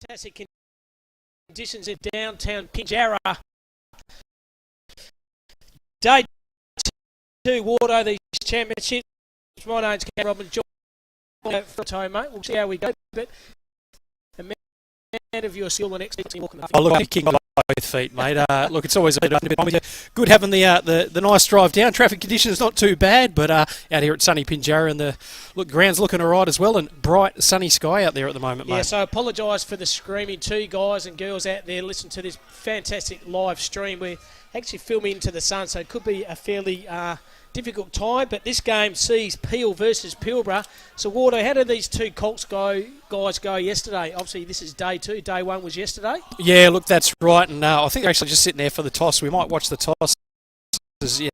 Fantastic conditions in downtown Pilbara. Day 2 Wardo, these championships. My name's Cam Robin. Join for a time, mate. We'll see how we go. But a man of your skill, the next team walking the look, I'm kicking on both feet, mate. Look, it's always a bit good having the nice drive down. Traffic conditions not too bad, but out here at sunny Pilbara, and the ground's looking all right as well, and bright sunny sky out there at the moment, mate. Yeah, so I apologise for the screaming to you guys and girls out there. Listen to this fantastic live stream. We're actually filming into the sun, so it could be a fairly difficult time, but this game sees Peel versus Pilbara. So, Wardo, how did these two Colts guys go yesterday? Obviously, this is day 2. Day 1 was yesterday. Yeah, look, that's right, and I think they're actually just sitting there for the toss. We might watch the toss. You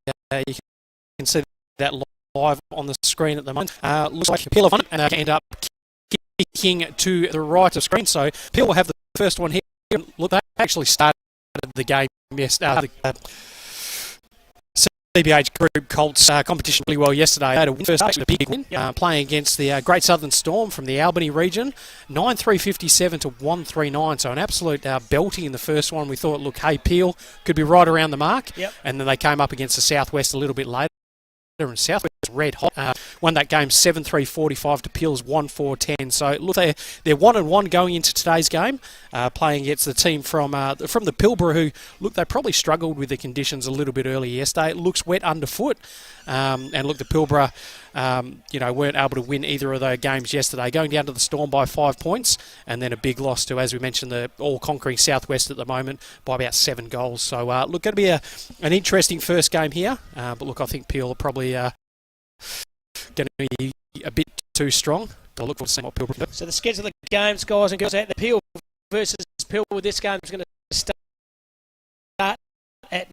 can see that live on the screen at the moment. Looks like Peel have won it, and they end up kicking to the right of screen. So, Peel will have the first one here. Look, they actually started the game yesterday. CBH Group Colts competition really well yesterday. They had a win first, actually a big win, playing against the Great Southern Storm from the Albany region, 9-3-57 to 1-3-9. So an absolute belting in the first one. We thought, look, hey, Peel could be right around the mark. Yep. And then they came up against the Southwest a little bit later. And Southwest red hot. Won that game 7-3-45 to Peel's 1-4-10. So look, they're 1-1 going into today's game, playing against the team from the Pilbara, who look, they probably struggled with the conditions a little bit earlier yesterday. It looks wet underfoot, and look, the Pilbara weren't able to win either of those games yesterday, going down to the Storm by 5 points, and then a big loss to, as we mentioned, the all-conquering Southwest at the moment by about 7 goals. So look, going to be an interesting first game here, but look, I think Peel are probably going to be a bit too strong. But look forward to seeing what Peel do. So the schedule of the games, guys and girls, out there, Peel versus Peel. This game is going to start at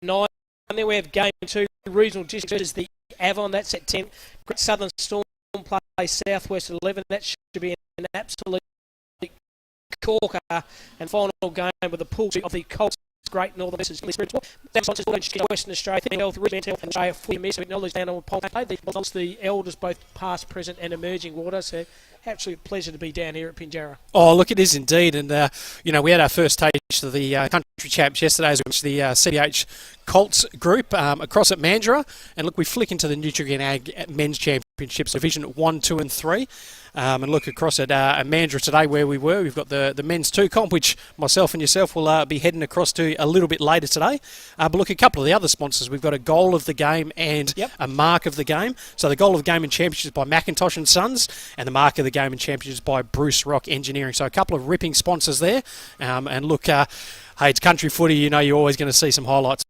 9. And then we have game 2, regional district versus the Avon. That's at 10. Great Southern Storm play Southwest at 11. That should be an absolute corker. And final game with the pool of the Colts. Great Northern versus Western Australia, Health, Mental and Australia, fully miss. We acknowledge down on the elders, both past, present and emerging. Water. So absolute pleasure to be down here at Pilbara. Oh, look, it is indeed. And, we had our first taste of the country champs yesterday as the CBH Colts group across at Mandurah. And, look, we flick into the Nutrien Ag Men's Championships Division 1, 2 and 3. And look across at Mandurah today where we were. We've got the men's 2 comp, which myself and yourself will be heading across to a little bit later today. But look, a couple of the other sponsors. We've got a goal of the game and a mark of the game. So the goal of the game and championships by McIntosh and Sons, and the mark of the game and championships by Bruce Rock Engineering. So a couple of ripping sponsors there. And look, hey, it's country footy. You know you're always going to see some highlights,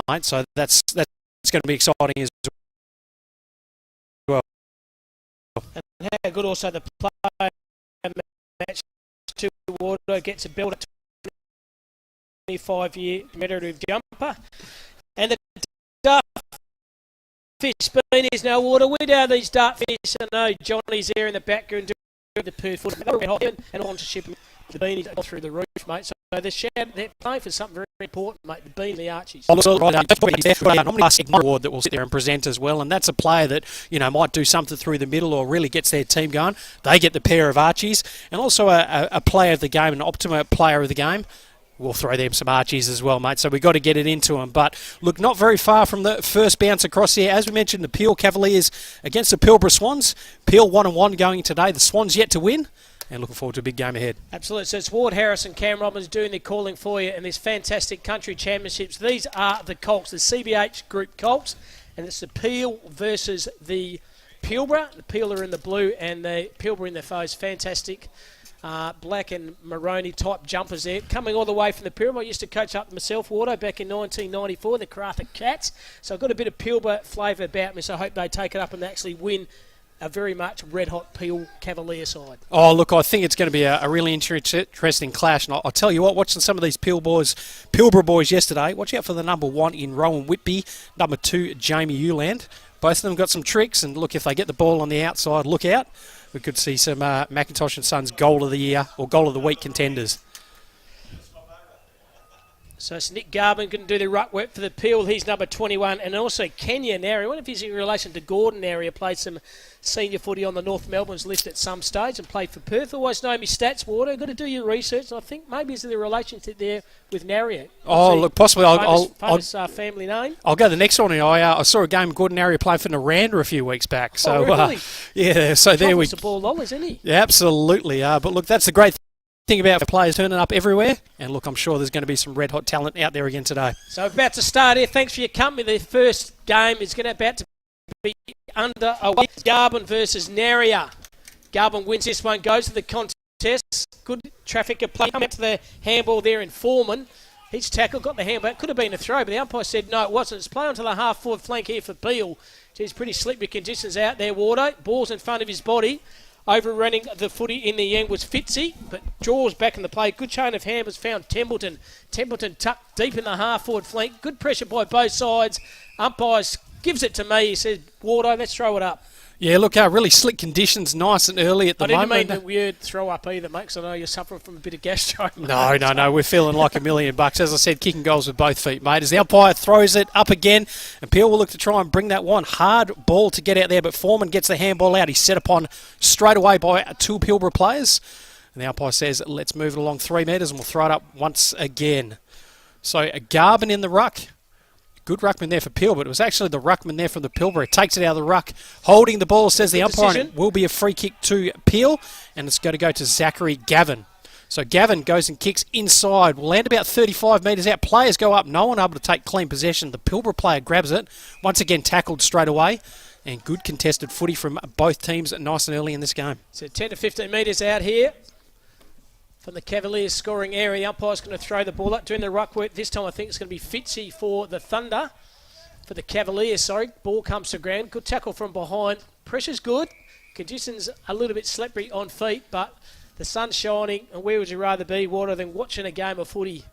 mate. So that's going to be exciting as well. And how good also the player match to Wardo gets a belt at 25-year commemorative jumper. And the dart fish spoon is now Wardo. We down these dart fish. I know Johnny's there in the background doing the Perth foot. And on to ship the beanies through the roof, mate. So they're playing for something very important, mate. The bean and the Archies. Award that will sit there and present as well, and that's a player that might do something through the middle or really gets their team going. They get the pair of Archies, and also a player of the game, an optimum player of the game. We'll throw them some Archies as well, mate. So we've got to get it into them. But look, not very far from the first bounce across here. As we mentioned, the Peel Cavaliers against the Pilbara Swans. Peel 1-1 going today. The Swans yet to win. And looking forward to a big game ahead. Absolutely. So it's Ward Harris and Cam Robbins doing the calling for you in this fantastic country championships. These are the Colts, the CBH Group Colts. And it's the Peel versus the Pilbara. The Peel are in the blue and the Pilbara in the foes. Fantastic. Black and maroney type jumpers there. Coming all the way from the Pilbara. I used to coach up myself, Wardo, back in 1994, the Karratha Cats. So I've got a bit of Pilbara flavour about me, so I hope they take it up and actually win a very much red-hot Peel Cavalier side. Look, I think it's going to be a really interesting clash. And I'll tell you what, watching some of these Pilbara boys yesterday, watch out for the number 1 in Rowan Whitby, number 2, Jamie Uland. Both of them got some tricks, and look, if they get the ball on the outside, look out. We could see some McIntosh and Sons goal of the year or goal of the week contenders. So it's Nick Garvin going to do the ruck work for the Peel. He's number 21. And also Kenya Nary. I wonder if he's in relation to Gordon Nary, who played some senior footy on the North Melbourne's list at some stage and played for Perth. Always know me stats, Water. Got to do your research. And I think maybe there's a relationship there with Nary. Oh, look, possibly. Famous family name. I'll go the next one. I saw a game Gordon Nary played for Naranda a few weeks back. So, really? Yeah, so there we go. Ball lollies, isn't he? Yeah, absolutely. But look, that's the great thing about players turning up everywhere. And look, I'm sure there's going to be some red-hot talent out there again today. So about to start here. Thanks for your company. The first game is about to be under a week. Garvin versus Naria. Garvin wins this one, goes to the contest. Good traffic of play. Come out to the handball there in Foreman. His tackle got the handball. It could have been a throw, but the umpire said no, it wasn't. It's play onto the half-forward flank here for Peel. Geez, pretty slippery conditions out there, Wardo. Ball's in front of his body. Overrunning the footy in the end was Fitzy, but draws back in the play. Good chain of hand was found Templeton. Templeton tucked deep in the half-forward flank. Good pressure by both sides. Umpires gives it to me. He says, Wardo, let's throw it up. Yeah, look, really slick conditions, nice and early at the moment. I didn't mean the weird throw up either, mate, because I know you're suffering from a bit of gastro. No, we're feeling like $1 million. As I said, kicking goals with both feet, mate. As the umpire throws it up again, and Peel will look to try and bring that one. Hard ball to get out there, but Foreman gets the handball out. He's set upon straight away by two Pilbara players. And the umpire says, let's move it along 3 metres, and we'll throw it up once again. So, Garvin in the ruck. Good ruckman there for Peel, but it was actually the ruckman there from the Pilbara. Takes it out of the ruck, holding the ball, says the umpire, and it will be a free kick to Peel, and it's going to go to Zachary Gavin. So Gavin goes and kicks inside. Will land about 35 metres out. Players go up. No one able to take clean possession. The Pilbara player grabs it. Once again, tackled straight away. And good contested footy from both teams nice and early in this game. So 10 to 15 metres out here from the Cavaliers scoring area. The umpire's going to throw the ball up, doing the ruck work. This time I think it's going to be Fitzy for the Thunder. For the Cavaliers, Ball comes to ground. Good tackle from behind. Pressure's good. Conditions a little bit slippery on feet, but the sun's shining, and where would you rather be, Water, than watching a game of footy?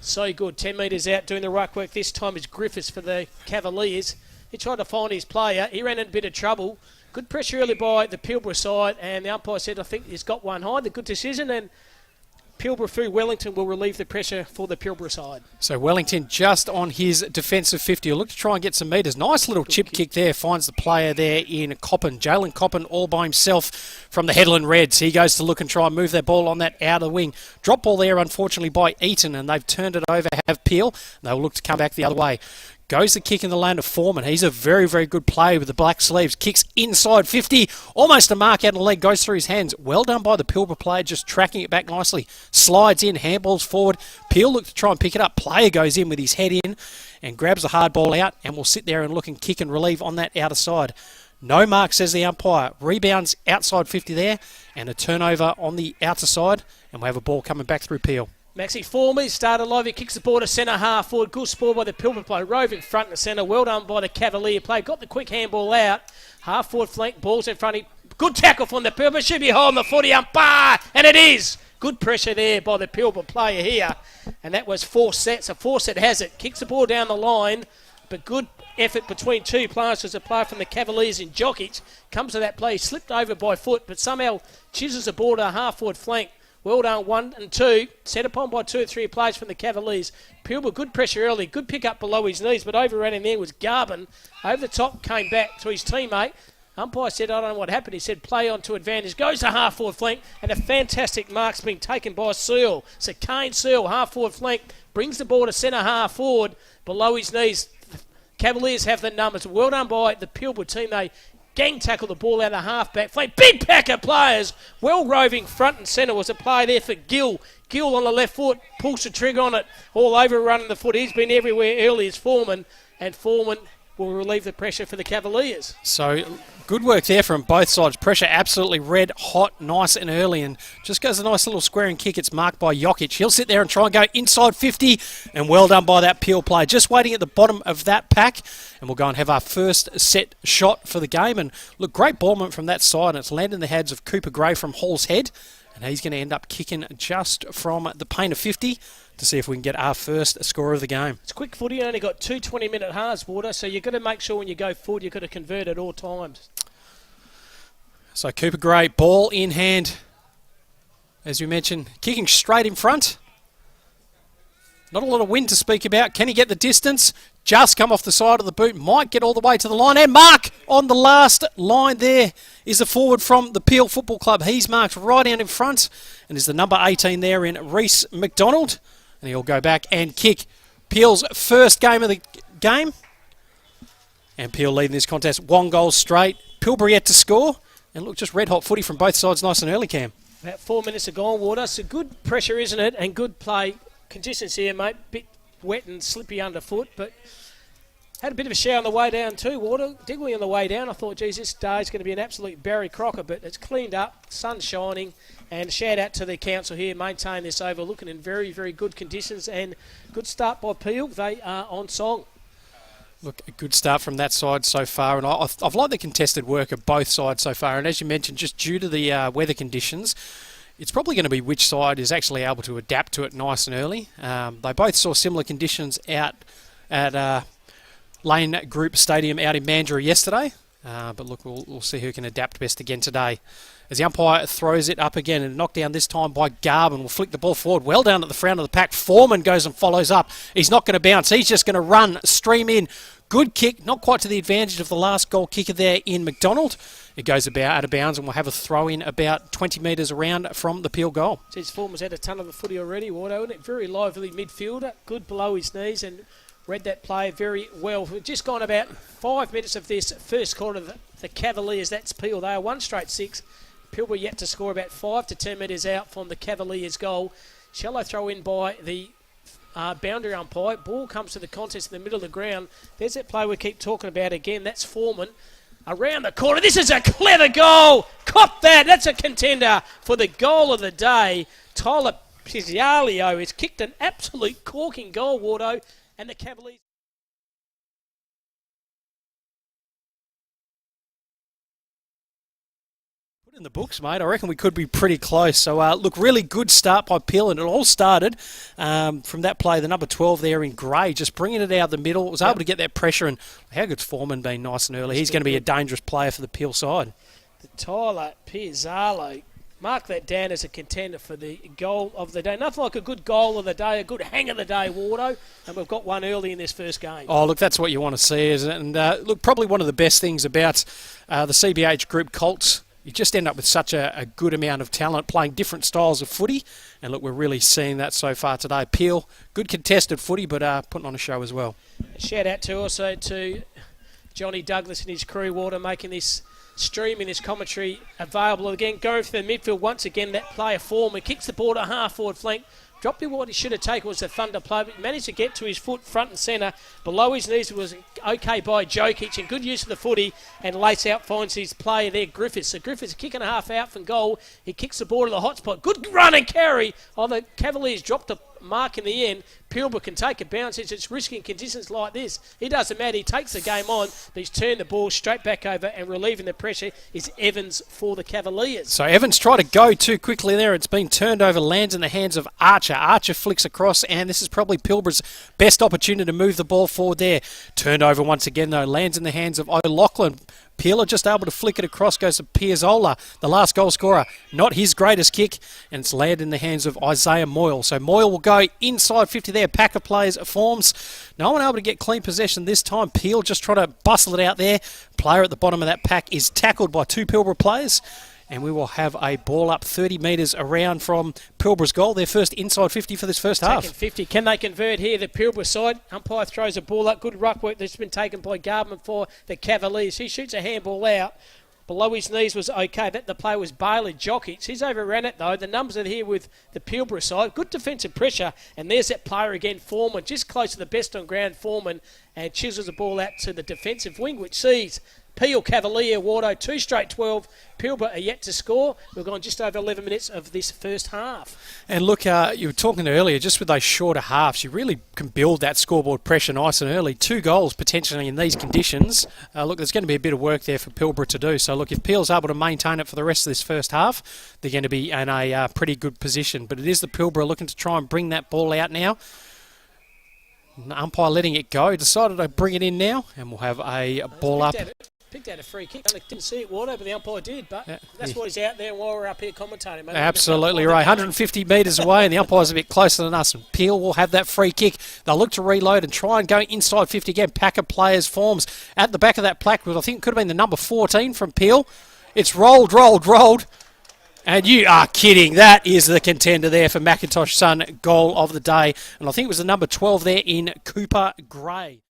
So good. 10 metres out, doing the ruck work. This time is Griffiths for the Cavaliers. He tried to find his player. He ran in a bit of trouble. Good pressure early by the Pilbara side, and the umpire said, I think he's got one high. The good decision, and Pilbara through Wellington will relieve the pressure for the Pilbara side. So Wellington just on his defensive 50. He'll look to try and get some metres. Nice little chip kick there. Finds the player there in Coppin. Jalen Coppin all by himself from the Headland Reds. He goes to look and try and move that ball on that outer wing. Drop ball there, unfortunately, by Eaton, and they've turned it over, have Peel. They'll look to come back the other way. Goes the kick in the lane of Foreman. He's a very, very good player with the black sleeves. Kicks inside 50. Almost a mark out of the leg. Goes through his hands. Well done by the Pilbara player, just tracking it back nicely. Slides in, handballs forward. Peel looks to try and pick it up. Player goes in with his head in and grabs the hard ball out and will sit there and look and kick and relieve on that outer side. No mark, says the umpire. Rebounds outside 50 there and a turnover on the outer side. And we have a ball coming back through Peel. Maxi Foreman started live. He kicks the ball to centre half forward. Good sport by the Pilbara play. Rove in front and centre. Well done by the Cavalier play. Got the quick handball out. Half forward flank. Ball's in front. Good tackle from the Pilbara. Should be holding the footy umpire. And it is. Good pressure there by the Pilbara player here. And that was 4 sets. So 4 set has it. Kicks the ball down the line. But good effort between two players as a player from the Cavaliers in Jokic. Comes to that play. Slipped over by foot. But somehow chisels the ball to a half forward flank. Well done, 1 and 2. Set upon by 2 or 3 players from the Cavaliers. Pilbara, good pressure early. Good pick up below his knees, but overran him there was Garvin. Over the top, came back to his teammate. Umpire said, I don't know what happened. He said, play on to advantage. Goes to half-forward flank, and a fantastic mark's been taken by Searle. So Kane Searle, half-forward flank, brings the ball to centre half-forward below his knees. Cavaliers have the numbers. Well done by the Pilbara team. They gang tackle the ball out of the half-back flank. Big pack of players. Well roving front and centre was a play there for Gill. Gill on the left foot. Pulls the trigger on it. All over running the foot. He's been everywhere early as Foreman. And Foreman will relieve the pressure for the Cavaliers. So good work there from both sides. Pressure absolutely red, hot, nice and early, and just goes a nice little squaring kick. It's marked by Jokic. He'll sit there and try and go inside 50, and well done by that Peel player. Just waiting at the bottom of that pack, and we'll go and have our first set shot for the game. And look, great ball movement from that side, and it's landed in the hands of Cooper Gray from Hall's Head, and he's going to end up kicking just from the paint of 50 to see if we can get our first score of the game. It's quick footy. Only got 2 20-minute halves, Water, so you've got to make sure when you go forward you've got to convert at all times. So Cooper Gray, ball in hand, as we mentioned, kicking straight in front. Not a lot of wind to speak about. Can he get the distance? Just come off the side of the boot. Might get all the way to the line. And mark on the last line there is a forward from the Peel Football Club. He's marked right down in front and is the number 18 there in Reece McDonald. And he'll go back and kick Peel's first game of the game. And Peel leading this contest 1 goal straight. Pilbara yet to score. And look, just red-hot footy from both sides, nice and early, Cam. About 4 minutes of gone, Water. So good pressure, isn't it? And good play. Consistency here, mate. Bit wet and slippy underfoot, but had a bit of a shower on the way down too, Water. Diggly on the way down. I thought, geez, this day is going to be an absolute Barry Crocker, but it's cleaned up, sun's shining, and shout out to the council here, maintain this over, looking in very, very good conditions, and good start by Peel. They are on song. Look, a good start from that side so far, and I've liked the contested work of both sides so far, and as you mentioned, just due to the weather conditions, it's probably going to be which side is actually able to adapt to it nice and early. They both saw similar conditions out at Lane Group Stadium out in Mandurah yesterday. But look, we'll see who can adapt best again today. As the umpire throws it up again, and knocked down this time by Garvin, will flick the ball forward well down at the front of the pack. Foreman goes and follows up. He's not going to bounce. He's just going to run, stream in. Good kick, not quite to the advantage of the last goal kicker there in McDonald. It goes about out of bounds and we'll have a throw in about 20 metres around from the Peel goal. His form has had a ton of the footy already, Wardo, and very lively midfielder, good below his knees and read that play very well. We've just gone about 5 minutes of this first quarter of the Cavaliers. That's Peel. They are 1 straight 6. Pilbara yet to score about 5 to 10 metres out from the Cavaliers' goal. Shallow throw in by the boundary umpire. Ball comes to the contest in the middle of the ground. There's that play we keep talking about again. That's Foreman. Around the corner. This is a clever goal. Cop that. That's a contender for the goal of the day. Tyler Pizzialio has kicked an absolute corking goal, Wardo, and the Cavaliers. Put in the books, mate. I reckon we could be pretty close. So, look, really good start by Peel, and it all started from that play, the number 12 there in grey, just bringing it out the middle. It was able to get that pressure, and how good's Foreman been nice and early. He's going to be a dangerous player for the Peel side. The Tyler Pizzalo, mark that down as a contender for the goal of the day. Nothing like a good goal of the day, a good hang of the day, Wardo, and we've got one early in this first game. Oh, look, that's what you want to see, isn't it? And look, probably one of the best things about the CBH group Colts, you just end up with such a good amount of talent playing different styles of footy. And look, we're really seeing that so far today. Peel, good contested footy, but putting on a show as well. A shout out also to Johnny Douglas and his crew, Water, making this streaming, this commentary available again. Going for the midfield once again, that player Foreman kicks the ball to half forward flank. Dropped him. What he should have taken was the thunder play, but he managed to get to his foot front and centre. Below his knees was okay by Jokic, and good use of the footy, and lace out finds his player there, Griffiths. So Griffiths kicking a half out from goal. He kicks the ball to the hot spot. Good run and carry. Oh, the Cavaliers dropped a mark in the end. Pilbara can take a bounce. It's risky in conditions like this. He doesn't matter. He takes the game on, but he's turned the ball straight back over, and relieving the pressure is Evans for the Cavaliers. So Evans tried to go too quickly there. It's been turned over, lands in the hands of Archer. Archer flicks across, and this is probably Pilbara's best opportunity to move the ball forward there. Turned over once again, though. Lands in the hands of O'Loughlin. Peeler just able to flick it across, goes to Piazzolla, the last goal scorer. Not his greatest kick, and it's landed in the hands of Isaiah Moyle. So Moyle will go inside 50 there. Pack of players forms. No one able to get clean possession this time. Peel just trying to bustle it out there. Player at the bottom of that pack is tackled by 2 Pilbara players. And we will have a ball up 30 metres around from Pilbara's goal. Their first inside 50 for this first half. Taking 50. Can they convert here? The Pilbara side. Umpire throws a ball up. Good ruck work that's been taken by Gardman for the Cavaliers. He shoots a handball out. Below his knees was okay. That the play was Bailey Jokic. He's overran it though. The numbers are here with the Pilbara side. Good defensive pressure. And there's that player again, Foreman. Just close to the best on ground, Foreman. And chisels the ball out to the defensive wing, which sees Peel Cavalier, Wardo, 2 straight 12. Pilbara are yet to score. We've gone just over 11 minutes of this first half. And look, you were talking earlier, just with those shorter halves, you really can build that scoreboard pressure nice and early. 2 goals potentially in these conditions. Look, there's going to be a bit of work there for Pilbara to do. So look, if Peel's able to maintain it for the rest of this first half, they're going to be in a pretty good position. But it is the Pilbara looking to try and bring that ball out now. The umpire letting it go. Decided to bring it in now, and we'll have a ball up. Picked out a free kick. I didn't see it, Wardo, but the umpire did. But Yeah. that's why he's out there while we're up here commentating. Mate. Absolutely right. 150 metres away, and the umpire's a bit closer than us. And Peel will have that free kick. They'll look to reload and try and go inside 50 again. Pack of players forms at the back of that plaque, which I think could have been the number 14 from Peel. It's rolled. And you are kidding. That is the contender there for McIntosh Sun goal of the day. And I think it was the number 12 there in Cooper Gray.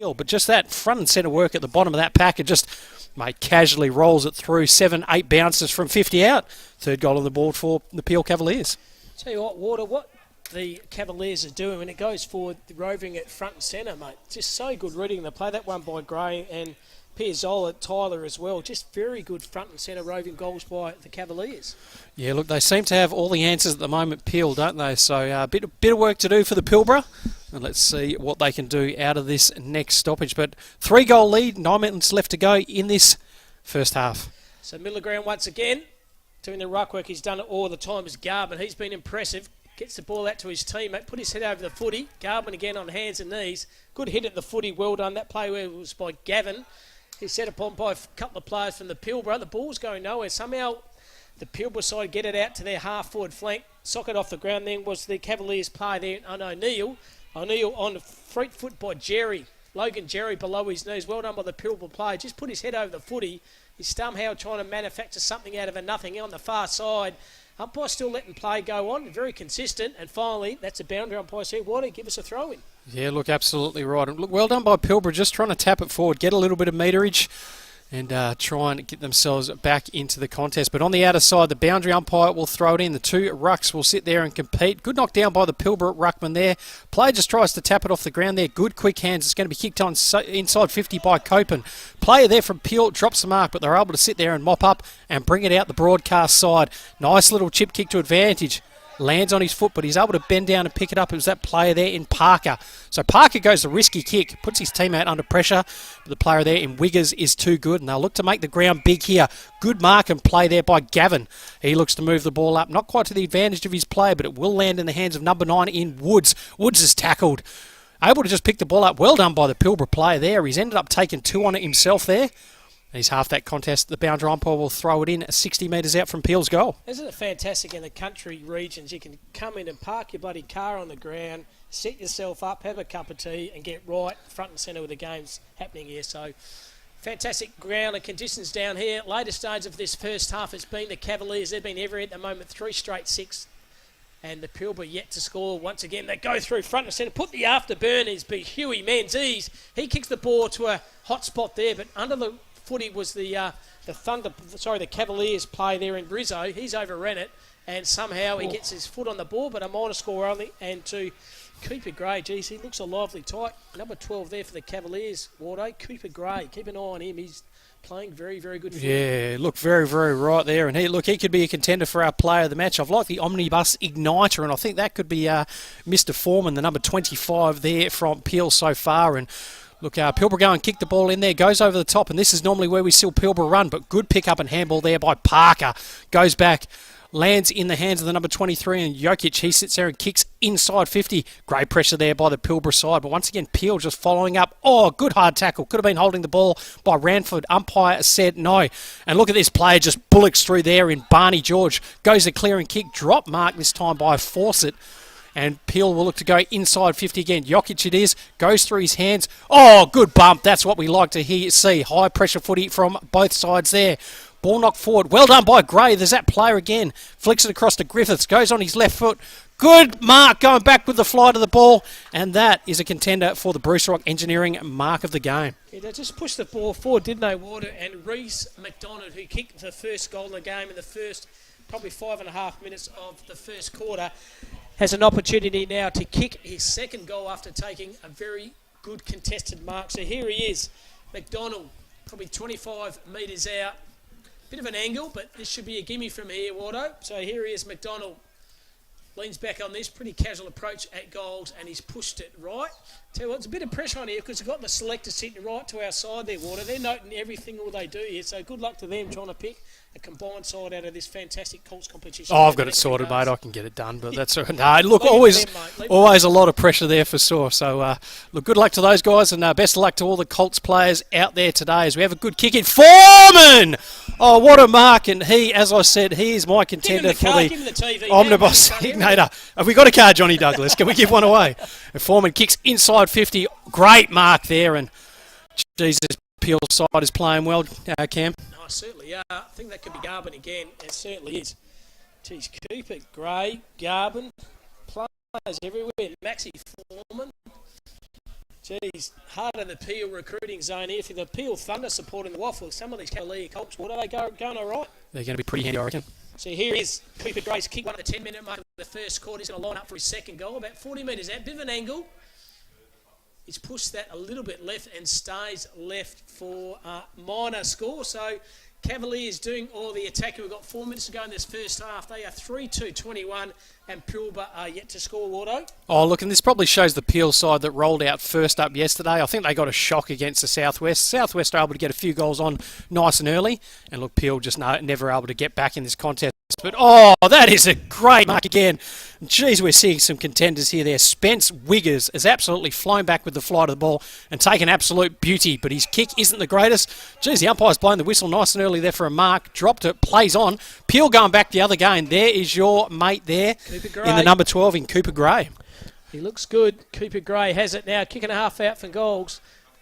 But just that front and centre work at the bottom of that pack, it just, mate, casually rolls it through. 7-8 bounces from 50 out. Third goal on the board for the Peel Cavaliers. Tell you what, Warder, what the Cavaliers are doing when it goes forward, roving at front and centre, mate. Just so good reading the play. That one by Gray and Piazzolla, Tyler as well. Just very good front and centre roving goals by the Cavaliers. Yeah, look, they seem to have all the answers at the moment, Peel, don't they? So a bit of work to do for the Pilbara. And let's see what they can do out of this next stoppage. But 3-goal lead, 9 minutes left to go in this first half. So middle of ground once again, doing the ruck work. He's done it all the time as Garbin. He's been impressive. Gets the ball out to his teammate, put his head over the footy. Garbin again on hands and knees. Good hit at the footy, well done. That play was by Gavin. He's set upon by a couple of players from the Pilbara. The ball's going nowhere. Somehow the Pilbara side get it out to their half-forward flank. Socket off the ground then was the Cavaliers play there on O'Neill. O'Neill on the front foot by Jerry. Logan Jerry below his knees. Well done by the Pilbara player. Just put his head over the footy. He's somehow trying to manufacture something out of a nothing on the far side. Umpire still letting play go on. Very consistent. And finally, that's a boundary. Umpire said, Waddy, give us a throw in. Yeah, look, absolutely right. And look, well done by Pilbara, just trying to tap it forward, get a little bit of meterage and try and get themselves back into the contest. But on the outer side, the boundary umpire will throw it in. The two rucks will sit there and compete. Good knockdown by the Pilbara ruckman there. Player just tries to tap it off the ground there. Good quick hands. It's going to be kicked on inside 50 by Copen. Player there from Peel drops the mark, but they're able to sit there and mop up and bring it out the broadcast side. Nice little chip kick to advantage. Lands on his foot, but he's able to bend down and pick it up. It was that player there in Parker. So Parker goes the risky kick, puts his teammate under pressure. But the player there in Wiggers is too good, and they'll look to make the ground big here. Good mark and play there by Gavin. He looks to move the ball up, not quite to the advantage of his player, but it will land in the hands of number 9 in Woods. Woods is tackled. Able to just pick the ball up. Well done by the Pilbara player there. He's ended up taking 2 on it himself there. He's half that contest. The boundary umpire will throw it in 60 metres out from Peel's goal. Isn't it fantastic in the country regions? You can come in and park your bloody car on the ground, set yourself up, have a cup of tea and get right front and centre with the games happening here. So fantastic ground and conditions down here. Later stage of this first half has been the Cavaliers. They've been everywhere at the moment, 3 straight 6. And the Pilbara yet to score once again. They go through front and centre. Put the afterburners be Huey Menzies. He kicks the ball to a hot spot there, but under the footy was the Cavaliers play there in Rizzo. He's overran it, and somehow he gets his foot on the ball, but a minor score only. And to Cooper Gray, geez, he looks a lively type. Number 12 there for the Cavaliers, Wardo. Cooper Gray, keep an eye on him. He's playing very, very good footy. Yeah, look, very, very right there. And he could be a contender for our player of the match. I've liked the Omnibus Igniter, and I think that could be Mr. Foreman, the number 25 there from Peel so far. And look, Pilbara go and kick the ball in there, goes over the top, and this is normally where we see Pilbara run, but good pick up and handball there by Parker. Goes back, lands in the hands of the number 23, and Jokic, he sits there and kicks inside 50. Great pressure there by the Pilbara side, but once again, Peel just following up. Oh, good hard tackle. Could have been holding the ball by Ranford. Umpire said no. And look at this player just bullocks through there in Barney George. Goes a clearing kick, drop mark this time by Fawcett. And Peel will look to go inside 50 again. Jokic it is. Goes through his hands. Oh, good bump. That's what we like to see. High pressure footy from both sides there. Ball knocked forward. Well done by Gray. There's that player again. Flicks it across to Griffiths. Goes on his left foot. Good mark going back with the fly to the ball. And that is a contender for the Bruce Rock Engineering mark of the game. Yeah, they just pushed the ball forward, didn't they, Warder? And Reece McDonald, who kicked the first goal in the game in the first probably 5.5 minutes of the first quarter, has an opportunity now to kick his second goal after taking a very good contested mark. So here he is, McDonald, probably 25 metres out. Bit of an angle, but this should be a gimme from here, Wardo. So here he is, McDonald. Leans back on this, pretty casual approach at goals, and he's pushed it right. Tell you what, there's a bit of pressure on here because we've got the selector sitting right to our side there, Wardo. They're noting everything all they do here, so good luck to them trying to pick a combined side out of this fantastic Colts competition. Oh, I've got it sorted, mate. I can get it done, but that's no. Look, Leave always, it to them, mate. always a lot of pressure there for sure. So, look, good luck to those guys, and best of luck to all the Colts players out there today as we have a good kick in. Foreman! Oh, what a mark! And he, as I said, he is my contender for the TV, Omnibus Ignator. Have we got a card, Johnny Douglas? Can we give one away? And Foreman kicks inside 50. Great mark there, and Jesus, Peel side is playing well, Cam. No, certainly. I think that could be Garbin again. It certainly is. Geez, Cooper, Gray, Garbin, players everywhere. Maxi Foreman. Geez, heart of the Peel recruiting zone here for the Peel Thunder supporting the Waffle. Some of these Cavalier Colts, what are they going all right? They're going to be pretty handy, I reckon. So here is Cooper Gray's kick, one at the 10-minute mark of the first quarter. He's going to line up for his second goal, about 40 metres out, bit of an angle. He's pushed that a little bit left and stays left for a minor score. So Cavaliers doing all the attacking. We've got 4 minutes to go in this first half. They are 3-2-21 and Pilbara are yet to score, Wardo. Oh, look, and this probably shows the Peel side that rolled out first up yesterday. I think they got a shock against the Southwest. Southwest are able to get a few goals on nice and early. And look, Peel just never able to get back in this contest. But, oh, that is a great mark again. Geez, we're seeing some contenders here there. Spence Wiggers has absolutely flown back with the flight of the ball and taken absolute beauty, but his kick isn't the greatest. Geez, the umpire's blown the whistle nice and early there for a mark. Dropped it, plays on. Peel going back the other game. There is your mate there in the number 12 in Cooper Gray. He looks good. Cooper Gray has it now. Kick and a half out for goals.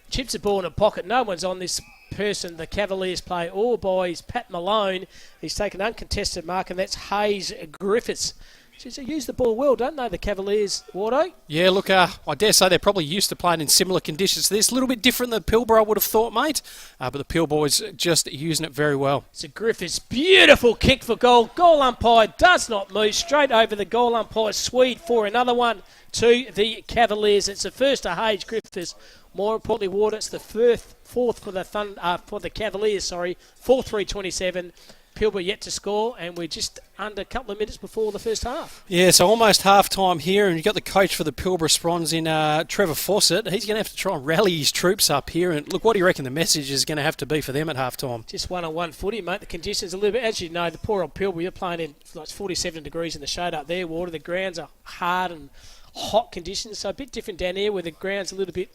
Chips the ball in a pocket. No one's on this person the Cavaliers play all by is Pat Malone. He's taken an uncontested mark, and that's Hayes Griffiths. They use the ball well, don't they, the Cavaliers, Wardo? Yeah, look, I dare say they're probably used to playing in similar conditions to this. A little bit different than Pilbara, I would have thought, mate. But the Peel boys just using it very well. So Griffiths, beautiful kick for goal. Goal umpire does not move. Straight over the goal umpire. Swede for another one to the Cavaliers. It's the first to Hayes Griffiths. More importantly, Wardo, it's the fourth for the Cavaliers, 4-3-27. Pilbara yet to score, and we're just under a couple of minutes before the first half. Yeah, so almost half-time here, and you've got the coach for the Pilbara Sprons in Trevor Fawcett. He's going to have to try and rally his troops up here, and look, what do you reckon the message is going to have to be for them at half-time? Just one-on-one footy, mate. The conditions a little bit, as you know, the poor old Pilbara, you're playing in like 47 degrees in the shade up there, Water. The grounds are hard and hot conditions, so a bit different down here where the ground's a little bit,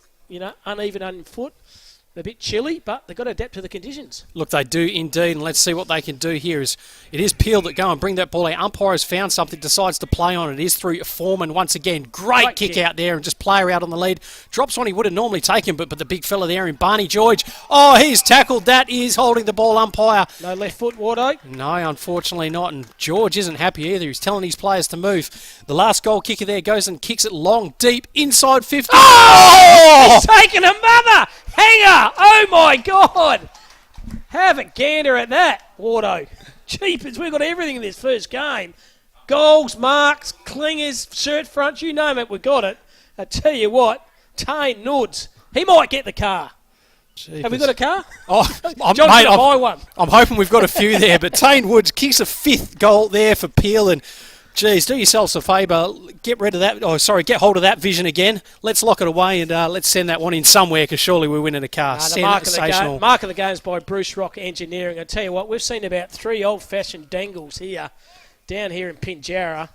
uneven underfoot. They're a bit chilly, but they've got to adapt to the conditions. Look, they do indeed, and let's see what they can do here. It is Peel that go and bring that ball out. Umpire has found something, decides to play on it. It is through Foreman once again. Great kick out there, and just player out on the lead. Drops one he would have normally taken, but the big fella there in Barney George. Oh, he's tackled. That is holding the ball, umpire. No left foot, Wardo? No, unfortunately not, and George isn't happy either. He's telling his players to move. The last goal kicker there goes and kicks it long, deep, inside 50. Oh! He's taken a mother! Hanger! Oh my God! Have a gander at that, Wardo. Jeepers, we've got everything in this first game. Goals, marks, clingers, shirt fronts, you name it, we've got it. I tell you what, Tane Noods, he might get the car. Jeepers. Have we got a car? Oh, John's going to buy one. I'm hoping we've got a few there, but Tane Woods kicks a fifth goal there for Peel, and geez, do yourselves a favour, get hold of that vision again. Let's lock it away and let's send that one in somewhere, because surely we're winning a car. The mark of the game is by Bruce Rock Engineering. I tell you what, we've seen about 3 old-fashioned dangles here, down here in Pinjarra.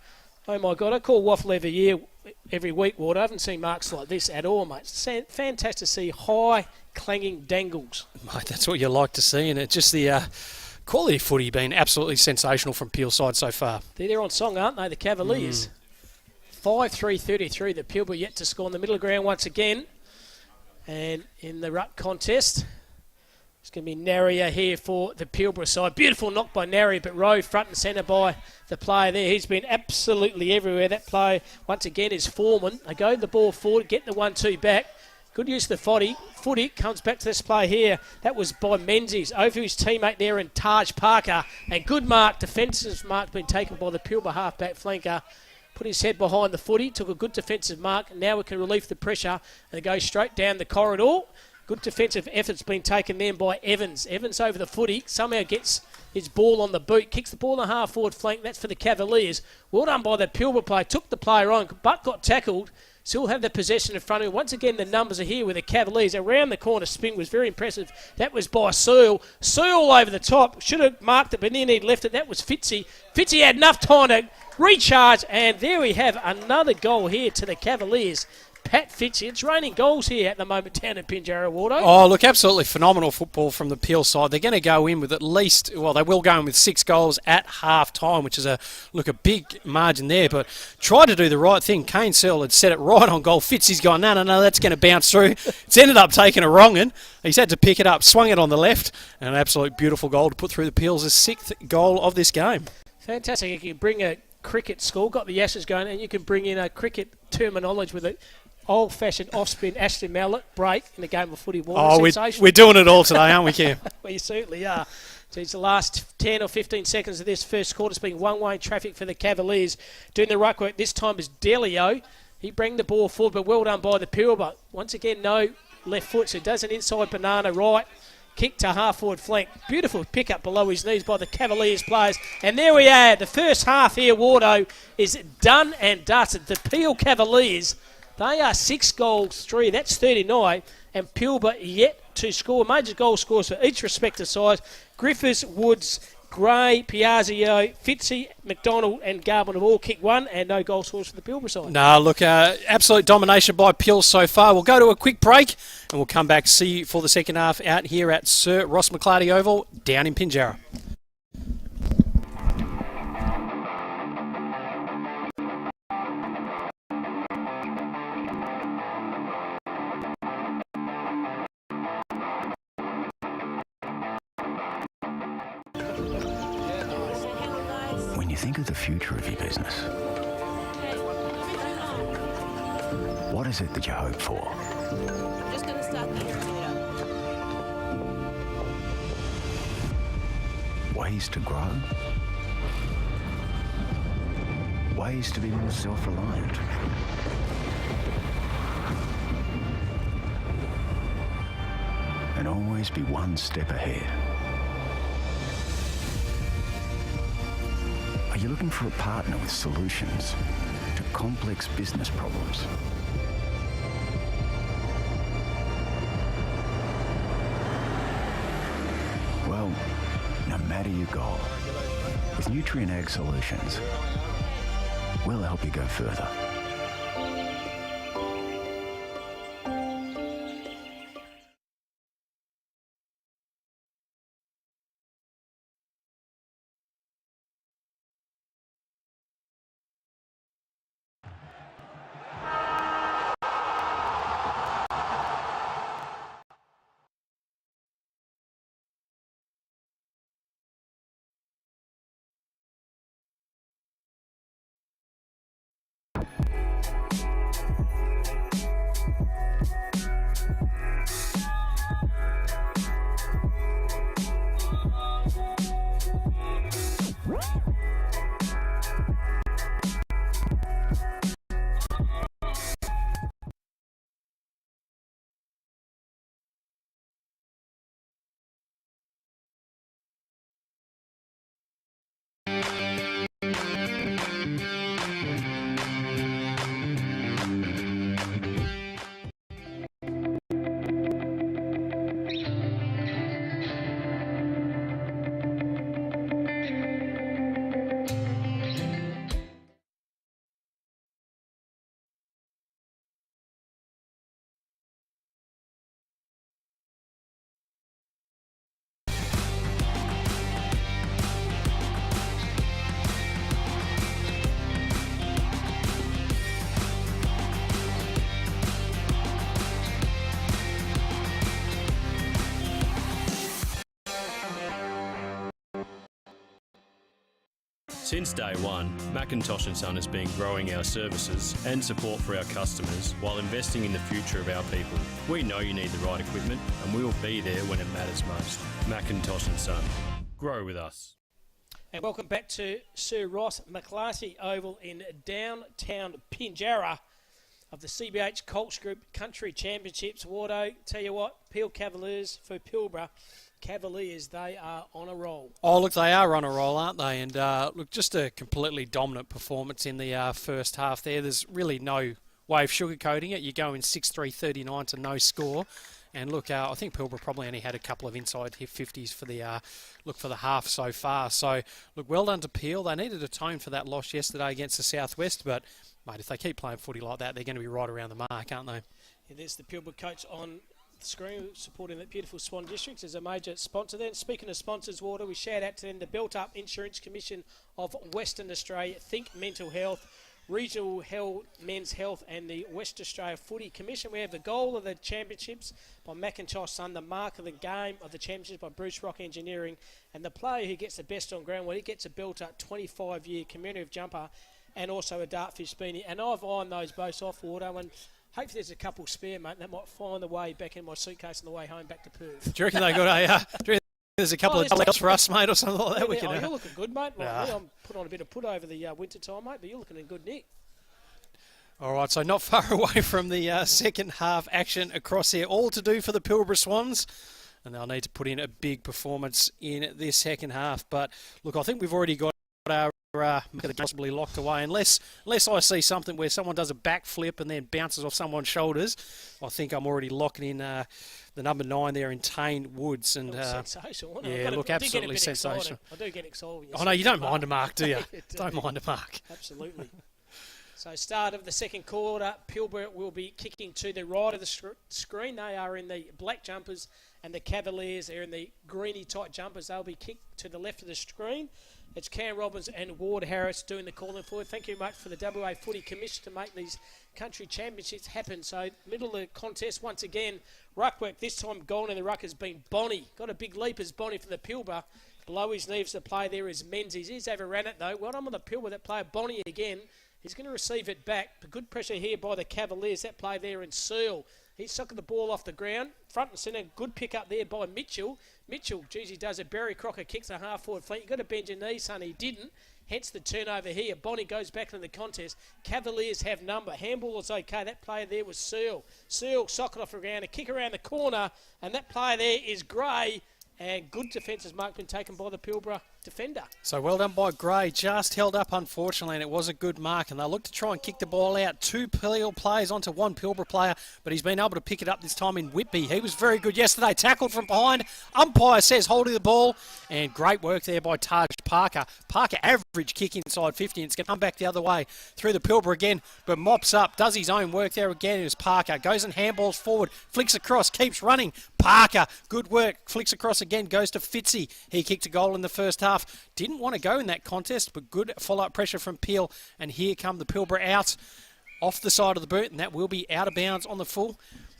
Oh my God, I call Waffle every week, Ward. I haven't seen marks like this at all, mate. It's fantastic to see high clanging dangles. Mate, that's what you like to see, and it's just the quality footy been absolutely sensational from Peel side so far. They're on song, aren't they, the Cavaliers? 5-3-33, the Pilbara yet to score in the middle of the ground once again. And in the ruck contest, it's going to be Narrier here for the Pilbara side. Beautiful knock by Narrier, but Rowe front and centre by the player there. He's been absolutely everywhere. That play, once again, is Foreman. They go the ball forward, get the 1-2 back. Good use of the footy comes back to this play here. That was by Menzies over his teammate there in Taj Parker. And good mark, defensive mark been taken by the Pilbara halfback flanker. Put his head behind the footy, took a good defensive mark. Now we can relieve the pressure and go straight down the corridor. Good defensive effort's been taken then by Evans. Evans over the footy, somehow gets his ball on the boot, kicks the ball on the half-forward flank. That's for the Cavaliers. Well done by the Pilbara player. Took the player on, but got tackled. Still have the possession in front of him. Once again, the numbers are here with the Cavaliers. Around the corner spin was very impressive. That was by Searle. Searle over the top. Should have marked it, but then he'd left it. That was Fitzy. Fitzy had enough time to recharge, and there we have another goal here to the Cavaliers. Pat Fitzy. It's raining goals here at the moment down at Pinjarra, Wardo. Oh, look, absolutely phenomenal football from the Peel side. They're going to go in with at least, well, they will go in with 6 goals at half-time, which is a big margin there. But try to do the right thing. Kane Searle had set it right on goal. Fitzy's gone, no, that's going to bounce through. It's ended up taking a wrong one. He's had to pick it up, swung it on the left, and an absolute beautiful goal to put through the Peels' 6th goal of this game. Fantastic. You can bring a cricket school, got the Ashes going, and you can bring in a cricket terminology with it. Old-fashioned off-spin Ashley Mallet break in the game of footy. Oh, we're doing it all today, aren't we, Kim? Well, you certainly are. So it's the last 10 or 15 seconds of this first quarter. It's been one-way traffic for the Cavaliers. Doing the ruck work this time is Delio. He bring the ball forward, but well done by the Pilbara. Once again, no left foot, so does an inside banana right. Kick to half-forward flank. Beautiful pick-up below his knees by the Cavaliers players. And there we are. The first half here, Wardo, is done and dusted. The Peel Cavaliers, they are 6 goals, 3. That's 39. And Pilbara yet to score. Major goal scores for each respective side. Griffiths, Woods, Gray, Piazzio, Fitzy, McDonald and Garvin have all kicked 1 and no goal scores for the Pilbara side. No, look, absolute domination by Peel so far. We'll go to a quick break and we'll come back see you for the second half out here at Sir Ross McClarty Oval down in Pinjarra. When you think of the future of your business, what is it that you hope for? I'm just going to start the irritator. Ways to grow? Ways to be more self-reliant? And always be one step ahead. Are you looking for a partner with solutions to complex business problems? Well, no matter your goal, with Nutrien Ag Solutions, we'll help you go further. Since day one, McIntosh & Son has been growing our services and support for our customers while investing in the future of our people. We know you need the right equipment and we will be there when it matters most. McIntosh & Son. Grow with us. And welcome back to Sir Ross McClarty Oval in downtown Pinjarra of the CBH Colts Group Country Championships. Wardo, tell you what, Peel Cavaliers for Pilbara. Cavaliers, they are on a roll. Oh, look, they are on a roll, aren't they? And look, just a completely dominant performance in the first half there. There's really no way of sugarcoating it. You go in 6-3-39 to no score. And look, I think Pilbara probably only had a couple of inside hit 50s for the for the half so far. So, look, well done to Peel. They needed a tone for that loss yesterday against the Southwest, but, mate, if they keep playing footy like that, they're going to be right around the mark, aren't they? Yeah, there's the Pilbara coach on the screen supporting that beautiful Swan Districts as a major sponsor there. And speaking of sponsors, Water, we shout out to them, the Built Up Insurance Commission of Western Australia, Think Mental Health, Regional Health, Men's Health and the West Australia Footy Commission. We have the goal of the championships by Macintosh Sun, the mark of the game of the championships by Bruce Rock Engineering, and the player who gets the best on ground, well, he gets a built-up 25-year commemorative jumper and also a dartfish beanie. And I've ironed those both off, Water, and hopefully there's a couple spare, mate, and that might find the way back in my suitcase on the way home back to Perth. Do you reckon they got there's a couple of else for us, mate, or something like that? Yeah, you're looking good, mate. Like, I'm put on a bit of put over the winter time, mate, but you're looking in good nick. All right, so not far away from the second half action across here. All to do for the Pilbara Swans, and they'll need to put in a big performance in this second half. But, look, I think we've already got our possibly locked away. Unless I see something where someone does a backflip and then bounces off someone's shoulders, I think I'm already locking in the number 9 there in Tane Woods. And sensational. Yeah, look, absolutely sensational. I do get excited. I know you don't mind a mark, do you? Don't mind a mark. Absolutely. So start of the second quarter, Pilbara will be kicking to the right of the screen. They are in the black jumpers, and the Cavaliers are in the greeny tight jumpers. They'll be kicked to the left of the screen. It's Cam Robbins and Ward Harris doing the calling forward. Thank you, mate, for the WA Footy Commission to make these country championships happen. So middle of the contest once again, ruck work. This time goal in the ruck has been Bonnie. Got a big leap as Bonnie for the Pilbara. Below his knees the play there is Menzies. He's overran it though. Well done on the Pilbara, that player Bonnie again. He's going to receive it back. Good pressure here by the Cavaliers. That play there in Searle. He's sucking the ball off the ground. Front and centre. Good pick up there by Mitchell. Mitchell, geez, he does it. Barry Crocker kicks a half-forward flank. You've got to bend your knees, son. He didn't. Hence the turnover here. Bonnie goes back into the contest. Cavaliers have number. Handball is okay. That player there was Searle. Searle socket off the ground. A kick around the corner. And that player there is Gray. And good defences mark been taken by the Pilbara defender. So well done by Gray. Just held up, unfortunately, and it was a good mark. And they look to try and kick the ball out. 2 Peel players onto 1 Pilbara player, but he's been able to pick it up this time in Whitby. He was very good yesterday. Tackled from behind. Umpire says holding the ball. And great work there by Taj Parker. Parker average kick inside 50, and it's going to come back the other way through the Pilbara again, but mops up. Does his own work there again. It was Parker. Goes and handballs forward. Flicks across. Keeps running. Parker. Good work. Flicks across again. Goes to Fitzy. He kicked a goal in the first half. Didn't want to go in that contest, but good follow-up pressure from Peel. And here come the Pilbara out off the side of the boot, and that will be out of bounds on the full.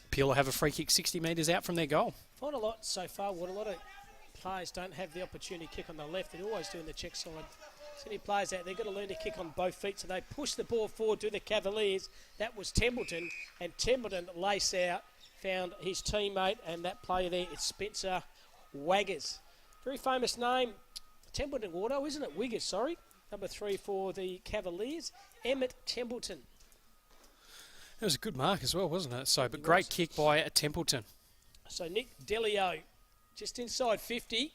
Peel will have a free kick 60 metres out from their goal. Find a lot so far. What a lot of players don't have the opportunity to kick on the left. They're always doing the check side. So many players out there got to learn to kick on both feet. So they push the ball forward to the Cavaliers. That was Templeton, and Templeton lace out, found his teammate, and that player there is Spencer Waggers. Very famous name, Templeton Water, isn't it? Wiggers, sorry. Number 3 for the Cavaliers, Emmett Templeton. It was a good mark as well, wasn't it? So, but great kick by Templeton. So Nick Delio, just inside 50.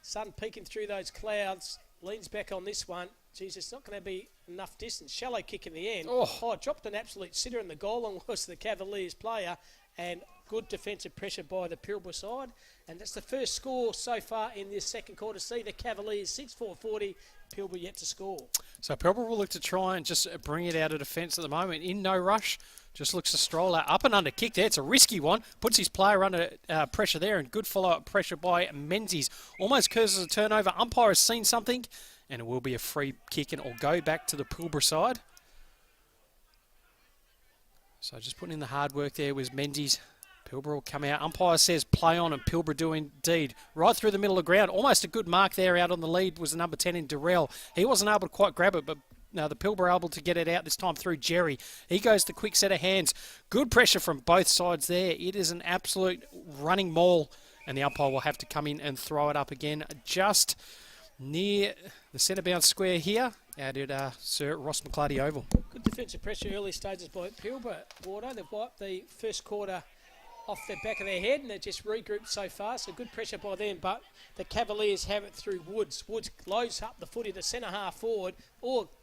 Sun peeking through those clouds, leans back on this one. Geez, it's not going to be enough distance. Shallow kick in the end. Oh, dropped an absolute sitter in the goal and was the Cavaliers player. And good defensive pressure by the Pilbara side. And that's the first score so far in this second quarter. See the Cavaliers 6-4-40. Pilbara yet to score. So Pilbara will look to try and just bring it out of defence at the moment. In no rush. Just looks to stroll out. Up and under kick there. It's a risky one. Puts his player under pressure there. And good follow-up pressure by Menzies. Almost curses a turnover. Umpire has seen something. And it will be a free kick and it'll go back to the Pilbara side. So just putting in the hard work there was Menzies. Pilbara will come out. Umpire says play on, and Pilbara do indeed. Right through the middle of the ground. Almost a good mark there out on the lead was the number 10 in Durrell. He wasn't able to quite grab it, but no, the Pilbara able to get it out this time through Jerry. He goes the quick set of hands. Good pressure from both sides there. It is an absolute running maul, and the umpire will have to come in and throw it up again just near the centre bounce square here out at Sir Ross McClarty Oval. Good defensive pressure early stages by Pilbara. Water, they've wiped the first quarter off the back of their head and they're just regrouped so far, so good pressure by them, but the Cavaliers have it through Woods. Woods loads up the footy to centre half forward.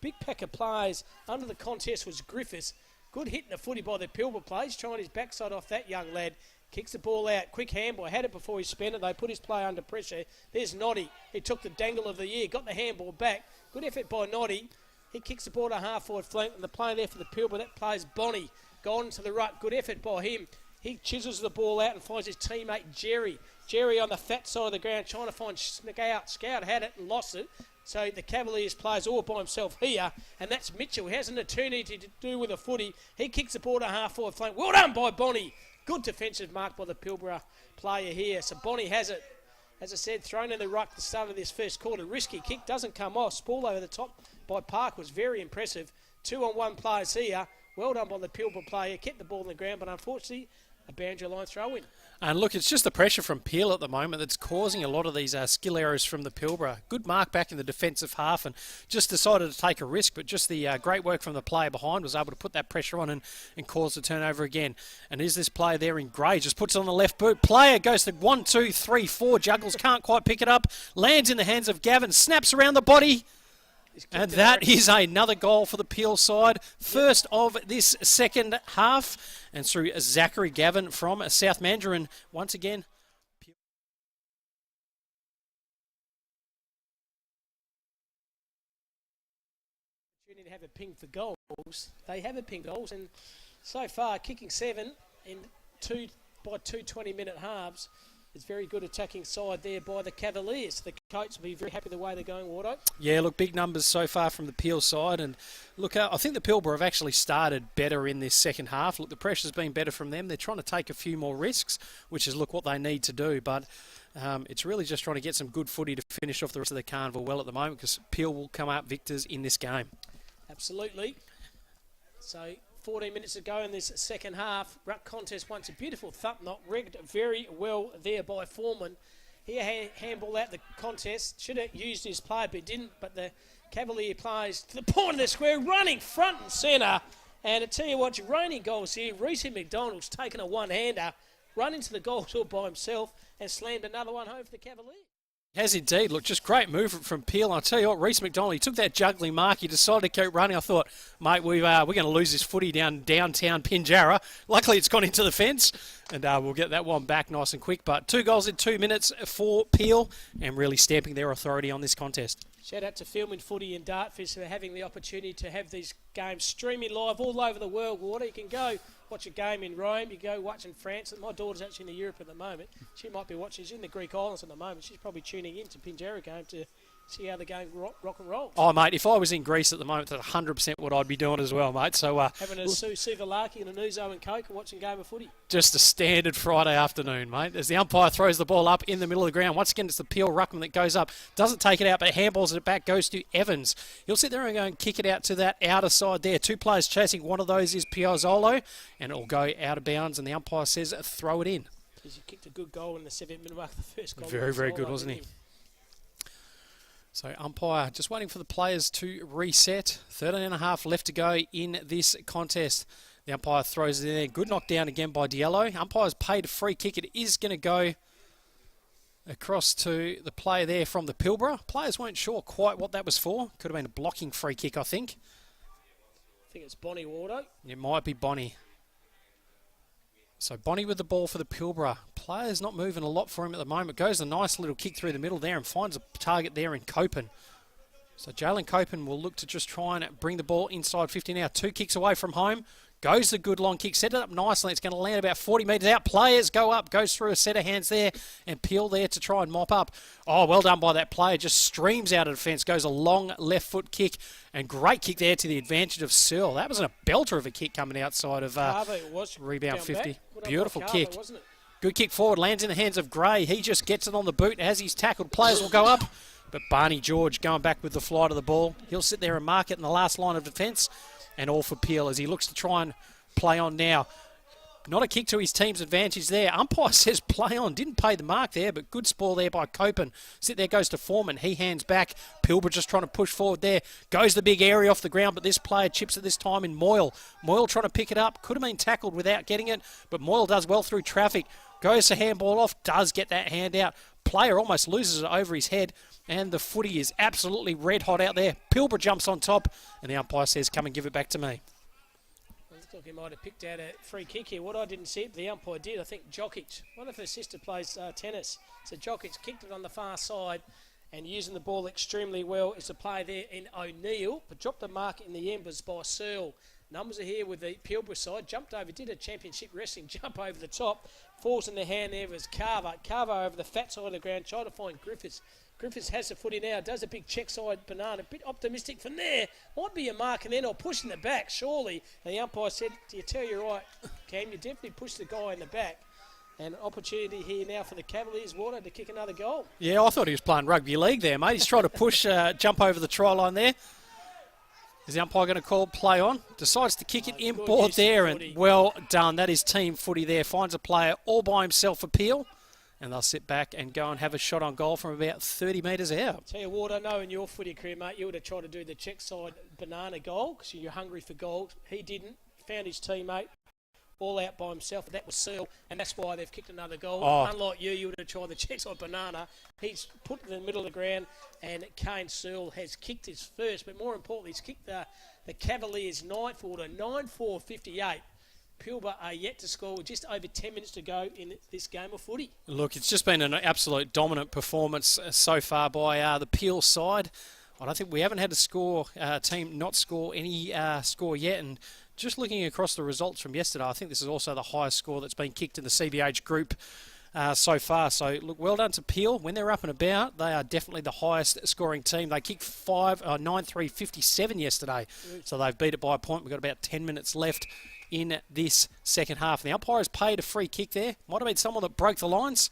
Big pack of players under the contest was Griffiths. Good hit in the footy by the Pilbara players, trying his backside off that young lad. Kicks the ball out. Quick handball. Had it before he spent it. They put his player under pressure. There's Noddy. He took the dangle of the year. Got the handball back. Good effort by Noddy. He kicks the ball to half-forward flank. And the player there for the Pilbara, that plays Bonnie. Gone to the right. Good effort by him. He chisels the ball out and finds his teammate Jerry. Jerry on the fat side of the ground trying to find Scout. Scout had it and lost it. So the Cavaliers plays all by himself here. And that's Mitchell. He has an eternity to do with the footy. He kicks the ball to half-forward flank. Well done by Bonnie. Good defensive mark by the Pilbara player here. So Bonnie has it, as I said, thrown in the ruck at the start of this first quarter. Risky kick, doesn't come off. Spool over the top by Park was very impressive. 2-on-1 players here. Well done by the Pilbara player. Kept the ball on the ground, but unfortunately, a boundary line throw in. And look, it's just the pressure from Peel at the moment that's causing a lot of these skill errors from the Pilbara. Good mark back in the defensive half and just decided to take a risk, but just the great work from the player behind was able to put that pressure on and cause the turnover again. And is this player there in grey? Just puts it on the left boot. Player goes to 1, 2, 3, 4. Juggles, can't quite pick it up. Lands in the hands of Gavin. Snaps around the body. And that is another goal for the Peel side. First of this second half. And through Zachary Gavin from South Mandarin. Once again, To have a ping for goals. They have a ping goals. And so far, kicking 7 in 2 by 2 20-minute halves. It's very good attacking side there by the Cavaliers. The Colts will be very happy the way they're going, Wardo. Yeah, look, big numbers so far from the Peel side. And look, I think the Pilbara have actually started better in this second half. Look, the pressure's been better from them. They're trying to take a few more risks, which is, look, what they need to do. But it's really just trying to get some good footy to finish off the rest of the carnival well at the moment, because Peel will come out victors in this game. Absolutely. So 14 minutes to go in this second half. Ruck contest once a beautiful thump knock, rigged very well there by Foreman. He handball out the contest. Should have used his play, but didn't. But the Cavalier plays to the point of the square, running front and centre. And I tell you what, your reigning goals here, Reece McDonald's taken a one-hander, run into the goals all by himself and slammed another one home for the Cavaliers. Has indeed. Look, just great movement from Peel. I'll tell you what, Reece McDonald, he took that juggling mark. He decided to keep running. I thought, mate, we're going to lose this footy downtown Pinjarra. Luckily, it's gone into the fence, and we'll get that one back nice and quick. But 2 goals in 2 minutes for Peel, and really stamping their authority on this contest. Shout out to Filming Footy and Dartfish for having the opportunity to have these games streaming live all over the world, Water. You can go watch a game in Rome, you go watch in France. My daughter's actually in Europe at the moment. She might be watching, she's in the Greek islands at the moment. She's probably tuning in to Pinjarra game to see how the game rock and rolls. Oh, mate, if I was in Greece at the moment, that's 100% what I'd be doing as well, mate. So having a Suvalaki and a Nuzo and Coke and watching game of footy. Just a standard Friday afternoon, mate. As the umpire throws the ball up in the middle of the ground. Once again, it's the Peel ruckman that goes up. Doesn't take it out, but handballs it back, goes to Evans. He'll sit there and go and kick it out to that outer side there. 2 players chasing. One of those is Piazzolo, and it'll go out of bounds, and the umpire says throw it in. He kicked a good goal in the 7th minute mark, the first goal. Very, very good, wasn't he? So umpire just waiting for the players to reset. 13 and a half left to go in this contest. The umpire throws it in there. Good knockdown again by Diallo. Umpire's paid a free kick. It is going to go across to the player there from the Pilbara. Players weren't sure quite what that was for. Could have been a blocking free kick, I think. I think it's Bonnie Wardo. It might be Bonnie. So Bonnie with the ball for the Pilbara. Players not moving a lot for him at the moment. Goes a nice little kick through the middle there and finds a target there in Copen. So Jalen Copen will look to just try and bring the ball inside 50 now. 2 kicks away from home. Goes the good long kick. Set it up nicely. It's going to land about 40 metres out. Players go up. Goes through a set of hands there. And Peel there to try and mop up. Oh, well done by that player. Just streams out of defence. Goes a long left foot kick. And great kick there to the advantage of Searle. That was a belter of a kick coming outside of rebound 50. Beautiful kick. Wasn't it? Good kick forward. Lands in the hands of Gray. He just gets it on the boot as he's tackled. Players will go up. But Barney George going back with the flight of the ball. He'll sit there and mark it in the last line of defence. And all for Peel as he looks to try and play on now. Not a kick to his team's advantage there. Umpire says play on. Didn't pay the mark there, but good spoil there by Copen. Sit there goes to Foreman. He hands back. Pilbara just trying to push forward there. Goes the big area off the ground, but this player chips it this time in Moyle. Moyle trying to pick it up. Could have been tackled without getting it, but Moyle does well through traffic. Goes to handball off. Does get that hand out. Player almost loses it over his head, and the footy is absolutely red hot out there. Pilbara jumps on top, and the umpire says, come and give it back to me. Looks like he might have picked out a free kick here. What I didn't see it, the umpire did. I think Jokic, one of her sister plays tennis. So Jokic kicked it on the far side and using the ball extremely well is the play there in O'Neill, but dropped the mark in the embers by Searle. Numbers are here with the Pilbara side. Jumped over, did a championship wrestling jump over the top. Falls in the hand there as Carver. Carver over the fat side of the ground, trying to find Griffiths. Griffiths has the footy now, does a big check side banana. A bit optimistic from there. Might be a mark and then or pushing the back, surely. And the umpire said, do you tell you right, Cam, you definitely push the guy in the back. And an opportunity here now for the Cavaliers, Water, to kick another goal. Yeah, I thought he was playing rugby league there, mate. He's trying to push, jump over the try line there. Is the umpire going to call play on? Decides to kick it inboard there, and well done. That is team footy there. Finds a player all by himself for Peel, and they'll sit back and go and have a shot on goal from about 30 metres out. Tell you what, I know in your footy career, mate, you would have tried to do the check side banana goal because you're hungry for goals. He didn't. Found his teammate all out by himself. That was Searle, and that's why they've kicked another goal. Unlike you would have tried the check side banana. He's put it in the middle of the ground, and Kane Searle has kicked his first, but more importantly, he's kicked the Cavaliers' ninth order, 9-4-58. Pilbara are yet to score with just over 10 minutes to go in this game of footy. Look, it's just been an absolute dominant performance so far by the Peel side. I don't think we haven't had a team not score any score yet, and just looking across the results from yesterday, I think this is also the highest score that's been kicked in the CBH group so far. So, look, well done to Peel. When they're up and about, they are definitely the highest scoring team. They kicked 9-3-57 yesterday, so they've beat it by a point. We've got about 10 minutes left in this second half. And the umpire has paid a free kick there. Might have been someone that broke the lines,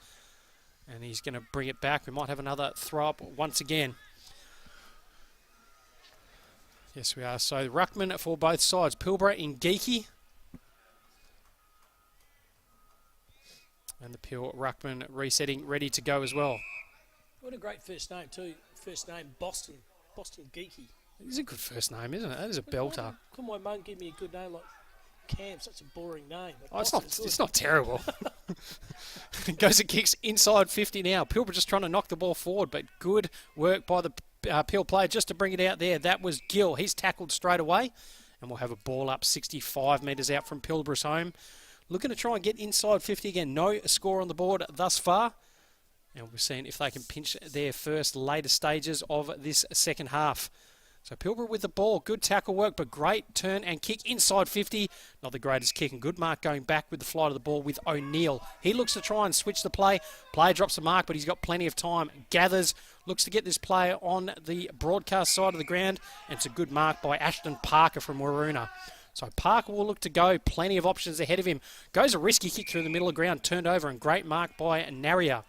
and he's going to bring it back. We might have another throw up once again. Yes, we are. So, ruckman for both sides. Pilbara in Geeky. And the Peel ruckman resetting, ready to go as well. What a great first name, too. First name, Boston Geeky. It's a good first name, isn't it? That is a belter. Couldn't my mum give me a good name like Cam? Such a boring name. Oh, it's not terrible. Goes and kicks inside 50 now. Pilbara just trying to knock the ball forward, but good work by the Peel player just to bring it out there. That was Gill. He's tackled straight away, and we'll have a ball up 65 metres out from Pilbara's home. Looking to try and get inside 50 again. No score on the board thus far, and we're seeing if they can pinch their first later stages of this second half. So Pilbara with the ball. Good tackle work, but great turn and kick inside 50. Not the greatest kick, and good mark going back with the flight of the ball with O'Neill. He looks to try and switch the play. Player drops the mark, but he's got plenty of time. Gathers, looks to get this player on the broadcast side of the ground, and it's a good mark by Ashton Parker from Waroona. So Parker will look to go. Plenty of options ahead of him. Goes a risky kick through the middle of the ground, turned over, and great mark by Naria.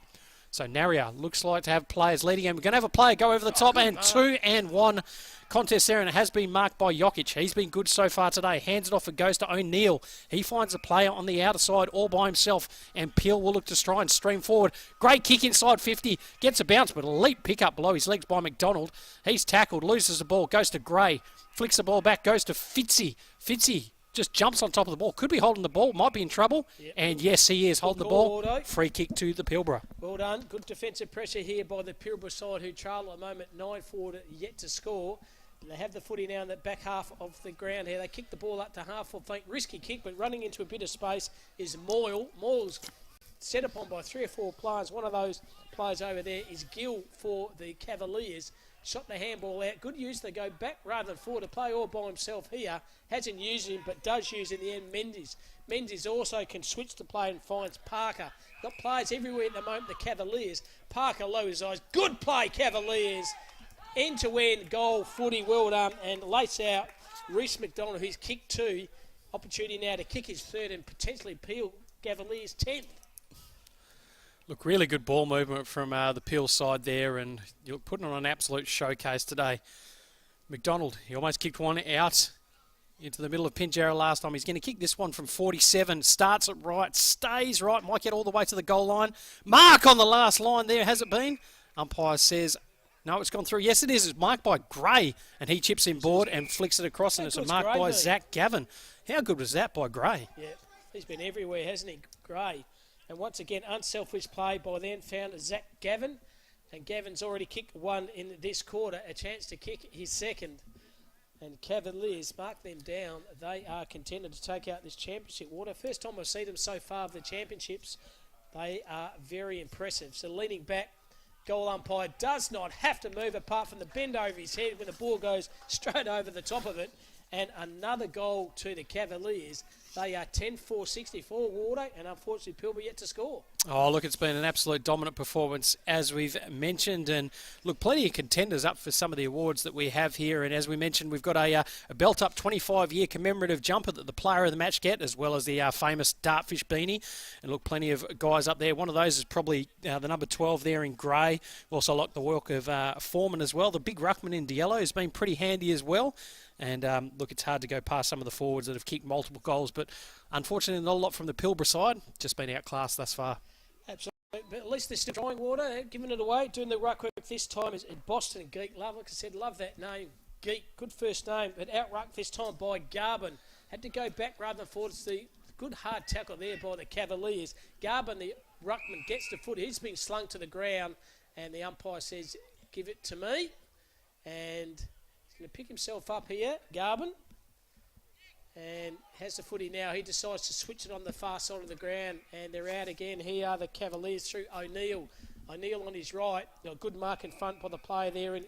So Naria looks like to have players leading him. We're going to have a player go over the top, and 2-1 contest there, and it has been marked by Jokic. He's been good so far today. Hands it off, it goes to O'Neill. He finds a player on the outer side all by himself, and Peel will look to try and stream forward. Great kick inside 50. Gets a bounce, but a leap pick up below his legs by McDonald. He's tackled, loses the ball, goes to Gray. Flicks the ball back, goes to Fitzy. Fitzy just jumps on top of the ball. Could be holding the ball, might be in trouble. Yep. And yes, he is holding the ball. Waldo. Free kick to the Pilbara. Well done. Good defensive pressure here by the Pilbara side, who trail at the moment 9-4 yet to score. But they have the footy now in the back half of the ground here. They kick the ball up to half-full flank. Risky kick, but running into a bit of space is Moyle. Moyle's set upon by 3 or 4 players. One of those players over there is Gill for the Cavaliers. Shot the handball out. Good use. They go back rather than forward to play all by himself here. Hasn't used him, but does use in the end Mendes. Mendes also can switch the play and finds Parker. Got players everywhere at the moment, the Cavaliers. Parker lowers his eyes. Good play, Cavaliers. End-to-end goal, footy, well done. And lace out Reece McDonald, who's kicked 2. Opportunity now to kick his 3rd and potentially Peel Cavaliers' 10th. Look, really good ball movement from the Peel side there, and you're putting on an absolute showcase today. McDonald, he almost kicked one out into the middle of Pinjarra last time. He's going to kick this one from 47. Starts it right, stays right, might get all the way to the goal line. Mark on the last line there, has it been? Umpire says, no, it's gone through. Yes, it is. It's marked by Gray, and he chips him board and flicks it across, and it's a mark by Zach Gavin. How good was that by Gray? Yeah, he's been everywhere, hasn't he, Gray? And once again, unselfish play by then found Zach Gavin. And Gavin's already kicked one in this quarter, a chance to kick his second. And Cavaliers, mark them down. They are contended to take out this championship water. First time I've seen them so far of the championships. They are very impressive. So leaning back, goal umpire does not have to move apart from the bend over his head when the ball goes straight over the top of it. And another goal to the Cavaliers. They are 10-4-64 water, and unfortunately Pilbara yet to score. Oh, look, it's been an absolute dominant performance, as we've mentioned. And look, plenty of contenders up for some of the awards that we have here. And as we mentioned, we've got a belt-up 25-year commemorative jumper that the player of the match get, as well as the famous dartfish beanie. And look, plenty of guys up there. One of those is probably the number 12 there in grey. We've also like the work of Foreman as well. The big ruckman in yellow has been pretty handy as well. And look, it's hard to go past some of the forwards that have kicked multiple goals, but unfortunately not a lot from the Pilbara side. Just been outclassed thus far. Absolutely, but at least they're still trying water, giving it away. Doing the ruck work this time is Boston Geek. Like I said, love that name, Geek. Good first name, but out ruck this time by Garbin. Had to go back rather than forward. It's the good hard tackle there by the Cavaliers. Garbin, the ruckman, gets the foot. He's been slung to the ground, and the umpire says, give it to me. And going to pick himself up here, Garbin, and has the footy now. He decides to switch it on the far side of the ground, and they're out again. Here are the Cavaliers through O'Neill. O'Neill on his right. A good mark in front by the player there in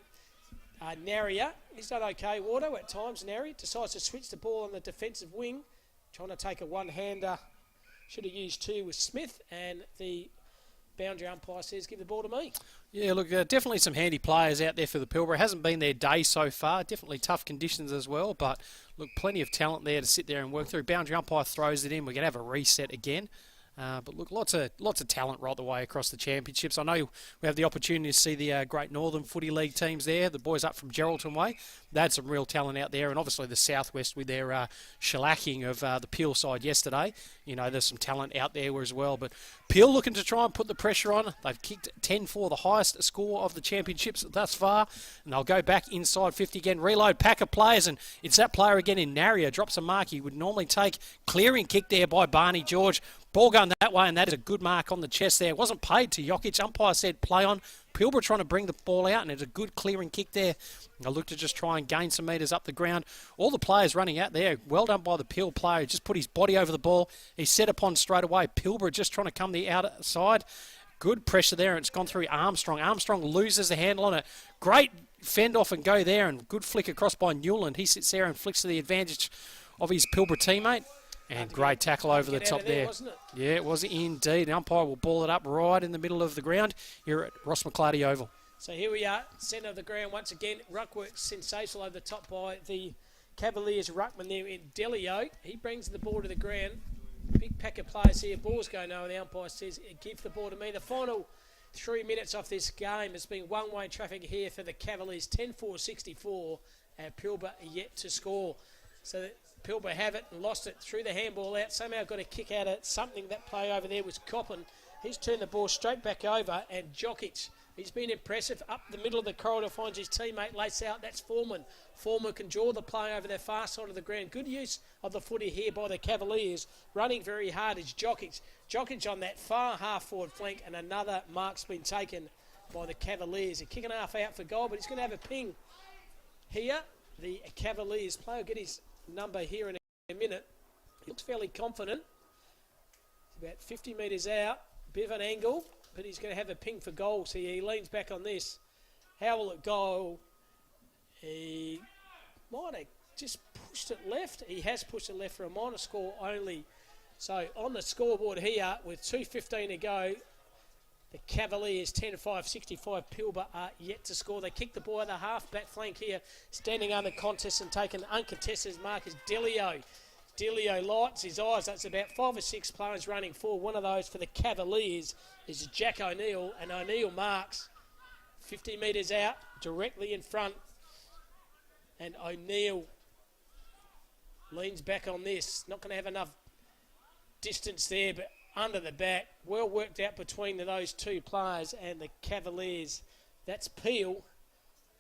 Naria. He's done okay, Wardo, at times. Nari decides to switch the ball on the defensive wing, trying to take a one-hander. Should have used two with Smith, and the boundary umpire says, give the ball to me. Yeah, look, definitely some handy players out there for the Pilbara. It hasn't been their day so far. Definitely tough conditions as well, but look, plenty of talent there to sit there and work through. Boundary umpire throws it in. We're going to have a reset again. But look, lots of talent right the way across the championships. I know we have the opportunity to see the Great Northern Footy League teams there, the boys up from Geraldton Way. They had some real talent out there, and obviously the Southwest with their shellacking of the Peel side yesterday. You know, there's some talent out there as well. But Peel looking to try and put the pressure on. They've kicked 10-4, the highest score of the championships thus far, and they'll go back inside 50 again. Reload pack of players, and it's that player again in Naria. Drops a mark he would normally take. Clearing kick there by Barney George. Ball going that way, and that is a good mark on the chest there. It wasn't paid to Jokic. Umpire said play on. Pilbara trying to bring the ball out, and it's a good clearing kick there. I look to just try and gain some metres up the ground. All the players running out there. Well done by the Peel player. He just put his body over the ball. He's set upon straight away. Pilbara just trying to come the outside. Good pressure there, and it's gone through Armstrong. Armstrong loses the handle on it. Great fend off and go there, and good flick across by Newland. He sits there and flicks to the advantage of his Pilbara teammate. And great tackle over the top there. Wasn't it? Yeah, it was indeed. The umpire will ball it up right in the middle of the ground here at Ross McClarty Oval. So here we are, centre of the ground once again. Ruckwork sensational over the top by the Cavaliers ruckman there in Delio. He brings the ball to the ground. Big pack of players here. Ball's going over. The umpire says, give the ball to me. The final 3 minutes off this game has been one-way traffic here for the Cavaliers. 10-4-64, and Pilbara yet to score. So Pilbara have it and lost it through the handball out. Somehow got a kick out of something. That play over there was Coppin. He's turned the ball straight back over, and Jokic, he's been impressive. Up the middle of the corridor, finds his teammate, lace out. That's Foreman. Foreman can draw the play over their far side of the ground. Good use of the footy here by the Cavaliers. Running very hard is Jokic. Jokic on that far half-forward flank, and another mark's been taken by the Cavaliers. A kick and a half out for goal, but he's going to have a ping here. The Cavaliers player will get his number here in a minute. He looks fairly confident. He's about 50 metres out. Bit of an angle, but he's going to have a ping for goal. So he leans back on this. How will it go? He might have just pushed it left. He has pushed it left for a minor score only. So on the scoreboard here with 2:15 to go, the Cavaliers 10-5-65. Pilbara are yet to score. They kick the ball at the half-back flank here. Standing under contest and taking uncontested mark is Delio. Delio lights his eyes. That's about 5 or 6 players running forward. One of those for the Cavaliers is Jack O'Neill. And O'Neill marks 50 metres out, directly in front. And O'Neill leans back on this. Not going to have enough distance there, but under the back, well worked out between those two players and the Cavaliers. That's Peel.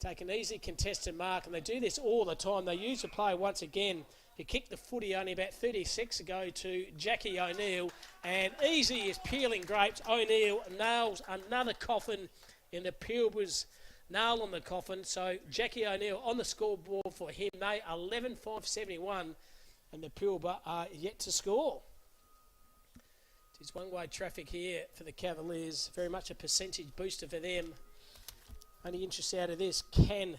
Take an easy contested mark, and they do this all the time. They use the play once again. He kicked the footy only about 36 ago to Jackie O'Neill, and easy as peeling grapes. O'Neill nails another coffin in the Pilbara's nail on the coffin. So Jackie O'Neill on the scoreboard for him. They 11-5-71, and the Pilbara are yet to score. It's one-way traffic here for the Cavaliers. Very much a percentage booster for them. Only interest out of this, can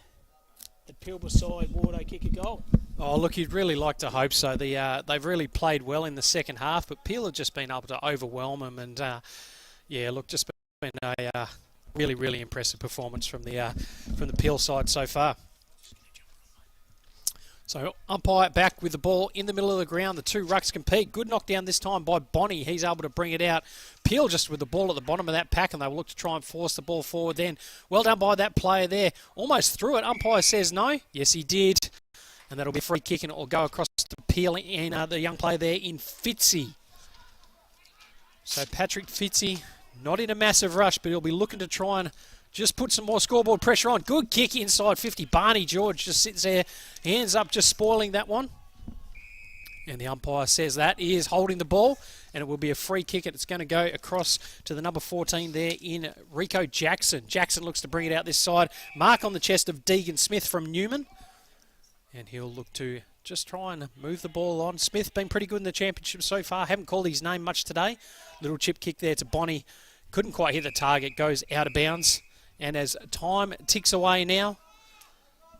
the Pilbara side, Wardo, kick a goal? Oh, look, you'd really like to hope so. They've really played well in the second half, but Peel have just been able to overwhelm them. And, yeah, look, just been a really, really impressive performance from the Peel side so far. So umpire back with the ball in the middle of the ground. The two rucks compete. Good knockdown this time by Bonnie. He's able to bring it out. Peel just with the ball at the bottom of that pack, and they will look to try and force the ball forward then. Well done by that player there. Almost threw it. Umpire says no. Yes, he did. And that'll be a free kick, and it will go across to Peel and the young player there in Fitzy. So Patrick Fitzy, not in a massive rush, but he'll be looking to try and just put some more scoreboard pressure on. Good kick inside 50. Barney George just sits there, hands up, just spoiling that one. And the umpire says that is holding the ball, and it will be a free kick, and it's going to go across to the number 14 there in Rico Jackson. Jackson looks to bring it out this side. Mark on the chest of Deegan Smith from Newman. And he'll look to just try and move the ball on. Smith been pretty good in the championship so far. Haven't called his name much today. Little chip kick there to Bonnie. Couldn't quite hit the target. Goes out of bounds. And as time ticks away now,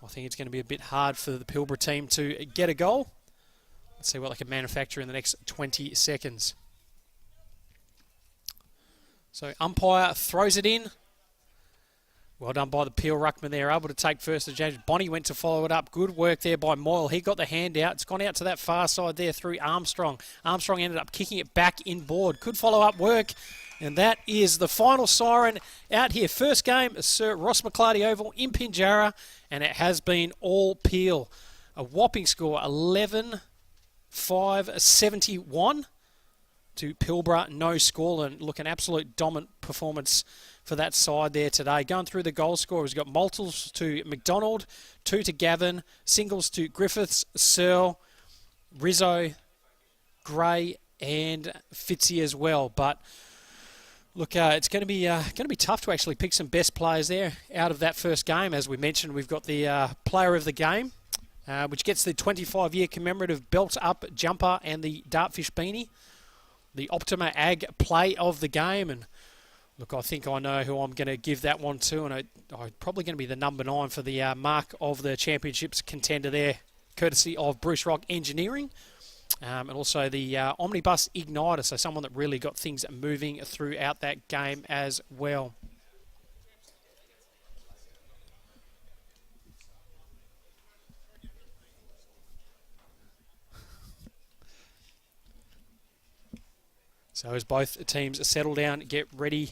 I think it's going to be a bit hard for the Pilbara team to get a goal. Let's see what they can manufacture in the next 20 seconds. So umpire throws it in. Well done by the Peel ruckman there, able to take first advantage. Bonnie went to follow it up. Good work there by Moyle. He got the hand out. It's gone out to that far side there through Armstrong. Armstrong ended up kicking it back inboard. Good follow-up work. And that is the final siren out here. First game, Sir Ross McClarty Oval in Pinjarra, and it has been all Peel. A whopping score, 11-5-71 to Pilbara, no score, and look, an absolute dominant performance for that side there today. Going through the goal score, we've got multiples to McDonald, 2 to Gavin, singles to Griffiths, Searle, Rizzo, Gray, and Fitzy as well. But look, it's going to be tough to actually pick some best players there out of that first game. As we mentioned, we've got the player of the game, which gets the 25-year commemorative belt up jumper and the Dartfish beanie. The Optima Ag play of the game, and look, I think I know who I'm going to give that one to, and I'm probably going to be the number 9 for the mark of the championships contender there, courtesy of Bruce Rock Engineering. And also the Omnibus Igniter, so someone that really got things moving throughout that game as well. So as both teams settle down, get ready,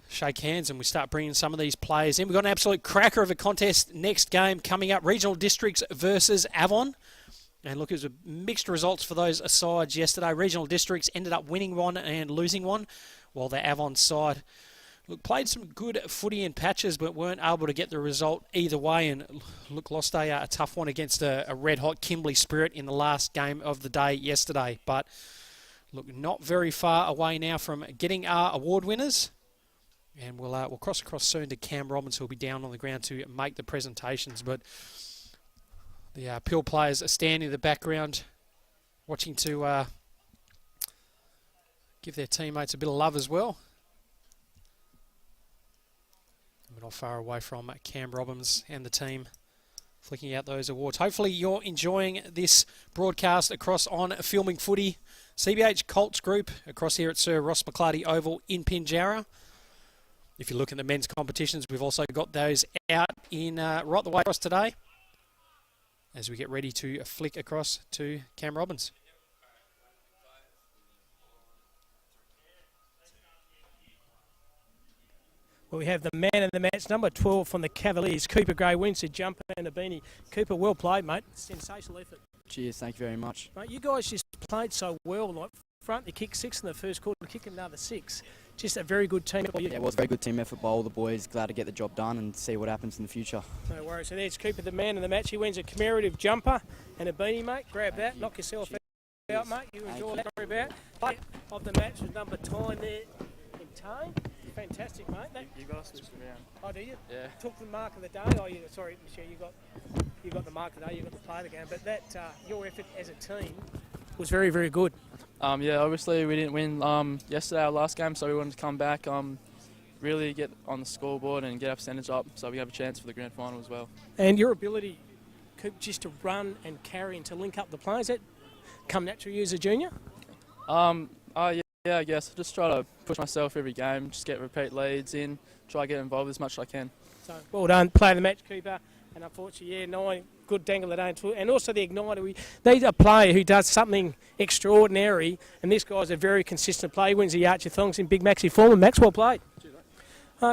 shake hands, and we start bringing some of these players in. We've got an absolute cracker of a contest next game coming up. Regional Districts versus Avon. And look, it was a mixed results for those sides yesterday. Regional Districts ended up winning one and losing one, while the Avon side, look, played some good footy in patches, but weren't able to get the result either way. And look, lost a tough one against a red-hot Kimberley Spirit in the last game of the day yesterday. But look, not very far away now from getting our award winners. And we'll cross across soon to Cam Robbins, who will be down on the ground to make the presentations. But the Peel players are standing in the background, watching to give their teammates a bit of love as well. We're not far away from Cam Robbins and the team flicking out those awards. Hopefully you're enjoying this broadcast across on Filming Footy. CBH Colts Group across here at Sir Ross McClarty Oval in Pinjarra. If you look at the men's competitions, we've also got those out in right the way across today, as we get ready to flick across to Cam Robbins. Well, we have the man of the match, number 12 from the Cavaliers, Cooper Gray, wins the jumper and the beanie. Cooper, well played, mate. Sensational effort. Cheers, thank you very much. Mate, you guys just played so well. Like front, you kicked 6 in the first quarter, kick another 6. Just a very good team. Yeah, it was a very good team effort by all the boys. Glad to get the job done and see what happens in the future. No worries. So there's Cooper, the man of the match. He wins a commemorative jumper and a beanie, mate. Grab that, knock yourself out, mate. You enjoy that. Worry about. Of the match was number 10 there in Tane. Fantastic, mate. You guys was around. Oh, do you? Yeah. Took the mark of the day. Oh, sorry, Michelle, you got the mark of the day. You got to play the game. But that your effort as a team was very, very good. Yeah, obviously we didn't win yesterday, our last game, so we wanted to come back, really get on the scoreboard and get our percentage up so we have a chance for the grand final as well. And your ability, Coop, just to run and carry and to link up the players, that come naturally as a junior? Yeah, I guess. I just try to push myself every game, just get repeat leads in, try to get involved as much as I can. So, well done. Play of the match, Cooper. And unfortunately, 9 good dangle today. And also the igniter. We need a player who does something extraordinary. And this guy's a very consistent player. He wins the Archer Thongs in big maxi form. And Max, well played.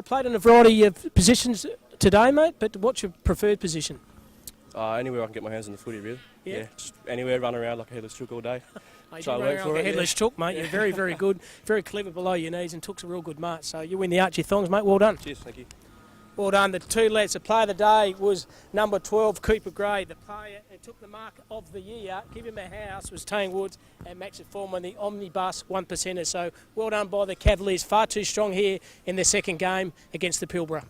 Played in a variety of positions today, mate. But what's your preferred position? Anywhere I can get my hands on the footy, really. Yeah. Just anywhere, run around like a headless chook all day. You run around like a headless chook, mate. You're very, very good. Very clever below your knees and took's a real good mark. So you win the Archie Thongs, mate. Well done. Cheers, thank you. Well done. The two lads. The player of the day was number 12, Cooper Gray. The player who took the mark of the year, give him a house, was Tane Woods, and Max at form on the Omnibus 1%er. So well done by the Cavaliers. Far too strong here in their second game against the Pilbara.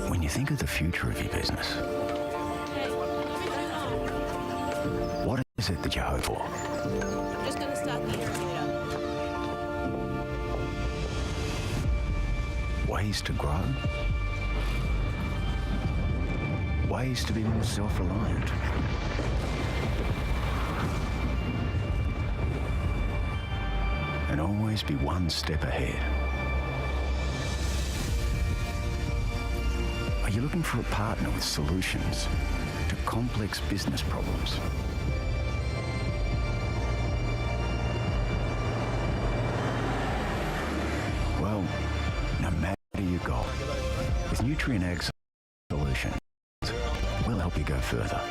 When you think of the future of your business, what is it that you hope for? I'm just going to start the irrigator. Ways to grow? Ways to be more self-reliant? And always be one step ahead. Are you looking for a partner with solutions to complex business problems? Well, no matter your goal, with Nutrien Ag Solutions, we'll help you go further.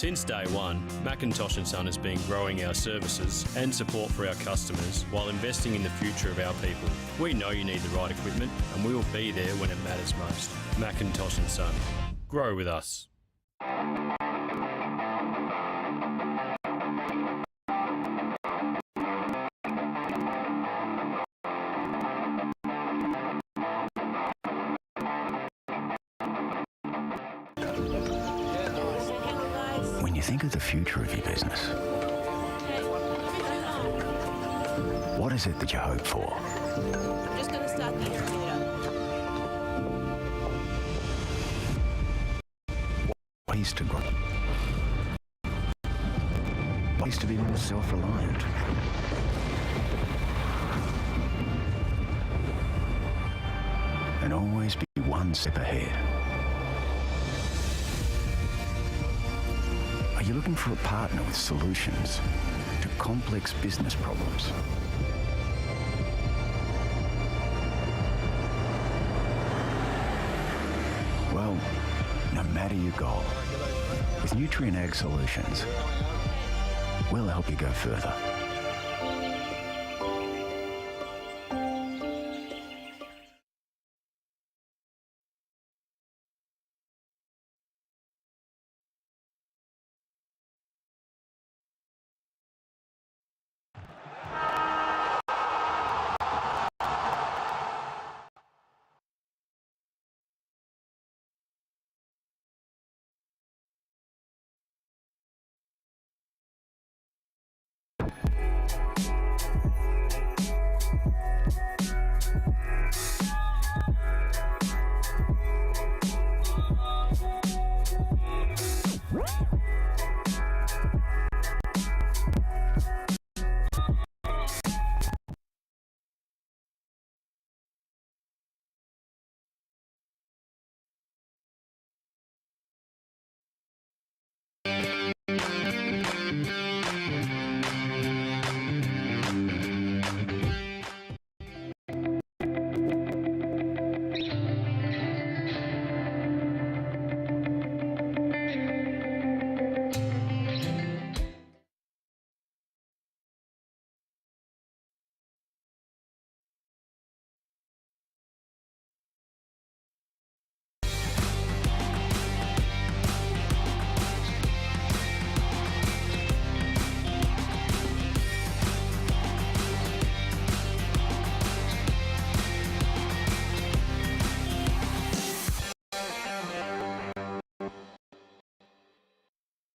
Since day one, McIntosh & Son has been growing our services and support for our customers while investing in the future of our people. We know you need the right equipment and we will be there when it matters most. McIntosh & Son. Grow with us. When you think of the future of your business, what is it that you hope for? I'm just going to start the irrigator. Ways to grow. Ways to be more self-reliant. And always be one one step ahead. Are you looking for a partner with solutions to complex business problems? Well, no matter your goal, with Nutrien Ag Solutions, we'll help you go further.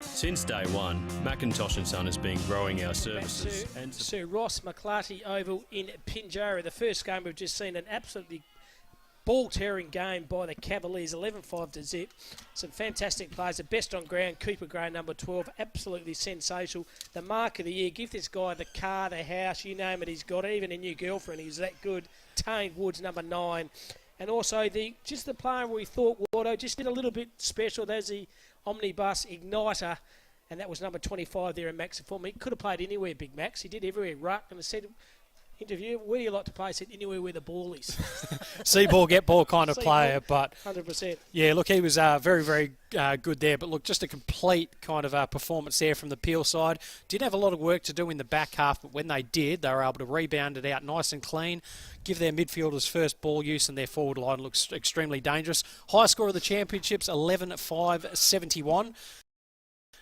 Since day one, McIntosh and Son has been growing our services and Sir Ross McClarty Oval in Pilbara. The first game we've just seen an absolutely ball-tearing game by the Cavaliers, 11-5 to zip. Some fantastic players. The best on ground, Cooper Gray, number 12, absolutely sensational. The mark of the year, give this guy the car, the house, you name it, he's got it. Even a new girlfriend, he's that good. Tane Woods, number 9. And also the player we thought Wardo just did a little bit special. There's the Omnibus Igniter, and that was number 25 there in Max for me. He could have played anywhere, Big Max. He did everywhere. Ruck, and I said, interview, where do you like to play? He said, anywhere where the ball is. See ball, get ball kind of player, but 100%. yeah, look, he was very, very good there. But look, just a complete kind of performance there from the Peel side. Didn't have a lot of work to do in the back half, but when they did, they were able to rebound it out nice and clean, give their midfielders first ball use, and their forward line looks extremely dangerous. High score of the championships, 11-5-71.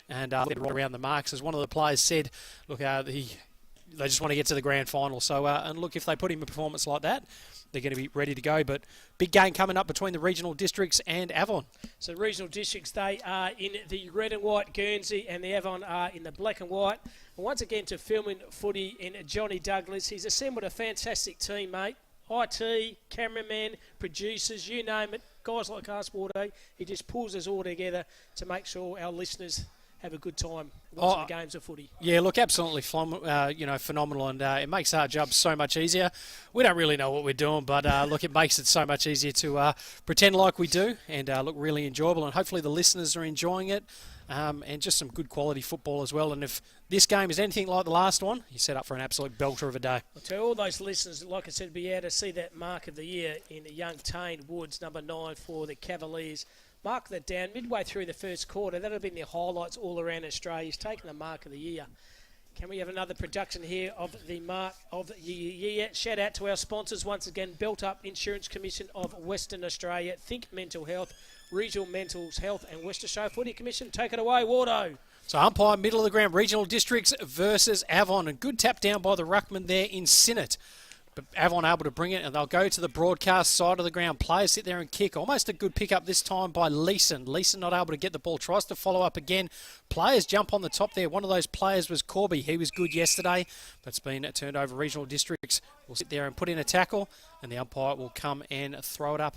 And right around the marks, as one of the players said, look, they just want to get to the grand final. So, and look, if they put him a performance like that, they're going to be ready to go. But big game coming up between the regional districts and Avon. So regional districts, they are in the red and white Guernsey, and the Avon are in the black and white. And once again, to filming footy in Johnny Douglas. He's assembled a fantastic team, mate. IT, cameramen, producers, you name it. Guys like us, Wardo, he just pulls us all together to make sure our listeners have a good time watching the games of footy. Yeah, look, absolutely phenomenal, and it makes our job so much easier. We don't really know what we're doing, but look, it makes it so much easier to pretend like we do, and look really enjoyable, and hopefully the listeners are enjoying it, and just some good quality football as well. And if this game is anything like the last one, you're set up for an absolute belter of a day. I'll tell all those listeners, like I said, be able to see that mark of the year in young Tane Woods, number 9 for the Cavaliers. Mark that down midway through the first quarter. That'll have been the highlights all around Australia. He's taken the mark of the year. Can we have another production here of the mark of the year? Shout out to our sponsors once again. Built Up Insurance Commission of Western Australia. Think Mental Health, Regional Mental Health and Western Australia Footy Commission. Take it away, Wardo. So umpire, middle of the ground, regional districts versus Avon. And good tap down by the ruckman there in Sinnott. But Avon able to bring it, and they'll go to the broadcast side of the ground. Players sit there and kick. Almost a good pick-up this time by Leeson. Leeson not able to get the ball. Tries to follow up again. Players jump on the top there. One of those players was Corby. He was good yesterday, but it's been turned over. Regional districts will sit there and put in a tackle, and the umpire will come and throw it up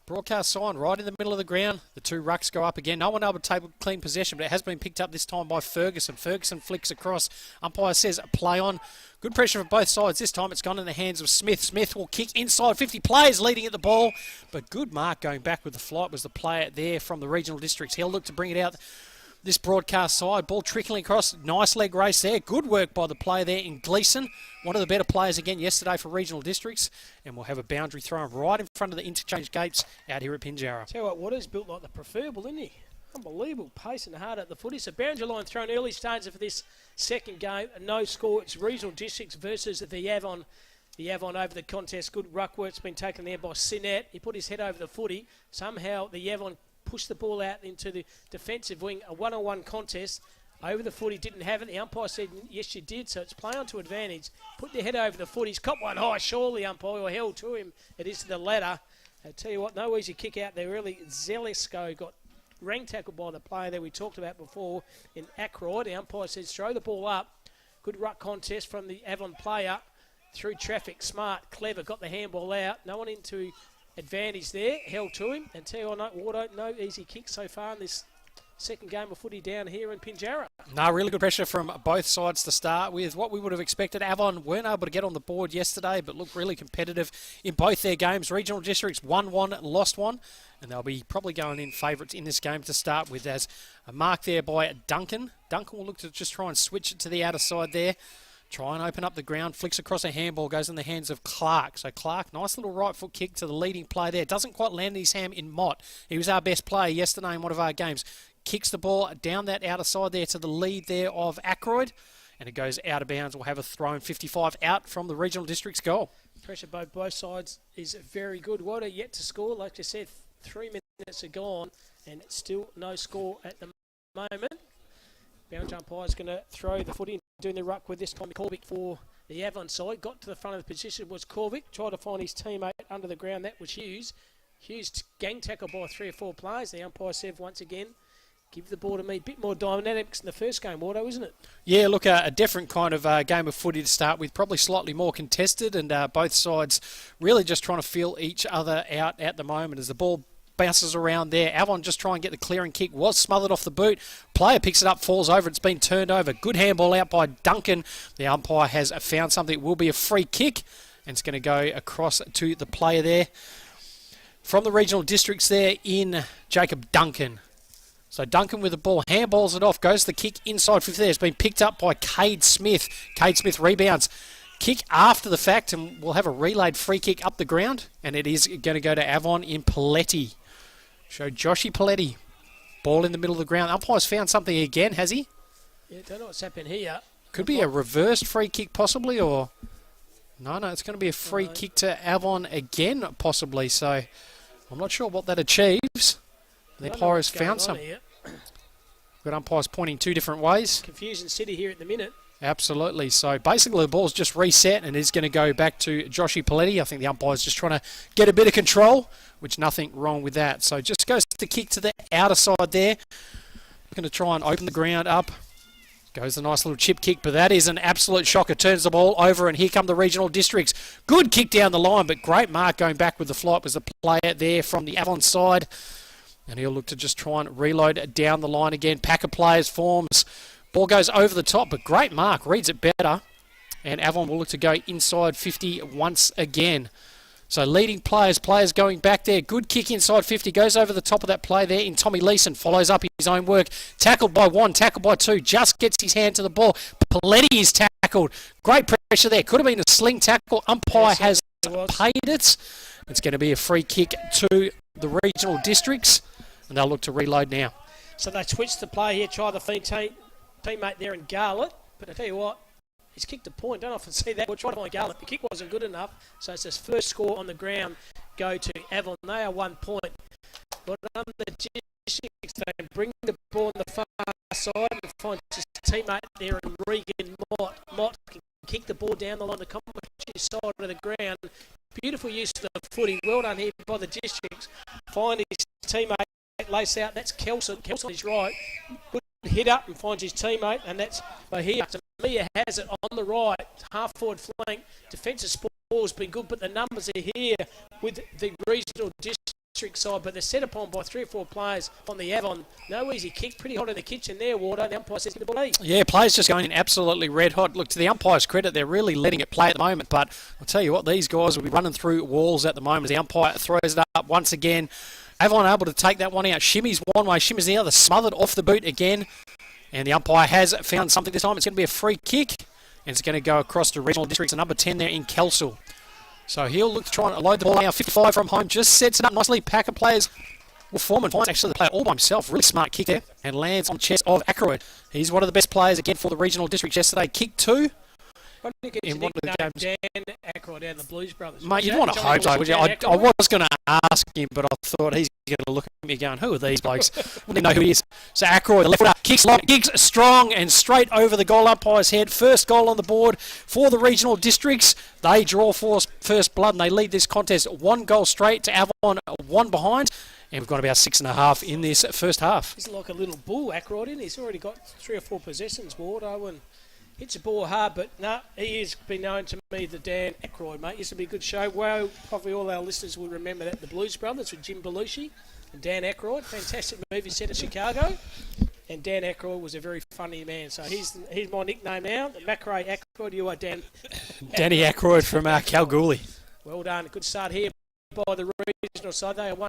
Broadcast sign right in the middle of the ground. The two rucks go up again. No one able to take clean possession, but it has been picked up this time by Ferguson. Ferguson flicks across. Umpire says play on. Good pressure for both sides. This time it's gone in the hands of Smith. Smith will kick inside. 50 players leading at the ball, but good mark going back with the flight was the player there from the regional districts. He'll look to bring it out. This broadcast side, ball trickling across, nice leg race there. Good work by the player there in Gleeson. One of the better players again yesterday for regional districts. And we'll have a boundary thrown right in front of the interchange gates out here at Pinjarra. Tell you what, Waters built like the preferable, isn't he? Unbelievable pace and hard at the footy. So boundary line thrown early stages for this second game. No score. It's regional districts versus the Avon. The Avon over the contest. Good ruck work's been taken there by Sinnett. He put his head over the footy. Somehow the Avon pushed the ball out into the defensive wing. A one-on-one contest. Over the footy, didn't have it. The umpire said, yes, you did. So it's play on to advantage. Put their head over the foot. He's caught one high. Surely, umpire held to him. It is to the ladder. I tell you what, no easy kick out there. Really, Zelisko got ring tackled by the player that we talked about before in Ackroyd. The umpire says, throw the ball up. Good ruck contest from the Avon player. Through traffic, smart, clever, got the handball out. No one into advantage there, held to him. And tell you what, Wardo, no easy kick so far in this second game of footy down here in Pinjarra. No, really good pressure from both sides to start with. What we would have expected, Avon weren't able to get on the board yesterday, but looked really competitive in both their games. Regional districts won one, lost one, and they'll be probably going in favourites in this game to start with. As a mark there by Duncan. Duncan will look to just try and switch it to the outer side there. Try and open up the ground, flicks across a handball, goes in the hands of Clark. So Clark, nice little right foot kick to the leading player there. Doesn't quite land his ham in Mott. He was our best player yesterday in one of our games. Kicks the ball down that outer side there to the lead there of Ackroyd. And it goes out of bounds. We'll have a throw in 55 out from the regional district's goal. Pressure by both sides is very good. What are yet to score? Like I said, 3 minutes are gone and it's still no score at the moment. Boundary umpire is going to throw the footy, doing the ruck with this time Corvick for the Avon side. Got to the front of the position was Corvick. Tried to find his teammate under the ground. That was Hughes. Hughes gang tackled by 3 or 4 players. The umpire said once again, give the ball to me. Bit more dynamics in the first game, Wardo, isn't it? Yeah, look, a different kind of game of footy to start with. Probably slightly more contested and both sides really just trying to feel each other out at the moment as the ball bounces around there. Avon just trying to get the clearing kick. Was smothered off the boot. Player picks it up, falls over. It's been turned over. Good handball out by Duncan. The umpire has found something. It will be a free kick. And it's going to go across to the player there. From the regional districts there in Jacob Duncan. So Duncan with the ball. Handballs it off. Goes the kick inside 50 there. It's been picked up by Cade Smith. Cade Smith rebounds. Kick after the fact. And we'll have a relayed free kick up the ground. And it is going to go to Avon in Paletti. Show Joshy Paletti. Ball in the middle of the ground. Umpire's found something again, has he? Yeah, don't know what's happened here. Could be a reversed free kick possibly, or... No, it's going to be a free kick to Avon again, possibly. So I'm not sure what that achieves. The umpire has found something. Got umpires pointing 2 different ways. Confusion City here at the minute. Absolutely. So basically the ball's just reset and is going to go back to Joshy Paletti. I think the umpire's just trying to get a bit of control, which nothing wrong with that. So just goes to kick to the outer side there. Going to try and open the ground up. Goes a nice little chip kick, but that is an absolute shocker. Turns the ball over, and here come the regional districts. Good kick down the line, but great mark going back with the flight was the player there from the Avon side. And he'll look to just try and reload down the line again. Pack of players forms. Ball goes over the top, but great mark. Reads it better. And Avon will look to go inside 50 once again. So leading players going back there. Good kick inside 50. Goes over the top of that play there in Tommy Leeson. Follows up his own work. Tackled by 1, tackled by 2. Just gets his hand to the ball. Paletti is tackled. Great pressure there. Could have been a sling tackle. Umpire has paid it. It's going to be a free kick to the regional districts. And they'll look to reload now. So they switched the play here. Try the feed teammate there in Garlett. But I tell you what, he's kicked a point. Don't often see that. We'll try to find Garlett. The kick wasn't good enough. So it's his first score on the ground. Go to Avon. They are 1 point. But on the districts, they bring the ball on the far side and find his teammate there in Regan Mott. Mott can kick the ball down the line, the competition side of the ground. Beautiful use of the footy. Well done here by the districts. Find his teammate. Lace out. That's Kelson. Kelson is right. Good hit up and finds his teammate, and that's Bahia. Mia has it on the right, half forward flank. Defensive ball has been good, but the numbers are here with the regional districts. District side, but they're set upon by 3 or 4 players on the Avon. No easy kick, pretty hot in the kitchen there, Wardo. The umpire says the ball. Yeah, players just going in absolutely red hot. Look, to the umpire's credit, they're really letting it play at the moment, but I'll tell you what, these guys will be running through walls at the moment as the umpire throws it up once again. Avon able to take that one out. Shimmies one way, shimmies the other, smothered off the boot again, and the umpire has found something this time. It's going to be a free kick, and it's going to go across to Regional Districts, number 10 there in Kelsall. So he'll look to try and load the ball now. 55 from home, just sets it up nicely. Pack of players will form and finds actually the player all by himself. Really smart kick there and lands on the chest of Ackroyd. He's one of the best players again for the Regional District yesterday. Kick 2. In one of the games. Dan Ackroyd and the Blues Brothers. Mate, you'd want to hope so, would you? I was going to ask him, but I thought he's going to look at me going, who are these blokes? Wouldn't even know who he is. So Ackroyd, the left footer, kicks long, kicks strong and straight over the goal umpire's head. First goal on the board for the Regional Districts. They draw for first blood and they lead this contest 1 goal straight to Avon, 1 behind. And we've got about 6.5 in this first half. He's like a little bull, Ackroyd, isn't he? He's already got 3 or 4 possessions, Wardo, and hits the ball hard, but no, he has been known to me, the Dan Ackroyd, mate. Used to be a good show. Well, probably all our listeners will remember that. The Blues Brothers with Jim Belushi and Dan Ackroyd. Fantastic movie set in Chicago. And Dan Ackroyd was a very funny man. So he's my nickname now. The Macrae Ackroyd, you are Dan. Danny Ackroyd from Kalgoorlie. Well done. Good start here by the regional side. They are 1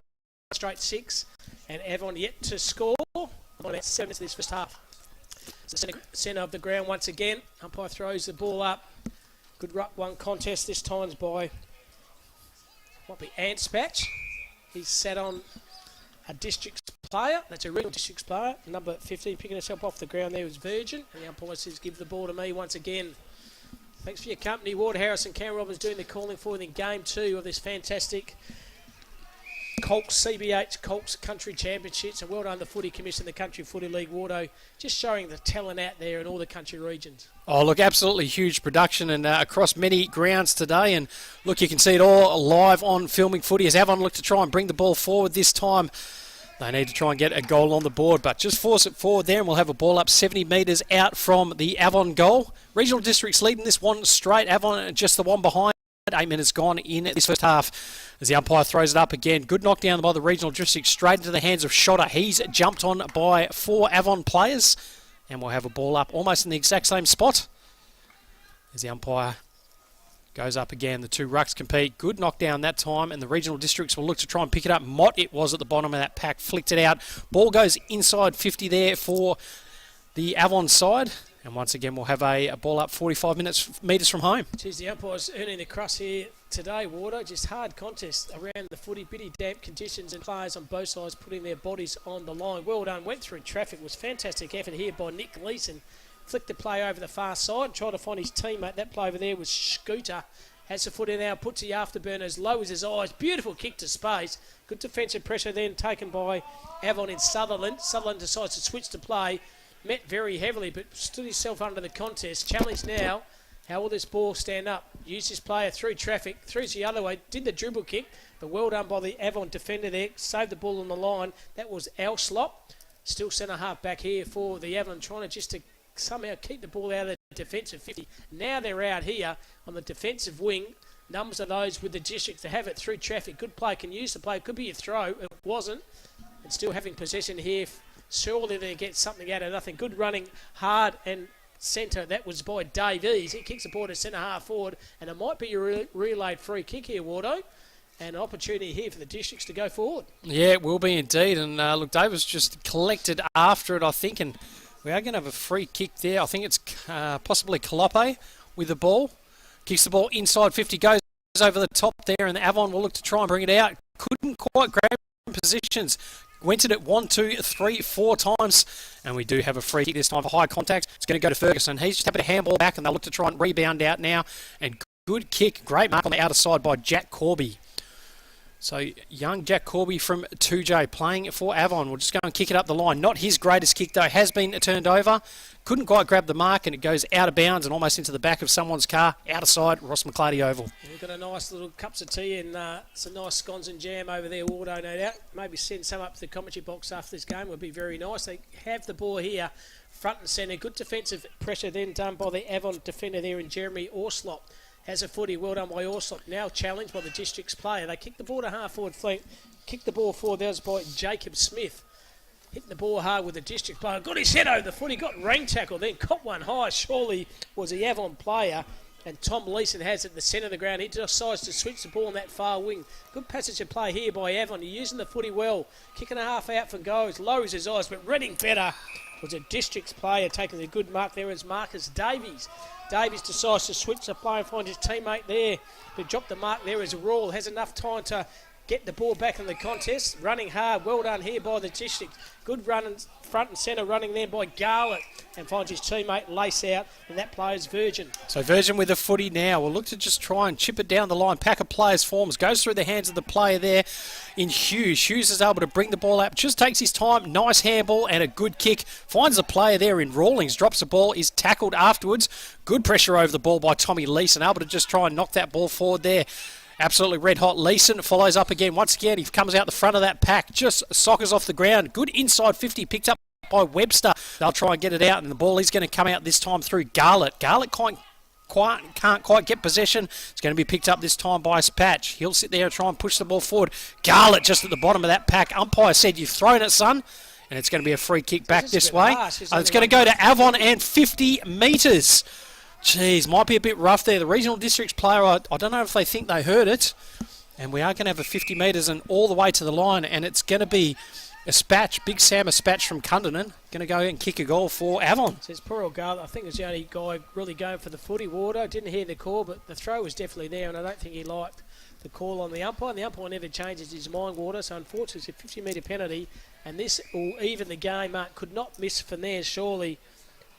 straight 6. And Avon yet to score. About 7 minutes of this first half. So centre of the ground once again. Umpire throws the ball up. Good ruck 1 contest. This time's by, might be Antspatch. He's sat on a districts player. That's a Regional Districts player. Number 15 picking herself off the ground there was Virgin. And the umpire says give the ball to me once again. Thanks for your company. Ward Harris and Cam Robbins doing the calling for in game 2 of this fantastic Colts CBH Colts Country Championships, and well done the Footy Commission, the Country Footy League, Wardo, just showing the talent out there in all the country regions. Oh, look, absolutely huge production and across many grounds today. And look, you can see it all live on Filming Footy as Avon look to try and bring the ball forward this time. They need to try and get a goal on the board, but just force it forward there and we'll have a ball up 70 metres out from the Avon goal. Regional Districts leading this one straight. Avon just the one behind. 8 minutes gone in this first half as the umpire throws it up again. Good knockdown by the Regional District straight into the hands of Shotter. He's jumped on by 4 Avon players and we'll have a ball up almost in the exact same spot as the umpire goes up again. The 2 rucks compete. Good knockdown that time and the Regional Districts will look to try and pick it up. Mott it was at the bottom of that pack. Flicked it out. Ball goes inside 50 there for the Avon side. And once again, we'll have a ball up 45 metres from home. Geez, the umpire's earning the crust here today, Wardo. Just hard contest around the footy. Bitty damp conditions and players on both sides putting their bodies on the line. Well done. Went through traffic. Was fantastic effort here by Nick Leeson. Flicked the play over the far side. Tried to find his teammate. That play over there was Scooter. Has the foot in now. Puts the afterburner as low as his eyes. Beautiful kick to space. Good defensive pressure then taken by Avon in Sutherland. Sutherland decides to switch to play. Met very heavily, but stood himself under the contest. Challenge now. How will this ball stand up? Use this player through traffic. Through the other way. Did the dribble kick, but well done by the Avon defender there. Saved the ball on the line. That was Alslop. Still centre half back here for the Avon, trying to just to somehow keep the ball out of the defensive 50. Now they're out here on the defensive wing. Numbers of those with the district to have it through traffic. Good play. Can use the play. Could be a throw. It wasn't. And still having possession here. Surely they get something out of nothing. Good running, hard and centre. That was by Davies. He kicks the ball to centre half forward, and it might be a relayed free kick here, Wardo. And an opportunity here for the districts to go forward. Yeah, it will be indeed. And look, Davis just collected after it, I think, and we are going to have a free kick there. I think it's possibly Kalope with the ball. Kicks the ball inside 50, goes over the top there, and the Avon will look to try and bring it out. Couldn't quite grab positions. Went at it 1, 2, 3, 4 times, and we do have a free kick this time for high contact. It's going to go to Ferguson. He's just having a handball back, and they'll look to try and rebound out now. And good kick, great mark on the outer side by Jack Corby. So young Jack Corby from 2J playing for Avon. We'll just go and kick it up the line. Not his greatest kick, though. Has been turned over. Couldn't quite grab the mark, and it goes out of bounds and almost into the back of someone's car. Outer side, Ross McClarty Oval. We've got a nice little cups of tea and some nice scones and jam over there, Wardo, no doubt. Maybe send some up to the commentary box after this game would be very nice. They have the ball here, front and centre. Good defensive pressure then done by the Avon defender there in Jeremy Orslop. Has a footy, well done by Orslop. Now challenged by the District's player. They kick the ball to half-forward flank. Kick the ball forward. That was by Jacob Smith. Hit the ball hard with the District player. Got his head over the footy. Got ring tackle. Then caught one high. Surely was the Avon player. And Tom Leeson has it at the centre of the ground. He decides to switch the ball on that far wing. Good passage of play here by Avon. He's using the footy well. Kicking a half out for goals. Lowers his eyes, but Reading better. Was a District's player taking a good mark there as Marcus Davies. Davies decides to switch the play and find his teammate there. But dropped the mark there as Rawl has enough time to get the ball back in the contest. Running hard. Well done here by the District. Good run front and centre running there by Garlett. And finds his teammate Lace out. And that player's Virgin. So Virgin with the footy now. We'll look to just try and chip it down the line. Pack of players forms. Goes through the hands of the player there in Hughes. Hughes is able to bring the ball out. Just takes his time. Nice handball and a good kick. Finds the player there in Rawlings. Drops the ball. Is tackled afterwards. Good pressure over the ball by Tommy Leeson. Able to just try and knock that ball forward there. Absolutely red hot. Leeson follows up again. Once again, he comes out the front of that pack. Just soccers off the ground. Good inside 50. Picked up by Webster. They'll try and get it out, and the ball is going to come out this time through Garlett. Garlett can't quite get possession. It's going to be picked up this time by Spatch. He'll sit there and try and push the ball forward. Garlett just at the bottom of that pack. Umpire said, "You've thrown it, son." And it's going to be a free kick back this way. It's going to go to Avon and 50 metres. Jeez, might be a bit rough there. The regional district's player, I don't know if they think they heard it. And we are going to have a 50 metres and all the way to the line. And it's going to be a Spatch, Big Sam, a Spatch from Cunderton, going to go and kick a goal for Avon. Says poor old Garlett. I think it's the only guy really going for the footy. Wardo didn't hear the call, but the throw was definitely there, and I don't think he liked the call on the umpire. And the umpire never changes his mind, Wardo. So unfortunately, it's a 50-metre penalty, and this will even the game. Mark could not miss from there, surely,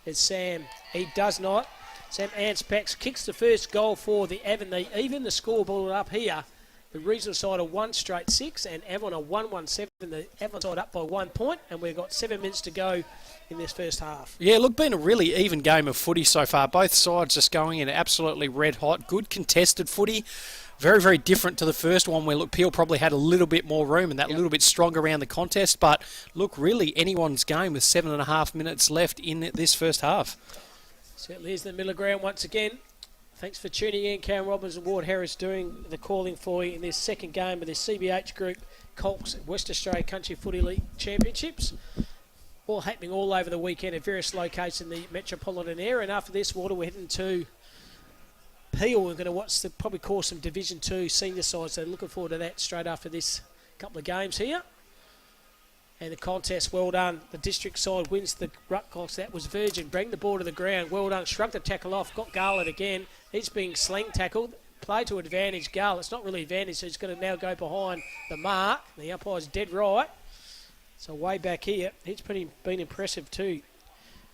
as Sam. He does not. Sam Anspax kicks the first goal for the Avon. They even the scoreboard up here. The regional side are 1 straight 6 and Avon are 1-1-7. The Avon side up by 1 point, and we've got 7 minutes to go in this first half. Yeah, look, been a really even game of footy so far. Both sides just going in absolutely red hot. Good contested footy. Very, very different to the first one where, look, Peel probably had a little bit more room and that little bit stronger around the contest. But, look, really anyone's game with 7.5 minutes left in this first half. Certainly is in the middle of ground once again. Thanks for tuning in. Karen Robbins and Ward Harris doing the calling for you in this second game of the CBH Group Colts West Australia Country Footy League Championships. All happening all over the weekend at various locations in the metropolitan area. And after this, Water, we're heading to Peel. We're going to watch probably call some Division 2 senior sides. So looking forward to that straight after this couple of games here. And the contest, well done. The district side wins the Rutcocks. That was Virgin. Bring the ball to the ground. Well done. Shrugged the tackle off. Got Garlett again. He's being sling tackled. Play to advantage Garlett. It's not really advantage, so he's going to now go behind the mark. The umpire's dead right. So way back here, he's been impressive too.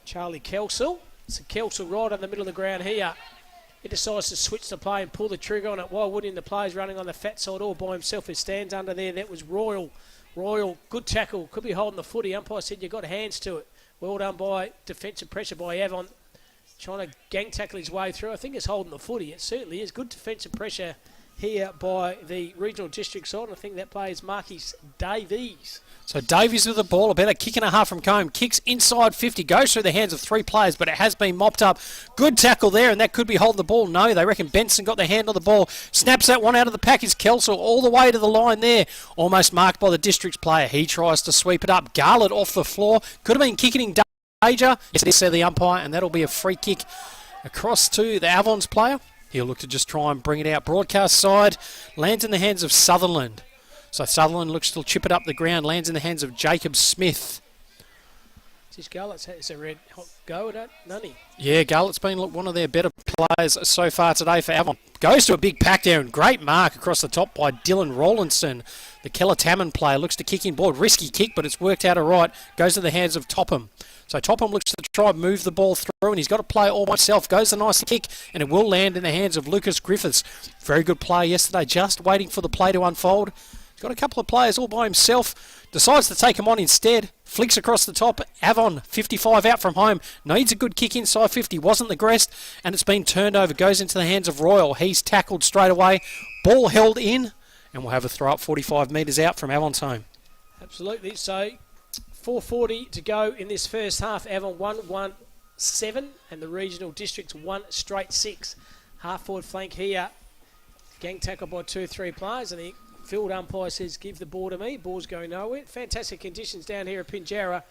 Charlie Kelsall. So Kelsall right on the middle of the ground here. He decides to switch the play and pull the trigger on it. Why wouldn't the player's running on the fat side all by himself? He stands under there. That was Royal. Royal, good tackle. Could be holding the footy. Umpire said you got hands to it. Well done by defensive pressure by Avon. Trying to gang tackle his way through. I think it's holding the footy. It certainly is. Good defensive pressure here by the regional district side. And I think that play is Marquis Davies. So Davies with the ball, about a kick and a half from Combe. Kicks inside 50, goes through the hands of 3 players, but it has been mopped up. Good tackle there, and that could be holding the ball. No, they reckon Benson got the hand on the ball. Snaps that one out of the package. Kelsall all the way to the line there. Almost marked by the district's player. He tries to sweep it up. Garlett off the floor. Could have been kicking in danger. Yes, it is, said the umpire, and that'll be a free kick across to the Avon's player. He'll look to just try and bring it out. Broadcast side lands in the hands of Sutherland. So Sutherland looks to chip it up the ground, lands in the hands of Jacob Smith. This Garlett's a red hot go at it, none. Yeah, Garlett's been one of their better players so far today for Avon. Goes to a big pack there and great mark across the top by Dylan Rowlandson. The Keller-Tamman player looks to kick in board. Risky kick, but it's worked out all right. Goes to the hands of Topham. So Topham looks to try and move the ball through, and he's got to play all by himself. Goes a nice kick, and it will land in the hands of Lucas Griffiths. Very good play yesterday, just waiting for the play to unfold. Got a couple of players all by himself. Decides to take him on instead. Flicks across the top. Avon, 55 out from home. Needs a good kick inside 50. Wasn't the Grest. And it's been turned over. Goes into the hands of Royal. He's tackled straight away. Ball held in. And we'll have a throw up 45 metres out from Avon's home. Absolutely. So 4:40 to go in this first half. Avon 1-1-7 and the regional districts 1 straight 6. Half forward flank here. Gang tackle by 2 or 3 players. And the field umpire says, give the ball to me. Ball's going nowhere. Fantastic conditions down here at Pinjarra.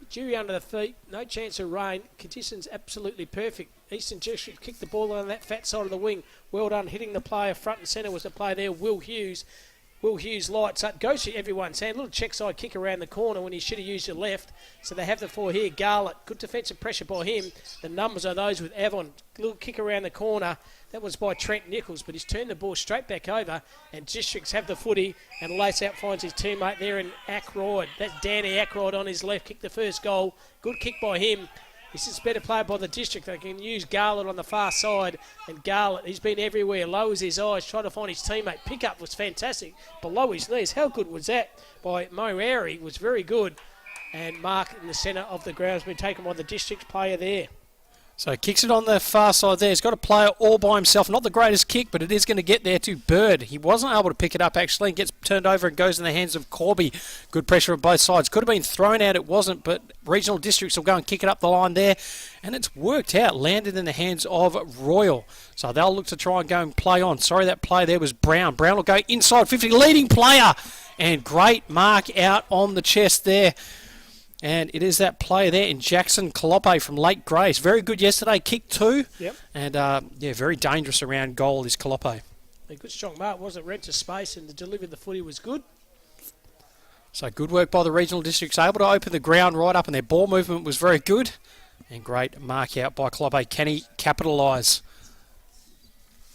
Dewy under the feet, no chance of rain. Conditions absolutely perfect. Eastern District kicked the ball on that fat side of the wing. Well done, hitting the player front and centre was the play there, Will Hughes. Will Hughes lights up, goes to everyone's hand. Little check side kick around the corner when he should have used the left. So they have the 4 here. Garlett, good defensive pressure by him. The numbers are those with Avon. Little kick around the corner. That was by Trent Nichols, but he's turned the ball straight back over. And Districts have the footy. And Lace out finds his teammate there in Ackroyd. That's Danny Ackroyd on his left. Kicked the first goal. Good kick by him. This is better played by the District. They can use Garlett on the far side. And Garlett, he's been everywhere. Lowers his eyes, trying to find his teammate. Pickup was fantastic. Below his knees. How good was that by Mo Airy? Was very good. And Mark in the centre of the ground has been taken by the District player there. So kicks it on the far side there. He's got a player all by himself. Not the greatest kick, but it is going to get there to Bird. He wasn't able to pick it up, actually, and gets turned over and goes in the hands of Corby. Good pressure on both sides. Could have been thrown out, it wasn't, but Regional Districts will go and kick it up the line there. And it's worked out, landed in the hands of Royal. So they'll look to try and go and play on. Sorry, that play there was Brown. Brown will go inside 50, leading player. And great mark out on the chest there. And it is that player there in Jackson Calope from Lake Grace. Very good yesterday, kick 2. Yep. And, very dangerous around goal is Calope. A good strong mark, wasn't read to space, and the delivery of the footy was good. So good work by the Regional Districts, able to open the ground right up, and their ball movement was very good. And great mark out by Calope. Can he capitalise?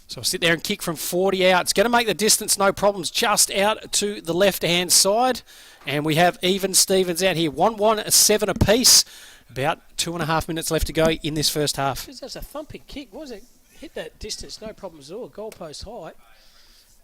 So sit there and kick from 40 out. It's going to make the distance, no problems, just out to the left-hand side. And we have even Stevens out here. 1-1-7 apiece. About 2.5 minutes left to go in this first half. That's a thumping kick, was it? Hit that distance, no problems at all. Goalpost height.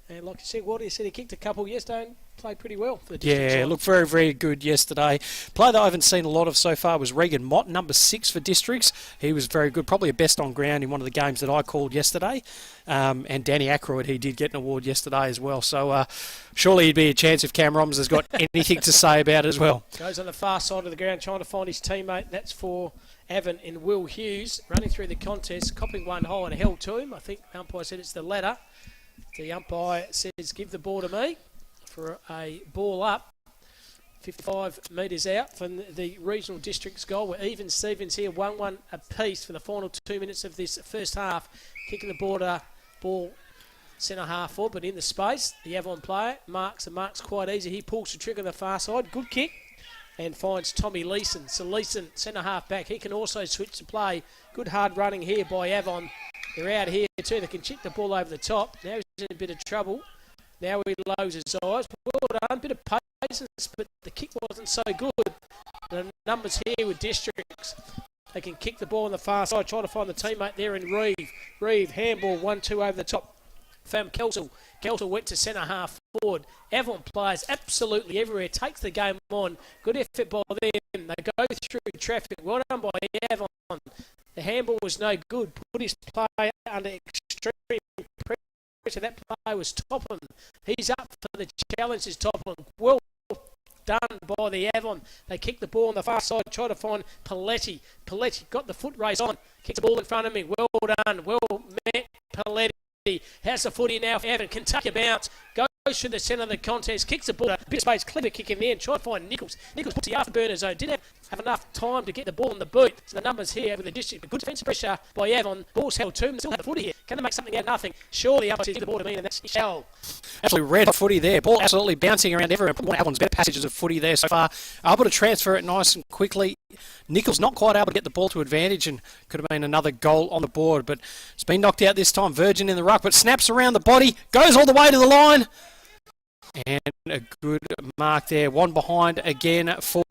And like you said, Walter said he kicked a couple yesterday and played pretty well for the District side. Looked very, very good yesterday. Player that I haven't seen a lot of so far was Regan Mott, number 6 for Districts. He was very good, probably a best on ground in one of the games that I called yesterday. And Danny Ackroyd, he did get an award yesterday as well. So surely he'd be a chance if Cam Roms has got anything to say about it as well. Goes on the far side of the ground trying to find his teammate. That's for Avon in Will Hughes. Running through the contest, copping one hole and held to him. I think the umpire said it's the latter. The umpire says, give the ball to me for a ball up. 55 metres out from the Regional District's goal. We're even Stevens here, 1-1 apiece for the final 2 minutes of this first half. Kicking the ball centre half forward, but in the space. The Avon player marks quite easy. He pulls the trigger on the far side. Good kick. And finds Tommy Leeson. So Leeson, centre half back. He can also switch to play. Good hard running here by Avon. They're out here too. They can chip the ball over the top. Now he's in a bit of trouble. Now he lowers his eyes. Well done. Bit of patience, but the kick wasn't so good. The numbers here with Districts. They can kick the ball on the far side. Trying to find the teammate there in Reeve. Reeve, handball, 1-2 over the top. Found Kelsall. Kelsall went to centre half forward. Avon players absolutely everywhere. Takes the game on. Good effort by them. They go through traffic. Well done by Avon. The handball was no good. Put his player under extreme pressure. That player was Topham. He's up for the challenge. Is Topham. Well done by the Avon. They kick the ball on the far side. Try to find Paletti. Paletti got the foot race on. Kicks the ball in front of me. Well done. Well met Paletti. Has the footy now for Avon. Can take a bounce. Goes through the centre of the contest. Kicks the ball. A bit of space. Clever kick in there. And try to find Nichols. Nichols puts the afterburner zone. Didn't have enough time to get the ball in the boot. So the numbers here with the District. Good defensive pressure by Avon. Ball's held to him. Still have the footy here. Can they make something out of nothing? Surely up to the ball to me, and that's shell. Absolutely red hot footy there. Ball absolutely bouncing around everywhere. One of Avon's better passages of footy there so far. Able to transfer it nice and quickly. Nichols not quite able to get the ball to advantage and could have been another goal on the board, but it's been knocked out this time. Virgin in the ruck, but snaps around the body, goes all the way to the line. And a good mark there. One behind again for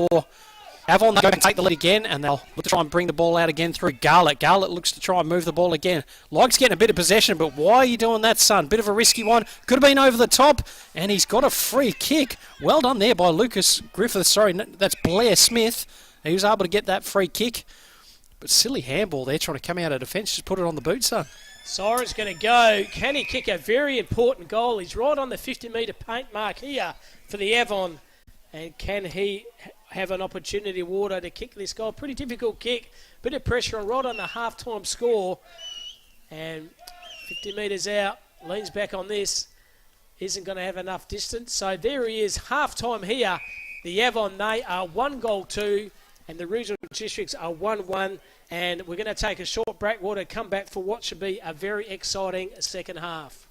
Avon. They go and take the lead again, and they'll look to try and bring the ball out again through Garlett. Garlett looks to try and move the ball again. Likes getting a bit of possession, but why are you doing that, son? Bit of a risky one. Could have been over the top, and he's got a free kick. Well done there by Lucas Griffith. Sorry, that's Blair Smith. He was able to get that free kick. But silly handball there, trying to come out of defence. Just put it on the boot, son. Siren's going to go. Can he kick a very important goal? He's right on the 50-metre paint mark here for the Avon. And can he have an opportunity, Wardo, to kick this goal? Pretty difficult kick. Bit of pressure on right on the half-time score. And 50 metres out, leans back on this, isn't going to have enough distance. So there he is, half-time here. The Avon, they are 1-2, and the regional districts are 1-1. And we're going to take a short break. We're going to come back for what should be a very exciting second half.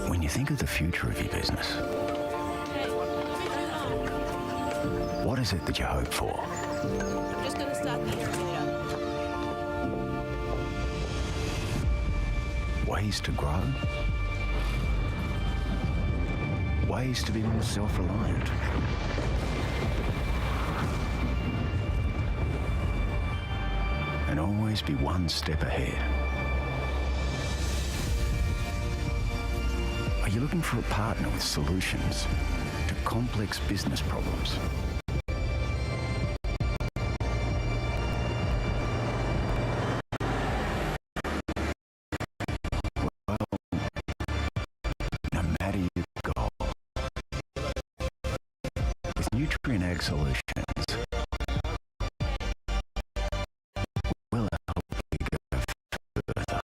When you think of the future of your business, what is it that you hope for? I'm just gonna start the irrigator. Ways to grow? Ways to be more self-reliant? And always be one step ahead. Are you looking for a partner with solutions to complex business problems? Well, no matter your goal, with Nutrien Ag Solutions, we'll help you go further.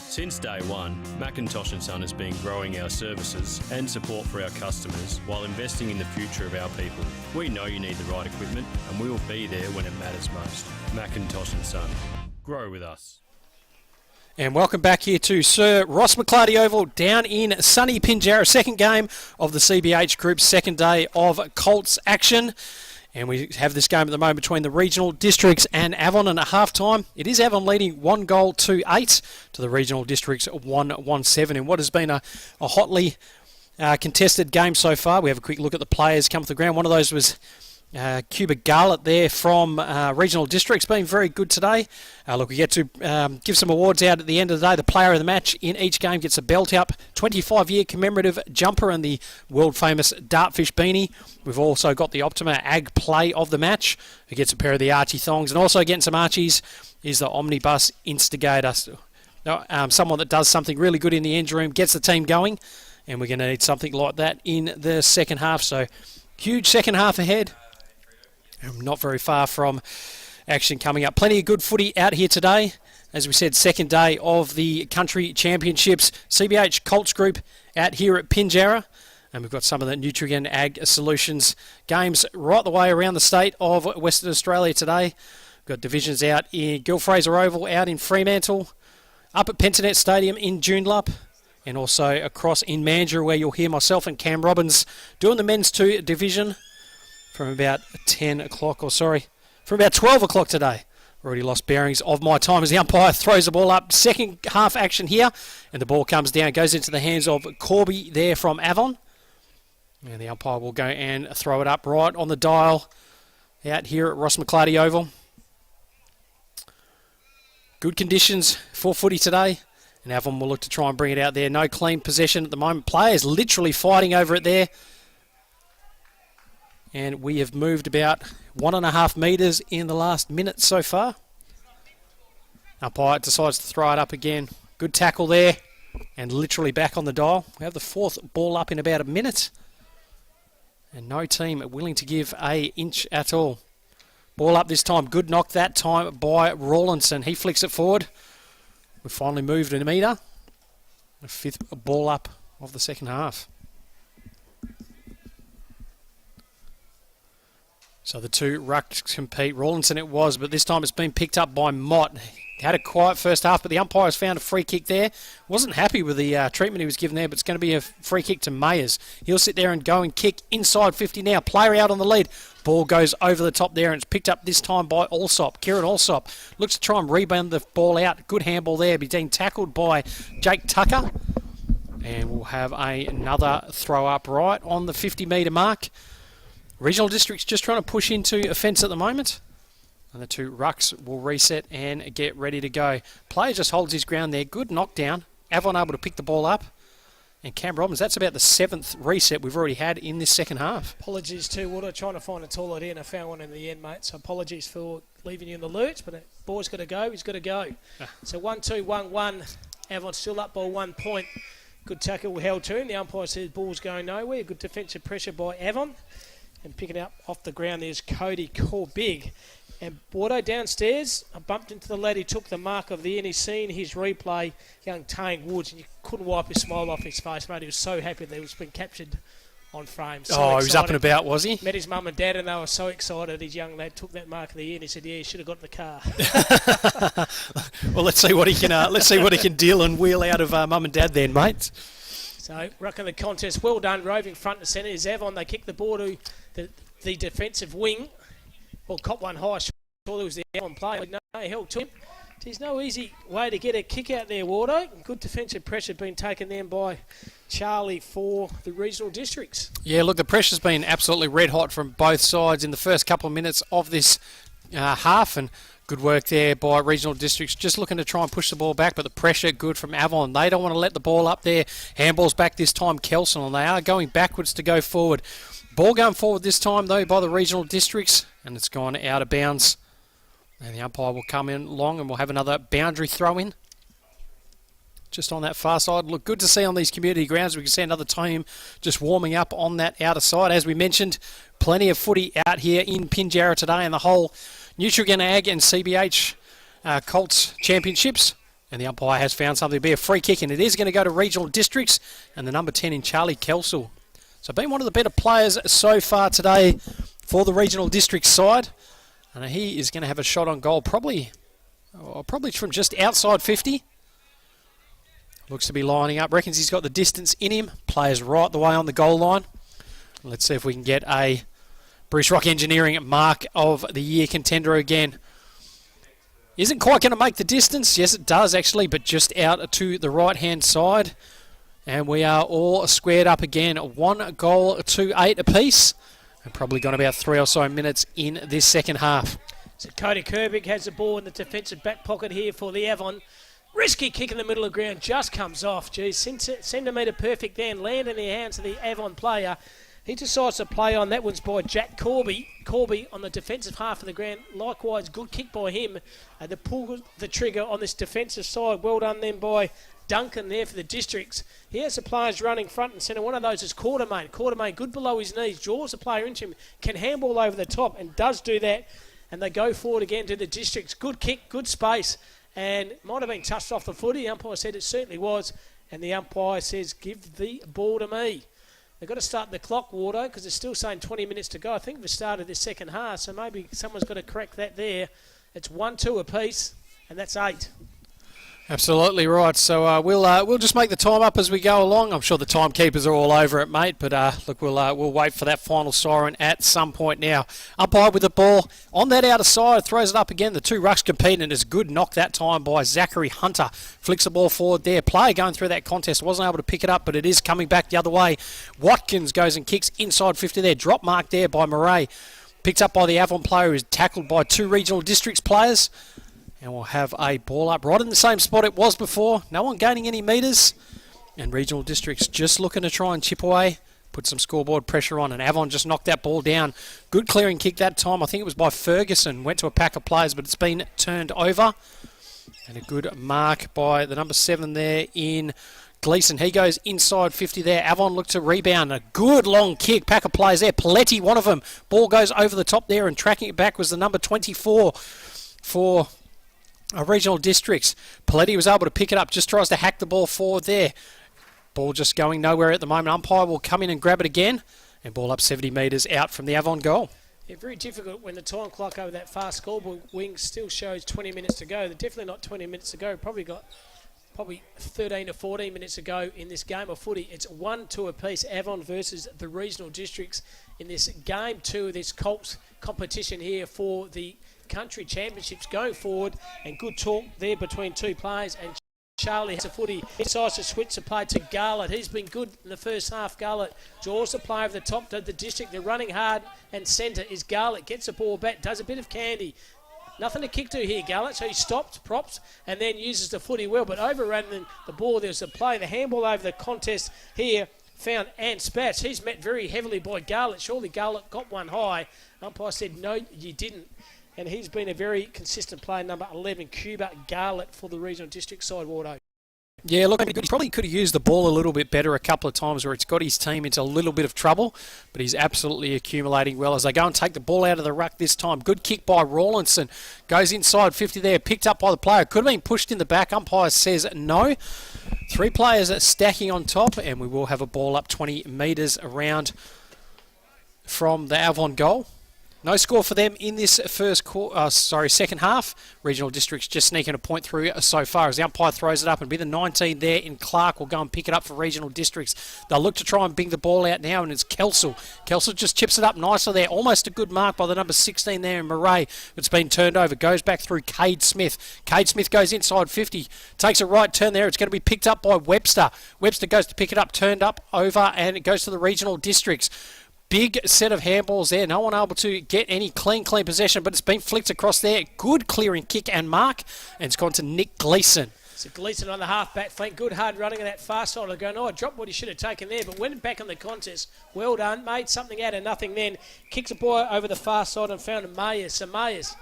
Since day one, McIntosh & Son has been growing our services and support for our customers while investing in the future of our people. We know you need the right equipment and we will be there when it matters most. McIntosh & Son. Grow with us. And welcome back here to Sir Ross McClarty Oval down in sunny Pinjarra. Second game of the CBH Group's second day of Colts action. And we have this game at the moment between the regional districts and Avon, and at half-time, it is Avon leading 1-8 to the regional districts 1-7 in what has been a hotly contested game so far. We have a quick look at the players come to the ground. One of those was Cuba Garlett there from regional districts, been very good today. Look, we get to give some awards out at the end of the day. The player of the match in each game gets a belt up, 25-year commemorative jumper and the world-famous Dartfish beanie. We've also got the Optima Ag play of the match, who gets a pair of the Archie thongs, and also getting some Archies is the Omnibus Instigator. Someone that does something really good in the engine room, gets the team going, and we're going to need something like that in the second half. So, huge second half ahead. Not very far from action coming up. Plenty of good footy out here today. As we said, second day of the country championships. CBH Colts Group out here at Pinjarra. And we've got some of the Nutrien Ag Solutions games right the way around the state of Western Australia today. We've got divisions out in Gil-Fraser Oval, out in Fremantle, up at Pentanet Stadium in Joondalup, and also across in Mandurah, where you'll hear myself and Cam Robbins doing the men's 2 division from about 10 o'clock, from about 12 o'clock today, Already lost bearings of my time as the umpire throws the ball up. Second half action here, and the ball comes down, goes into the hands of Corby there from Avon. And the umpire will go and throw it up right on the dial out here at Ross McClarty Oval. Good conditions for footy today, and Avon will look to try and bring it out there. No clean possession at the moment. Players literally fighting over it there. And we have moved about 1.5 metres in the last minute so far. Umpire decides to throw it up again. Good tackle there, and literally back on the dial. We have the fourth ball up in about a minute. And no team willing to give an inch at all. Ball up this time. Good knock that time by Rawlinson. He flicks it forward. We've finally moved a metre. The fifth ball up of the second half. So the two rucks compete. Rawlinson it was, but this time it's been picked up by Mott. He had a quiet first half, but the umpires found a free kick there. Wasn't happy with the treatment he was given there, but it's going to be a free kick to Mayers. He'll sit there and go and kick inside 50 now. Player out on the lead. Ball goes over the top there, and it's picked up this time by Allsop. Kieran Allsop looks to try and rebound the ball out. Good handball there, being tackled by Jake Tucker. And we'll have another throw up right on the 50-metre mark. Regional District's just trying to push into offence at the moment. And the two rucks will reset and get ready to go. Player just holds his ground there. Good knockdown. Avon able to pick the ball up. And Cam Robbins, that's about the 7th reset we've already had in this second half. Apologies to Water, trying to find a toilet here, and I found one in the end, mate. So apologies for leaving you in the lurch, but the boy's got to go. He's got to go. So 1-2, 1-1. Avon still up by 1 point. Good tackle held to him. The umpire says ball's going nowhere. Good defensive pressure by Avon. And picking up off the ground, there's Cody Corbig. And Bordeaux downstairs, I bumped into the lad who took the mark of the end. He's seen his replay, young Tane Woods, and you couldn't wipe a smile off his face, mate. He was so happy that it was been captured on frame. So he was up and about, was he? Met his mum and dad, and they were so excited. His young lad took that mark of the end. He said, "Yeah, he should have got in the car." Well, let's see what he can. Let's see what he can deal and wheel out of mum and dad then, mate. So, ruck in the contest, well done. Roving front to centre is Avon. They kick the ball to the defensive wing. Well, cop one high. Sure, there was the Avon player. No help to him. There's no easy way to get a kick out there, Wardo. Good defensive pressure being taken then by Charlie for the regional districts. Yeah, look, the pressure's been absolutely red hot from both sides in the first couple of minutes of this half, and good work there by regional districts, just looking to try and push the ball back, but the pressure good from Avon. They don't want to let the ball up there. Handball's back this time, Kelson, and they are going backwards to go forward. Ball going forward this time, though, by the regional districts, and it's gone out of bounds. And the umpire will come in long, and we'll have another boundary throw in. Just on that far side. Look, good to see on these community grounds. We can see another team just warming up on that outer side. As we mentioned, plenty of footy out here in Pinjarra today, and the whole Nutrien Ag and CBH Colts Championships. And the umpire has found something to be a free kick, and it is going to go to regional districts, and the number 10 in Charlie Kelsall. So been one of the better players so far today for the regional district side. And he is going to have a shot on goal, probably from just outside 50. Looks to be lining up. Reckons he's got the distance in him. Plays right the way on the goal line. Let's see if we can get a Bruce Rock Engineering Mark of the Year contender again. Isn't quite going to make the distance. Yes, it does actually, but just out to the right-hand side. And we are all squared up again. 1 goal to 8 apiece. And probably gone about 3 or so minutes in this second half. So Cody Kerbig has the ball in the defensive back pocket here for the Avon. Risky kick in the middle of the ground, just comes off. Geez, centimetre perfect then, land in the hands of the Avon player. He decides to play on. That one's by Jack Corby. Corby on the defensive half of the ground. Likewise, good kick by him. To pull the trigger on this defensive side. Well done then by Duncan there for the districts. Here's the players running front and centre. One of those is Quartermain. Quartermain good below his knees. Draws the player into him. Can handball over the top and does do that. And they go forward again to the districts. Good kick, good space. And might have been touched off the footy. The umpire said it certainly was. And the umpire says, give the ball to me. They've got to start the clock, Wardo, because they're still saying 20 minutes to go. I think we've started this second half, so maybe someone's got to correct that there. It's 1-2 apiece, and that's 8. Absolutely right. So we'll just make the time up as we go along. I'm sure the timekeepers are all over it, mate. But look, we'll wait for that final siren at some point now. Umpire with the ball on that outer side, throws it up again. The two rucks competing, and it's a good knock that time by Zachary Hunter. Flicks the ball forward there. Player going through that contest wasn't able to pick it up, but it is coming back the other way. Watkins goes and kicks inside 50 there. Drop mark there by Murray. Picked up by the Avon player, who's tackled by two regional districts players. And we'll have a ball up right in the same spot it was before. No one gaining any metres. And regional districts just looking to try and chip away. Put some scoreboard pressure on. And Avon just knocked that ball down. Good clearing kick that time. I think it was by Ferguson. Went to a pack of players, but it's been turned over. And a good mark by the number 7 there in Gleeson. He goes inside 50 there. Avon looked to rebound. A good long kick. Pack of players there. Paletti, one of them. Ball goes over the top there, and tracking it back was the number 24 for regional districts. Paletti was able to pick it up, just tries to hack the ball forward there. Ball just going nowhere at the moment. Umpire will come in and grab it again, and ball up 70 metres out from the Avon goal. Yeah, very difficult when the time clock over that far scoreboard wing still shows 20 minutes to go. They're definitely not 20 minutes to go. Probably 13 to 14 minutes to go in this game of footy. It's 1-2 apiece, Avon versus the regional districts in this game 2 of this Colts competition here for the country championships going forward. And good talk there between two players, and Charlie has a footy. Decides to switch the play to Garlett. He's been good in the first half. Garlett draws the play over the top to the district. They're running hard, and centre is Garlett. Gets the ball back, does a bit of candy. Nothing to kick to here, Garlett, so he stops, props, and then uses the footy well. But overrun the ball, there's a play. The handball over the contest here found Ant Spats. He's met very heavily by Garlett. Surely Garlett got one high. Umpire said, no, you didn't. And he's been a very consistent player, number 11, Cuba Garlett, for the regional district side, Wardo. Yeah, look, he probably could have used the ball a little bit better a couple of times where it's got his team into a little bit of trouble, but he's absolutely accumulating well as they go and take the ball out of the ruck this time. Good kick by Rawlinson. Goes inside 50 there, picked up by the player. Could have been pushed in the back. Umpire says no. 3 players are stacking on top, and we will have a ball up 20 metres around from the Avon goal. No score for them in this second half. Regional districts just sneaking a point through so far as the umpire throws it up, and be the 19 there in Clark will go and pick it up for regional districts. They'll look to try and bing the ball out now, and it's Kelsall. Kelsall just chips it up nicely there. Almost a good mark by the number 16 there in Murray. It's been turned over. Goes back through Cade Smith. Cade Smith goes inside 50. Takes a right turn there. It's going to be picked up by Webster. Webster goes to pick it up, turned up over, and it goes to the regional districts. Big set of handballs there. No one able to get any clean possession, but it's been flicked across there. Good clearing kick and mark, and it's gone to Nick Gleeson. So Gleeson on the half-back flank. Good hard running on that far side. They're going, I dropped what he should have taken there, but went back on the contest. Well done. Made something out of nothing then. Kicks a ball over the far side and found Mayers. So Mayers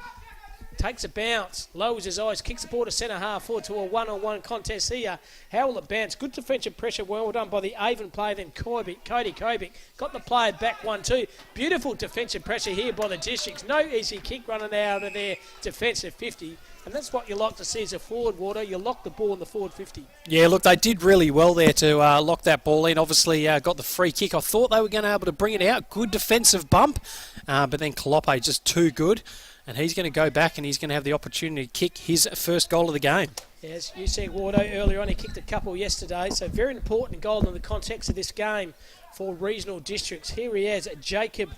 takes a bounce, lowers his eyes, kicks the ball to centre half forward to a one-on-one contest here. How will it bounce? Good defensive pressure, well done by the Avon player. Then Cody Kobic got the player back 1-2. Beautiful defensive pressure here by the districts. No easy kick running out of their defensive 50. And that's what you like to see as a forward, Water. You lock the ball in the forward 50. Yeah, look, they did really well there to lock that ball in. Obviously, got the free kick. I thought they were going to be able to bring it out. Good defensive bump. But then Kalope just too good. And he's going to go back and he's going to have the opportunity to kick his first goal of the game. As you said, Wardo, earlier on, he kicked a couple yesterday. So very important goal in the context of this game for regional districts. Here he is, Kalope.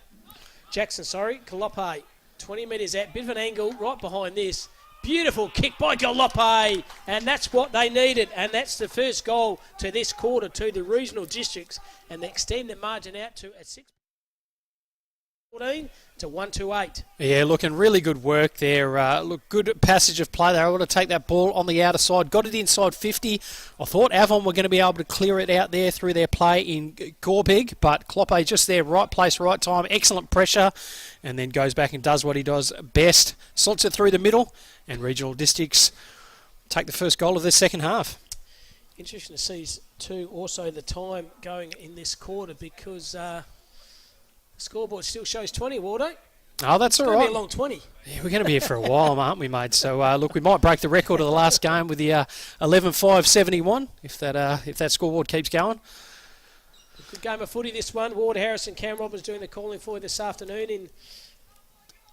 20 metres out, bit of an angle right behind this. Beautiful kick by Kalope. And that's what they needed. And that's the first goal to this quarter to the regional districts. And they extend the margin out to a 6-14 to 1-8. Yeah, looking really good work there. Look, good passage of play. They were able to take that ball on the outer side. Got it inside 50. I thought Avon were going to be able to clear it out there through their play in Gorbig, but Kloppe just there, right place, right time. Excellent pressure, and then goes back and does what he does best. Slots it through the middle, and regional districts take the first goal of the second half. Interesting to see, too, also the time going in this quarter because the scoreboard still shows 20, Wardo. Oh, that's all right. It's going to be a long 20. Yeah, we're going to be here for a while, aren't we, mate? So, look, we might break the record of the last game with the 11-5-71 if that scoreboard keeps going. Good game of footy, this one. Ward Harrison, Cam Roberts doing the calling for you this afternoon in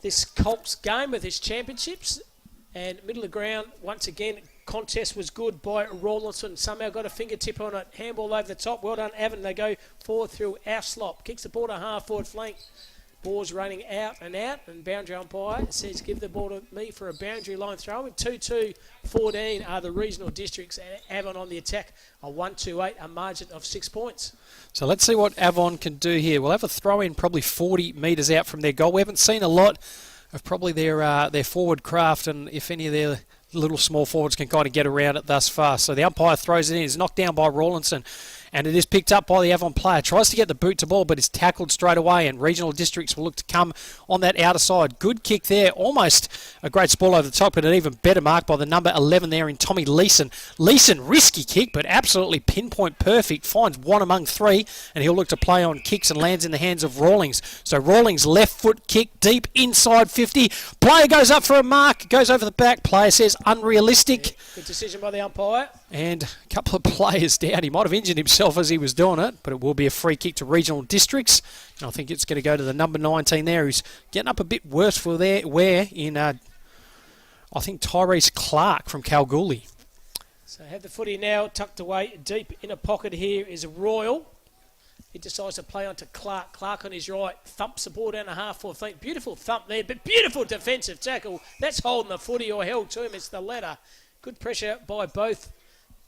this Colts game with his championships. And middle of the ground, once again, contest was good by Rawlinson. Somehow got a fingertip on it. Handball over the top. Well done, Avon. They go forward through Auslop. Kicks the ball to half forward flank. Ball's running out, and boundary umpire says give the ball to me for a boundary line throw. 2-2-14 are the regional districts. Avon on the attack, a 1-2-8, a margin of 6 points. So let's see what Avon can do here. We'll have a throw in probably 40 metres out from their goal. We haven't seen a lot of probably their forward craft, and if any of their little small forwards can kind of get around it thus far. So the umpire throws it in. It's knocked down by Rawlinson, and it is picked up by the Avon player. Tries to get the boot to ball, but is tackled straight away, and regional districts will look to come on that outer side. Good kick there. Almost a great ball over the top, but an even better mark by the number 11 there in Tommy Leeson. Leeson, risky kick, but absolutely pinpoint perfect. Finds one among three, and he'll look to play on kicks and lands in the hands of Rawlings. So Rawlings, left foot kick, deep inside 50. Player goes up for a mark, goes over the back. Player says unrealistic. Yeah, good decision by the umpire. And a couple of players down. He might have injured himself as he was doing it, but it will be a free kick to regional districts. And I think it's going to go to the number 19 there, who's getting up a bit worse for their wear in, I think, Tyrese Clark from Kalgoorlie. So have the footy now tucked away deep in a pocket here is Royal. He decides to play onto Clark. Clark on his right thumps the ball down the half-forward flank. Beautiful thump there, but beautiful defensive tackle. That's holding the footy or held to him. It's the latter. Good pressure by both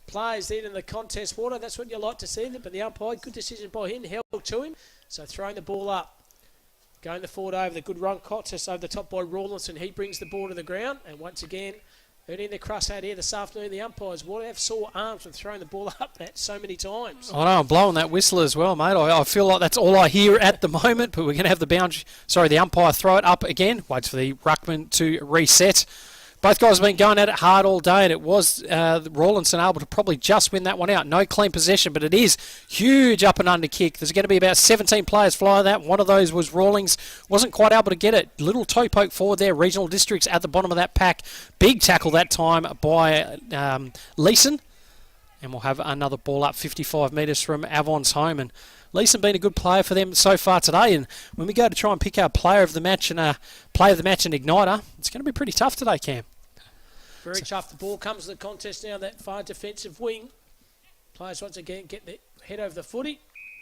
players there in the contest water. That's what you like to see. But the umpire, good decision by him, held to him. So throwing the ball up. Going the forward over. The good run contest over the top by Rawlinson. He brings the ball to the ground. And once again, earning the crust out here this afternoon, the umpires will have sore arms from throwing the ball up that so many times. I know, I'm blowing that whistle as well, mate. I feel like that's all I hear at the moment, but we're going to have the umpire throw it up again. Waits for the ruckman to reset. Both guys have been going at it hard all day, and it was Rawlinson able to probably just win that one out. No clean possession, but it is huge up and under kick. There's going to be about 17 players fly that. One of those was Rawlings. Wasn't quite able to get it. Little toe poke forward there. Regional districts at the bottom of that pack. Big tackle that time by Leeson. And we'll have another ball up 55 metres from Avon's home. And Leeson been a good player for them so far today. And when we go to try and pick our player of the match and igniter, it's going to be pretty tough today, Cam. Very tough. The ball comes to the contest now, that far defensive wing. Players once again get the head over the footy.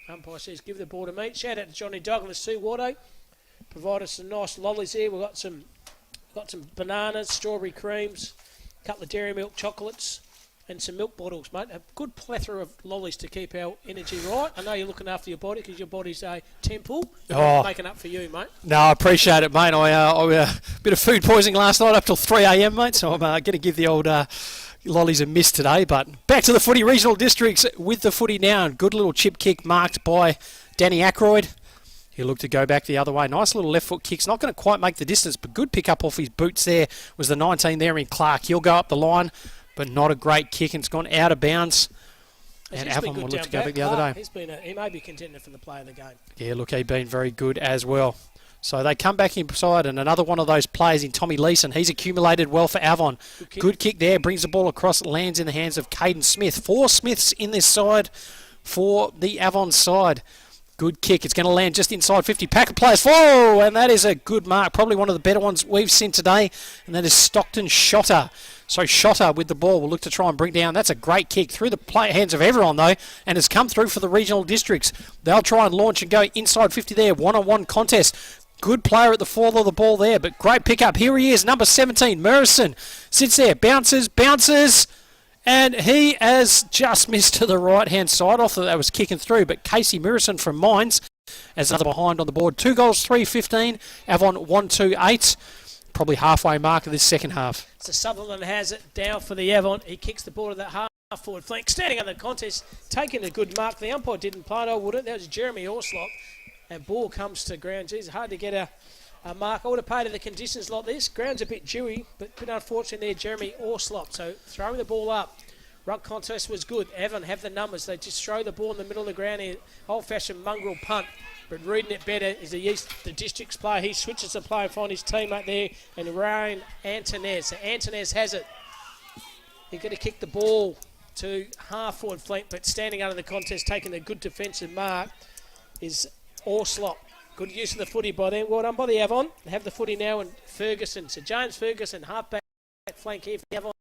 Umpire says give the ball to me. Shout out to Johnny Douglas, Seawater. Provide us some nice lollies here. We've got some bananas, strawberry creams, a couple of dairy milk chocolates, and some milk bottles, mate. A good plethora of lollies to keep our energy right. I know you're looking after your body because your body's a temple. Making up for you, mate. No, I appreciate it, mate. I a bit of food poisoning last night up till 3 a.m, mate, so I'm going to give the old lollies a miss today. But back to the footy, regional districts with the footy now. Good little chip kick marked by Danny Ackroyd. He'll look to go back the other way. Nice little left foot kicks. Not going to quite make the distance, but good pick up off his boots there. Was the 19 there in Clark. He'll go up the line, but not a great kick, and it's gone out of bounds. And Avon will look to go back the other day. He may be contender for the play of the game. Yeah, look, he's been very good as well. So they come back inside, and another one of those players in Tommy Leeson. He's accumulated well for Avon. Good kick there, brings the ball across, lands in the hands of Caden Smith. 4 Smiths in this side for the Avon side. Good kick. It's going to land just inside 50. Pack of players. Whoa! And that is a good mark. Probably one of the better ones we've seen today. And that is Stockton Shotter. So Shotter with the ball will look to try and bring down. That's a great kick through the hands of everyone, though. And has come through for the regional districts. They'll try and launch and go inside 50 there. One-on-one contest. Good player at the fall of the ball there. But great pick-up. Here he is. Number 17, Murrison. Sits there. Bounces. And he has just missed to the right-hand side. I thought that was kicking through, but Casey Murrison from Mines as another behind on the board. 2 goals, 3-15. Avon 1-2-8. Probably halfway mark of this second half. So Sutherland has it down for the Avon. He kicks the ball to the half-forward flank. Standing on the contest, taking a good mark. The umpire didn't play it, I wouldn't. That was Jeremy Orslop. And ball comes to ground. Geez, hard to get a mark. I would have paid the conditions like this. Ground's a bit dewy, but a bit unfortunate there, Jeremy Orslop. So throwing the ball up. Ruck contest was good. Avon have the numbers. They just throw the ball in the middle of the ground here. Old-fashioned mongrel punt. But reading it better is the district's player. He switches the play and finds his teammate there. And Ryan Antonez. So Antonez has it. He's going to kick the ball to half-forward flank, but standing under the contest, taking a good defensive mark, is Orslop. Good use of the footy by them. Well done by the Avon. They have the footy now, and Ferguson. So James Ferguson, halfback flank here for the Avon.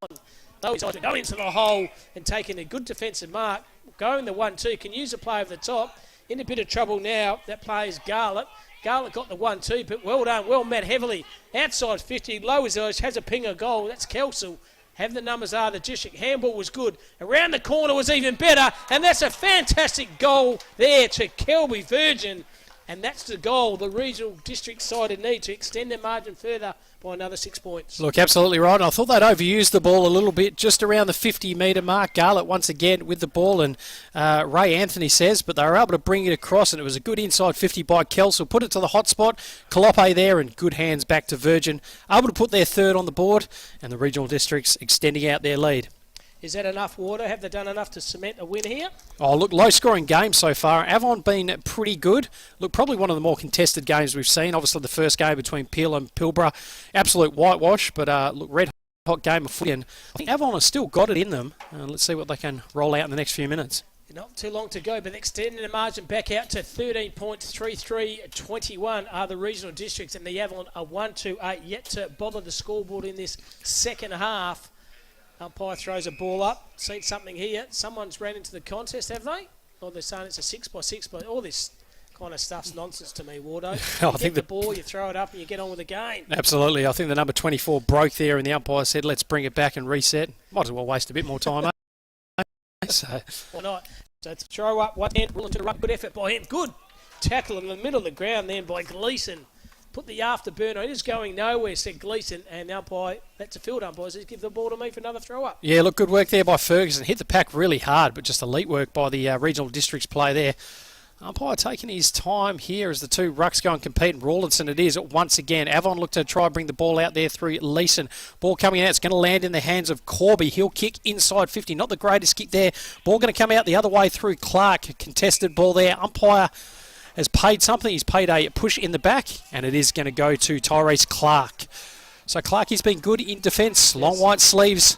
Those guys go into the hole and taking a good defensive mark. Going the 1-2, can use a play over the top. In a bit of trouble now, that play is Garlett. Garlett got the 1-2, but well done, well met heavily. Outside 50, lowers those, has a pinger goal. That's Kelsall. Have the numbers are the district. Handball was good. Around the corner was even better, and that's a fantastic goal there to Kelby Virgin. And that's the goal the regional district side need to extend their margin further by another 6 points. Look, absolutely right. And I thought they'd overused the ball a little bit just around the 50-metre mark. Garlett once again with the ball, and Ray Anthony says, but they were able to bring it across, and it was a good inside 50 by Kelsall. Put it to the hot spot. Calope there, and good hands back to Virgin. Able to put their third on the board, and the regional districts extending out their lead. Is that enough, Water? Have they done enough to cement a win here? Oh, look, low-scoring game so far. Avon been pretty good. Look, probably one of the more contested games we've seen. Obviously, the first game between Peel and Pilbara, absolute whitewash. But look, red-hot game of footy, and I think Avon has still got it in them. Let's see what they can roll out in the next few minutes. Not too long to go, but extending the margin back out to 13 points, 3-3-21 are the regional districts, and the Avon are 1-2-8, yet to bother the scoreboard in this second half. Umpire throws a ball up. Seen something here. Someone's ran into the contest, have they? Or they're saying it's a 6x6, but all this kind of stuff's nonsense to me, Wardo. I think the ball, you throw it up and you get on with the game. Absolutely. I think the number 24 broke there, and the umpire said, let's bring it back and reset. Might as well waste a bit more time, eh? So. Why not? So throw up, one hand, rolling to the right. Good effort by him. Good tackle in the middle of the ground then by Gleeson. Put the afterburner. It is going nowhere, said Gleeson, and the umpire, that's a field umpire, says give the ball to me for another throw up. Yeah, look, good work there by Ferguson. Hit the pack really hard, but just elite work by the regional districts play there. Umpire taking his time here as the two rucks go and compete. And Rawlinson it is once again. Avon looked to try and bring the ball out there through Leeson. Ball coming out. It's going to land in the hands of Corby. He'll kick inside 50. Not the greatest kick there. Ball going to come out the other way through Clark. Contested ball there. Umpire has paid something. He's paid a push in the back, and it is going to go to Tyrese Clark. So Clark, he's been good in defence. Long white sleeves.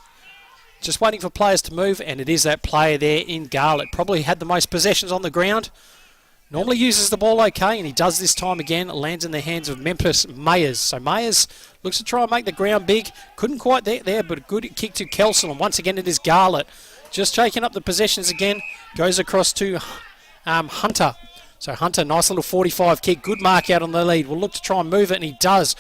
Just waiting for players to move, and it is that player there in Garlett. Probably had the most possessions on the ground. Normally uses the ball okay, and he does this time again. It lands in the hands of Memphis Mayers. So Mayers looks to try and make the ground big. Couldn't quite there, but a good kick to Kelsall. And once again, it is Garlett. Just taking up the possessions again. Goes across to Hunter. So Hunter, nice little 45 kick. Good mark out on the lead. Will look to try and move it, and he does.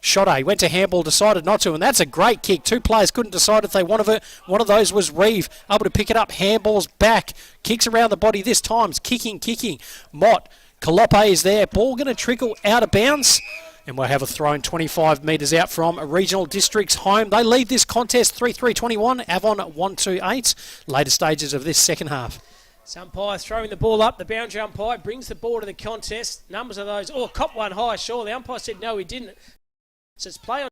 Shot went to handball, decided not to, and that's a great kick. Two players couldn't decide if they wanted it. One of those was Reeve, able to pick it up. Handball's back. Kicks around the body this time. Kicking. Mott. Calope is there. Ball going to trickle out of bounds. And we'll have a thrown 25 metres out from Regional District's home. They lead this contest 3-3-21. Avon 1-2-8. Later stages of this second half. Umpire throwing the ball up. The boundary umpire brings the ball to the contest. Numbers of those. Oh, cop one high, sure. The umpire said no, he didn't. So it's play on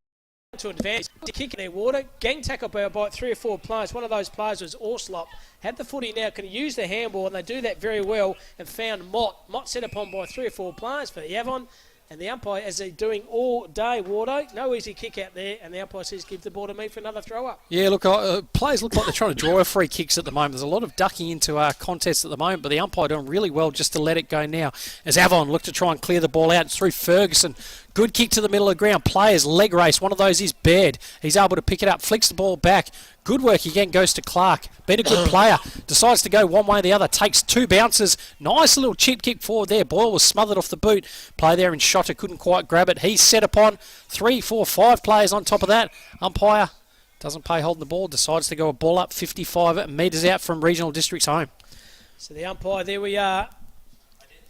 to advance. Kick in their Water. Gang tackle by 3 or 4 players. One of those players was Orslop. Had the footy now, can use the handball, and they do that very well, and found Mott. Mott set upon by 3 or 4 players for the Avon. And the umpire, as they're doing all day, Wardo, no easy kick out there, and the umpire says give the ball to me for another throw-up. Yeah, look, players look like they're trying to draw free kicks at the moment. There's a lot of ducking into our contests at the moment, but the umpire doing really well just to let it go now. As Avon look to try and clear the ball out, it's through Ferguson. Good kick to the middle of the ground. Players, leg race. One of those is Baird. He's able to pick it up, flicks the ball back. Good work again, goes to Clark. Been a good player. Decides to go one way or the other. Takes 2 bounces. Nice little chip kick forward there. Boyle was smothered off the boot. Play there and Shotter couldn't quite grab it. He's set upon 3, 4, 5 players on top of that. Umpire doesn't pay holding the ball. Decides to go a ball up 55 metres out from Regional District's home. So the umpire, there we are.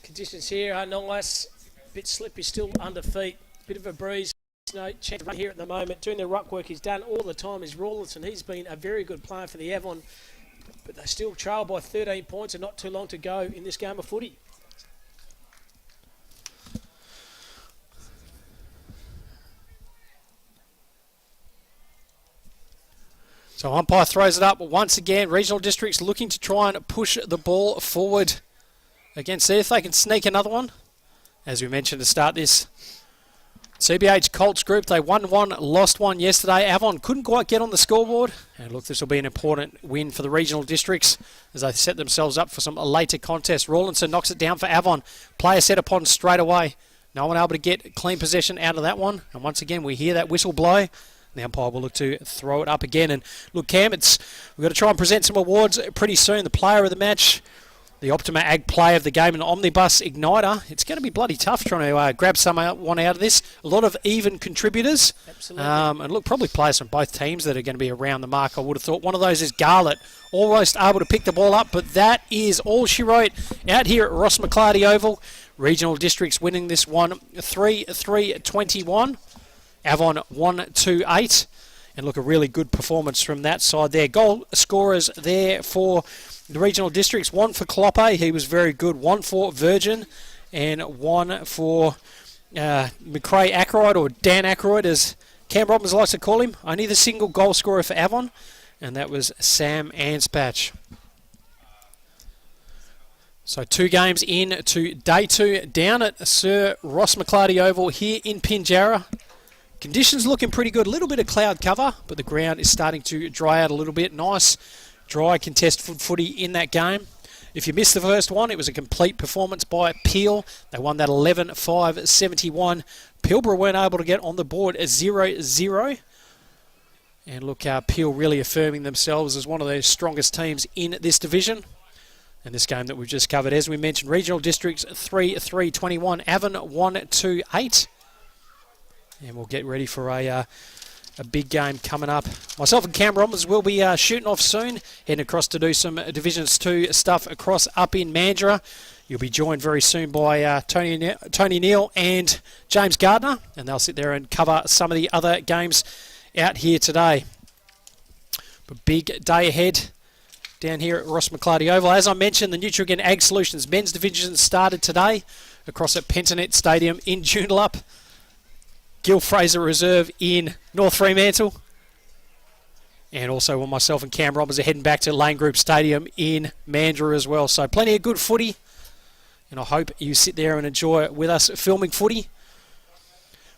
Conditions here are nice. Bit slippy still under feet. Bit of a breeze. No chance of run here at the moment. Doing the ruck work he's done all the time is Rawlinson. He's been a very good player for the Avon. But they still trail by 13 points and not too long to go in this game of footy. So umpire throws it up once again. Regional Districts looking to try and push the ball forward. Again, see if they can sneak another one. As we mentioned to start this CBH Colts group, they won 1, lost 1 yesterday. Avon couldn't quite get on the scoreboard. And look, this will be an important win for the regional districts as they set themselves up for some later contests. Rawlinson knocks it down for Avon. Player set upon straight away. No one able to get clean possession out of that one. And once again, we hear that whistle blow. The umpire will look to throw it up again. And look, Cam, we've got to try and present some awards pretty soon. The player of the match, the Optima Ag Player of the Game, and Omnibus Igniter. It's going to be bloody tough trying to grab one out of this. A lot of even contributors. Absolutely. And look, probably players from both teams that are going to be around the mark. I would have thought one of those is Garlett, almost able to pick the ball up, but that is all she wrote out here at Ross McClarty Oval. Regional Districts winning this one 3-3-21. Avon 1-2-8. And look, a really good performance from that side there. Goal scorers there for the regional districts. One for Kloppe, he was very good. One for Virgin, and one for McRae Ackroyd, or Dan Ackroyd, as Cam Robbins likes to call him. Only the single goal scorer for Avon, and that was Sam Anspatch. So 2 games in to day 2 down at Sir Ross McClarty Oval here in Pinjarra. Conditions looking pretty good. A little bit of cloud cover, but the ground is starting to dry out a little bit. Nice, dry, contested footy in that game. If you missed the first one, it was a complete performance by Peel. They won that 11-5-71. Pilbara weren't able to get on the board 0-0. And look, Peel really affirming themselves as one of the strongest teams in this division. And this game that we've just covered, as we mentioned, regional districts 3-3-21, Avon 1-2-8. And we'll get ready for a big game coming up. Myself and Cam Robbins will be shooting off soon, heading across to do some Divisions 2 stuff across up in Mandurah. You'll be joined very soon by Tony Neal and James Gardner, and they'll sit there and cover some of the other games out here today. But big day ahead down here at Ross McClarty Oval. As I mentioned, the Nutrien Ag Solutions men's division started today across at Pentanet Stadium in Joondalup. Gil Fraser Reserve in North Fremantle. And also when myself and Cam Robbins are heading back to Lane Group Stadium in Mandurah as well. So plenty of good footy. And I hope you sit there and enjoy it with us filming footy.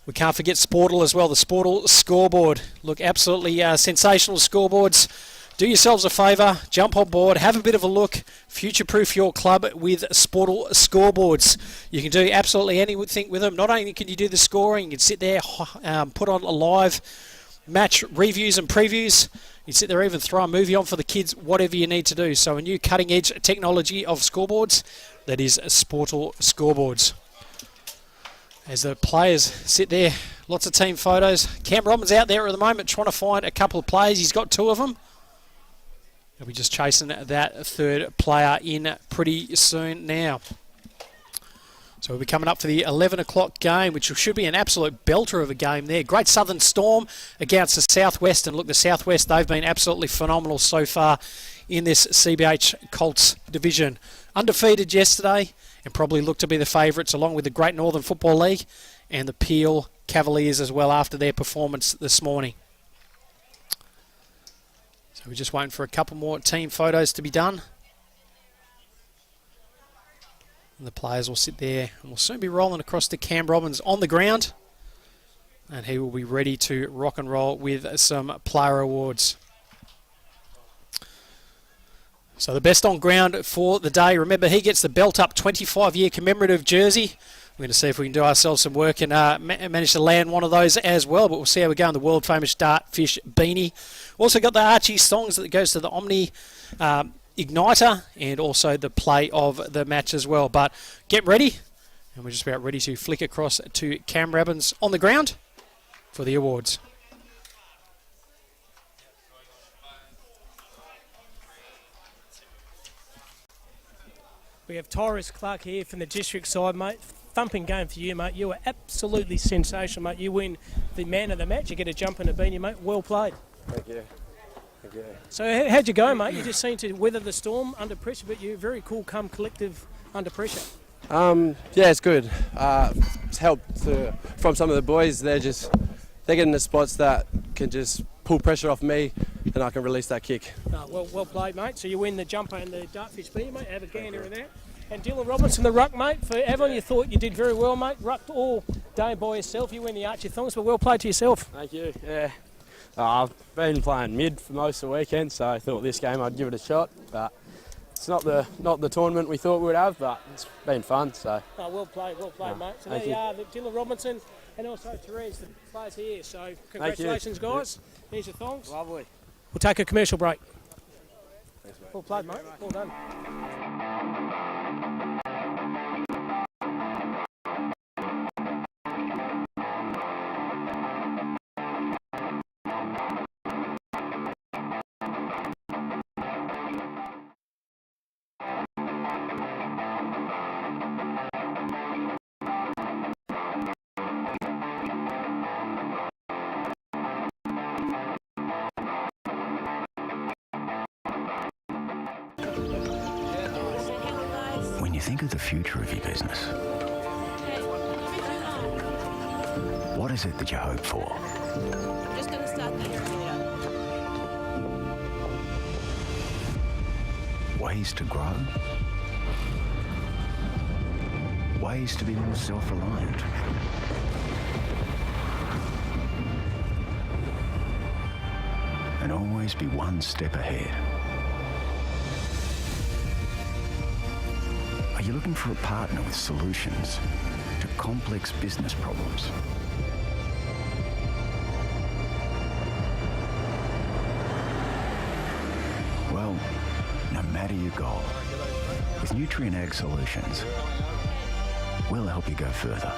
We can't forget Sportal as well, the Sportal scoreboard. Look, absolutely sensational scoreboards. Do yourselves a favour, jump on board, have a bit of a look, future-proof your club with Sportal scoreboards. You can do absolutely anything with them. Not only can you do the scoring, you can sit there, put on a live match reviews and previews. You can sit there, even throw a movie on for the kids, whatever you need to do. So a new cutting-edge technology of scoreboards, that is Sportal scoreboards. As the players sit there, lots of team photos. Cam Robbins out there at the moment trying to find a couple of players. He's got 2 of them. He'll be just chasing that third player in pretty soon now. So we'll be coming up for the 11 o'clock game, which should be an absolute belter of a game there. Great Southern Storm against the Southwest. And look, the Southwest, they've been absolutely phenomenal so far in this CBH Colts division. Undefeated yesterday and probably look to be the favourites, along with the Great Northern Football League and the Peel Cavaliers as well after their performance this morning. So we're just waiting for a couple more team photos to be done. And the players will sit there and we'll soon be rolling across to Cam Robbins on the ground. And he will be ready to rock and roll with some player awards. So the best on ground for the day. Remember, he gets the belt up 25-year commemorative jersey. We're going to see if we can do ourselves some work and manage to land one of those as well. But we'll see how we go in the world famous Dartfish beanie. Also got the Archie songs that goes to the Omni Igniter and also the play of the match as well. But get ready. And we're just about ready to flick across to Cam Robbins on the ground for the awards. We have Tyrus Clark here from the district side, mate. Thumping game for you, mate. You were absolutely sensational, mate. You win the man of the match. You get a jump and a beanie, mate. Well played. Thank you. Thank you. So how'd you go, mate? You just seemed to weather the storm under pressure, but you're very cool, calm, collective under pressure. Yeah, it's good. It's helped from some of the boys. They're getting the spots that can just pull pressure off me, and I can release that kick. Well played, mate. So you win the jumper and the Dartfish beanie, mate. Have a gander in that. And Dylan Robinson, the ruck, mate. For Avon, you thought you did very well, mate. Rucked all day by yourself. You win the Archie thongs, but well played to yourself. Thank you. Yeah. I've been playing mid for most of the weekend, so I thought this game I'd give it a shot. But it's not the tournament we thought we would have, but it's been fun. So. Oh, well played, mate. So thank there you you. are, Dylan Robinson and also Therese, the players here. So congratulations, guys. Here's your thongs. Lovely. We'll take a commercial break. Thanks, mate. Well played, mate. Well done. When you think of the future of your business, what is it that you hope for? I'm just gonna start the irrigator. Ways to grow? Ways to be more self-reliant? And always be one step ahead. Are you looking for a partner with solutions to complex business problems? Well, no matter your goal, with Nutrien Ag Solutions, we'll help you go further.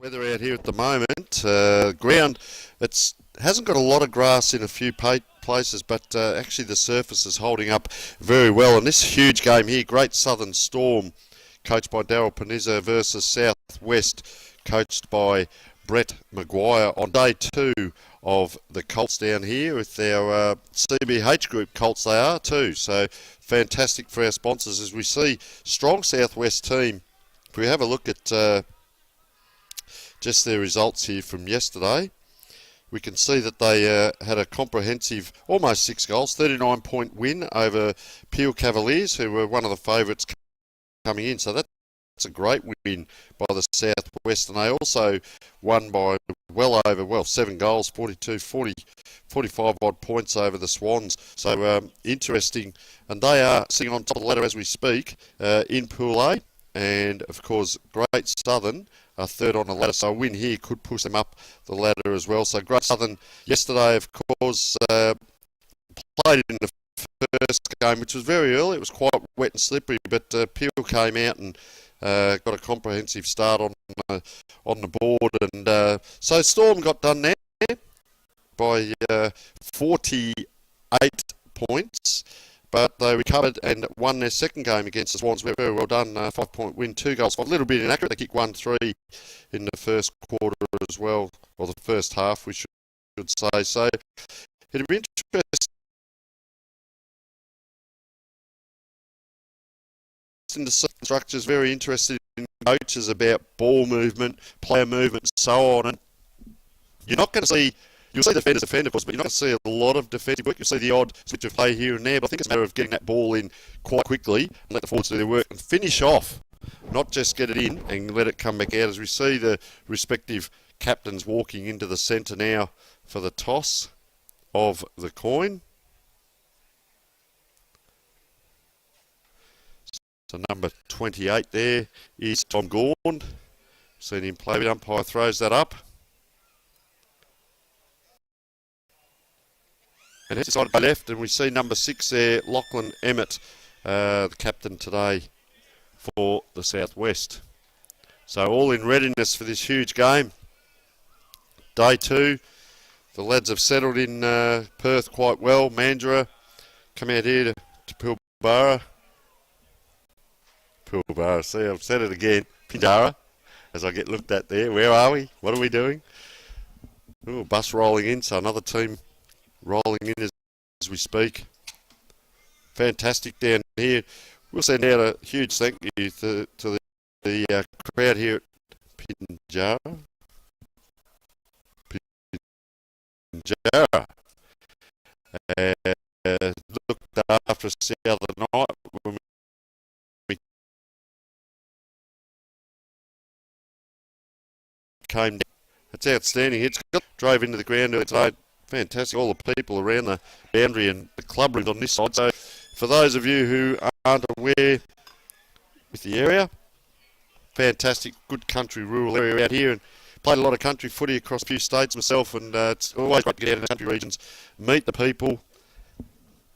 Weather out here at the moment. Ground, it hasn't got a lot of grass in a few places, but actually the surface is holding up very well. And this huge game here, Great Southern Storm, coached by Daryl Panizza versus Southwest, coached by Brett Maguire on day 2 of the Colts down here with our CBH group Colts they are too. So fantastic for our sponsors as we see strong Southwest team. If we have a look at just their results here from yesterday, we can see that they had a comprehensive, almost 6 goals, 39-point win over Peel Cavaliers, who were one of the favourites coming in. So that's a great win by the Southwest, and they also won by well over 7 goals, 45 odd points over the Swans. So interesting, and they are sitting on top of the ladder as we speak in Pool A, and of course Great Southern are third on the ladder, so a win here could push them up the ladder as well. So Great Southern yesterday, of course, played in the first game, which was very early. It was quite wet and slippery, but Peel came out and got a comprehensive start on the board, and so Storm got done there by 48 points. But they recovered and won their second game against the Swans. Very well done. 5-point win, 2 goals. A little bit inaccurate. They kicked 1-3 in the first quarter as well, or the first half, we should say. So it'd be interesting to see structures. Very interested in coaches about ball movement, player movement, so on. And you're not going to see. You'll see defenders defend, of course, but you're not going to see a lot of defensive work. You'll see the odd switch of play here and there, but I think it's a matter of getting that ball in quite quickly and let the forwards do their work and finish off, not just get it in and let it come back out, as we see the respective captains walking into the centre now for the toss of the coin. So number 28 there is Tom Gaunt. Seen him play, the umpire throws that up. And it's decided by left, and we see number 6 there, Lachlan Emmett, the captain today for the Southwest. So all in readiness for this huge game. Day 2, the lads have settled in Perth quite well. Mandurah come out here to Pilbara. See, I've said it again. Pilbara, as I get looked at there. Where are we? What are we doing? Ooh, bus rolling in, so another team rolling in as we speak. Fantastic down here. We'll send out a huge thank you to the crowd here at Pinjarra. Looked after us the other night when we came down. It's outstanding. It's drove into the ground today. Fantastic, all the people around the boundary and the club rooms on this side. So for those of you who aren't aware with the area, fantastic, good country, rural area out here, and played a lot of country footy across a few states myself, and it's always great to get out in the country regions, meet the people,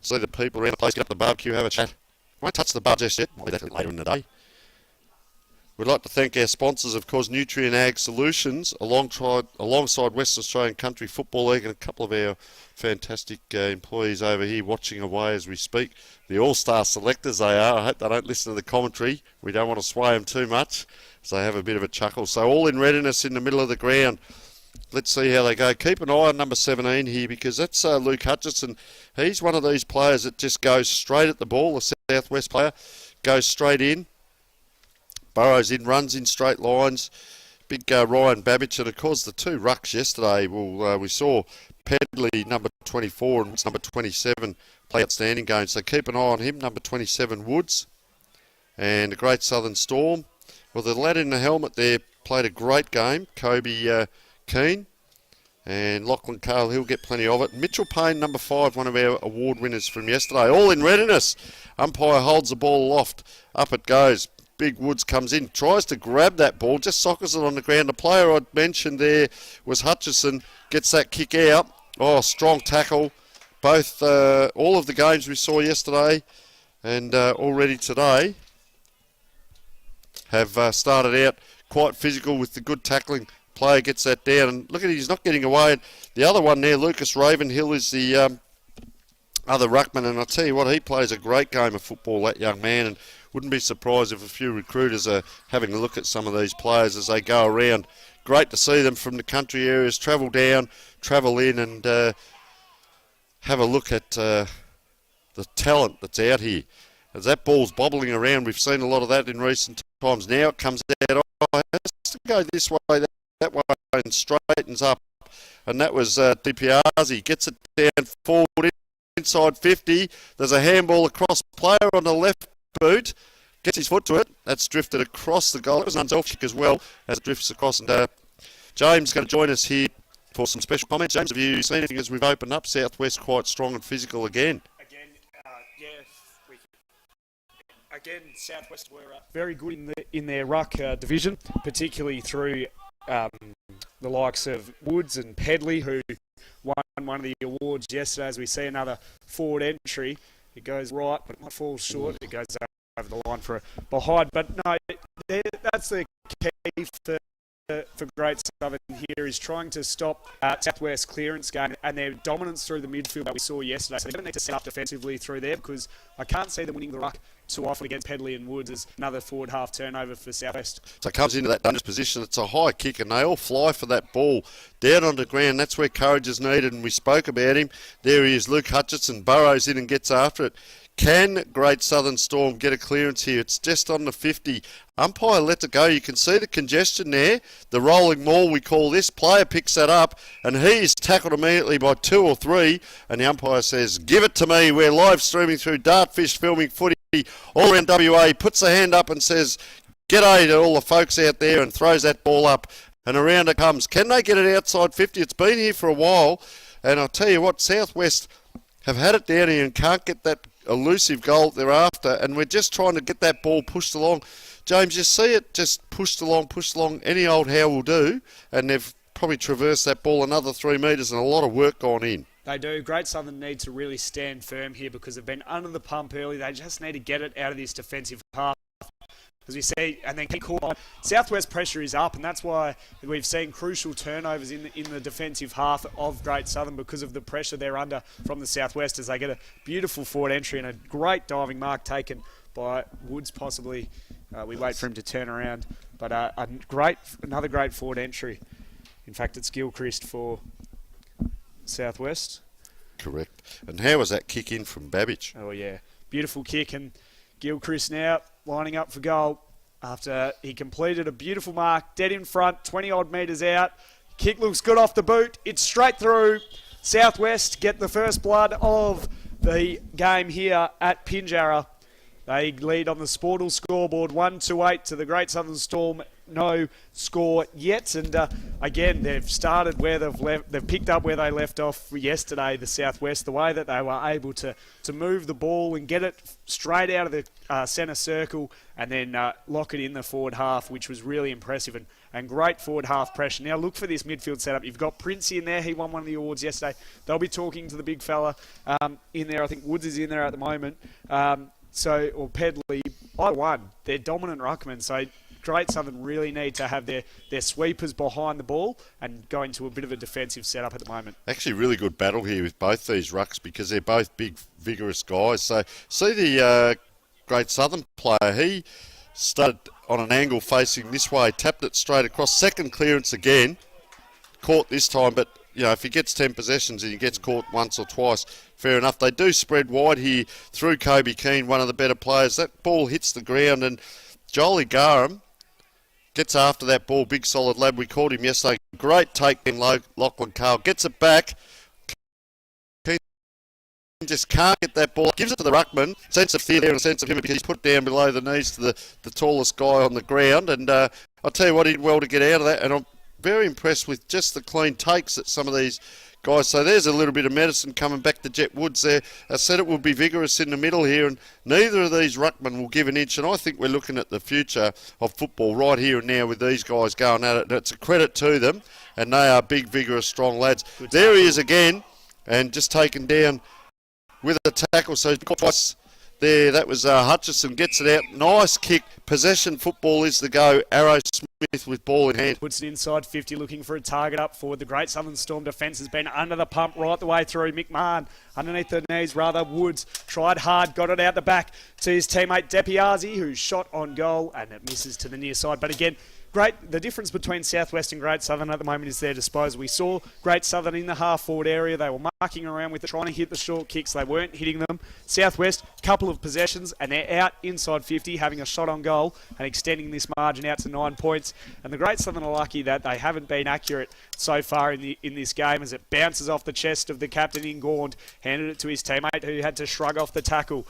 see the people around the place, get up the barbecue, have a chat. Won't touch the bar just yet, might be that later in the day. We'd like to thank our sponsors, of course, Nutrien Ag Solutions, alongside Western Australian Country Football League, and a couple of our fantastic employees over here watching away as we speak. The all-star selectors they are. I hope they don't listen to the commentary. We don't want to sway them too much, so they have a bit of a chuckle. So all in readiness in the middle of the ground. Let's see how they go. Keep an eye on number 17 here, because that's Luke Hutchison. He's one of these players that just goes straight at the ball, the Southwest player, goes straight in. Burrows in, runs in straight lines. Big Ryan Babbage, and of course the 2 rucks yesterday. Well, we saw Pedley, number 24, and number 27 play outstanding games. So keep an eye on him. Number 27, Woods, and a Great Southern Storm. Well, the lad in the helmet there played a great game. Kobe Keane and Lachlan Cale. He'll get plenty of it. Mitchell Payne, number 5, one of our award winners from yesterday. All in readiness. Umpire holds the ball aloft. Up it goes. Big Woods comes in, tries to grab that ball, just sockers it on the ground. The player I mentioned there was Hutchison, gets that kick out. Oh, strong tackle. Both, all of the games we saw yesterday and already today have started out quite physical with the good tackling. Player gets that down, and look at it, he's not getting away. And the other one there, Lucas Ravenhill, is the other ruckman, and I'll tell you what, he plays a great game of football, that young man, and wouldn't be surprised if a few recruiters are having a look at some of these players as they go around. Great to see them from the country areas travel down, travel in, and have a look at the talent that's out here. As that ball's bobbling around, we've seen a lot of that in recent times. Now it comes out, it has to go this way, that way, and straightens up. And that was DiPiazzi. Gets it down forward, inside 50. There's a handball across, player on the left boot. Gets his foot to it. That's drifted across the goal. It was an unself kick as well as it drifts across. And James is going to join us here for some special comments. James, have you seen anything as we've opened up? Southwest quite strong and physical again. Again, Southwest were very good in their ruck division, particularly through the likes of Woods and Pedley, who won one of the awards yesterday. As we see another forward entry, it goes right, but it falls short. It goes over the line for a behind. But no, that's the key for Great Southern here, is trying to stop Southwest clearance game and their dominance through the midfield that we saw yesterday. So they're going to need to set up defensively through there, because I can't see them winning the ruck too often against Pedley and Woods as another forward half turnover for Southwest. So it comes into that dangerous position. It's a high kick, and they all fly for that ball down on the ground. That's where courage is needed, and we spoke about him. There he is, Luke Hutchinson, burrows in and gets after it. Can Great Southern Storm get a clearance here? It's just on the 50. Umpire lets it go. You can see the congestion there. The rolling maul, we call this. Player picks that up, and he is tackled immediately by 2 or 3. And the umpire says, "Give it to me." We're live streaming through Dartfish Filming Footy all around WA. He puts a hand up and says, "G'day" to all the folks out there, and throws that ball up. And around it comes. Can they get it outside 50? It's been here for a while. And I'll tell you what, Southwest have had it down here and can't get that elusive goal they're after, and we're just trying to get that ball pushed along. James, you see it just pushed along, any old how will do, and they've probably traversed that ball another 3 metres and a lot of work gone in. They do. Great Southern need to really stand firm here, because they've been under the pump early. They just need to get it out of this defensive half, as we see, and then keep cool on. Southwest pressure is up, and that's why we've seen crucial turnovers in the defensive half of Great Southern, because of the pressure they're under from the Southwest, as they get a beautiful forward entry and a great diving mark taken by Woods, possibly. We wait for him to turn around, but another great forward entry. In fact, it's Gilchrist for Southwest. Correct. And how was that kick in from Babbage? Oh yeah, beautiful kick, and Gilchrist now lining up for goal after he completed a beautiful mark, dead in front, 20 odd metres out. Kick looks good off the boot. It's straight through. Southwest get the first blood of the game here at Pinjarra. They lead on the Sportal scoreboard 1-8 to the Great Southern Storm. No score yet, and again they've started where they've picked up where they left off yesterday, the Southwest, the way that they were able to move the ball and get it straight out of the centre circle, and then lock it in the forward half, which was really impressive, and great forward half pressure. Now look for this midfield setup. You've got Princey in there. He won one of the awards yesterday. They'll be talking to the big fella in there. I think Woods is in there at the moment. Or Pedley, either one. They're dominant ruckmen, so Great Southern really need to have their sweepers behind the ball and go into a bit of a defensive setup at the moment. Actually, really good battle here with both these rucks, because they're both big, vigorous guys. So see the Great Southern player. He started on an angle facing this way, tapped it straight across. Second clearance again, caught this time, but if he gets 10 possessions and he gets caught once or twice, fair enough. They do spread wide here through Kobe Keane, one of the better players. That ball hits the ground, and Jolie Garham gets after that ball. Big solid lad. We called him yesterday. Great take in Lachlan Carl. Gets it back. Keane just can't get that ball. Gives it to the ruckman. Sense of fear there and a sense of him, because he's put down below the knees to the tallest guy on the ground. And I'll tell you what, he did well to get out of that. And I'm very impressed with just the clean takes that some of these guys. So there's a little bit of medicine coming back to Jet Woods there. I said it will be vigorous in the middle here, and neither of these ruckmen will give an inch. And I think we're looking at the future of football right here and now with these guys going at it. It's a credit to them, and they are big, vigorous, strong lads. There he is again, and just taken down with a tackle. So twice there. That was Hutchison gets it out. Nice kick. Possession football is the go. Arrow Smith Smith with ball in hand. Puts it inside 50, looking for a target up forward. The Great Southern Storm defence has been under the pump right the way through. McMahon, underneath the knees, rather. Woods tried hard, got it out the back to his teammate Depiazzi, who's shot on goal, and it misses to the near side. But again, the difference between Southwest and Great Southern at the moment is their disposal. We saw Great Southern in the half-forward area. They were marking around with it, trying to hit the short kicks. They weren't hitting them. Southwest, couple of possessions, and they're out inside 50, having a shot on goal and extending this margin out to 9 points. And the Great Southern are lucky that they haven't been accurate so far in this game, as it bounces off the chest of the captain in Gaunt, handed it to his teammate, who had to shrug off the tackle.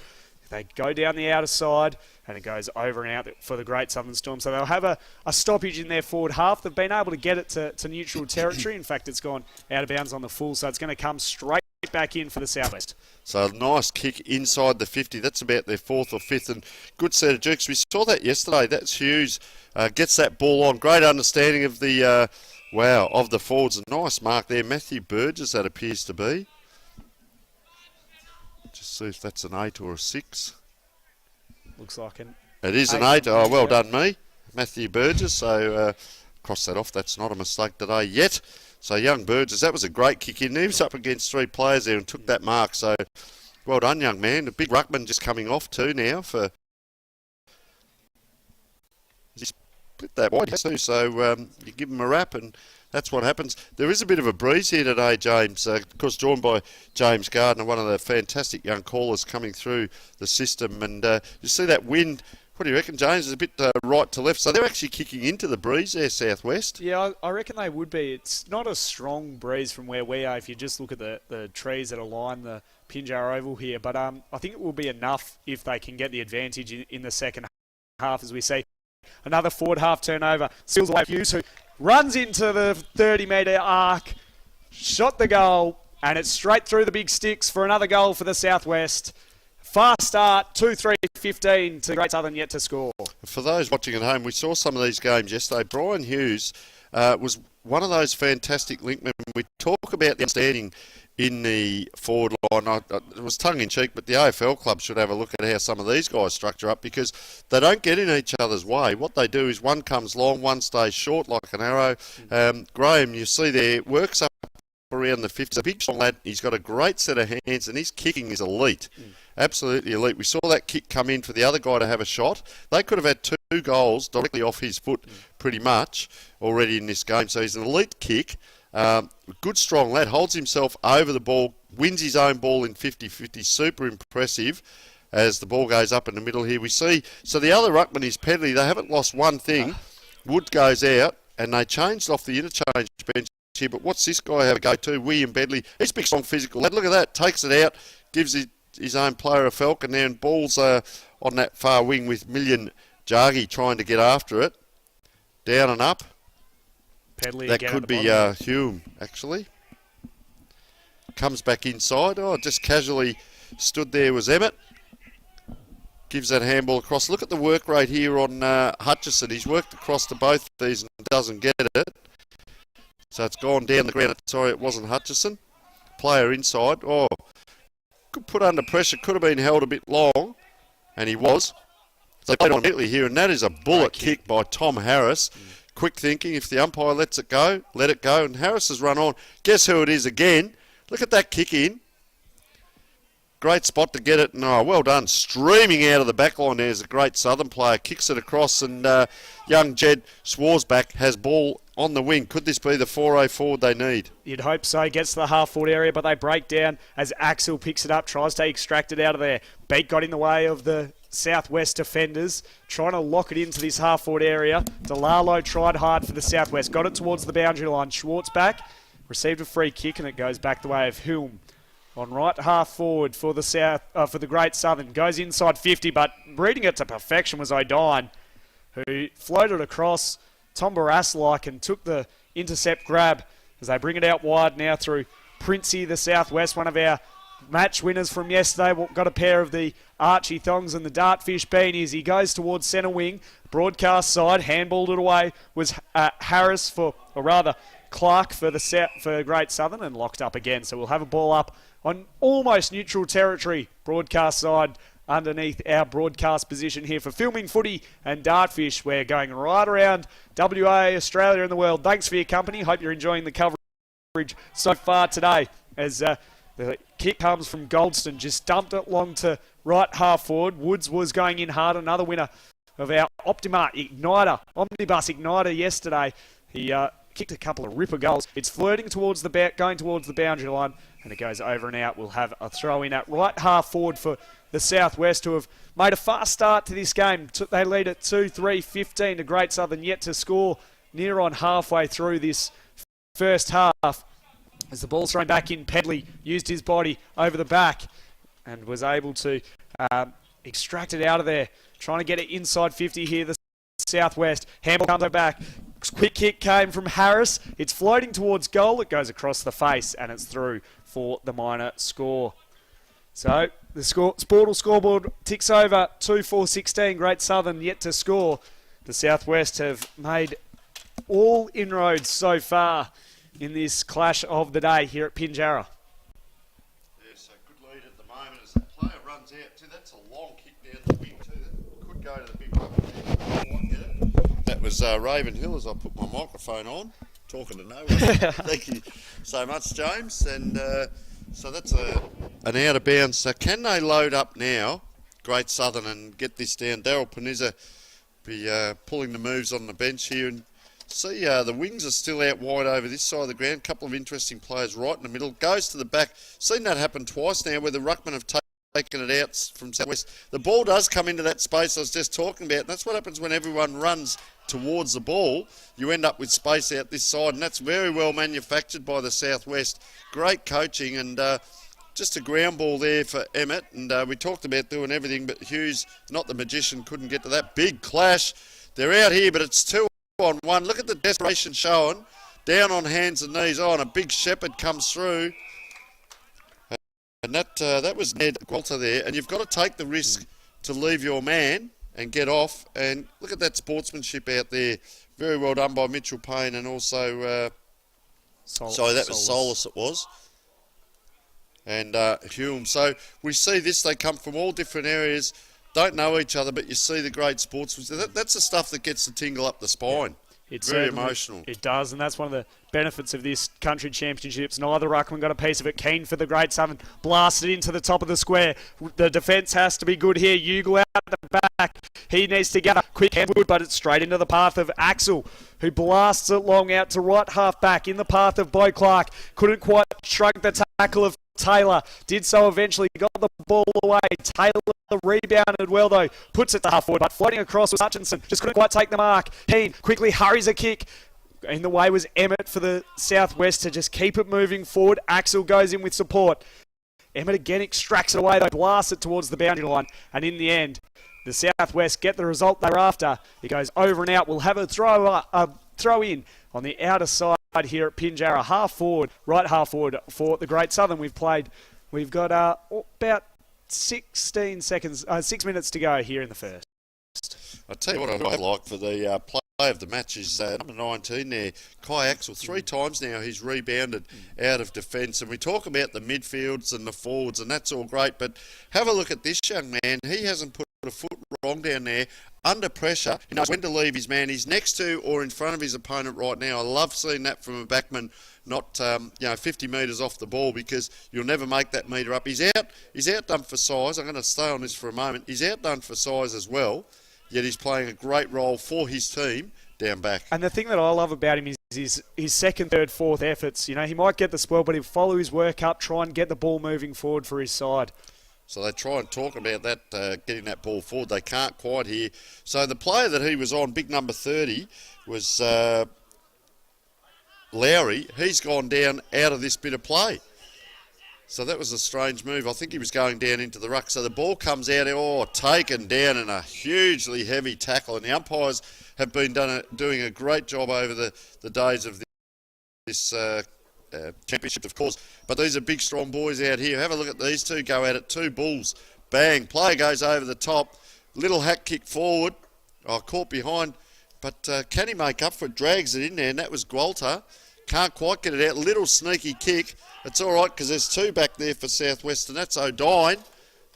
They go down the outer side, and it goes over and out for the Great Southern Storm. So they'll have a stoppage in their forward half. They've been able to get it to neutral territory. In fact, it's gone out of bounds on the full, so it's going to come straight back in for the Southwest. So a nice kick inside the 50. That's about their fourth or fifth, and good set of jerks. We saw that yesterday. That's Hughes. Gets that ball on. Great understanding of the, of the forwards. A nice mark there. Matthew Burgess, that appears to be. Just see if that's an 8 or a 6. Looks like an... It is an 8. Oh, well done me. Matthew Burgess. So cross that off. That's not a mistake today yet. So young Burgess, that was a great kick in. He was up against 3 players there and took that mark. So well done, young man. The big ruckman just coming off too now for... He's split that wide too. So you give him a wrap and... That's what happens. There is a bit of a breeze here today, James, of course drawn by James Gardner, one of the fantastic young callers coming through the system. And you see that wind, what do you reckon, James? It's a bit right to left. So they're actually kicking into the breeze there, Southwest. Yeah, I reckon they would be. It's not a strong breeze from where we are if you just look at the trees that align the Pilbara Oval here. But I think it will be enough if they can get the advantage in the second half, as we see. Another forward half turnover. Seals away Hughes, who runs into the 30-metre arc, shot the goal, and it's straight through the big sticks for another goal for the Southwest. Fast start, 2-3-15 to Great Southern yet to score. For those watching at home, we saw some of these games yesterday. Brian Hughes was one of those fantastic linkmen. We talk about the understanding in the forward line. It was tongue-in-cheek, but the AFL club should have a look at how some of these guys structure up, because they don't get in each other's way. What they do is one comes long, one stays short like an arrow. Graham, you see there, works up around the 50. He's a big strong lad. He's got a great set of hands, and his kicking is elite. Absolutely elite. We saw that kick come in for the other guy to have a shot. They could have had 2 goals directly off his foot pretty much already in this game. So he's an elite kick. Good strong lad, holds himself over the ball, wins his own ball in 50-50, super impressive as the ball goes up in the middle here. We see, so the other ruckman is Pedley. They haven't lost one thing. Wood goes out, and they changed off the interchange bench here, but what's this guy have a go to? William Bedley. He's a big, strong, physical lad. Look at that, takes it out, gives his own player a falcon there, and balls on that far wing with Million Jagi trying to get after it. Down and up. Pedley that could be Hume, actually. Comes back inside. Oh, just casually stood there was Emmett. Gives that handball across. Look at the work rate here on Hutchison. He's worked across to both these and doesn't get it. So it's gone down the ground. Sorry, it wasn't Hutchison. Player inside. Oh, could put under pressure. Could have been held a bit long. And he was. So they played on immediately here. And that is a bullet kick by Tom Harris. Quick thinking. If the umpire lets it go, let it go. And Harris has run on. Guess who it is again? Look at that kick in. Great spot to get it. No, well done. Streaming out of the back line there's a great Southern player. Kicks it across, and young Jed Swarsback has ball on the wing. Could this be the 4-0 forward they need? You'd hope so. Gets to the half-forward area, but they break down as Axel picks it up, tries to extract it out of there. Beat got in the way of the Southwest defenders, trying to lock it into this half-forward area. DeLarlo tried hard for the Southwest. Got it towards the boundary line. Schwartzback received a free kick, and it goes back the way of Hulme. On right half forward for the Great Southern. Goes inside 50, but reading it to perfection was O'Dine, who floated across Tom Barras-like and took the intercept grab as they bring it out wide now through Princey, the Southwest, one of our match winners from yesterday. Got a pair of the Archie thongs and the Dartfish beanies. He goes towards centre wing. Broadcast side, handballed it away was Harris Clark for Great Southern, and locked up again. So we'll have a ball up on almost neutral territory. Broadcast side underneath our broadcast position here for Filming Footy and Dartfish. We're going right around WA, Australia and the world. Thanks for your company. Hope you're enjoying the coverage so far today as the kick comes from Goldston. Just dumped it long to right half forward. Woods was going in hard. Another winner of our Omnibus Igniter yesterday. He kicked a couple of ripper goals. It's flirting towards going towards the boundary line, and it goes over and out. We'll have a throw in at right half forward for the Southwest, who have made a fast start to this game. They lead at 2-3-15 to Great Southern, yet to score near on halfway through this first half. As the ball's thrown back in, Pedley used his body over the back and was able to extract it out of there. Trying to get it inside 50 here, the Southwest. Handball comes back. Quick kick came from Harris. It's floating towards goal. It goes across the face and it's through for the minor score. So the Sportal scoreboard ticks over 2-4-16. Great Southern yet to score. The Southwest have made all inroads so far in this clash of the day here at Pinjarra. Yes, a good lead at the moment as the player runs out too. That's a long kick down the wing too. That could go to the big one. That was Ravenhill as I put my microphone on, talking to no one. Thank you so much, James. And so that's an out of bounds. So can they load up now, Great Southern, and get this down? Daryl Panizza be pulling the moves on the bench here. And see, the wings are still out wide over this side of the ground. Couple of interesting players right in the middle. Goes to the back. Seen that happen twice now where the ruckman have taken it out from Southwest. The ball does come into that space I was just talking about. And that's what happens when everyone runs towards the ball. You end up with space out this side, and that's very well manufactured by the Southwest. Great coaching, and just a ground ball there for Emmett. And we talked about doing everything, but Hughes, not the magician, couldn't get to that. Big clash. They're out here, but it's 2-on-1. Look at the desperation showing. Down on hands and knees. Oh, and a big shepherd comes through. And that was Ned Walter there. And you've got to take the risk to leave your man and get off. And look at that sportsmanship out there. Very well done by Mitchell Payne and also... Solus it was. And Hume. So we see this. They come from all different areas. Don't know each other, but you see the great sportsmen. That's the stuff that gets the tingle up the spine. It's very emotional. It does, and that's one of the benefits of this country championships. Neither ruckman got a piece of it. Keen for the Great Southern, blasted into the top of the square. The defence has to be good here. Ugle out the back. He needs to get a quick handwood, but it's straight into the path of Axel, who blasts it long out to right half back in the path of Bo Clark. Couldn't quite shrug the tackle of Taylor. Did so eventually. Got the ball away. Taylor rebounded well though. Puts it to half forward, but floating across was Hutchinson. Just couldn't quite take the mark. Keen quickly hurries a kick. In the way was Emmett for the Southwest to just keep it moving forward. Axel goes in with support. Emmett again extracts it away though. Blasts it towards the boundary line. And in the end, the Southwest get the result they're after. It goes over and out. We'll have a throw in on the outer side here at Pinjarra. Half forward, right half forward for the Great Southern. We've got about 16 seconds, 6 minutes to go here in the first. I'll tell you what I like for the player of the match is number 19 there, Kai Axel. 3 times now he's rebounded out of defence. And we talk about the midfields and the forwards, and that's all great. But have a look at this young man. He hasn't put a foot wrong down there. Under pressure, he knows when to leave his man. He's next to or in front of his opponent right now. I love seeing that from a backman, not 50 metres off the ball, because you'll never make that metre up. He's outdone for size. I'm going to stay on this for a moment. He's outdone for size as well, yet he's playing a great role for his team down back. And the thing that I love about him is his second, third, fourth efforts. You know, he might get the spoil, but he'll follow his work up, try and get the ball moving forward for his side. So they try and talk about that, getting that ball forward. They can't quite here. So the player that he was on, big number 30, was Lowry. He's gone down out of this bit of play. So that was a strange move. I think he was going down into the ruck. So the ball comes out, taken down in a hugely heavy tackle. And the umpires have been doing a great job over the days of this championship, of course. But these are big, strong boys out here. Have a look at these two go at it. 2 bulls. Bang. Player goes over the top. Little hack kick forward. Caught behind. But can he make up for it? Drags it in there, and that was Gualter. Can't quite get it out. Little sneaky kick. It's all right because there's 2 back there for Southwest, and that's O'Dine.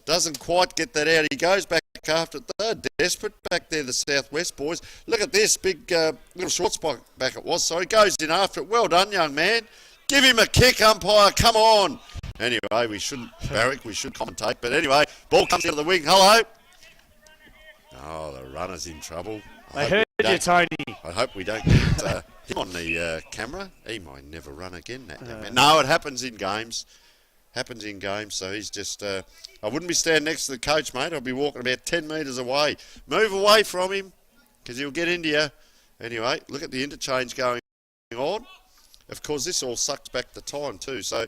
Doesn't quite get that out. He goes back after it. They're desperate back there, the Southwest boys. Look at this big little short spot back it was. Sorry, goes in after it. Well done, young man. Give him a kick, umpire. Come on. Anyway, we shouldn't barrack. We should commentate. But anyway, ball comes out of the wing. Hello. Oh, the runner's in trouble. They heard you, Tony. I hope we don't get him on the camera. He might never run again. No, it happens in games. Happens in games, so he's just... I wouldn't be standing next to the coach, mate. I'd be walking about 10 metres away. Move away from him, because he'll get into you. Anyway, look at the interchange going on. Of course, this all sucks back the time too, so...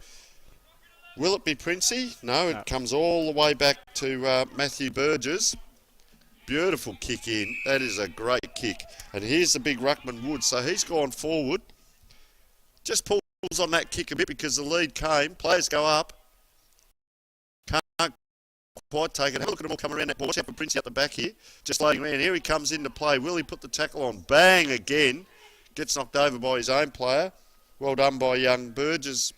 Will it be Princey? No, it comes all the way back to Matthew Burgess. Beautiful kick in. That is a great kick. And here's the big ruckman Woods, so he's gone forward. Just pulls on that kick a bit because the lead came. Players go up. Can't quite take it. Have a look at them all coming around that ball. Watch out for Princey at the back here. Just loading around. Here he comes into play. Will he put the tackle on? Bang again. Gets knocked over by his own player. Well done by young Burgess.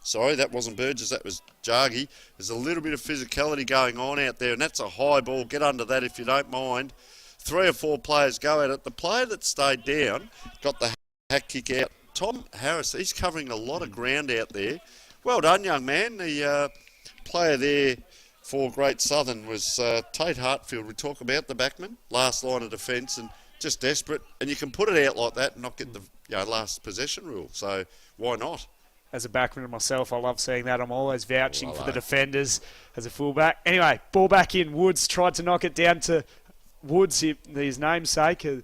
Sorry, that wasn't Burgess, that was Jargy. There's a little bit of physicality going on out there, and that's a high ball. Get under that if you don't mind. 3 or 4 players go at it. The player that stayed down got the hack kick out. Tom Harris, he's covering a lot of ground out there. Well done, young man. The player there for Great Southern was Tate Hartfield. We talk about the backman, last line of defence, and just desperate. And you can put it out like that and not get the last possession rule. So why not? As a backman myself, I love seeing that. I'm always vouching for the defenders as a fullback. Anyway, ball back in. Woods tried to knock it down to Woods, his namesake, the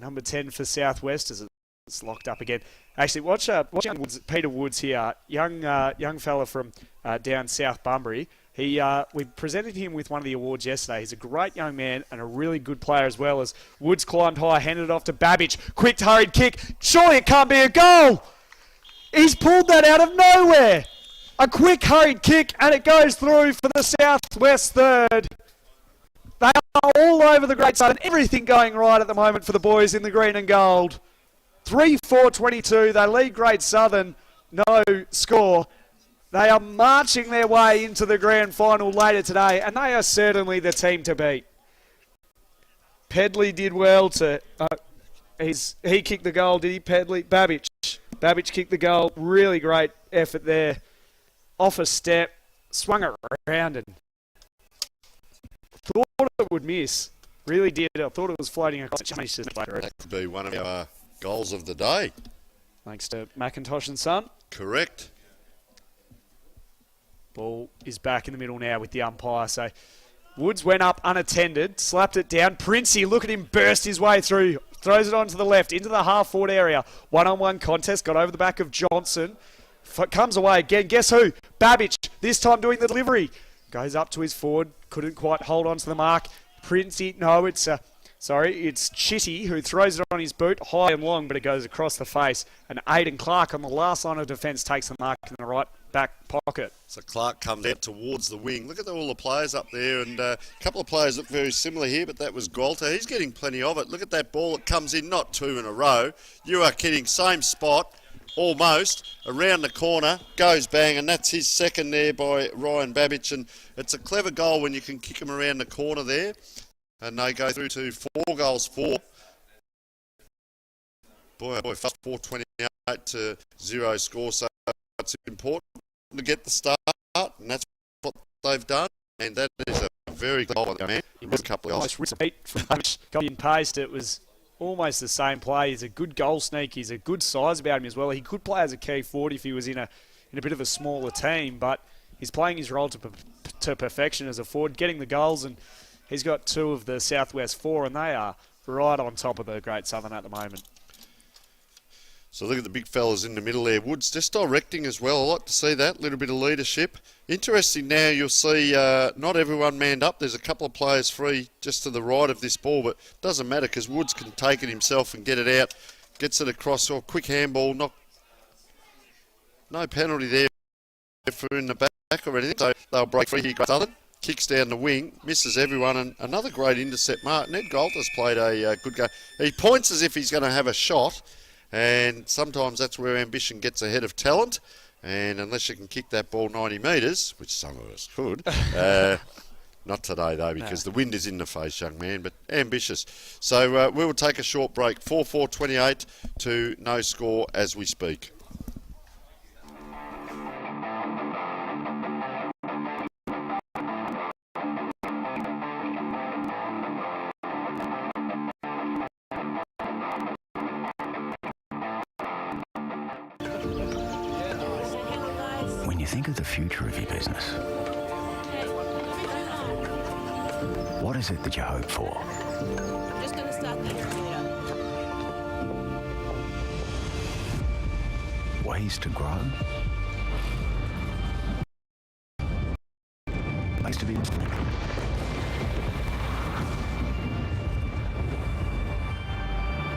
number 10 for Southwest, as it's locked up again. Actually, watch young Woods, Peter Woods here, young fella from down South Bunbury. We presented him with one of the awards yesterday. He's a great young man and a really good player as well. As Woods climbed high, handed it off to Babbage. Quick, hurried kick. Surely it can't be a goal. He's pulled that out of nowhere. A quick, hurried kick, and it goes through for the Southwest third. They are all over the Great Southern. Everything going right at the moment for the boys in the green and gold. 3-4-22. They lead Great Southern. No score. They are marching their way into the grand final later today, and they are certainly the team to beat. Pedley did well to... he kicked the goal, did he, Pedley? Babbage kicked the goal. Really great effort there. Off a step, swung it around and thought it would miss. Really did. I thought it was floating across. That could be one of our goals of the day. Thanks to McIntosh and Son. Correct. Ball is back in the middle now with the umpire. So Woods went up unattended, slapped it down. Princey, look at him burst his way through. Throws it on to the left, into the half-forward area. One-on-one contest, got over the back of Johnson. Comes away again. Guess who? Babbage, this time doing the delivery. Goes up to his forward. Couldn't quite hold on to the mark. Princey, no, it's Chitty who throws it on his boot, high and long, but it goes across the face. And Aidan Clark on the last line of defence takes the mark in the right back pocket. So Clark comes out towards the wing. Look at all the players up there, and a couple of players look very similar here, but that was Gwalter. He's getting plenty of it. Look at that ball that comes in, not 2 in a row. You are kidding. Same spot, almost, around the corner, goes bang, and that's his second there by Ryan Babbage. And it's a clever goal when you can kick them around the corner there, and they go through to 4 goals for. Boy, 4:28 to 0 score, so it's important to get the start, and that's what they've done, and that is a very good goal, man. It was a couple of goals. Copy and paste. It was almost the same play. He's a good goal sneak. He's a good size about him as well. He could play as a key forward if he was in a bit of a smaller team, but he's playing his role to perfection as a forward, getting the goals, and he's got 2 of the Southwest 4, and they are right on top of the Great Southern at the moment. So look at the big fellas in the middle there. Woods just directing as well. I like to see that. Little bit of leadership. Interesting now, you'll see not everyone manned up. There's a couple of players free just to the right of this ball, but it doesn't matter because Woods can take it himself and get it out. Gets it across, or quick handball. No penalty there for in the back or anything. So they'll break free here. Southern kicks down the wing, misses everyone, and another great intercept. Ed Galter's played a good game. He points as if he's going to have a shot, and sometimes that's where ambition gets ahead of talent. And unless you can kick that ball 90 metres, which some of us could, not today though, because the wind is in the face, young man, but ambitious. So we will take a short break. 4-4-28 to no score as we speak. When you think of the future of your business, what is it that you hope for? I'm just gonna start the irrigator. Ways to grow? Ways to be...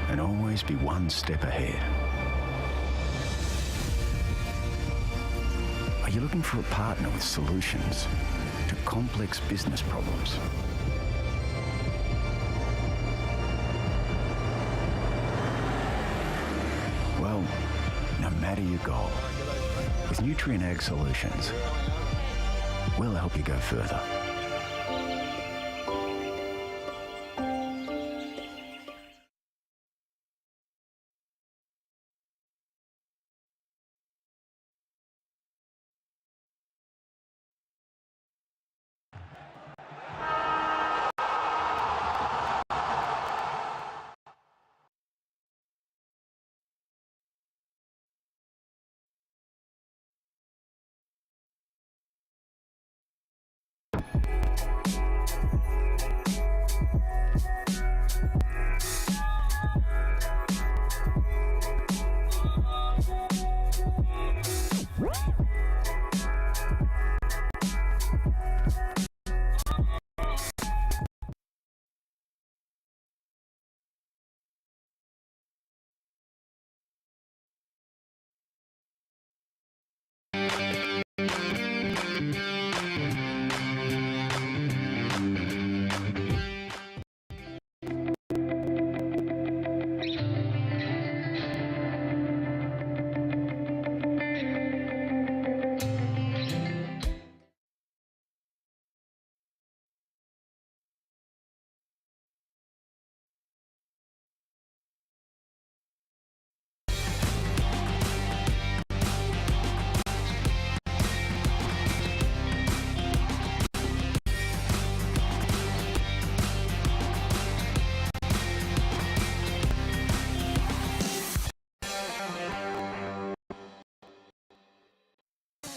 And always be one step ahead. Are you looking for a partner with solutions to complex business problems? Well, no matter your goal, with Nutrien Ag Solutions, we'll help you go further.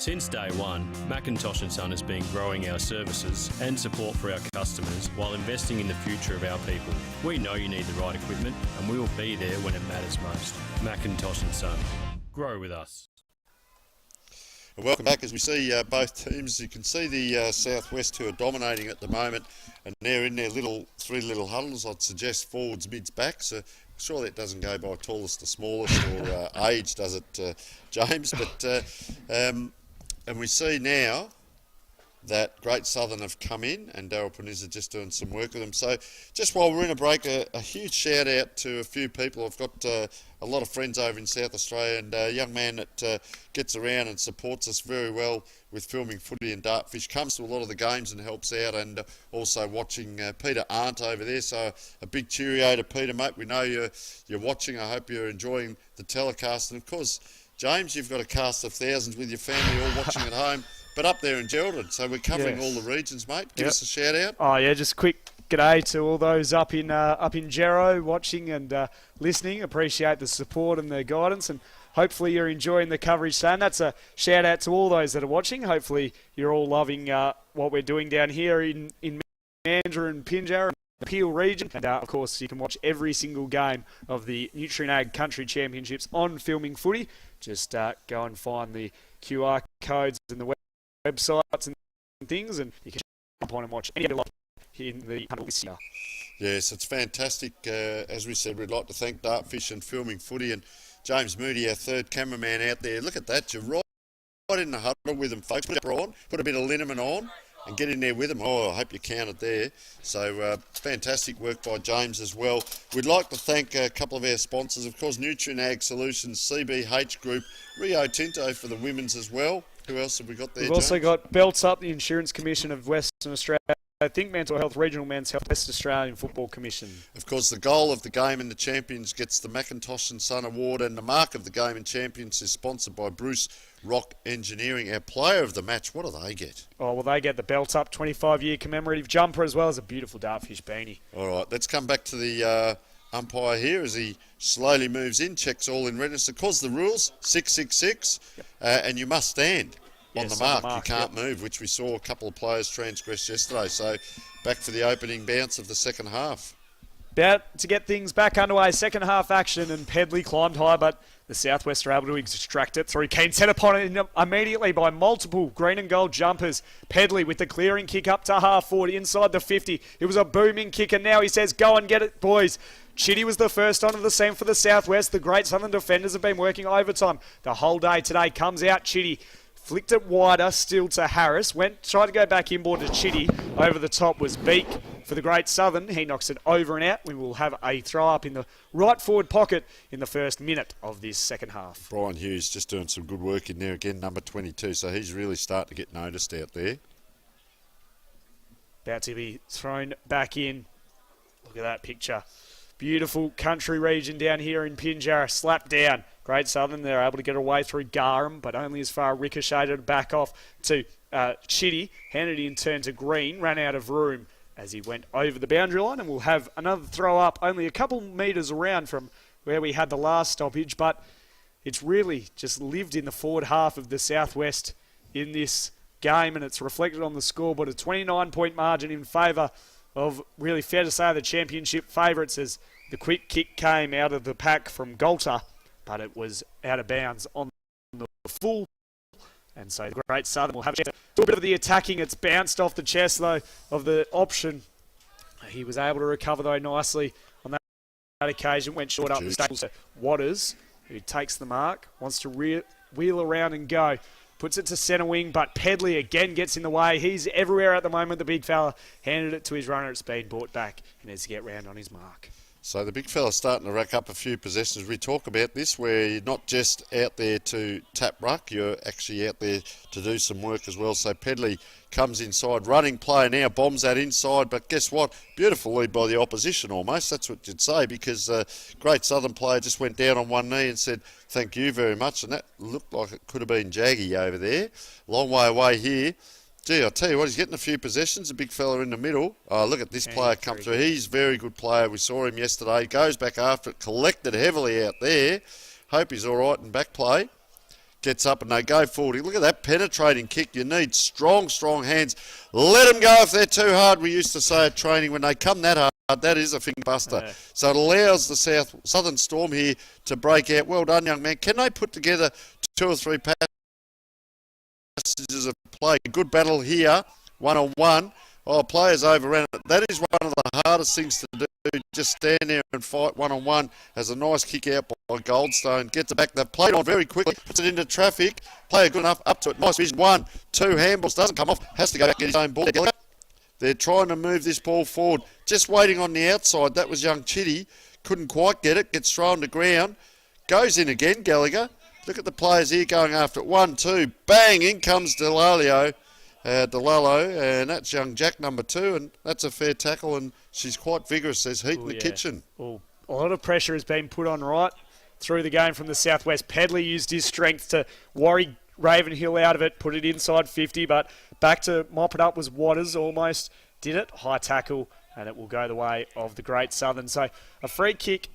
Since day one, Macintosh & Son has been growing our services and support for our customers while investing in the future of our people. We know you need the right equipment and we will be there when it matters most. Macintosh & Son. Grow with us. And welcome back. As we see both teams, you can see the Southwest who are dominating at the moment, and they're in their three little huddles. I'd suggest forwards, mids, backs. Surely it doesn't go by tallest to smallest or age, does it, James? But and we see now that Great Southern have come in, and Daryl Paniza just doing some work with them. So just while we're in a break, a huge shout out to a few people. I've got a lot of friends over in South Australia, and a young man that gets around and supports us very well with filming footy and dartfish, comes to a lot of the games and helps out, and also watching Peter Arndt over there. So a big cheerio to Peter, mate. We know you're watching. I hope you're enjoying the telecast. And of course, James, you've got a cast of thousands with your family all watching at home, but up there in Geraldton. So we're covering all the regions, mate. Give us a shout out. Oh yeah, just quick g'day to all those up in Gero watching and listening. Appreciate the support and the guidance, and hopefully you're enjoying the coverage today. And that's a shout out to all those that are watching. Hopefully you're all loving what we're doing down here in Mandurah and Pinjarra, the Peel region. And of course you can watch every single game of the Nutrien Ag Country Championships on Filming Footy. Just go and find the QR codes and the websites and things, and you can jump on and watch any of the in the this year. Yes, it's fantastic. As we said, we'd like to thank Dartfish and Filming Footy, and James Moody, our third cameraman out there. Look at that. You're right in the huddle with them, folks. Put a bit of liniment on, and get in there with them. Oh, I hope you counted there. So fantastic work by James as well. We'd like to thank a couple of our sponsors, of course, Nutrien Ag Solutions, CBH Group, Rio Tinto for the women's as well. Who else have we got there, We've also James? got Belts Up, the Insurance Commission of Western Australia. I think Mental Health, Regional Men's Health, West Australian Football Commission. Of course, the goal of the game and the champions gets the McIntosh and Son Award, and the mark of the game and champions is sponsored by Bruce Rock Engineering. Our player of the match, what do they get? Oh, well, they get the Belts Up 25-year commemorative jumper as well as a beautiful dartfish beanie. All right, let's come back to the umpire here as he slowly moves in, checks all in readiness. Of course, the rules, 666, and you must stand. On the mark, you can't move, which we saw a couple of players transgress yesterday. So back for the opening bounce of the second half. About to get things back underway, second half action, and Pedley climbed high, but the Southwest are able to extract it through. Keen set upon it immediately by multiple green and gold jumpers. Pedley with the clearing kick up to half forward inside the 50. It was a booming kick, and now he says, go and get it, boys. Chitty was the first onto the scene for the Southwest. The Great Southern defenders have been working overtime the whole day today. Comes out Chitty. Flicked it wider, still to Harris. Tried to go back inboard to Chitty. Over the top was Beak for the Great Southern. He knocks it over and out. We will have a throw up in the right forward pocket in the first minute of this second half. Brian Hughes just doing some good work in there again, number 22. So he's really starting to get noticed out there. About to be thrown back in. Look at that picture. Beautiful country region down here in Pinjarra. Slapped down. Great Southern, they're able to get away through Garum, but only as far ricocheted back off to Chitty. Handed in turn to Green, ran out of room as he went over the boundary line, and we'll have another throw up only a couple metres around from where we had the last stoppage, but it's really just lived in the forward half of the Southwest in this game, and it's reflected on the scoreboard. A 29-point margin in favour of, really fair to say, the championship favourites, as the quick kick came out of the pack from Golter, but it was out of bounds on the full. And so the Great Southern will have a chance to do a bit of the attacking. It's bounced off the chest, though, of the option. He was able to recover, though, nicely on that occasion. Went short up the staples to Waters, who takes the mark, wants to wheel around and go. Puts it to centre wing, but Pedley again gets in the way. He's everywhere at the moment, the big fella. Handed it to his runner. It's been brought back. He needs to get round on his mark. So the big fella's starting to rack up a few possessions. We talk about this where you're not just out there to tap ruck, you're actually out there to do some work as well. So Pedley comes inside, running play now, bombs that inside, but guess what? Beautiful lead by the opposition almost, that's what you'd say, because Great Southern player just went down on one knee and said, thank you very much, and that looked like it could have been Jaggy over there. Long way away here. Gee, I'll tell you what, he's getting a few possessions, a big fella in the middle. Oh, look at this player come through. He's a very good player. We saw him yesterday. Goes back after it, collected heavily out there. Hope he's all right in back play. Gets up and they go forward. Look at that penetrating kick. You need strong, strong hands. Let them go if they're too hard. We used to say at training, when they come that hard, that is a finger buster. Yeah. So it allows the Southern Storm here to break out. Well done, young man. Can they put together 2 or 3 passes of play? Good battle here, 1-on-1. Oh, players overran it. That is one of the hardest things to do. Just stand there and fight 1-on-1. Has a nice kick out by Goldstone. Gets it back. They've played on very quickly. Puts it into traffic. Player good enough. Up to it. Nice vision. 1, 2 handballs. Doesn't come off. Has to go back and get his own ball. They're trying to move this ball forward. Just waiting on the outside. That was young Chitty. Couldn't quite get it. Gets thrown to ground. Goes in again, Gallagher. Look at the players here going after it. 1, 2, bang, in comes Delalo, and that's young Jack, number 2, and that's a fair tackle, and she's quite vigorous. There's heat in the kitchen. A lot of pressure has been put on right through the game from the Southwest. Pedley used his strength to worry Ravenhill out of it, put it inside 50, but back to mop it up was Waters, almost did it. High tackle, and it will go the way of the Great Southern. So a free kick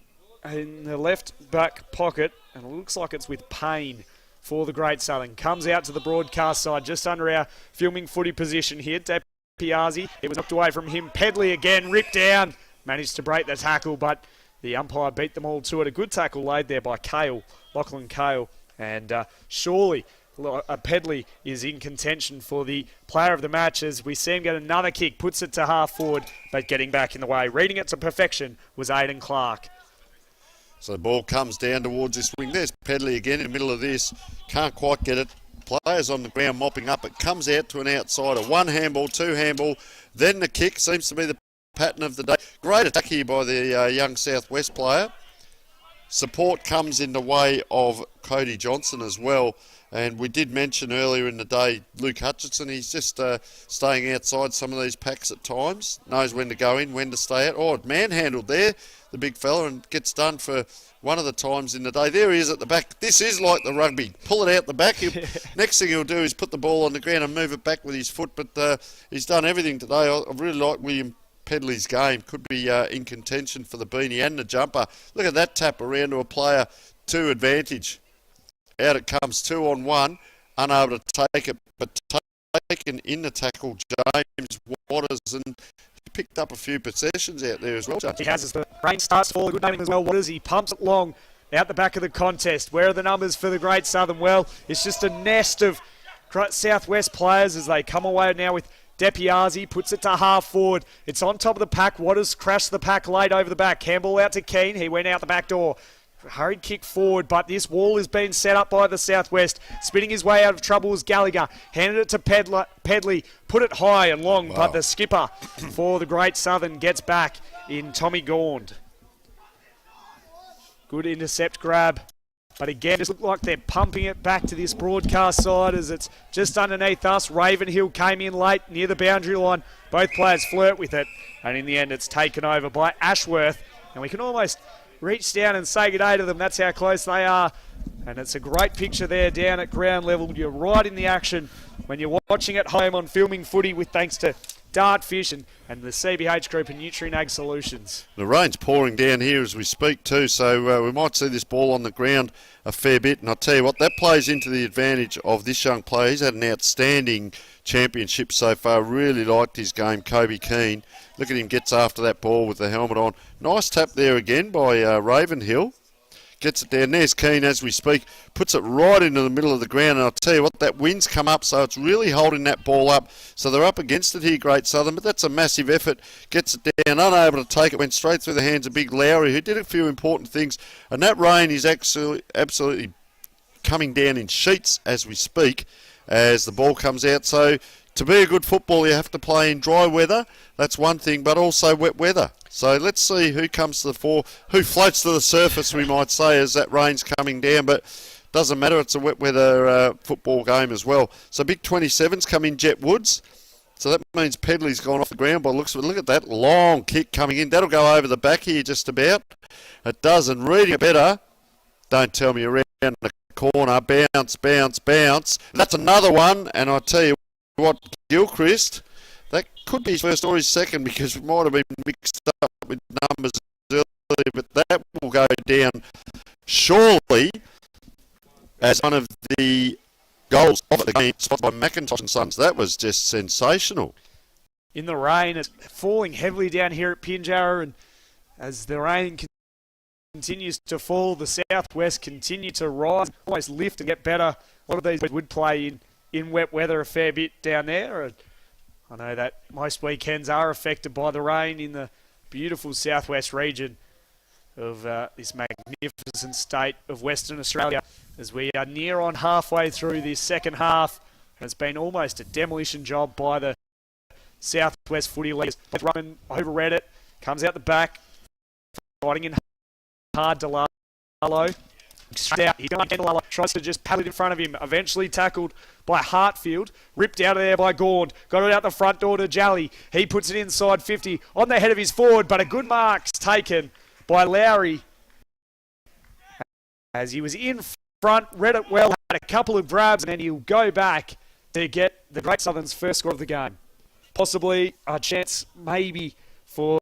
in the left back pocket, and it looks like it's with Payne for the Great Southern. Comes out to the broadcast side, just under our filming footy position here. Piazzi, it was knocked away from him. Pedley again, ripped down, managed to break the tackle, but the umpire beat them all to it. A good tackle laid there by Lachlan Cale, and surely Pedley is in contention for the player of the match as we see him get another kick, puts it to half forward, but getting back in the way. Reading it to perfection was Aidan Clark. So the ball comes down towards this wing. There's Pedley again in the middle of this. Can't quite get it. players on the ground mopping up. It comes out to an outsider. One handball, two handball, then the kick seems to be the pattern of the day. Great attack here by the young Southwest player. Support comes in the way of Cody Johnson as well. And we did mention earlier in the day, Luke Hutchinson, he's just staying outside some of these packs at times. Knows when to go in, when to stay out. Oh, manhandled there, the big fella, and gets done for one of the times in the day. There he is at the back. This is like the rugby. Pull it out the back. Next thing he'll do is put the ball on the ground and move it back with his foot. But he's done everything today. I really like William Pedley's game. Could be in contention for the beanie and the jumper. Look at that tap around to a player to advantage. Out it comes 2-on-1, unable to take it, but taken in the tackle, James Waters, and he picked up a few possessions out there as well. He has as the rain starts to fall. Good name as well, Waters. He pumps it long out the back of the contest. Where are the numbers for the Great Southern? Well, it's just a nest of Southwest players as they come away now with Depiazzi, puts it to half forward. It's on top of the pack. Waters crashed the pack late over the back. Campbell out to Keane. He went out the back door. Hurried kick forward, but this wall has been set up by the Southwest. Spinning his way out of trouble was Gallagher. Handed it to Pedley. Put it high and long, but the skipper for the Great Southern gets back in Tommy Gaunt. Good intercept grab. But again, just look like they're pumping it back to this broadcast side as it's just underneath us. Ravenhill came in late near the boundary line. Both players flirt with it. And in the end, it's taken over by Ashworth. And we can almost reach down and say good day to them. That's how close they are. And it's a great picture there down at ground level. You're right in the action when you're watching at home on Filming Footy with thanks to Dartfish and the CBH Group and Nutrien Ag Solutions. The rain's pouring down here as we speak too, so we might see this ball on the ground a fair bit. And I'll tell you what, that plays into the advantage of this young player. He's had an outstanding championship so far. Really liked his game, Kobe Keane. Look at him, gets after that ball with the helmet on. Nice tap there again by Ravenhill. Gets it down. There's Keane as we speak. Puts it right into the middle of the ground. And I'll tell you what, that wind's come up, so it's really holding that ball up. So they're up against it here, Great Southern. But that's a massive effort. Gets it down, unable to take it. Went straight through the hands of Big Lowry, who did a few important things. And that rain is absolutely coming down in sheets as we speak as the ball comes out. So to be a good footballer, you have to play in dry weather. That's one thing, but also wet weather. So let's see who comes to the fore, who floats to the surface, we might say, as that rain's coming down. But doesn't matter, it's a wet weather football game as well. So big 27's come in, Jet Woods. So that means Pedley's gone off the ground by the looks of it. Look at that long kick coming in. That'll go over the back here just about. It does, and reading it better, don't tell me around the corner, bounce, bounce, bounce. That's another one, and I tell you what, Gilchrist, that could be his first or his second because it might have been mixed up with numbers earlier, but that will go down surely as one of the goals of the game spotted by McIntosh and Sons. That was just sensational. In the rain, it's falling heavily down here at Pinjarra, and as the rain continues to fall, the Southwest continue to rise, almost lift and get better. A lot of these would play in wet weather a fair bit down there. I know that most weekends are affected by the rain in the beautiful southwest region of this magnificent state of Western Australia as we are near on halfway through this second half. And it's been almost a demolition job by the Southwest footy leaguers. Ruckman overread it, comes out the back, fighting in hard to Lalo. Straight out, he's going to Lalo, tries to just paddle it in front of him, eventually tackled by Hartfield, ripped out of there by Gaunt, got it out the front door to Jally. He puts it inside 50 on the head of his forward, but a good mark's taken by Lowry as he was in front, read it well, had a couple of grabs, and then he'll go back to get the Great Southern's first score of the game. Possibly a chance maybe for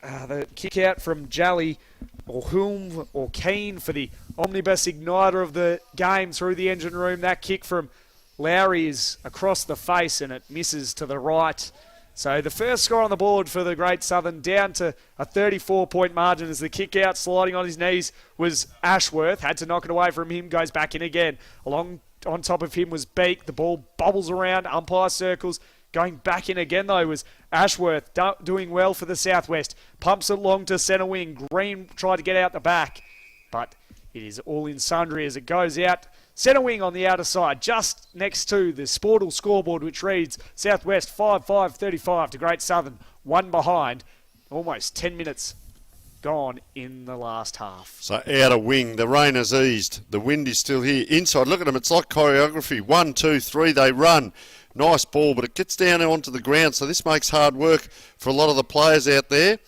the kick out from Jally or Hulme or Keane for the omnibus igniter of the game through the engine room. That kick from Lowry is across the face and it misses to the right. So the first score on the board for the Great Southern, down to a 34-point margin as the kick out sliding on his knees was Ashworth. Had to knock it away from him, goes back in again. Along on top of him was Beak. The ball bobbles around, umpire circles. Going back in again, though, was Ashworth doing well for the Southwest. Pumps it long to centre wing. Green tried to get out the back, but it is all in sundry as it goes out Centre wing on the outer side, just next to the Sportal scoreboard, which reads Southwest 5-5-35 to Great Southern, 1 behind. Almost 10 minutes gone in the last half. So outer wing, the rain has eased. The wind is still here. Inside, look at them. It's like choreography. 1, 2, 3, they run. Nice ball, but it gets down onto the ground, so this makes hard work for a lot of the players out there.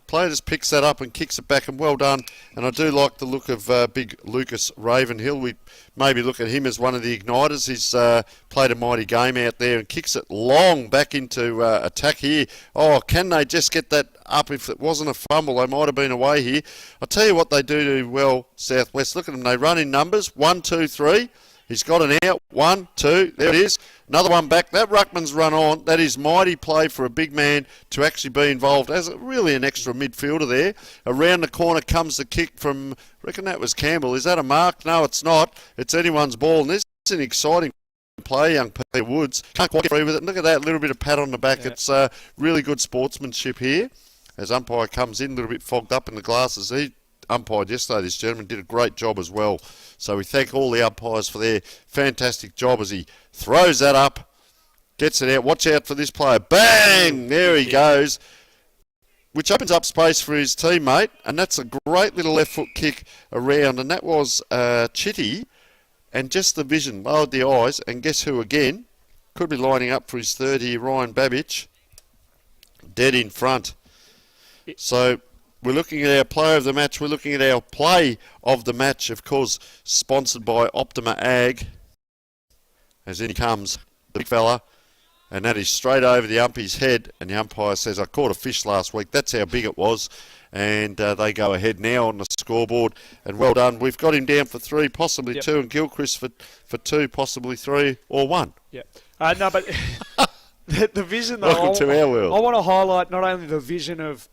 Player just picks that up and kicks it back, and well done. And I do like the look of big Lucas Ravenhill. We maybe look at him as one of the igniters. He's played a mighty game out there and kicks it long back into attack here. Oh, can they just get that up? If it wasn't a fumble, they might have been away here. I'll tell you what they do well, Southwest. Look at them. They run in numbers. 1, 2, 3. He's got an out. 1, 2. There it is. Another one back. That ruckman's run on. That is mighty play for a big man to actually be involved as really an extra midfielder there. Around the corner comes the kick from, I reckon that was Campbell. Is that a mark? No, it's not. It's anyone's ball. And this is an exciting play, young Peter Woods. Can't quite get free with it. Look at that little bit of pat on the back. Yeah. It's really good sportsmanship here. As umpire comes in, a little bit fogged up in the glasses. He umpired yesterday, this gentleman did a great job as well. So we thank all the umpires for their fantastic job as he throws that up, gets it out. Watch out for this player. Bang! There he goes. Which opens up space for his teammate, and that's a great little left foot kick around, and that was Chitty, and just the vision, lowered the eyes, and guess who again? Could be lining up for his third here, Ryan Babbage, dead in front. So we're looking at our player of the match. We're looking at our play of the match, of course, sponsored by Optima Ag. As in he comes, the big fella, and that is straight over the umpy's head. And the umpire says, I caught a fish last week. That's how big it was. And they go ahead now on the scoreboard. And well done. We've got him down for 3, possibly 2, and Gilchrist for 2, possibly 3, or 1. Yeah. No, but the vision, though, welcome to our world. I want to highlight not only the vision of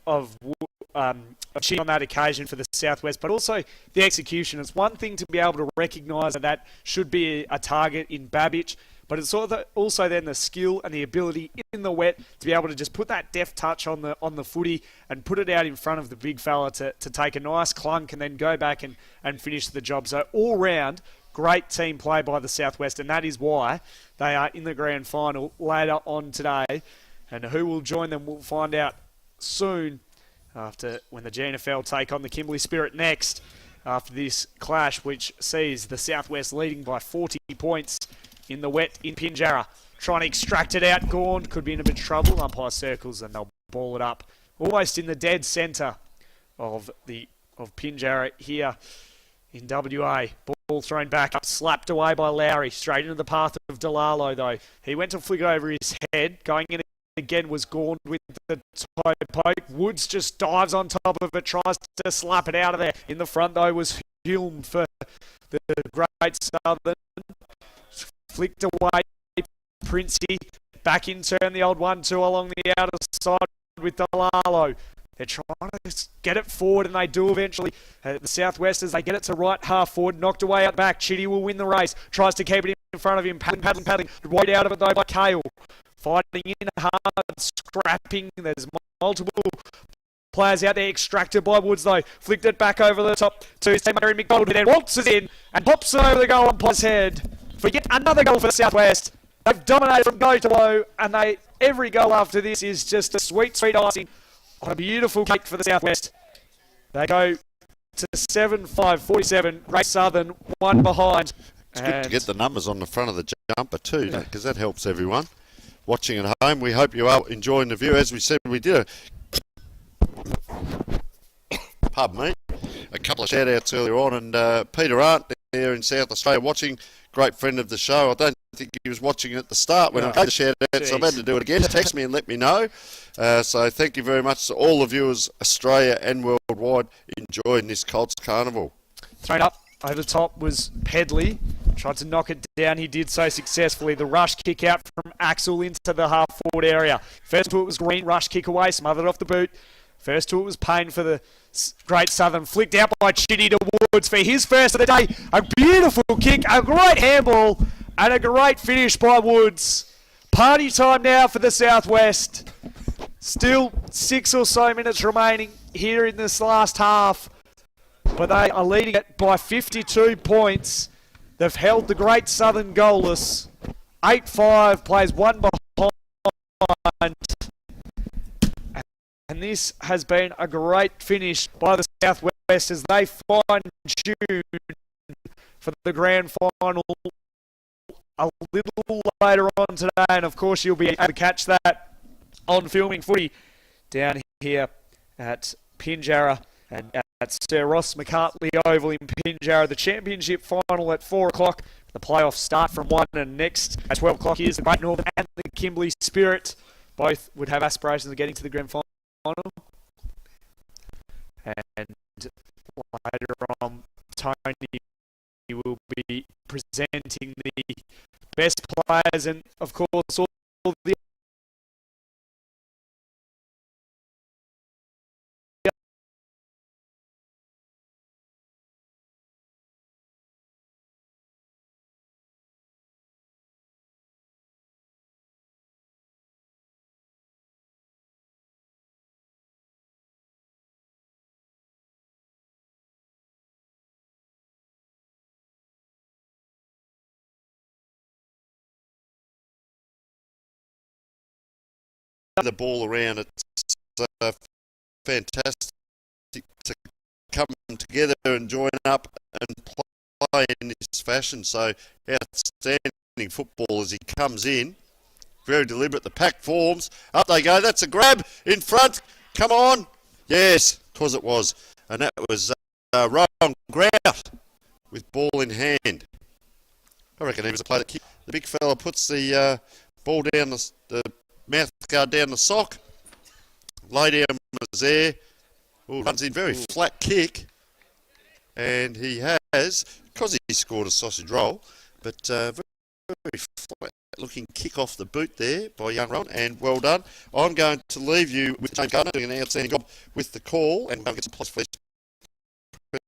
Chitty on that occasion for the Southwest, but also the execution. It's one thing to be able to recognise that should be a target in Babbage, but it's also then the skill and the ability in the wet to be able to just put that deft touch on the footy and put it out in front of the big fella to take a nice clunk and then go back and finish the job. So all round, great team play by the Southwest, and that is why they are in the grand final later on today. And who will join them, we'll find out soon, after when the Gnfl take on the Kimberley Spirit next, after this clash, which sees the Southwest leading by 40 points in the wet in Pinjarra. Trying to extract it out, Gaunt could be in a bit of trouble. Umpire circles and they'll ball it up almost in the dead centre of Pinjarra here in WA. Ball thrown back up, slapped away by Lowry, straight into the path of Delalo though. He went to flick over his head, going in again was Gaunt with the toe poke. Woods just dives on top of it, tries to slap it out of there. In the front though was Hulme for the Great Southern. Flicked away, Princey. Back in turn, the old 1-2 along the outer side with Delalo. They're trying to get it forward, and they do eventually. The Southwest, as they get it to right half forward, knocked away at back. Chitty will win the race. Tries to keep it in front of him. Paddling. Right out of it, though, by Kale. Fighting in hard, scrapping. There's multiple players out there extracted by Woods, though. Flicked it back over the top to his teammate, Mary McDonald, who then waltzes in and pops it over the goal umpire's head. For yet another goal for the Southwest. They've dominated from go to low, and every goal after this is just a sweet, sweet icing on a beautiful cake for the Southwest. They go to 7-5-47. Great Southern, 1 behind. It's good to get the numbers on the front of the jumper too, because that helps everyone watching at home. We hope you are enjoying the view. As we said, we did a couple of shout-outs earlier on, and Peter Arndt there in South Australia watching. Great friend of the show. I don't think he was watching at the start when I gave the shout-out, so I've had to do it again. Text me and let me know. So thank you very much to all the viewers, Australia and worldwide, enjoying this Colts Carnival. Thrown up over the top was Pedley. Tried to knock it down. He did so successfully. The rush kick out from Axel into the half-forward area. First to it was Green. Rush kick away. Smothered off the boot. First to it was Payne for the Great Southern. Flicked out by Chitty to Woods for his first of the day. A beautiful kick, a great handball, and a great finish by Woods. Party time now for the Southwest. Still 6 or so minutes remaining here in this last half. But they are leading it by 52 points. They've held the Great Southern goalless. 8-5, plays one behind. And this has been a great finish by the Southwest as they fine-tune for the grand final a little later on today. And of course, you'll be able to catch that on Filming Footy down here at Pinjarra and at Sir Ross McCartney Oval in Pinjarra. The championship final at 4 o'clock. The playoffs start from 1, and next at 12 o'clock here's the Great Northern and the Kimberley Spirit. Both would have aspirations of getting to the grand final. And later on, Tony will be presenting the best players and, of course, all the ball around. It's fantastic to come together and join up and play in this fashion. So outstanding football as he comes in. Very deliberate. The pack forms. Up they go. That's a grab in front. Come on. Yes, because it was. And that was Rowan Grout with ball in hand. I reckon he was a player that kicked. The big fella puts the ball down the mouth guard down the sock. Lay down was there. Ooh, runs in very flat kick. And he has, because he scored a sausage roll, but very flat looking kick off the boot there by young Rowan, and well done. I'm going to leave you with James Gardner doing an outstanding job with the call, and we'll get some plus for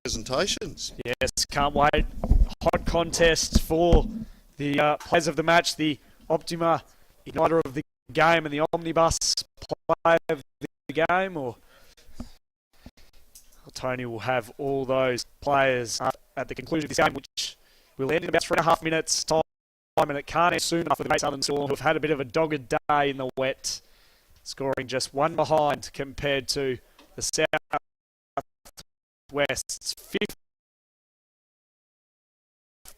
presentations. Yes, can't wait. Hot contest for the players of the match, the Optima Igniter of the game and the Omnibus player of the game, or Tony will have all those players at the conclusion of this game, which will end in about 3.5 minutes time, and it can't end soon enough for the Great Southern Storm, who have had a bit of a dogged day in the wet, scoring just one behind compared to the Southwest's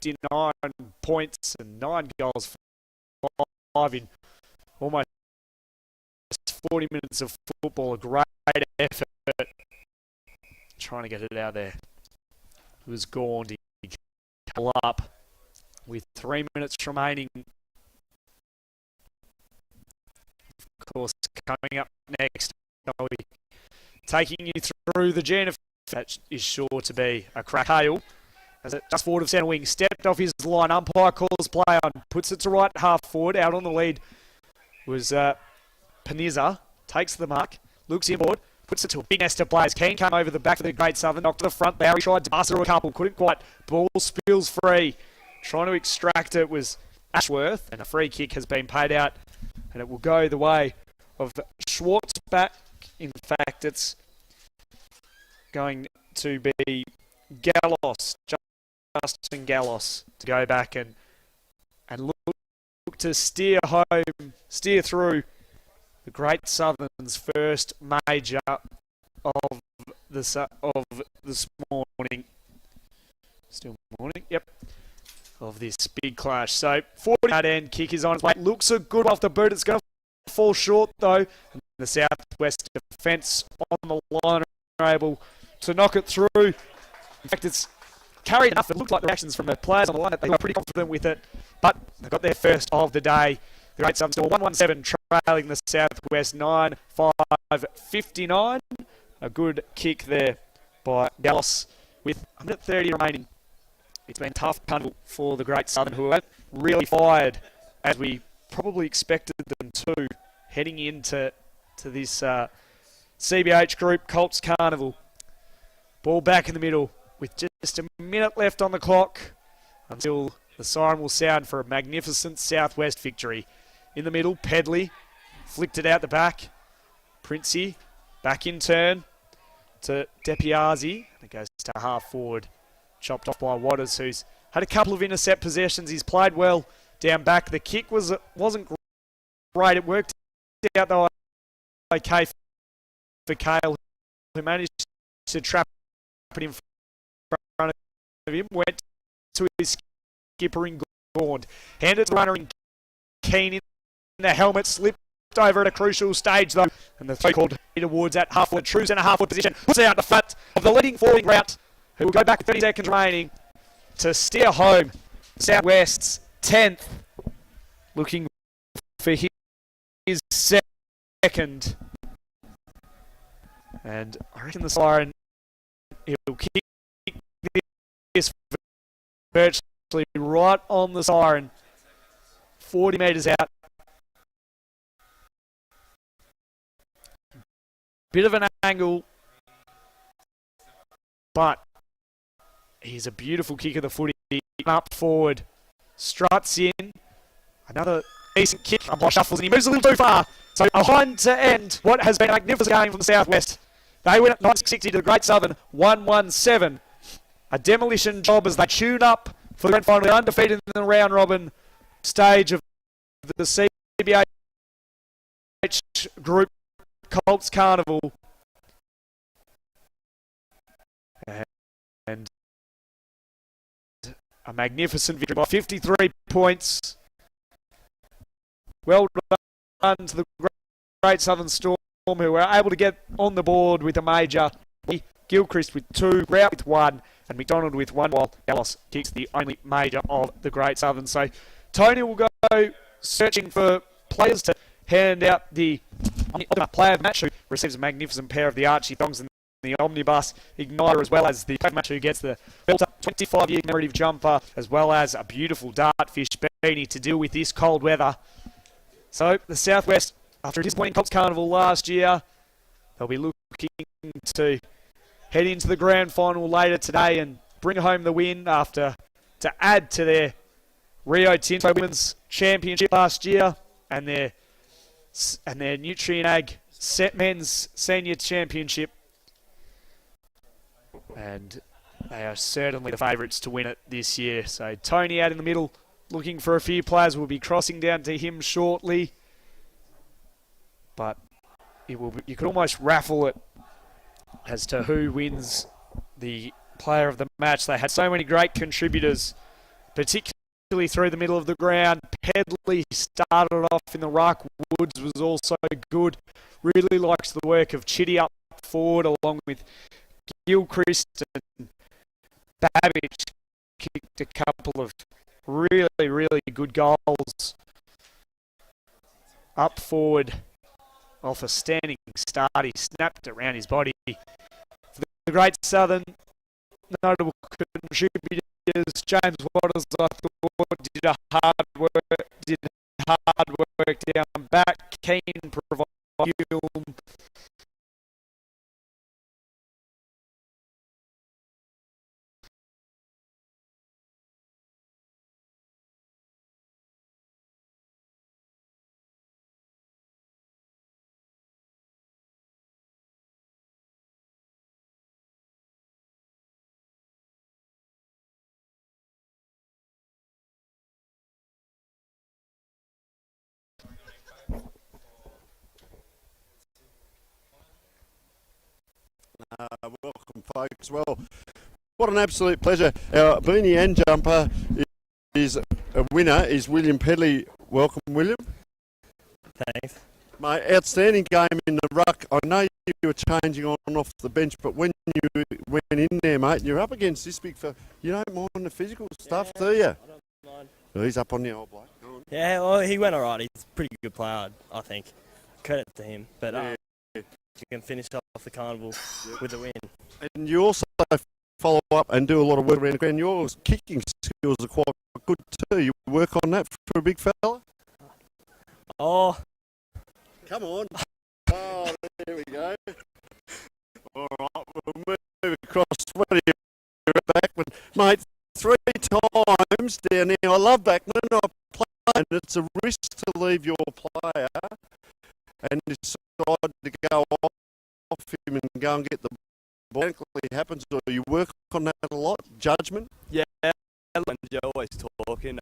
59 points and 9 goals, 5 in almost 40 minutes of football. A great effort trying to get it out there. It was Gaundy up with 3 minutes remaining. Of course, coming up next, I'll be taking you through the Gnfl. That is sure to be a crack hail. As it just forward of centre wing, stepped off his line. Umpire calls play on, puts it to right half forward. Out on the lead was Paniza. Takes the mark, looks inboard, puts it to a big nest of players. Keane came over the back for the Great Southern, knocked to the front. Barry tried to pass it to a couple, couldn't quite. Ball spills free. Trying to extract it was Ashworth, and a free kick has been paid out, and it will go the way of Schwartzback. In fact, it's going to be Gallos, Justin Gallos, to go back and look to steer through the Great Southern's first major of this morning. Still morning, yep. Of this big clash. So 40 at end, kick is on its way. Looks a good off the boot. It's going to fall short though. And the Southwest defence on the line are able to knock it through. In fact, it's carried enough. It looked like the reactions from the players on the line that they were pretty confident with it. But they got their first of the day. The Great Southern Storm 117 trailing the Southwest 9-5-59. A good kick there by Dallas with a minute 30 remaining. It's been tough punt for the Great Southern, who have really fired as we probably expected them to, heading into this CBH group Colts Carnival. Ball back in the middle with just a minute left on the clock until the siren will sound for a magnificent Southwest victory. In the middle, Pedley flicked it out the back. Princey back in turn to Depiazzi. It goes to half forward. Chopped off by Waters, who's Had a couple of intercept possessions. He's played well down back. The kick wasn't great. It worked out though okay for Cale, who managed to trap it in front of him. Went to his skipper in Gaunt. Handed to the runner in Keane in the helmet. Slipped over at a crucial stage though. And the three called Peter Woods at half-forward. True's in a half-forward position. Puts out the front of the leading falling route, who will go back with 30 seconds remaining to steer home. Southwest's 10th. Looking for his second. And I reckon the siren, he'll kick this virtually right on the siren. 40 metres out. Bit of an angle, but he's a beautiful kick of the footy. Up forward, struts in. Another decent kick. Umpire shuffles and he moves a little too far. So behind to end what has been a magnificent game from the Southwest. They win at 960 to the Great Southern 117. A demolition job as they tune up for the grand final. They're undefeated in the round robin stage of the CBH group Colts Carnival. And a magnificent victory by 53 points. Well done to the Great Southern Storm, who were able to get on the board with a major. Gilchrist with 2, Grout with 1, and McDonald with 1, while Dallas kicks the only major of the Great Southern. So Tony will go searching for players to hand out the player of the match, who receives a magnificent pair of the Archie thongs and the Omnibus Igniter, as well as the player of the match who gets the Belter 25-year commemorative jumper, as well as a beautiful dartfish beanie to deal with this cold weather. So the Southwest, after a disappointing Colts Carnival last year, they'll be looking to head into the grand final later today and bring home the win after to add to their Rio Tinto Women's Championship last year and their Nutrien Ag Men's Senior Championship. And they are certainly the favourites to win it this year. So Tony out in the middle, looking for a few players. We'll be crossing down to him shortly. But it will be, you could almost raffle it as to who wins the player of the match. They had so many great contributors, particularly through the middle of the ground. Pedley started off in the ruck. Woods was also good. Really likes the work of Chitty up forward, along with Gilchrist and Babbage. Kicked a couple of really, really good goals up forward off a standing start. He snapped around his body. For the Great Southern, notable contributors, James Waters, I thought, did hard work down back. Keen provided Hume. Welcome, folks. Well, what an absolute pleasure. Our beanie and jumper is a winner, is William Pedley. Welcome, William. Thanks. Mate, outstanding game in the ruck. I know you were changing on and off the bench, but when you went in there, mate, you're up against this big fella. You don't mind the physical stuff, do you? I don't mind. Well, he's up on the old bloke. Go on. Yeah, well, he went all right. He's a pretty good player, I think. Credit to him. But you can finish off the carnival with a win. And you also follow up and do a lot of work around the ground. Your kicking skills are quite good too. You work on that for a big fella? Oh. Come on. Oh, there we go. All right, we'll move across 20 backman. Mate, 3 times down there. I love backman. I play, and it's a risk to leave your player and decide to go off him and go and get the ball. It happens, or you work on that a lot. Judgment. Yeah, and you're always talking.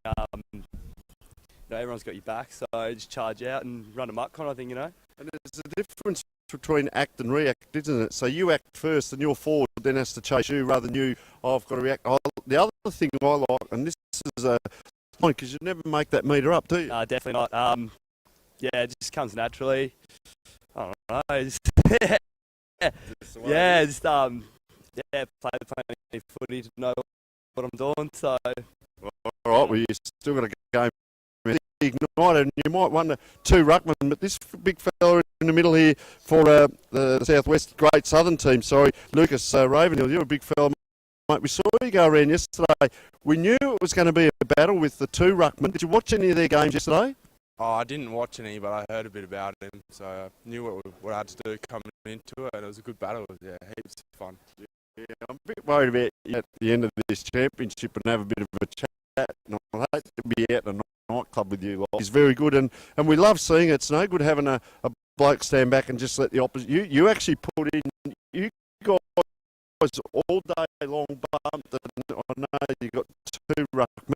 Everyone's got your back, so just charge out and run amok kind of thing, And there's a difference between act and react, isn't it? So you act first and your forward then has to chase you rather than you, I've got to react. The other thing I like, and this is a point, because you never make that meter up, do you? Definitely not. It just comes naturally. I don't know. Play plenty footy to know what I'm doing, so... All right, well, you've still got a game ignited, and you might wonder 2 ruckmen, but this big fella in the middle here for the Southwest Great Southern team, Lucas Ravenhill, you're a big fella, mate. We saw you go around yesterday. We knew it was going to be a battle with the 2 ruckmen. Did you watch any of their games yesterday? Oh, I didn't watch any, but I heard a bit about him, so I knew what I had to do coming into it, and it was a good battle. Yeah, heaps of fun. Yeah, I'm a bit worried about you at the end of this championship and have a bit of a chat. And I'd hate to be out in a nightclub with you. He's very good, and we love seeing it. It's no good having a bloke stand back and just let the opposite. You actually put in, you guys all day long bumped, and I know you got 2 ruckmen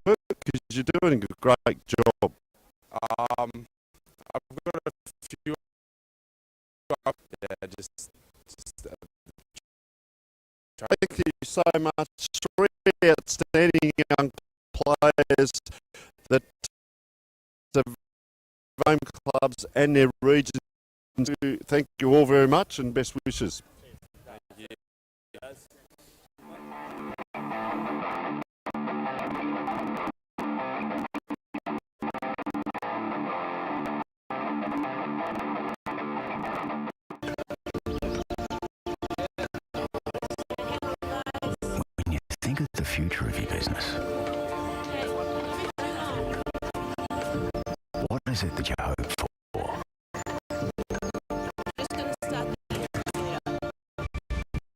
because you're doing a great job. I've got a few up there, just thank you so much. 3 outstanding young players that the home clubs and their regions. Thank you all very much and best wishes. Thank you, guys. When you think of the future of your business, what is it that you hope for? Just gonna start the intermission.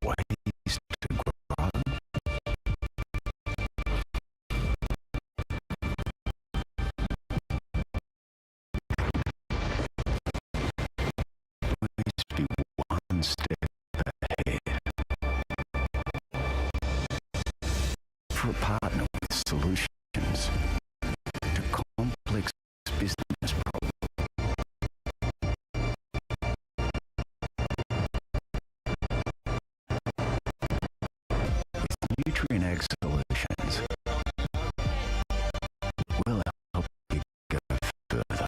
Ways to grow? Always be one step ahead. For a partner with solutions to complex business problems. With Nutrien Ag Solutions, we'll help you go further.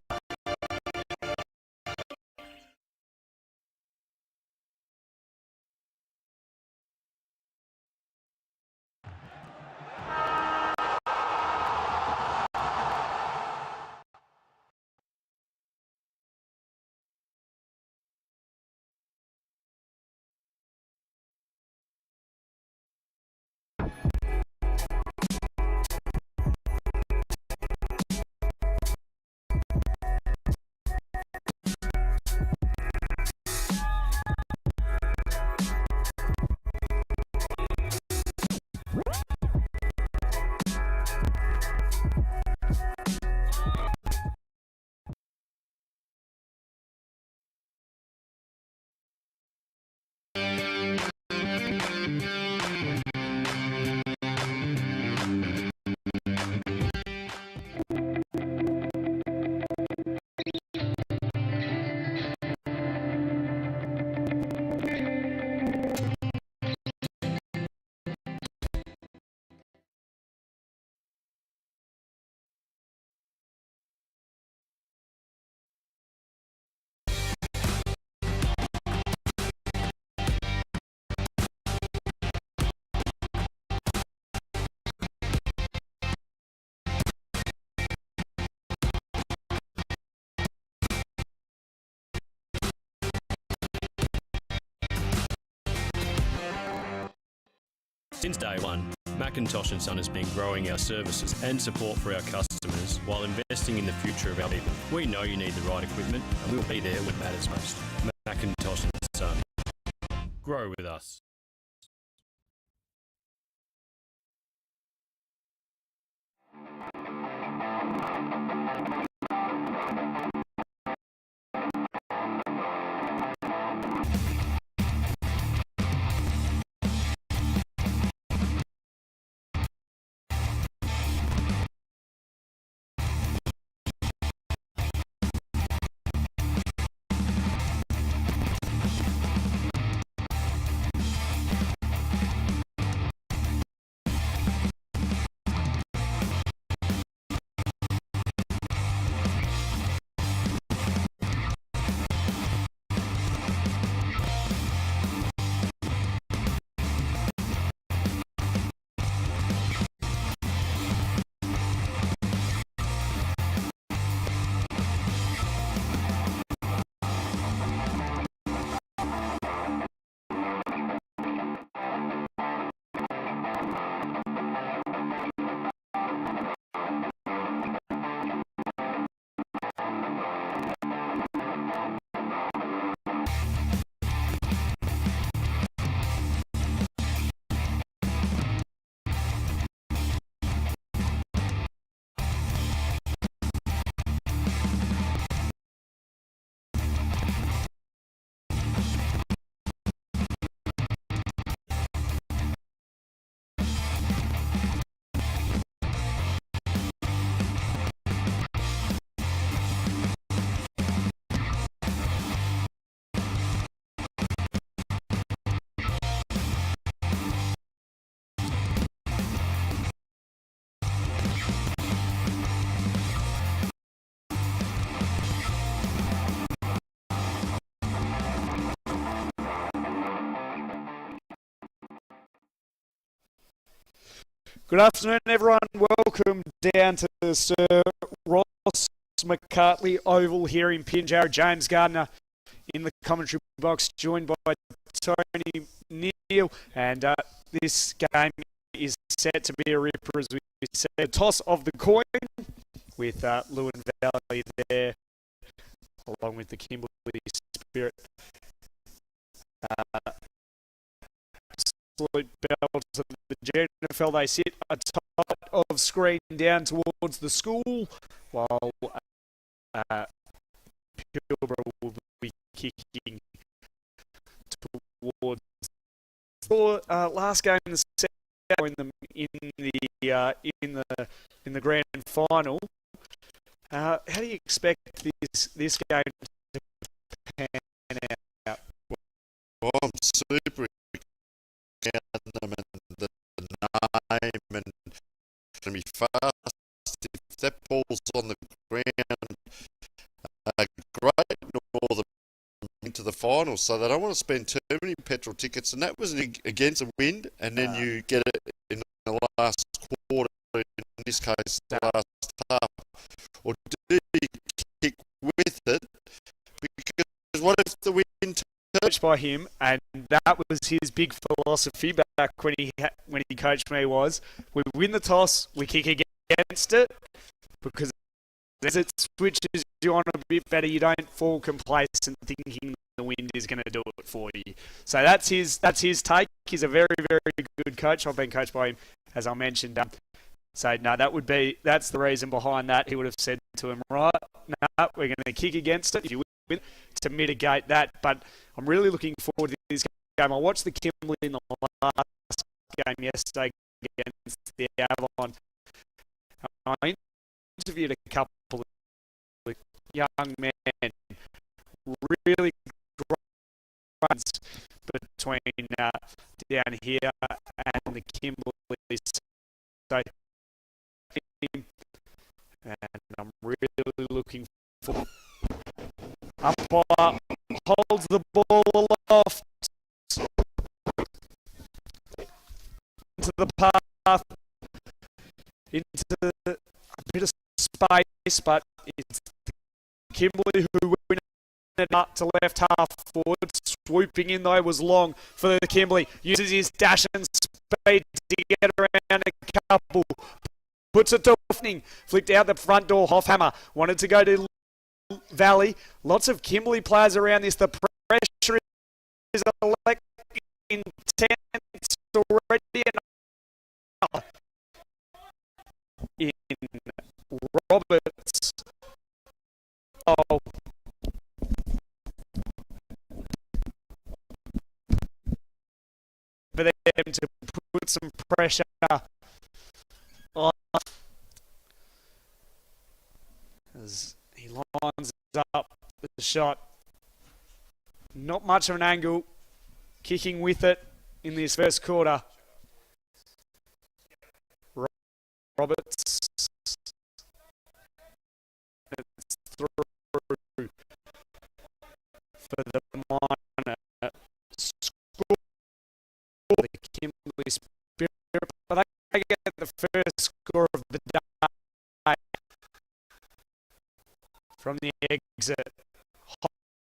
Since day one, Macintosh & Son has been growing our services and support for our customers while investing in the future of our people. We know you need the right equipment and we'll be there when it matters most. Macintosh & Son. Grow with us. Good afternoon, everyone. Welcome down to the Sir Ross McCartney Oval here in Pinjarra. James Gardner in the commentary box, joined by Tony Neal. And this game is set to be a ripper as we see the toss of the coin with Lewin Valley there, along with the Kimberley Spirit. Absolute belts of the Gnfl. They sit atop of screen down towards the school, while Pilbara will be kicking towards for last game in the set in the grand final. How do you expect this game to pan out? Well, I'm super excited them and the name and it's going to be fast. If that ball's on the ground, Great Northern into the finals, so they don't want to spend too many petrol tickets, and that was against the wind, and then you get it in the last quarter, in this case the last half, or do you kick with it? Because what if the wind coached by him, and that was his big philosophy back when he coached me, was we win the toss, we kick against it, because as it switches you on a bit better, you don't fall complacent thinking the wind is going to do it for you. So that's his take. He's a very, very good coach. I've been coached by him, as I mentioned. So no, that's the reason behind that. He would have said to him, right, no, we're going to kick against it if you win, to mitigate that. But I'm really looking forward to this game. I watched the Kimberley in the last game yesterday against the Avon. I interviewed a couple of young men, really runs between down here and the Kimberley. So, and I'm really looking for umpire holds the ball aloft into the path, into a bit of space, but it's Kimberley who win it up to left half forward. Swooping in though was Long for the Kimberley. Uses his dash and speed to get around a couple. Puts it to Hoffning. Flicked out the front door. Hoffhammer wanted to go to Valley. Lots of Kimberley players around this. The pressure is intense already. In Roberts. Oh. For them to put some pressure on as he lines up the shot. Not much of an angle, kicking with it in this first quarter. Roberts. It's through for the minor score. The Kimberley Spirit, but they get the first score of the day from the exit.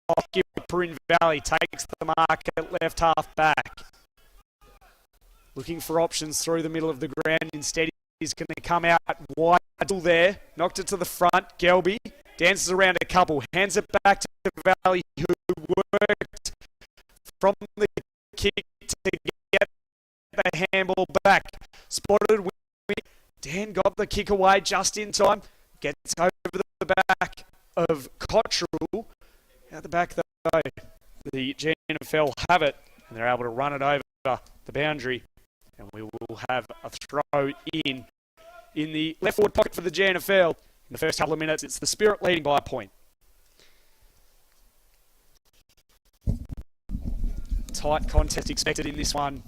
Hopper in Valley takes the mark at left half back. Looking for options through the middle of the ground. Instead, he's going to come out wide there. Knocked it to the front. Gelby dances around a couple. Hands it back to Valley, who worked from the kick to get the handball back. Spotted with Dan, got the kick away just in time. Gets over the back of Cottrell. Out the back though, the Gnfl have it, and they're able to run it over the boundary. And we will have a throw in the left forward pocket for the Gnfl. In the first couple of minutes, it's the Spirit leading by a point. Tight contest expected in this one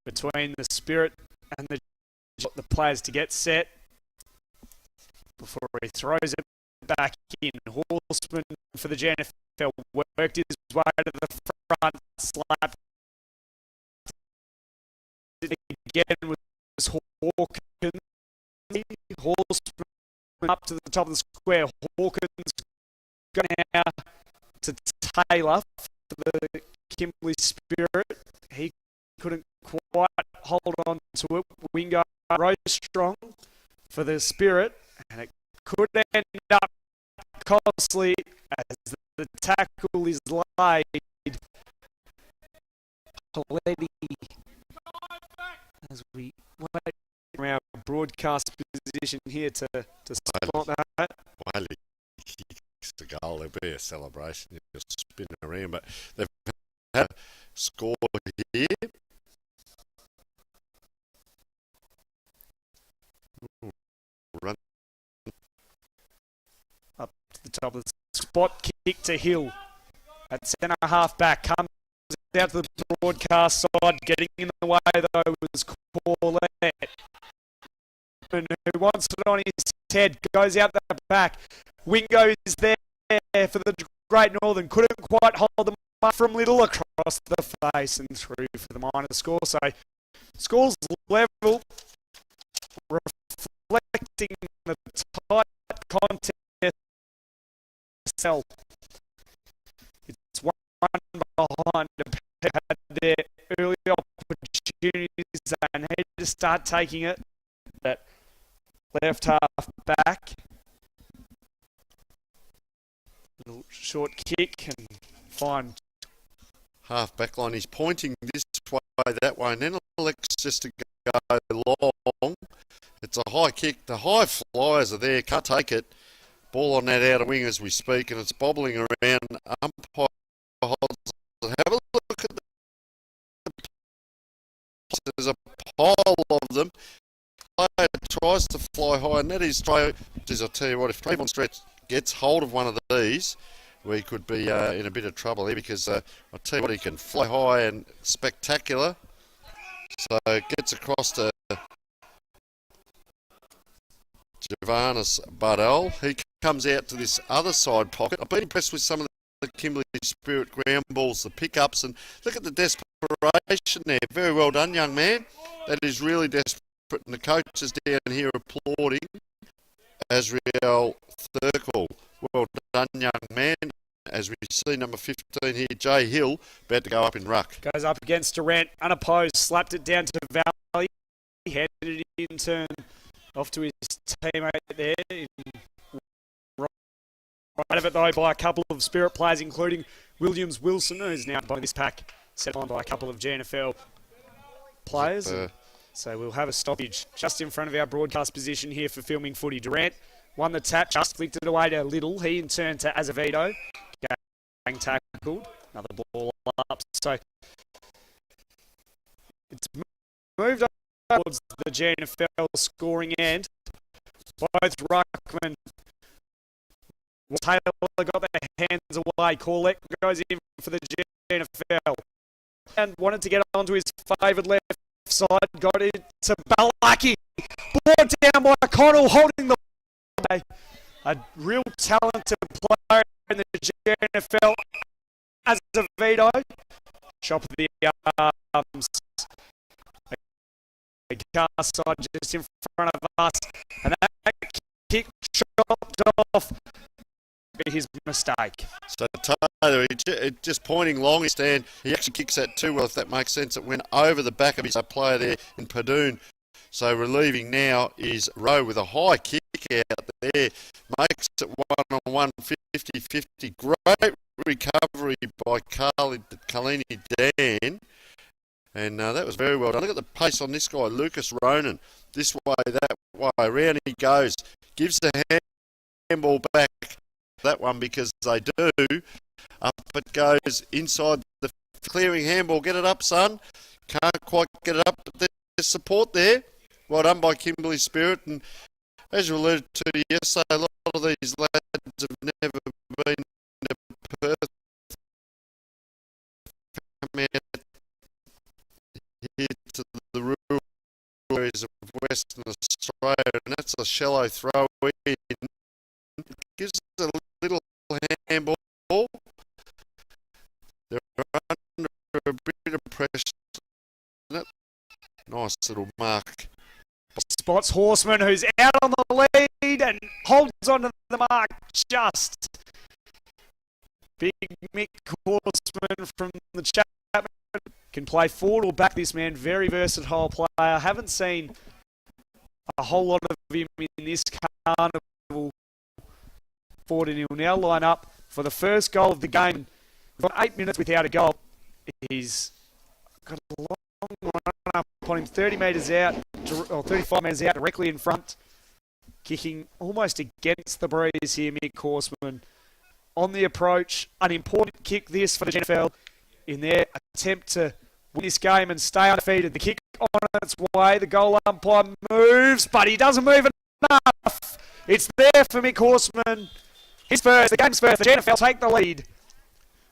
between the Spirit and the players to get set before he throws it back in. Horseman for the Gnfl worked his way to the front, slapped it again with Hawkins. Horseman up to the top of the square. Hawkins going now to Taylor for the Kimberley Spirit. He couldn't quite hold on to it. Wingo rose strong for the Spirit, and it could end up costly as the tackle is laid. Paletti, as we wait for our broadcast position here to spot that. Wiley kicks the goal. There'll be a celebration. You'll spin around, but they've had a score here. Run up to the top of the spot, kick to Hill at centre half back, comes out to the broadcast side, getting in the way though was Corlett, who wants it on his head, goes out the back. Wingo is there for the Great Northern, couldn't quite hold the mark from Little across the face and through for the minor score. So scores level, reflecting the tight contest. It's one behind. Had their early opportunities and had to start taking it. That left half back. Little short kick and fine. Half back line. He's pointing this way, that way, and then elects just to go long. It's a high kick. The high flyers are there. Can't take it. Ball on that outer wing as we speak, and it's bobbling around. Umpire holds. Have a look at the. There's a pile of them. Player tries to fly high, and that is try. Geez, I'll tell you what, if Trayvon Stretch gets hold of one of these, we could be in a bit of trouble here, because I'll tell you what, he can fly high and spectacular. So gets across to Javanis Buddell. He comes out to this other side pocket. I've been impressed with some of the Kimberley Spirit ground balls, the pickups, and look at the desperation there. Very well done, young man. That is really desperate, and the coaches down here applauding. Azriel Thurkel, well done, young man. As we see number 15 here, Jay Hill, about to go up in ruck. Goes up against Durant, unopposed, slapped it down to Valley, headed it in turn off to his teammate there. Right of it though by a couple of Spirit players, including Williams Wilson, who's now by this pack, set on by a couple of Gnfl players. So we'll have a stoppage just in front of our broadcast position here for filming footy. Durant won the tap, just flicked it away to Little. He in turn to Azevedo. Gang tackled. Another ball up. So it's moved up towards the Gnfl scoring end. Both ruckmen. Taylor got their hands away. Corlett goes in for the Gnfl. And wanted to get onto his favoured left side. Got it to Balaki. Brought down by Connell, holding the ball. A real talented player in the Gnfl. Azevedo. Shop of the arms. A cast side just in front of us. And that kick chopped off. Be his mistake. So Taylor, just pointing long his stand, he actually kicks that too well, if that makes sense. It went over the back of his player there in Padoon. So relieving now is Rowe with a high kick out there. Makes it 1-on-1, 50-50. Great recovery by Kalini Dan. And that was very well done. Look at the pace on this guy, Lucas Ronan. This way, that way, around he goes. Gives the handball back. That one, because they do. Up it goes inside the clearing handball. Get it up, son. Can't quite get it up, but there's support there. Well done by Kimberley Spirit. And as you alluded to yesterday, a lot of these lads have never been to Perth. Come out here to the rural areas of Western Australia, and that's a shallow throw in. Gives a little handball. They're under a bit of pressure. Nice little mark Spots Horseman, who's out on the lead and holds on to the mark just. Big Mick Horseman from the Chapman can play forward or back. This man, very versatile player. Haven't seen a whole lot of him in this carnival. 40. He'll now line up for the first goal of the game. We've got 8 minutes without a goal. He's got a long run up on him, 30 metres out, or 35 metres out, directly in front. Kicking almost against the breeze here, Mick Horseman. On the approach, an important kick this for the Gnfl in their attempt to win this game and stay undefeated. The kick on its way, the goal umpire moves, but he doesn't move enough. It's there for Mick Horseman. His first, the game's first, the Gnfl take the lead.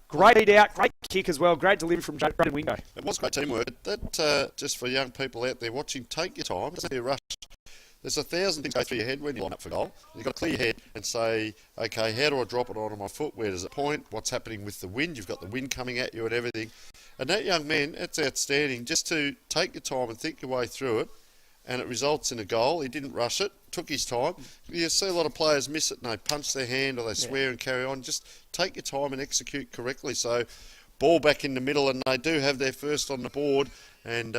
Great lead out, great kick as well, great delivery from Braden Wingo. It was great teamwork. That, just for young people out there watching, take your time, doesn't be a rush. There's 1,000 things go through your head when you line up for goal. You've got to clear your head and say, okay, how do I drop it onto my foot? Where does it point? What's happening with the wind? You've got the wind coming at you and everything. And that young man, that's outstanding, just to take your time and think your way through it, and it results in a goal. He didn't rush it, took his time. You see a lot of players miss it and they punch their hand or they swear and carry on. Just take your time and execute correctly. So, ball back in the middle, and they do have their first on the board, and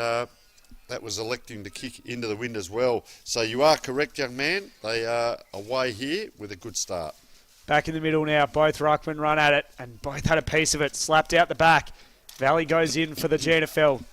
that was electing to kick into the wind as well. So you are correct, young man. They are away here with a good start. Back in the middle now. Both ruckmen run at it, and both had a piece of it. Slapped out the back. Valley goes in for the Gnfl.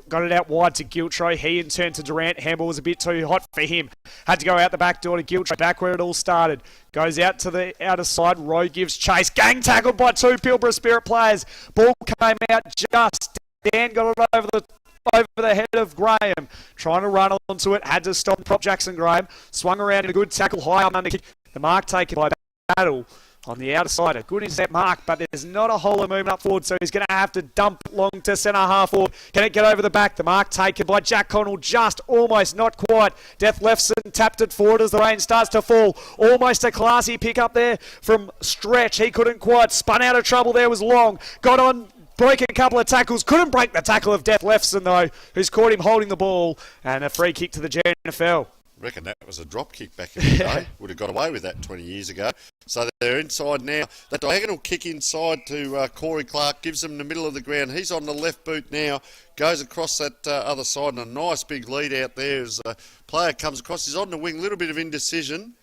Got it out wide to Giltray. He in turn to Durant. Handball was a bit too hot for him. Had to go out the back door to Giltray. Back where it all started. Goes out to the outer side. Rowe gives chase. Gang tackled by two Pilbara Spirit players. Ball came out just. Dan got it over the head of Graham. Trying to run onto it. Had to stop prop Jackson Graham. Swung around in a good tackle. High on under kick. The mark taken by Battle on the outer side. A good intercept mark, but there's not a whole lot of movement up forward, so he's going to have to dump long to centre half forward. Can it get over the back? The mark taken by Jack Connell, just almost, not quite. Death Lefson tapped it forward as the rain starts to fall. Almost a classy pick up there from Stretch. He couldn't quite. Spun out of trouble there, was Long. Got on, broke a couple of tackles. Couldn't break the tackle of Death Lefson, though, who's caught him holding the ball. And a free kick to the Gnfl. Reckon that was a drop kick back in the day. Would have got away with that 20 years ago. So they're inside now. That diagonal kick inside to Corey Clark gives them the middle of the ground. He's on the left boot now. Goes across that other side, and a nice big lead out there as a player comes across. He's on the wing, a little bit of indecision.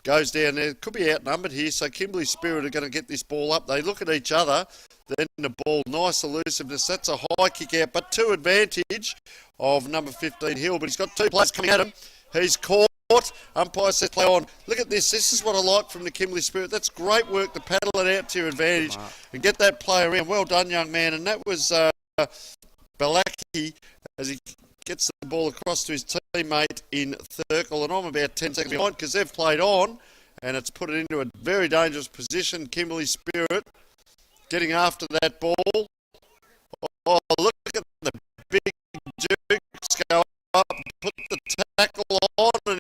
Goes down there. Could be outnumbered here, so Kimberley Spirit are going to get this ball up. They look at each other. Then the ball, nice elusiveness. That's a high kick out, but to advantage of number 15 Hill. But he's got two players coming at him. He's caught. Umpire says play on. Look at this. This is what I like from the Kimberley Spirit. That's great work to paddle it out to your advantage and get that play around. Well done, young man. And that was Balaki as he gets the ball across to his teammate in Thurkel. And I'm about 10 seconds behind because they've played on and it's put it into a very dangerous position. Kimberley Spirit getting after that ball. Oh, look at the big jukes go up, put the tackle on, and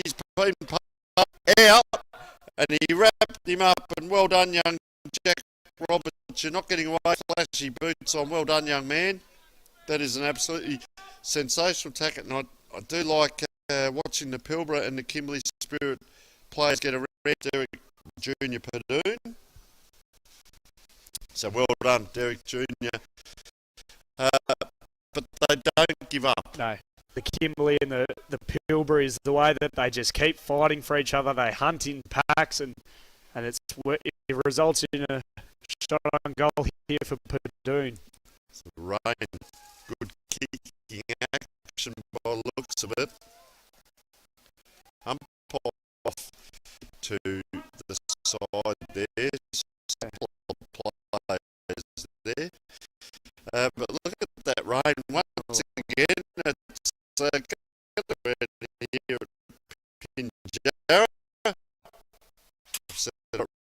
he's been out, and he wrapped him up, and well done, young Jack Roberts. You're not getting away, flashy boots on. Well done, young man. That is an absolutely sensational tackle, and I do like watching the Pilbara and the Kimberley Spirit players get around Derek Junior Padoon. So well done, Derek Junior. But they don't give up. No. The Kimberley and the Pilbara is the way that they just keep fighting for each other. They hunt in packs, and it results in a shot on goal here for Padoon. So Rain, good kicking action by the looks of it. Hump off to the side there. Players there. But look at that Rain once again. It's got the red here at Pinjarra.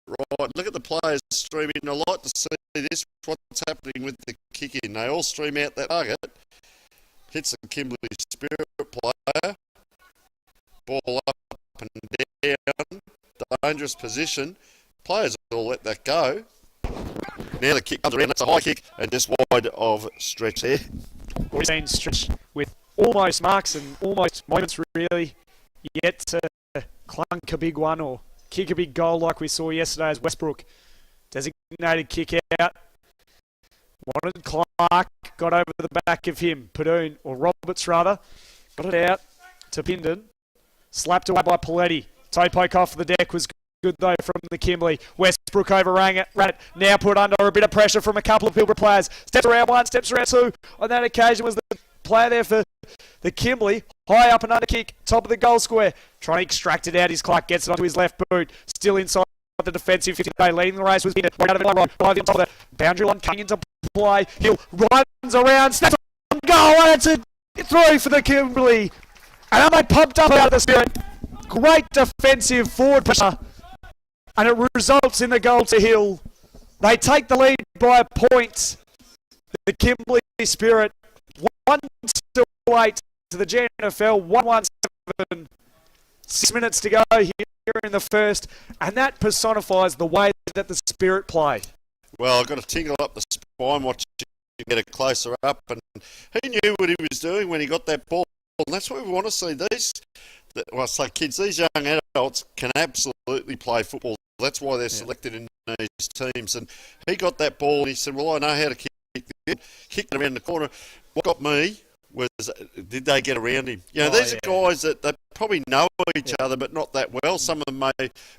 Right, look at the players streaming. I like to see this. What's happening with the kick in? They all stream out that target. Hits the Kimberley Spirit player. Ball up and down. Dangerous position. Players all let that go. Now the kick comes around. That's a high kick and just wide of Stretch there. We've seen Stretch with almost marks and almost moments really yet to clunk a big one or kick a big goal like we saw yesterday as Westbrook. Designated kick out. Wanted Clark, got over the back of him. Padoon, or Roberts rather, got it out to Pindon. Slapped away by Paletti. Toe poke off the deck was good though from the Kimberley. Westbrook overran it. Now put under a bit of pressure from a couple of Pilbara players. Steps around one, steps around two. On that occasion was the player there for the Kimberley. High up and under kick, top of the goal square. Trying to extract it out. His Clark gets it onto his left boot. Still inside the defensive 50. Leading the race was Pindon. Right out of it, right on top of the boundary line, coming into play. Hill runs around, snaps on goal, and it's a throw for the Kimberley. And they pumped up out of the Spirit. Great defensive forward pressure. And it results in the goal to Hill. They take the lead by a point. The Kimberley Spirit 1-8 to the Gnfl, 1-17. 6 minutes to go here in the first. And that personifies the way that the Spirit play. Well, I've got to tingle up the spine watching him get it closer up. And he knew what he was doing when he got that ball. And that's what we want to see. These young adults can absolutely play football. That's why they're selected in these teams. And he got that ball and he said, well, I know how to kick it. Kicked it around the corner. What got me was, did they get around him? You know, these are guys that they probably know each other, but not that well. Some of them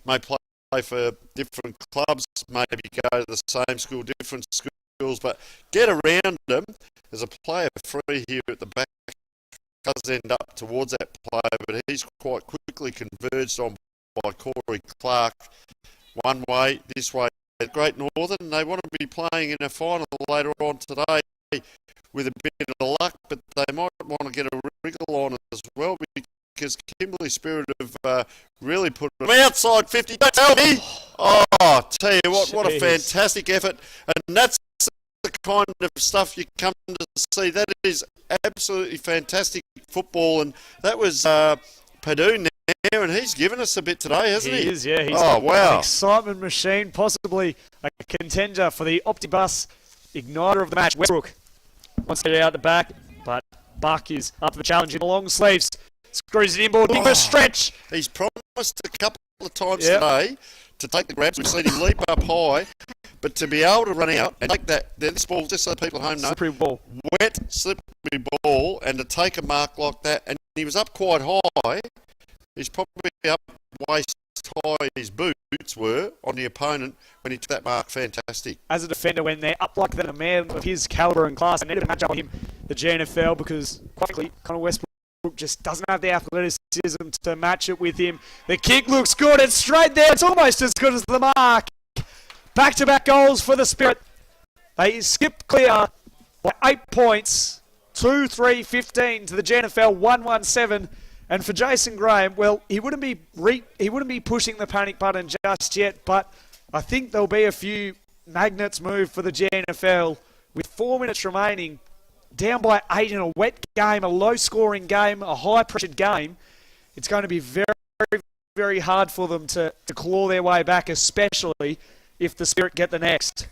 may play for different clubs, maybe go to the same school, different schools, but get around them. There's a player free here at the back. Does end up towards that player, but he's quite quickly converged on by Corey Clark. One way, this way. At Great Northern, they want to be playing in a final later on today with a bit of luck, but they might want to get a wriggle on as well because Kimberley Spirit have really put them outside 50. Don't tell me! Oh, tell you what a fantastic effort, and that's the kind of stuff you come to see. That is absolutely fantastic football, and that was Padoon there, and he's given us a bit today, hasn't he? He is, yeah. He's wow. An excitement machine, possibly a contender for the Optibus igniter of the match. Westbrook wants to get it out the back, but Buck is up for the challenge in the long sleeves. Screws it inboard, big stretch. He's promised a couple of times today to take the grabs. We've seen him leap up high, but to be able to run out and take that, this ball, just so people at home know, slippery ball, wet, slippery ball, and to take a mark like that, and he was up quite high. He's probably up waist high. His boots were on the opponent when he took that mark. Fantastic. As a defender, when they're up like that, a man of his calibre and class, they need to match up with him, the Gnfl, because quite frankly, Connor Westbrook just doesn't have the athleticism to match it with him. The kick looks good. It's straight there. It's almost as good as the mark. Back-to-back goals for the Spirit. They skip clear by 8 points. 2-3-15 to the Gnfl, 1-1-7. And for Jason Graham, well, he wouldn't be pushing the panic button just yet, but I think there'll be a few magnets move for the Gnfl with 4 minutes remaining. Down by 8 in a wet game, a low-scoring game, a high-pressured game. It's going to be very, very hard for them to claw their way back, especially if the Spirit get the next.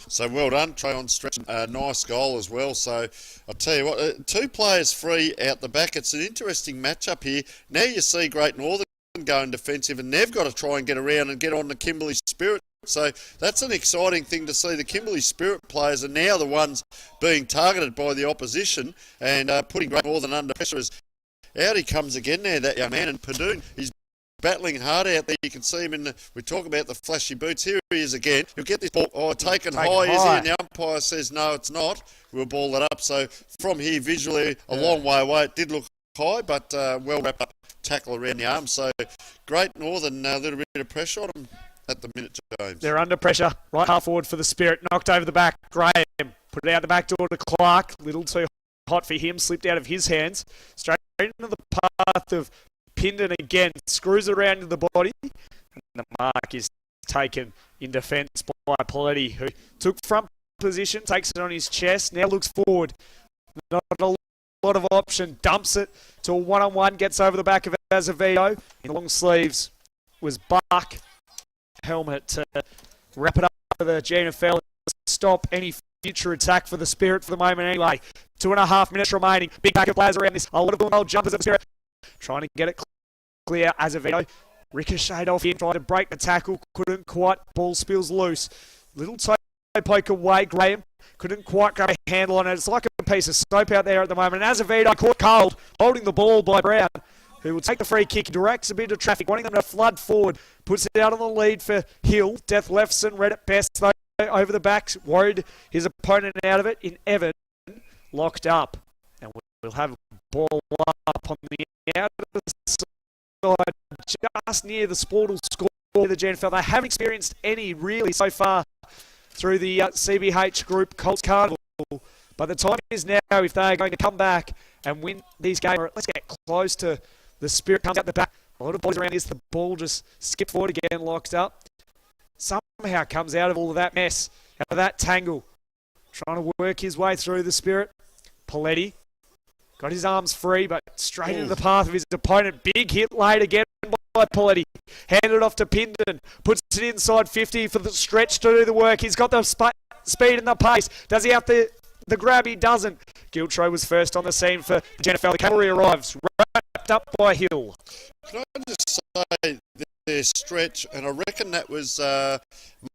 So well done, Trey on stretch. Nice goal as well. So I'll tell you what, 2 players free out the back. It's an interesting matchup here. Now you see Great Northern going defensive, and they've got to try and get around and get on the Kimberley Spirit. So that's an exciting thing to see. The Kimberley Spirit players are now the ones being targeted by the opposition and putting Great Northern under pressure. As out he comes again there, that young man, and Padoon, he's battling hard out there. You can see him we talk about the flashy boots. Here he is again. He'll get this ball taken high, is he? And the umpire says, no, it's not. We'll ball it up. So from here, visually, a long way away. It did look high, but well wrapped up tackle around the arm. So Great Northern, a little bit of pressure on them at the minute, James. They're under pressure. Right half forward for the Spirit. Knocked over the back. Graham put it out the back door to Clark. Little too hot for him. Slipped out of his hands. Straight into the path of Pindon again. Screws it around to the body. And the mark is taken in defence by Paletti, who took front position, takes it on his chest, now looks forward. Not a lot of option. Dumps it to a one-on-one. Gets over the back of Azevedo. In the long sleeves was Buck. Helmet to wrap it up for the Gnfl and stop any future attack for the Spirit for the moment anyway. 2.5 minutes remaining. Big pack of players around this. A lot of them old jumpers at the Spirit. Trying to get it clear. Azevedo ricocheted off in, tried to break the tackle. Couldn't quite. Ball spills loose. Little toe poke away. Graham couldn't quite grab a handle on it. It's like a piece of soap out there at the moment. And Azevedo caught cold, holding the ball by Brown, who will take the free kick, directs a bit of traffic, wanting them to flood forward. Puts it out on the lead for Hill. Death lefts and read it best, though, over the backs. Worried his opponent out of it in Evan. Locked up. And we'll have a ball up on the outer side, just near the Sportal score of the Gnfl. They haven't experienced any, really, so far through the CBH group Colts Carnival. But the time is now if they are going to come back and win these games. Let's get close to the Spirit. Comes out the back. A lot of boys around this. The ball just skipped forward again, locked up. Somehow comes out of all of that mess, out of that tangle. Trying to work his way through the Spirit. Paletti got his arms free, but straight into the path of his opponent. Big hit laid again by Paletti. Handed off to Pindon. Puts it inside 50 for the stretch to do the work. He's got the speed and the pace. Does he have the grab? He doesn't. Giltro was first on the scene for the Gnfl. The cavalry arrives, wrapped up by Hill. Can I just say their stretch, and I reckon that was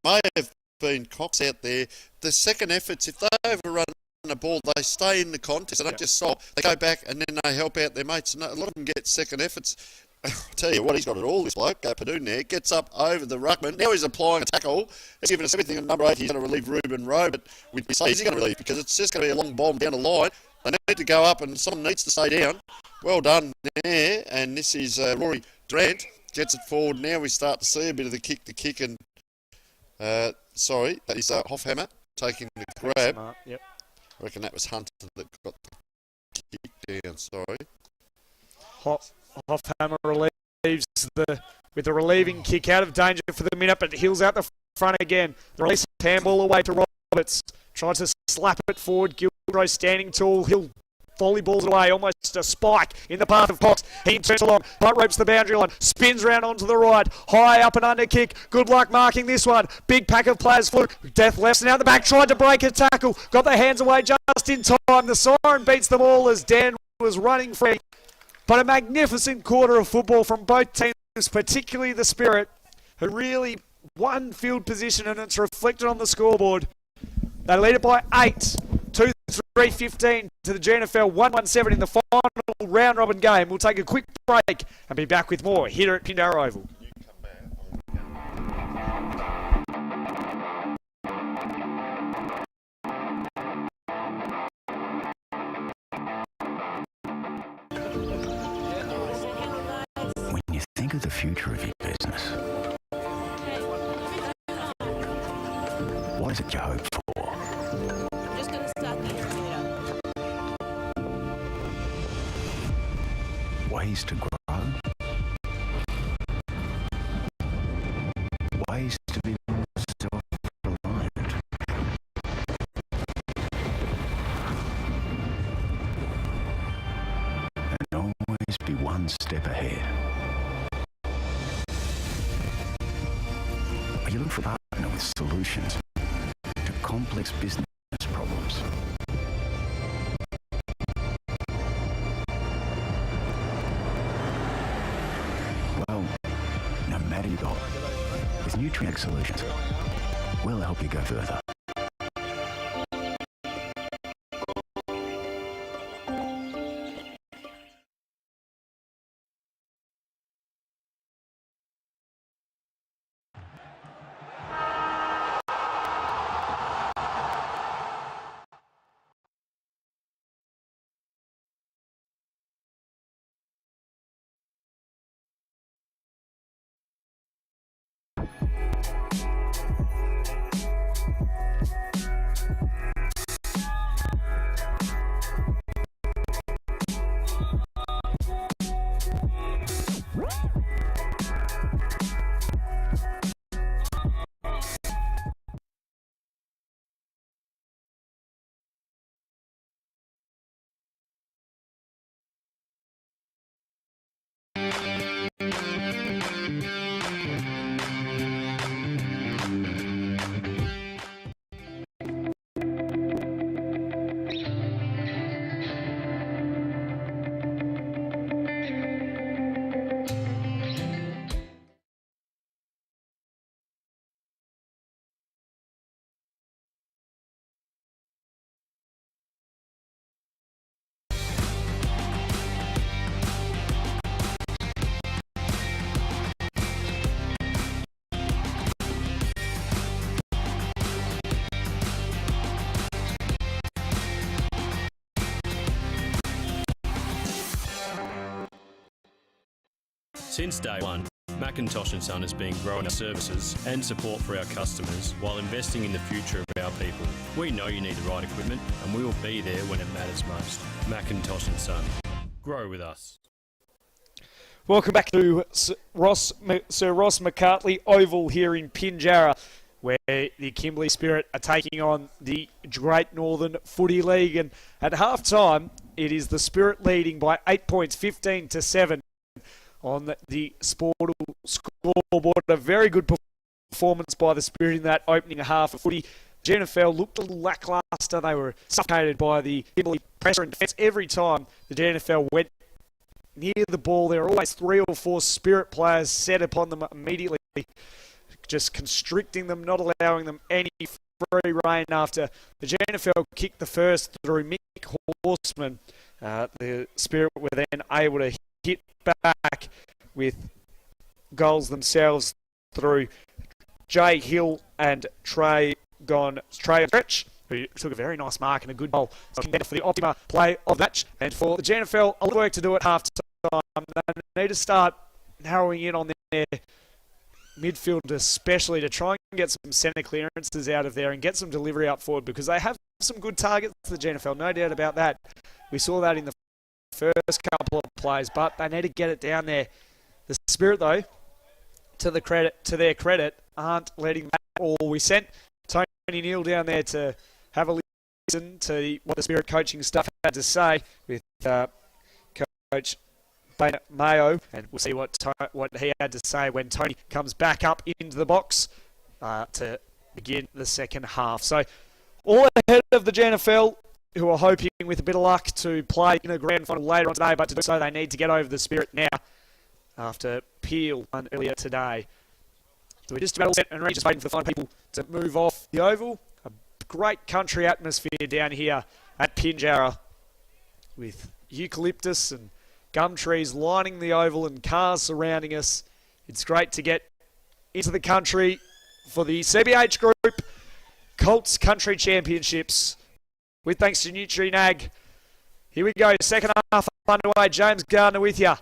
may have been Cox out there. The second efforts, if they overrun the ball, they stay in the contest. They don't just stop. They go back and then they help out their mates. And a lot of them get second efforts. I'll tell you what, he's got it all, this bloke. Padoon there gets up over the ruckman. Now he's applying a tackle. He's giving us everything. At number 8, he's going to relieve Ruben Rowe, but we say he's going to relieve because it's just going to be a long bomb down the line. They need to go up and someone needs to stay down. Well done there. And this is Rory Durant. Gets it forward. Now we start to see a bit of the kick and sorry, that is Hoffhammer taking the grab. Smart, yep. I reckon that was Hunter that got the kick down, sorry. Hoffhammer relieves with the relieving kick out of danger for the minute, but Hill's out the front again. The release handball away to Roberts. Tries to slap it forward. Gilroy standing tall. Hill volleyballs it away, almost a spike in the path of Cox. He turns along, right ropes the boundary line, spins round onto the right, high up and under kick. Good luck marking this one. Big pack of players flew. Death left and out the back, tried to break a tackle, got the hands away just in time. The siren beats them all as Dan was running free. But a magnificent quarter of football from both teams, particularly the Spirit, who really won field position, and it's reflected on the scoreboard. They lead it by 8. 2-3-15 to the Gnfl, 1-1-7 in the final round robin game. We'll take a quick break and be back with more here at Pilbara Oval. When you think of the future of your business, what is it you hope for? I'm just gonna start the interview. Ways to grow? Ways to be more self-reliant? And always be one step ahead. Are you looking for a partner with solutions to complex business problems? Well, no matter your goal, with Nutrien solutions, we'll help you go further. Since day one, Macintosh & Son has been growing our services and support for our customers while investing in the future of our people. We know you need the right equipment and we will be there when it matters most. Macintosh & Son. Grow with us. Welcome back to Sir Ross McCartney Oval here in Pinjarra, where the Kimberley Spirit are taking on the Great Northern Footy League. And at half-time, it is the Spirit leading by 8 points, 15-7 on the Sportal scoreboard. A very good performance by the Spirit in that opening half of footy. Gnfl looked a little lackluster. They were suffocated by the Kimberley pressure and defence. Every time the Gnfl went near the ball, there were always 3 or 4 Spirit players set upon them immediately, just constricting them, not allowing them any free rein. After the Gnfl kicked the first through Mick Horseman, the Spirit were then able to hit back with goals themselves through Jay Hill and Trey Stretch, who took a very nice mark and a good goal. So for the Optima play of the match. And for the Gnfl, a lot of work to do at half-time. They need to start narrowing in on their midfield, especially to try and get some centre clearances out of there and get some delivery up forward, because they have some good targets, the Gnfl, no doubt about that. We saw that in the first couple of plays, but they need to get it down there. The Spirit, though, to their credit, aren't letting that all. We sent Tony Neal down there to have a listen to what the Spirit coaching staff had to say with Coach Mayo, and we'll see what he had to say when Tony comes back up into the box to begin the second half. So all ahead of the Gnfl, who are hoping with a bit of luck to play in a grand final later on today, but to do so they need to get over the Spirit now after Peel won earlier today. So we're just about all set and ready, just waiting for the final people to move off the oval. A great country atmosphere down here at Pinjarra with eucalyptus and gum trees lining the oval and cars surrounding us. It's great to get into the country for the CBH Group Colts Country Championships with thanks to Nutrien Ag. Here we go, second half underway. James Gardner with you.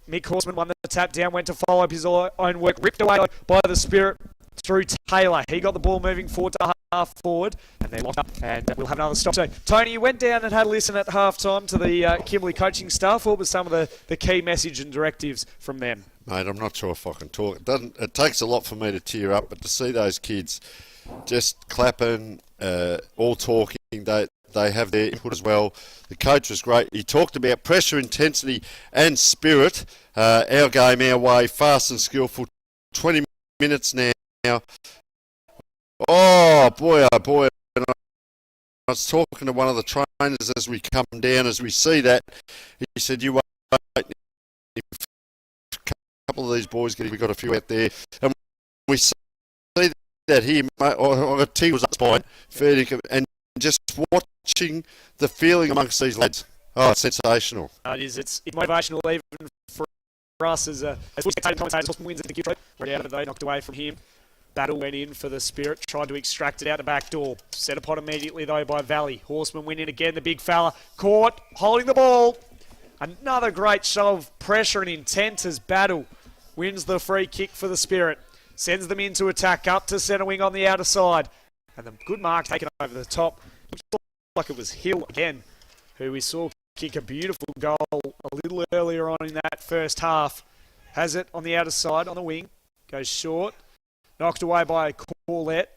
Mick Horseman won the tap down, went to follow up his own work, ripped away by the Spirit through Taylor. He got the ball moving forward to half forward, and they're locked up, and we'll have another stop. So, Tony, you went down and had a listen at half-time to the Kimberley coaching staff. What were some of the key message and directives from them? Mate, I'm not sure if I can talk. It takes a lot for me to tear up, but to see those kids just clapping, all talking, they have their input as well. The coach was great. He talked about pressure, intensity and spirit. Our game, our way, fast and skillful. 20 minutes now. Oh boy. And I was talking to one of the trainers as we come down, as we see that. He said, you wait. If a couple of these boys we've got a few out there. And we see that here, mate. I got tingles up spine, and just watching the feeling amongst these lads. Oh, it's sensational. It is. It's motivational even for us as commentators. Horseman wins at the gift rope. Right out of it though, knocked away from him. Battle went in for the Spirit, tried to extract it out the back door. Set upon immediately though by Valley. Horseman win in again, the big fella. Caught, holding the ball. Another great show of pressure and intent as Battle wins the free kick for the Spirit. Sends them into attack, up to centre wing on the outer side. And the good mark taken over the top. Looks like it was Hill again, who we saw kick a beautiful goal a little earlier on in that first half. Has it on the outer side, on the wing. Goes short. Knocked away by Corlett.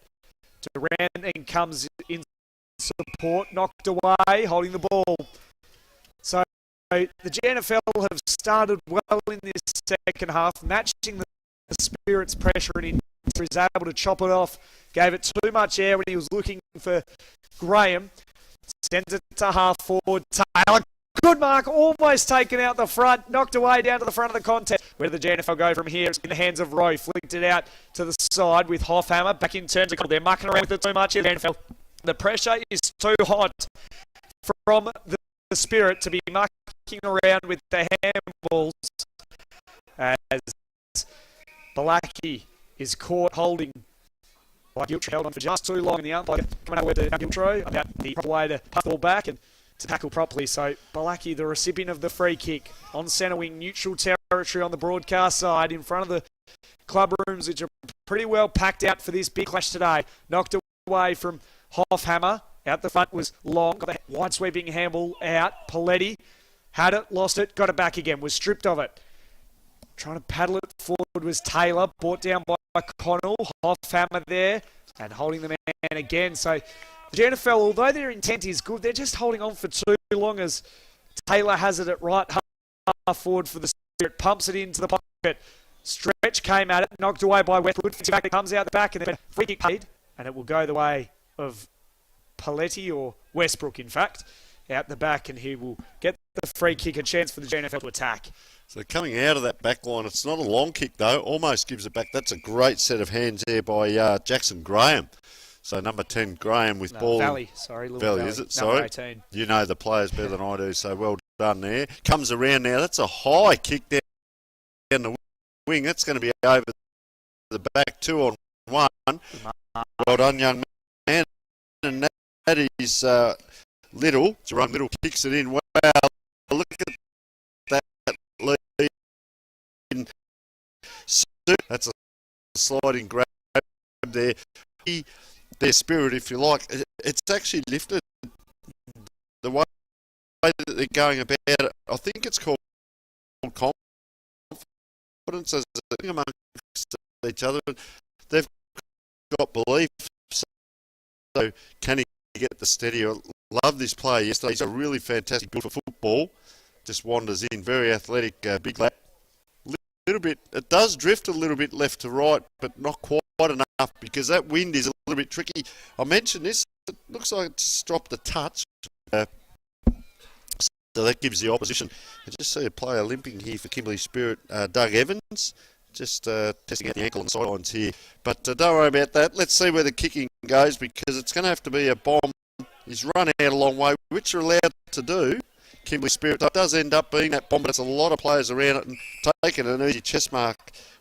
Durant then comes in support. Knocked away, holding the ball. So the Gnfl have started well in this second half, matching the Spirit's pressure, and he was able to chop it off. Gave it too much air when he was looking for Graham. Sends it to half forward. Taylor. Good mark, almost taken out the front, knocked away down to the front of the contest. Where did the Gnfl go from here? It's in the hands of Rowe, flicked it out to the side with Hoffhammer. Back in turns, they're mucking around with it too much here, the Gnfl. The pressure is too hot from the Spirit to be mucking around with the handballs as Balaki is caught holding. Like Giltro held on for just too long, and the umpire coming over to Giltro about the proper way to pass the ball back, and to tackle properly. So Balaki, the recipient of the free kick, on centre wing, neutral territory on the broadcast side, in front of the club rooms, which are pretty well packed out for this big clash today. Knocked away from Hoffhammer. Out the front was Long. Got the wide sweeping handball out. Paletti had it, lost it, got it back again, was stripped of it. Trying to paddle it forward was Taylor, brought down by Connell. Hoffhammer there and holding the man again. So the Gnfl, although their intent is good, they're just holding on for too long as Taylor has it at right half forward for the Spirit, pumps it into the pocket. Stretch came at it, knocked away by Westwood. It comes out the back and then free kick paid, and it will go the way of Paletti, or Westbrook in fact, out the back, and he will get the free kick, a chance for the Gnfl to attack. So coming out of that back line, it's not a long kick though, almost gives it back. That's a great set of hands there by Jackson Graham. So number 10 Graham with ball. Valley, Valley, is it? Number Sorry. 18. You know the players better than I do, so well done there. Comes around now, that's a high kick down the wing. That's going to be over the back, 2 on 1. Well done, young man. And that is Little. Jerome Little kicks it in. Wow, look at that lead. That's a sliding grab there. Their spirit, if you like, it's actually lifted the way that they're going about it. I think it's called confidence as a thing amongst each other. They've got belief. So can he get the steady? I love this player yesterday. He's a really fantastic build for football. Just wanders in, very athletic, big lad. Little bit, it does drift a little bit left to right, but not quite enough because that wind is a little bit tricky. I mentioned this, it looks like it's dropped a touch. So that gives the opposition. I just see a player limping here for Kimberley Spirit, Doug Evans. Just testing out the ankle on the sidelines here. But don't worry about that. Let's see where the kicking goes because it's going to have to be a bomb. He's run out a long way, which you're allowed to do. Kimberley Spirit does end up being that bomb, but it's a lot of players around it, and taking an easy chest mark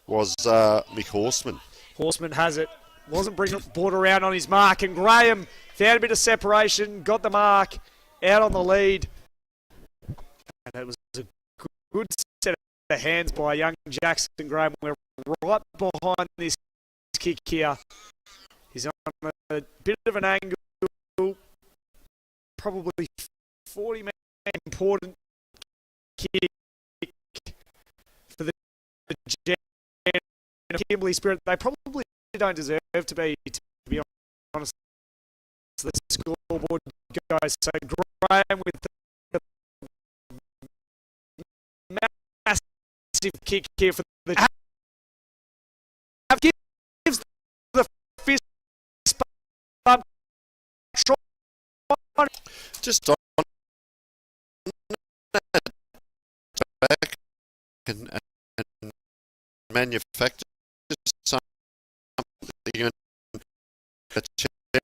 was Mick Horseman. Horseman has it. Wasn't brought around on his mark, and Graham found a bit of separation, got the mark, out on the lead. And it was a good set of hands by young Jackson Graham. We're right behind this kick here. He's on a bit of an angle, probably 40 important kick for the Kimberley Spirit. They probably don't deserve to be honest. So the scoreboard goes. So Graham with the massive kick here for the gives the fist bump. Just on back and manufacture something in the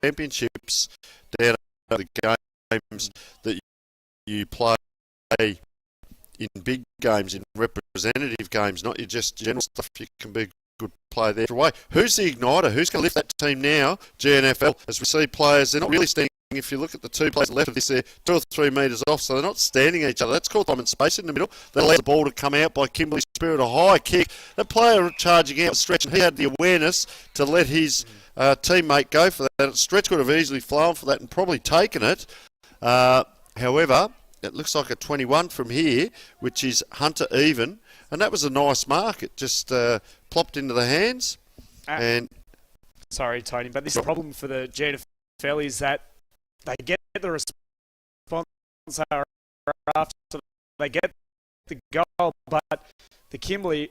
championships down at the games that you play in big games, in representative games, not your just general stuff. You can be a good player there away. Who's the igniter? Who's going to lift that team now? Gnfl, as we see players, they're not really standing. If you look at the two players left of this, they're 2 or 3 metres off, so they're not standing each other. That's called time and space in the middle. That allows the ball to come out by Kimberley Spirit, a high kick. The player charging out, Stretch, and he had the awareness to let his teammate go for that. Stretch could have easily flown for that and probably taken it. However, it looks like a 21 from here, which is Hunter Even, and that was a nice mark. It just plopped into the hands. And sorry, Tony, but this problem for the Gnfl is that they get the response after they get the goal, but the Kimberley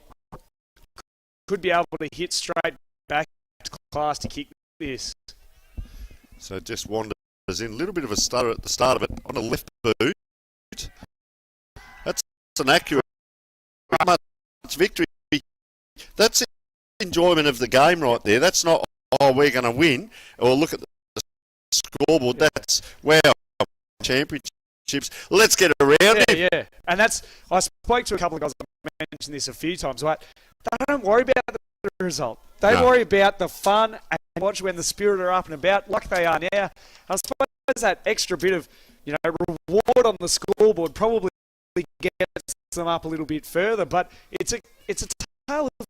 could be able to hit straight back to class to kick this. So it just wanders in. A little bit of a stutter at the start of it on the left boot. That's an accurate much victory. That's enjoyment of the game right there. That's not, oh, we're going to win, or look at the scoreboard. That's, wow, championships. Let's get around it. Yeah. And that's, I spoke to a couple of guys, I mentioned this a few times, right? They don't worry about the result. They worry about the fun and watch when the Spirit are up and about like they are now. I suppose that extra bit of reward on the scoreboard probably gets them up a little bit further. But it's a tale of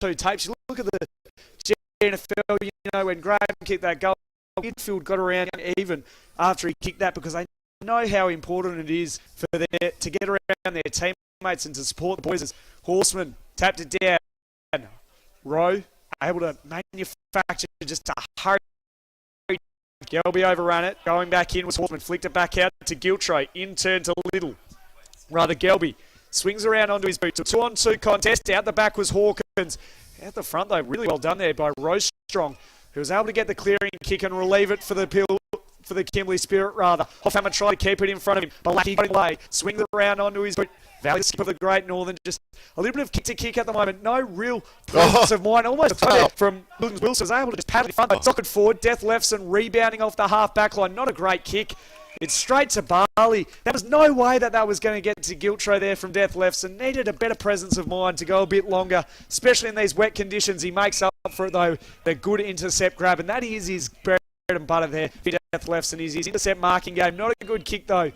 two tapes. You look at the Gnfl, when Graham kicked that goal, midfield got around even after he kicked that, because they know how important it is for them to get around their teammates and to support the boys. As Horseman tapped it down, Rowe able to manufacture just a hurry. Gelby overrun it, going back in was Horseman, flicked it back out to Giltray, in turn to Little. Rather, Gelby swings around onto his boot. 2-on-2 contest, out the back was Hawkins. At the front, though, really well done there by Rostrong, who was able to get the clearing kick and relieve it for the Kimberley Spirit, rather. Hoffhammer tried to keep it in front of him, but Lackey got away, swings it around onto his boot. Valley skip of the Great Northern, just a little bit of kick-to-kick at the moment. No real presence of mind. Almost from Wilson was able to just paddle in front, but socket forward. Death Lefson rebounding off the half-back line. Not a great kick. It's straight to Barley. There was no way that was going to get to Giltray there from Death Lefson. Needed a better presence of mind to go a bit longer, especially in these wet conditions. He makes up for it, though. The good intercept grab, and that is his bread and butter there. Death Lefson is his intercept marking game. Not a good kick, though.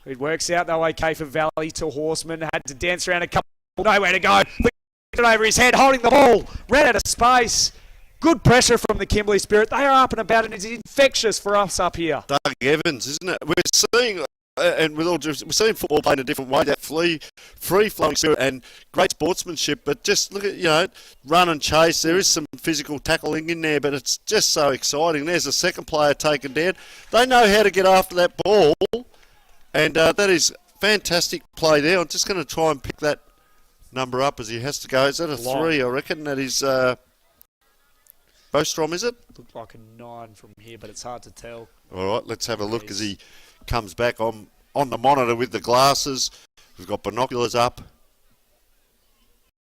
It works out, though, okay for Valley to Horseman. Had to dance around a couple. Nowhere to go. Flicked it over his head, holding the ball. Ran out of space. Good pressure from the Kimberley Spirit. They are up and about, and it's infectious for us up here. Doug Evans, isn't it? We're seeing, and with all we're seeing football played in a different way. That free-flowing spirit and great sportsmanship. But just look at, run and chase. There is some physical tackling in there, but it's just so exciting. There's a second player taken down. They know how to get after that ball. And that is fantastic play there. I'm just going to try and pick that number up as he has to go. Is that a 3, I reckon? That is Bostrom, is it? Looked like a 9 from here, but it's hard to tell. All right, let's have a look as he comes back on the monitor with the glasses. We've got binoculars up.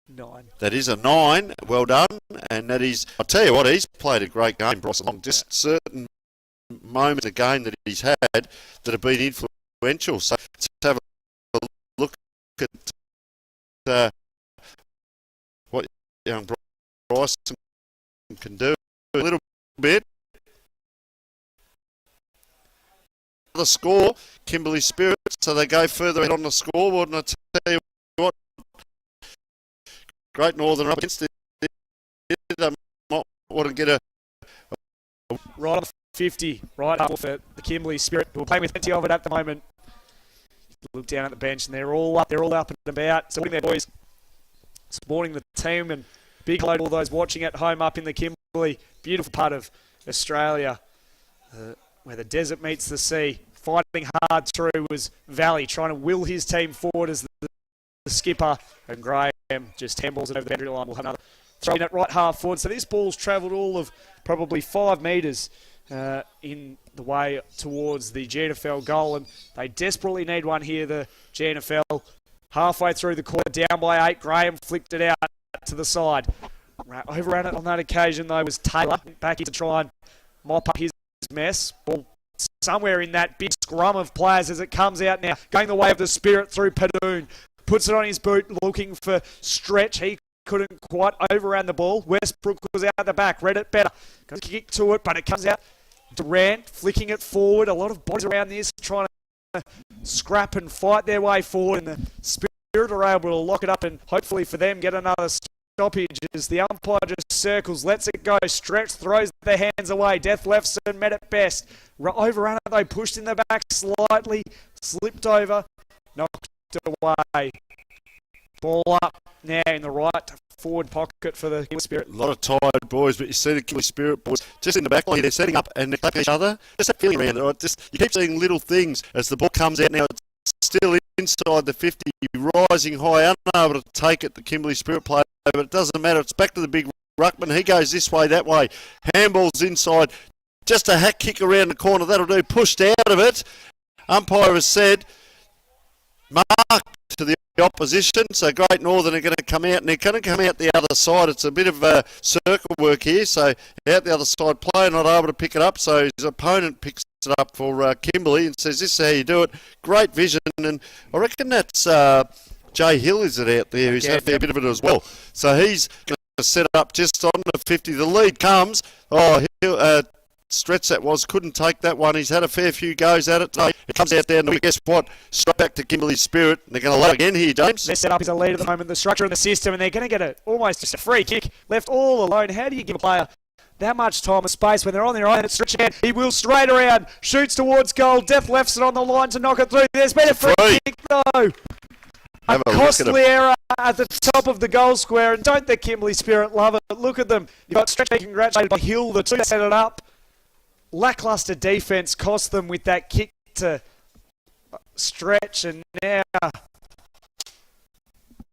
9. That is a 9. Well done. And that is, I'll tell you what, he's played a great game, Bryce, along just certain moments of game that he's had that have been influential. So let's have a look at what young Bryson can do a little bit. The score, Kimberley Spirit, so they go further ahead on the scoreboard, and I tell you what, Great Northern up against it. They might want to get a right on the 50, right up for the Kimberley Spirit, who are playing with plenty of it at the moment. Look down at the bench, and they're all up and about, supporting their boys, supporting the team, and big hello to all those watching at home up in the Kimberley. Beautiful part of Australia, where the desert meets the sea. Fighting hard through was Valley, trying to will his team forward as the skipper, and Graham just handballs it over the boundary line. We'll have another throw in at right half forward. So this ball's travelled all of probably 5 metres in the way towards the Gnfl goal, and they desperately need one here, the Gnfl. Halfway through the court, down by 8, Graham flicked it out to the side. Overran it on that occasion, though, was Taylor. Back in to try and mop up his mess. Ball somewhere in that big scrum of players as it comes out now. Going the way of the Spirit through Padoon. Puts it on his boot, looking for Stretch. He couldn't quite overran the ball. Westbrook was out the back, read it better. Got to kick to it, but it comes out. Durant flicking it forward. A lot of bodies around this trying to scrap and fight their way forward, and the Spirit are able to lock it up and hopefully for them get another stoppage as the umpire just circles, lets it go. Stretch throws their hands away. Death Lefson met it best. Overrun it though, pushed in the back slightly, slipped over, knocked away. Ball up now in the right forward pocket for the Kimberley Spirit. A lot of tired boys, but you see the Kimberley Spirit boys just in the back line. They're setting up and they're clapping each other. Just that feeling around it. Right? Just you keep seeing little things as the ball comes out. Now it's still inside the 50, rising high, unable to take it. The Kimberley Spirit player, but it doesn't matter. It's back to the big ruckman. He goes this way, that way. Handball's inside. Just a hack kick around the corner. That'll do. Pushed out of it. Umpire has said mark to the opposition, so Great Northern are going to come out, and they're going to come out the other side. It's a bit of a circle work here, so out the other side, player not able to pick it up, so his opponent picks it up for Kimberley and says, this is how you do it. Great vision, and I reckon that's Jay Hill is it out there, who's had a fair bit of it as well. So he's going to set up just on the 50. The lead comes, stretch that was. Couldn't take that one. He's had a fair few goes at it today. It comes out there, and guess what? Straight back to Kimberley's Spirit. They're going to load again here, James. They're set up as a lead at the moment, the structure in the system, and they're going to get almost just a free kick left all alone. How do you give a player that much time and space when they're on their own? It's stretch again. He will straight around, shoots towards goal. Death lefts it on the line to knock it through. There's been a free kick, though. A costly error at the top of the goal square, and don't the Kimberley Spirit love it? Look at them. You've got Stretch being congratulated by Hill, the two that set it up. Lackluster defence cost them with that kick to Stretch, and now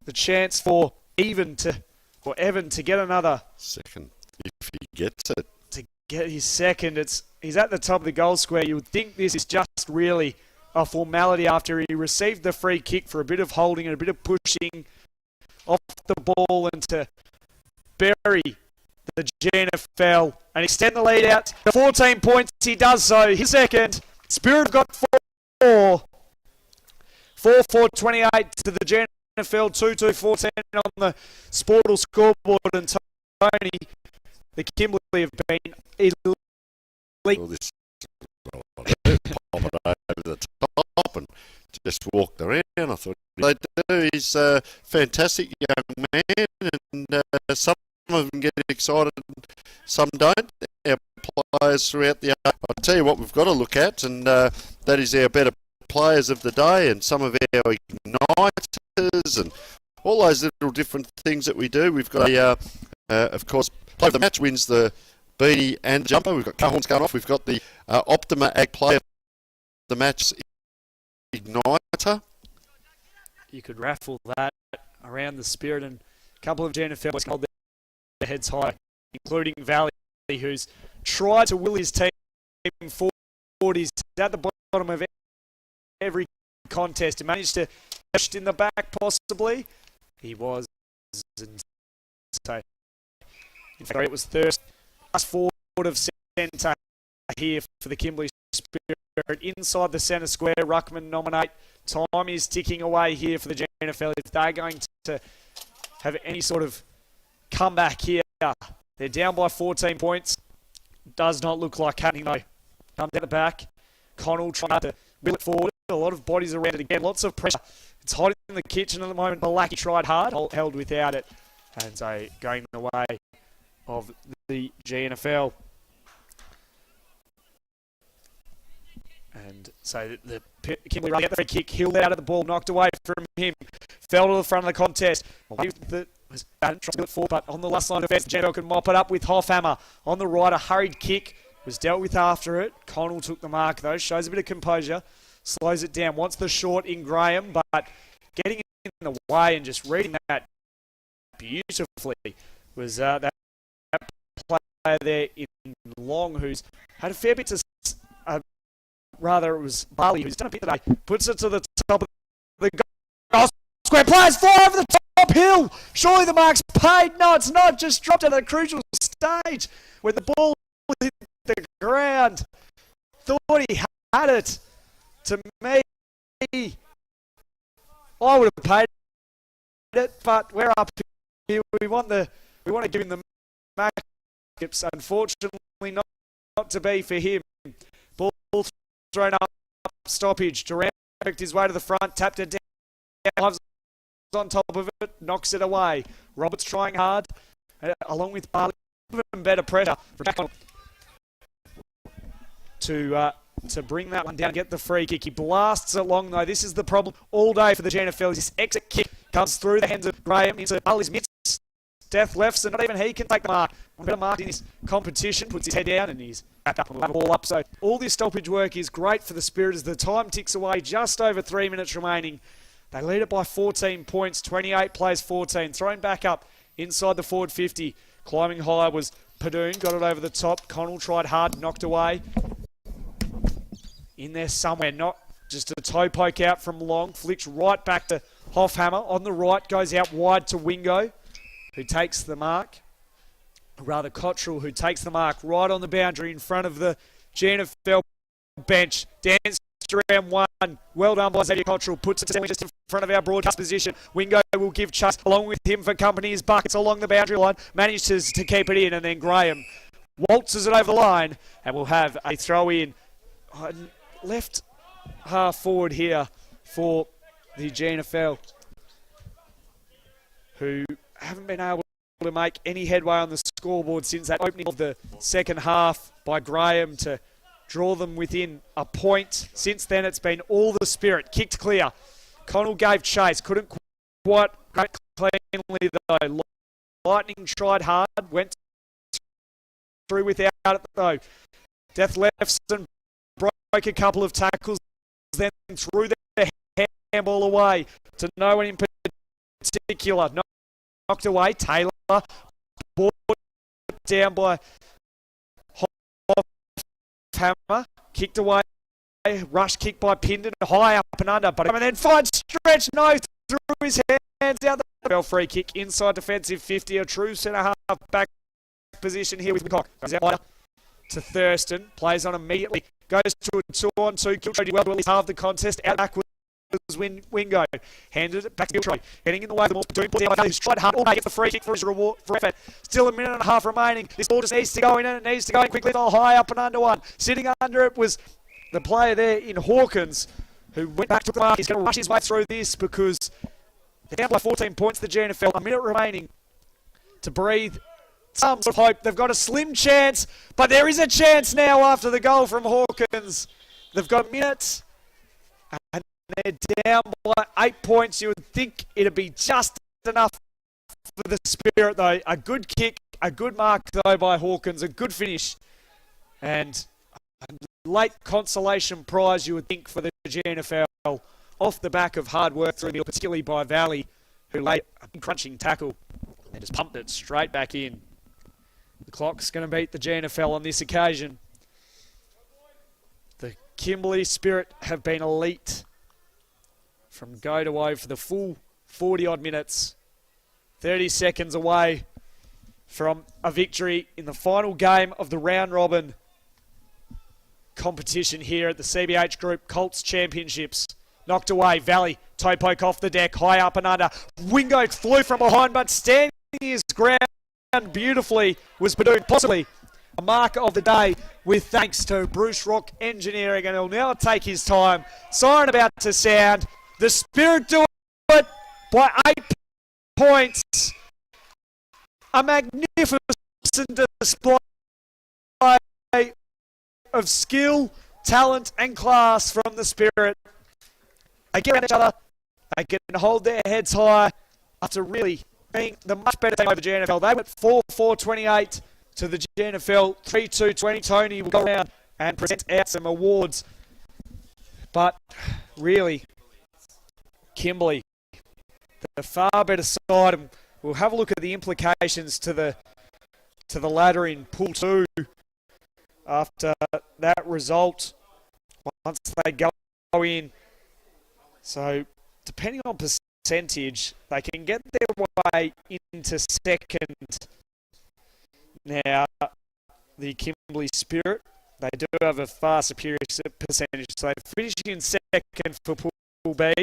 the chance for Evan to get another second if he gets it. To get his second, he's at the top of the goal square. You would think this is just really a formality after he received the free kick for a bit of holding and a bit of pushing off the ball and to bury the Gnfl and extend the lead out to 14 points. He does so. His second. Spirit got 4. 4-4-28 to the Gnfl. 2-2-14 on the Sportal scoreboard. And Tony, the Kimberley have been elite. Well, this pop it over the top and just walked around. I thought they do. He's a fantastic young man, and some of them get excited, some don't. Our players throughout the... I'll tell you what we've got to look at, and that is our better players of the day and some of our igniters and all those little different things that we do. We've got of course, play of the match wins the beanie and jumper. We've got Cahorns going off. We've got the Optima Ag player of the match igniter. You could raffle that around the Spirit, and a couple of Gnfl boys hold their heads high, including Valley, who's tried to will his team forward. He's at the bottom of every contest. He managed to push in the back, possibly. He was, and so in fact, it was third. Last forward of centre here for the Kimberley Spirit. Inside the centre square, Ruckman nominate. Time is ticking away here for the Gnfl. If they're going to have any sort of comeback here, they're down by 14 points. Does not look like happening though. Comes at the back. Connell trying to wheel it forward. A lot of bodies around it again. Lots of pressure. It's hot in the kitchen at the moment. Balaki tried hard, held without it. And so going the way of the Gnfl. And so the Kimberley running at the free kick, Hill out of the ball, knocked away from him, fell to the front of the contest. Was trying to get it forward, but on the last line of defence, Gnfl can mop it up with Hoffhammer on the right. A hurried kick was dealt with after it. Connell took the mark though, shows a bit of composure, slows it down, wants the short in Graham, but getting in the way and just reading that beautifully was that player there in Long, who's had a fair bit to... Rather, it was Barley who's done a bit today. Puts it to the top of the goal square. Players fly over the top hill. Surely the mark's paid. No, it's not. Just dropped at a crucial stage when the ball hit the ground. Thought he had it. To me, I would have paid it, but we're up here. We want to give him the match. It's unfortunately not to be for him. Ball thrown up, stoppage. Durant worked his way to the front, tapped it down. Lives on top of it, knocks it away. Roberts trying hard, along with Barley. Even better pressure for Jack to bring that one down and get the free kick. He blasts it long though. This is the problem all day for the Gnfl. This exit kick comes through the hands of Graham into Barley's midst. Death left, so not even he can take the mark. One better mark in his competition, puts his head down and he's wrapped up on the ball up. So all this stoppage work is great for the Spirit as the time ticks away, just over 3 minutes remaining. They lead it by 14 points, 28 plays 14. Thrown back up inside the forward 50. Climbing high was Padoon, got it over the top. Connell tried hard, knocked away. In there somewhere, not just a toe poke out from Long. Flicks right back to Hoffhammer. On the right, goes out wide to Wingo, who takes the mark. Rather, Cottrell, who takes the mark right on the boundary in front of the Gnfl bench. Dance around one. Well done by Xavier Cottrell. Puts it just in front of our broadcast position. Wingo will give chase along with him for company. His buckets along the boundary line. Manages to keep it in, and then Graham waltzes it over the line, and we'll have a throw in. Left half forward here for the Gnfl, who haven't been able to make any headway on the scoreboard since that opening of the second half by Graham to draw them within a point. Since then, it's been all the Spirit. Kicked clear. Connell gave chase. Couldn't quite grab it cleanly, though. Lightning tried hard. Went through without it, though. Death Lefson broke a couple of tackles, then threw the handball away to no one in particular. Knocked away. Taylor. Brought down by Hammer. Kicked away. Rush kick by Pindon. High up and under. But and then finds stretch. No. Through his hands out the bell. Free kick inside defensive 50. A true centre half back position here with McCock. Goes out to Thurston. Plays on immediately. Goes to a 2-on-2. Kiltree well halved the contest. Out back was Wingo. Handed it back to Kiltree. Getting in the way of the ball. Doing down. Who's tried hard all day. Gets the free kick for his reward for effort. Still a minute and a half remaining. This ball just needs to go in, and it needs to go in quickly. All high up and under one. Sitting under it was the player there in Hawkins, who went back to the mark. He's going to rush his way through this because they're down by 14 points, the Gnfl. A minute remaining to breathe some sort of hope. They've got a slim chance, but there is a chance now after the goal from Hawkins. They've got a minute, and they're down by 8 points. You would think it'd be just enough for the Spirit, though. A good kick, a good mark, though, by Hawkins. A good finish, and a late consolation prize, you would think, for the Gnfl off the back of hard work through the middle, particularly by Valley, who laid a crunching tackle and just pumped it straight back in. The clock's going to beat the Gnfl on this occasion. The Kimberley Spirit have been elite from go to woe for the full 40-odd minutes. 30 seconds away from a victory in the final game of the round-robin competition here at the CBH Group Colts Championships. Knocked away, Valley, toe poke off the deck, high up and under. Wingo flew from behind, but standing his ground beautifully was Badoon, possibly a marker of the day with thanks to Bruce Rock Engineering, and he'll now take his time. Siren about to sound. The Spirit do it by 8 points. A magnificent display of skill, talent and class from the Spirit. They get around each other, they can hold their heads high after really being the much better team over the Gnfl. They went 4-4-28 to the Gnfl, 3-2-20. Tony will go around and present out some awards. But really, Kimberley, the far better side, and we'll have a look at the implications to the ladder in Pool 2 after that result once they go in. So, depending on percentage, they can get their way into second. Now, the Kimberley Spirit, they do have a far superior percentage. So, they finish in second for Pool B.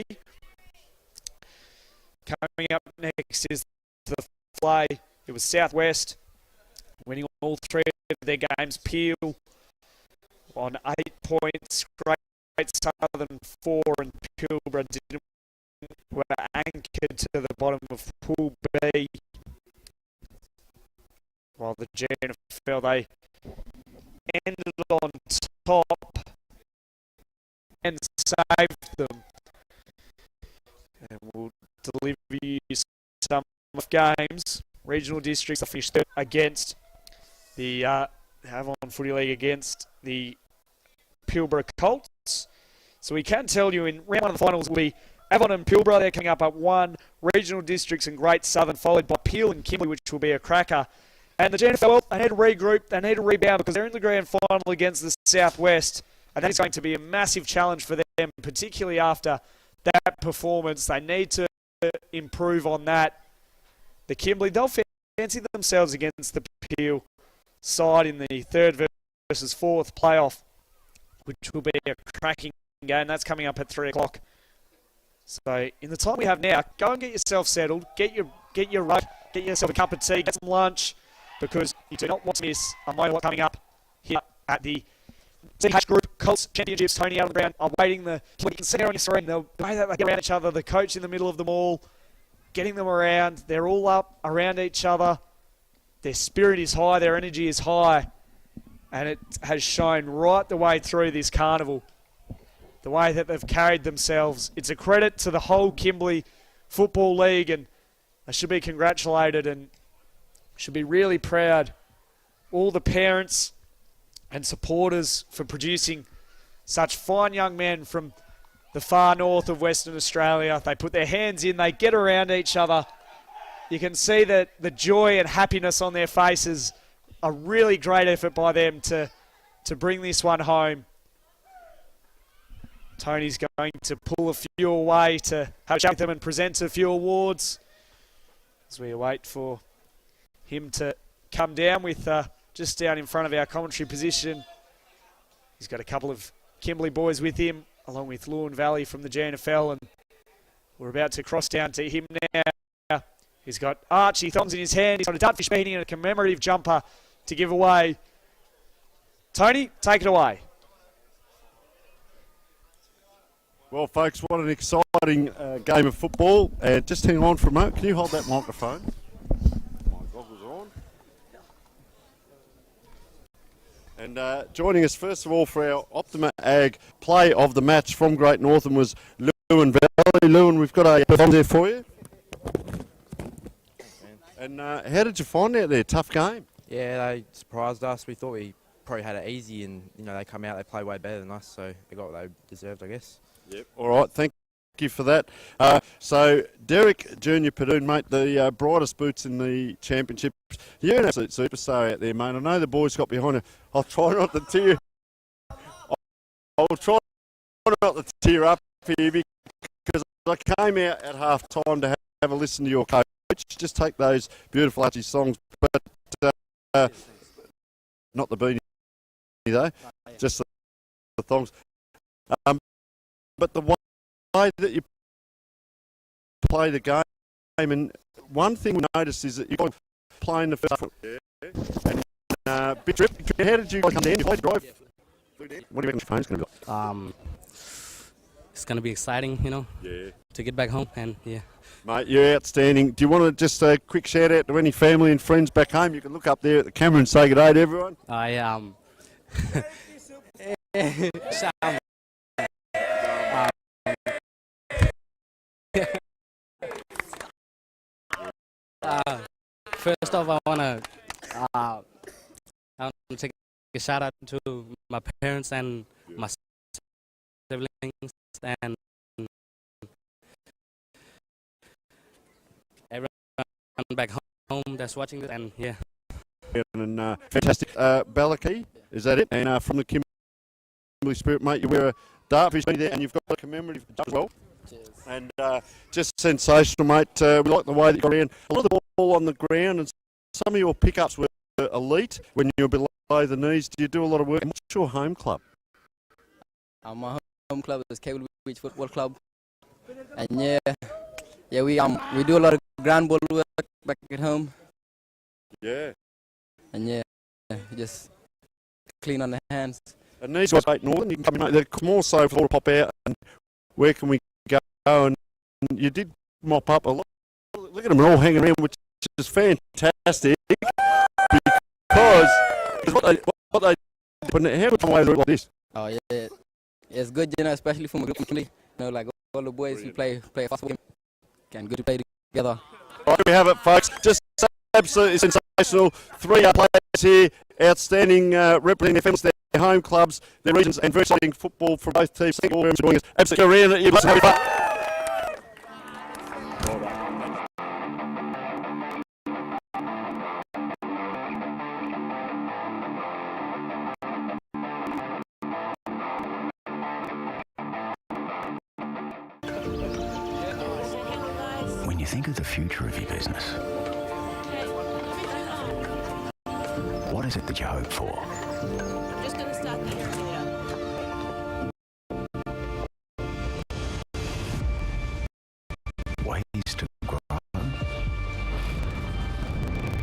Coming up next is the Flay. It was Southwest, winning all three of their games. Peel on 8 points. Great Southern 4, and Pilbara were anchored to the bottom of Pool B. While the Gnfl, they ended on top and saved them. And we'll deliver you some games. Regional districts, they finished third against the Avon Footy League against the Pilbara Colts. So we can tell you in round one of the finals will be Avon and Pilbara. They're coming up at 1. Regional districts and Great Southern, followed by Peel and Kimberley, which will be a cracker. And the Gnfl, they need to regroup, they need to rebound because they're in the grand final against the Southwest. And that is going to be a massive challenge for them, particularly after that performance. They need to improve on that. The Kimberley, they'll fancy themselves against the Peel side in the 3rd versus 4th playoff, which will be a cracking game. That's coming up at 3 o'clock. So in the time we have now, go and get yourself settled, get your rug, get yourself a cup of tea, get some lunch, because you do not want to miss a moment coming up here at the CH Group Colts Championships. Tony out on the ground, awaiting the... You can see there on your screen, the way that they get around each other, the coach in the middle of them all, getting them around. They're all up around each other. Their spirit is high, their energy is high, and it has shown right the way through this carnival. The way that they've carried themselves. It's a credit to the whole Kimberley Football League, and they should be congratulated and should be really proud. All the parents and supporters for producing such fine young men from the far north of Western Australia. They put their hands in, they get around each other. You can see that the joy and happiness on their faces. A really great effort by them to bring this one home. Tony's going to pull a few away to have a chat with them and present a few awards as we await for him to come down with just down in front of our commentary position. He's got a couple of Kimberley boys with him, along with Lewin Valley from the Gnfl, and we're about to cross down to him now. He's got Archie Thongs in his hand. He's got a Dartfish beanie and a commemorative jumper to give away. Tony, take it away. Well, folks, what an exciting game of football. And just hang on for a moment. Can you hold that microphone? My goggles are on. And joining us, first of all, for our Optima Ag play of the match from Great Northern was Lewin Valley. Lewin, we've got a performance there for you. And how did you find out there? Tough game? Yeah, they surprised us. We thought we probably had it easy, and they come out, they play way better than us, so they got what they deserved, I guess. Yep. All right, thank you for that. So Derek Junior Padoon, mate, the brightest boots in the championship. You're an absolute superstar out there, mate. I know the boys got behind you. I'll try not to tear. I'll try not to tear up here because I came out at half time to have a listen to your coach. Just take those beautiful Archie songs, but not the beanie though, just the thongs. But the way that you play the game, and one thing we noticed is that you're playing the first foot. And big trip. How did you guys come down? You played drive. What do you reckon your phone's going to be? It's going to be exciting, to get back home, and yeah. Mate, you're outstanding. Do you want to just a quick shout out to any family and friends back home? You can look up there at the camera and say good day to everyone. First off, I want to take a shout out to my parents and my siblings and everyone back home that's watching this, and yeah. And fantastic. Balaki, is that it? And from the Kimberley Spirit, mate, you wear a Dartfish beanie there, and you've got a commemorative jump as well. Cheers. And just sensational, mate. We like the way that you got around. A lot of the ball on the ground, and some of your pickups were elite when you were below the knees. Do you do a lot of work? What's your home club? My home club is Cable Beach Football Club, and yeah, we do a lot of ground ball work back at home. Yeah. And yeah, just clean on the hands. And these guys, Great Northern, you can come in, mate. They're more so for to pop out. And where can we go? And you did mop up a lot. Look at them all hanging around, which is fantastic. Because what they how would come away like this? Oh yeah, it's good, especially from a group of like all the boys who play fast game, can good to play together. Right, here we have it, folks. Just absolutely sensational. 3 players here, outstanding, representing their families, their home clubs, their regions, and very exciting football from both teams. Thank you all for joining us. Absolutely around it. You must have fun. When you think of the future of your business, what is it that you hope for? I'm just gonna start the irrigator. Ways to grow.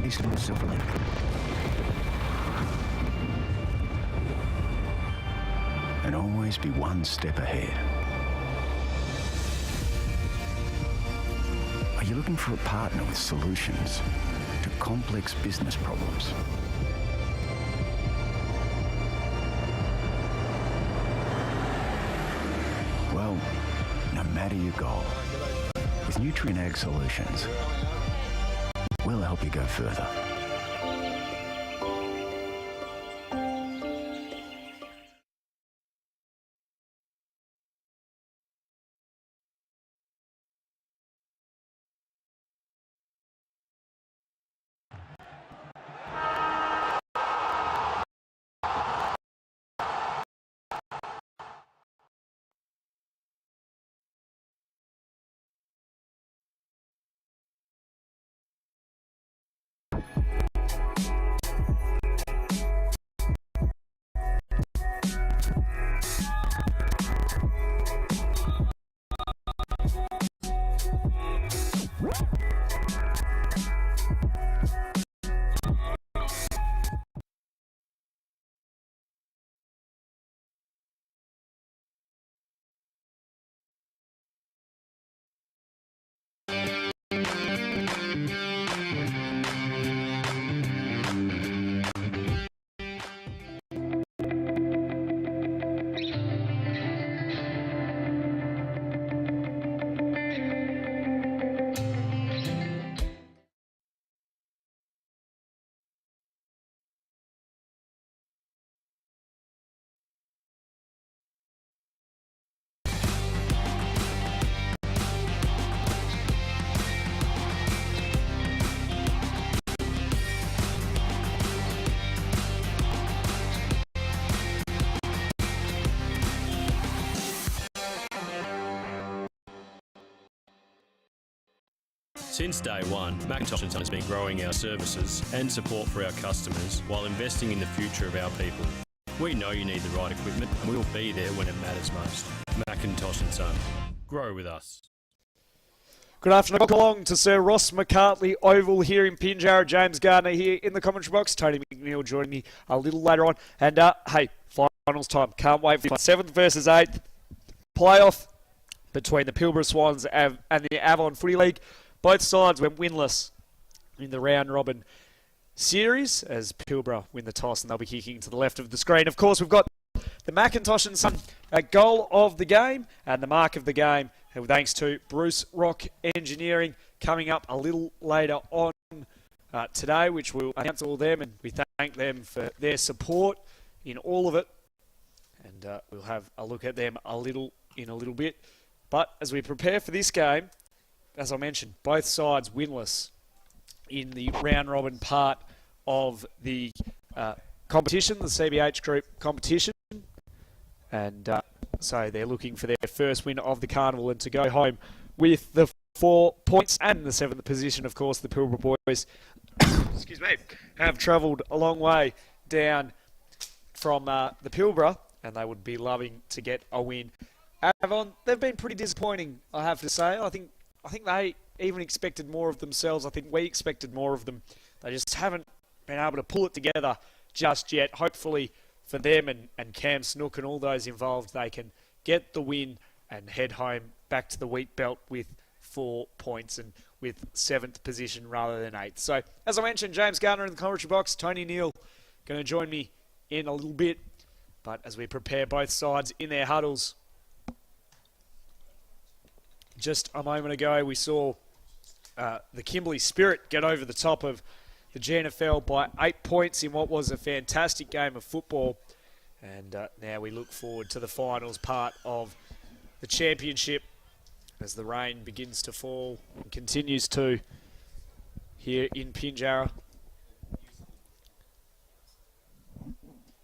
Ways to move silverly. always be one step ahead. Are you looking for a partner with solutions to complex business problems? Well, no matter your goal, with Nutrien Ag Solutions, we'll help you go further. Since day one, Macintosh & Son has been growing our services and support for our customers while investing in the future of our people. We know you need the right equipment and we will be there when it matters most. Macintosh & Son. Grow with us. Good afternoon. Welcome along to Sir Ross McCartney Oval here in Pinjarra. James Gardner here in the commentary box. Tony McNeil joining me a little later on. And hey, finals time. Can't wait for 7th versus 8th playoff between the Pilbara Swans and the Avon Footy League. Both sides went winless in the round robin series as Pilbara win the toss and they'll be kicking to the left of the screen. Of course, we've got the Macintosh & Son goal of the game and the mark of the game, thanks to Bruce Rock Engineering, coming up a little later on today, which we'll announce all them, and we thank them for their support in all of it. And we'll have a look at them in a little bit. But as we prepare for this game, as I mentioned, both sides winless in the round robin part of the competition, the CBH Group competition. And so they're looking for their first win of the carnival and to go home with the 4 points. And in the 7th position, of course, the Pilbara boys excuse me, have travelled a long way down from the Pilbara, and they would be loving to get a win. Avon, they've been pretty disappointing, I have to say. I think they even expected more of themselves. I think we expected more of them. They just haven't been able to pull it together just yet. Hopefully for them and Cam Snook and all those involved, they can get the win and head home back to the wheat belt with 4 points and with 7th position rather than 8th. So, as I mentioned, James Garner in the commentary box, Tony Neal going to join me in a little bit. But as we prepare both sides in their huddles, just a moment ago, we saw the Kimberley Spirit get over the top of the Gnfl by 8 points in what was a fantastic game of football. And now we look forward to the finals part of the championship as the rain begins to fall and continues to here in Pinjarra.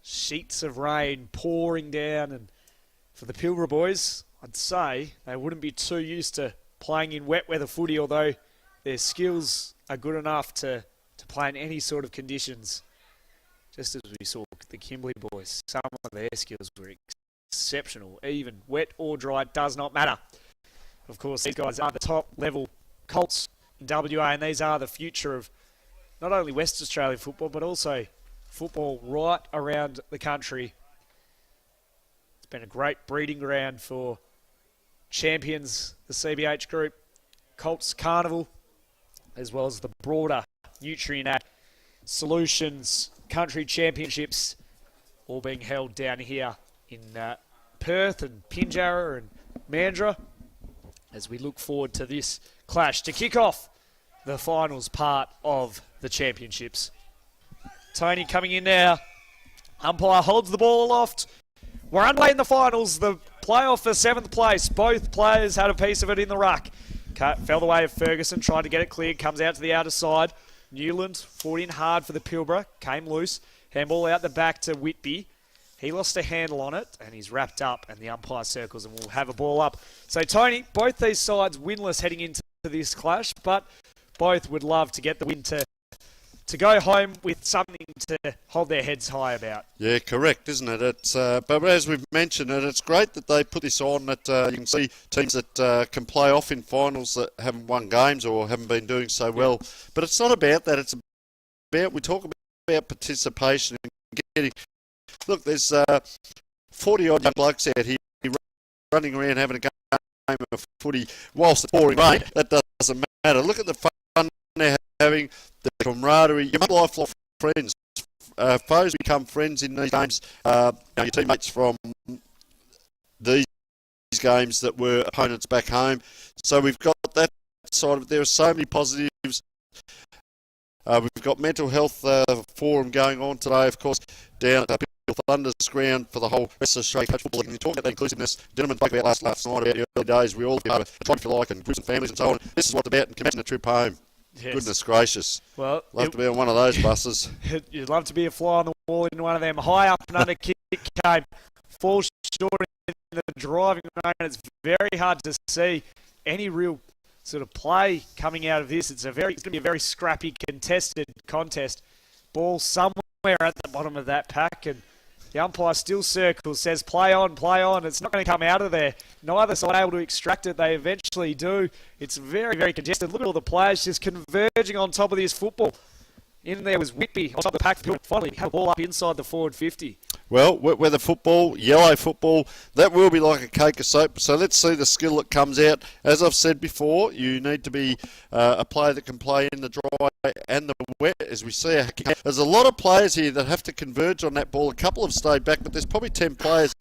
Sheets of rain pouring down, and for the Pilbara boys, I'd say they wouldn't be too used to playing in wet weather footy, although their skills are good enough to play in any sort of conditions. Just as we saw the Kimberley boys, some of their skills were exceptional. Even wet or dry, it does not matter. Of course, these guys are the top level Colts in WA, and these are the future of not only West Australian football, but also football right around the country. It's Been a great breeding ground for champions, the CBH group, Colts Carnival, as well as the broader Nutrien Solutions Country Championships, all being held down here in Perth and Pinjarra and Mandurah, as we look forward to this clash to kick off the finals part of the championships. Tony coming in now. Umpire holds the ball aloft. We're underway in the finals. The playoff for 7th place. Both players had a piece of it in the ruck. Fell the way of Ferguson, tried to get it cleared, comes out to the outer side. Newland fought in hard for the Pilbara, came loose. Handball out the back to Whitby. He lost a handle on it, and he's wrapped up, and the umpire circles, and we'll have a ball up. So, Tony, both these sides winless heading into this clash, but both would love to get the win to go home with something to hold their heads high about. Yeah, correct, isn't it? It's but as we've mentioned, it's great that they put this on, that you can see teams that can play off in finals that haven't won games or haven't been doing so well. But it's not about that. It's about, we talk about participation and getting... Look, there's 40-odd young blokes out here running around having a game of footy whilst it's pouring rain. That doesn't matter. Look at the fun they're having, the camaraderie. You make lifelong friends. Foes become friends in these games. Your teammates from these games that were opponents back home. So we've got that side of it. There are so many positives. We've got mental health forum going on today, of course, down at Thunder's ground for the whole rest of Australia coach football. And you talk about that inclusiveness. Gentlemen spoke about last night about the early days. We all have a time, if you like, and groups and families and so on. This is what it's about, and imagine a trip home. Yes. Goodness gracious. Well, love to be on one of those buses. You'd love to be a fly on the wall in one of them. High up and under kick came. Falls short in the driving lane. It's very hard to see any real sort of play coming out of this. It's going to be a very scrappy, contested contest. Ball somewhere at the bottom of that pack, and the umpire still circles, says play on, play on. It's not going to come out of there. Neither side able to extract it. They eventually do. It's very, very congested. Look at all the players just converging on top of this football. In there was Whitby on top of the pack. Finally had a ball up inside the forward 50. Well, wet weather football, yellow football, that will be like a cake of soap. So let's see the skill that comes out. As I've said before, you need to be a player that can play in the dry and the wet. As we see, there's a lot of players here that have to converge on that ball. A couple have stayed back, but there's probably 10 players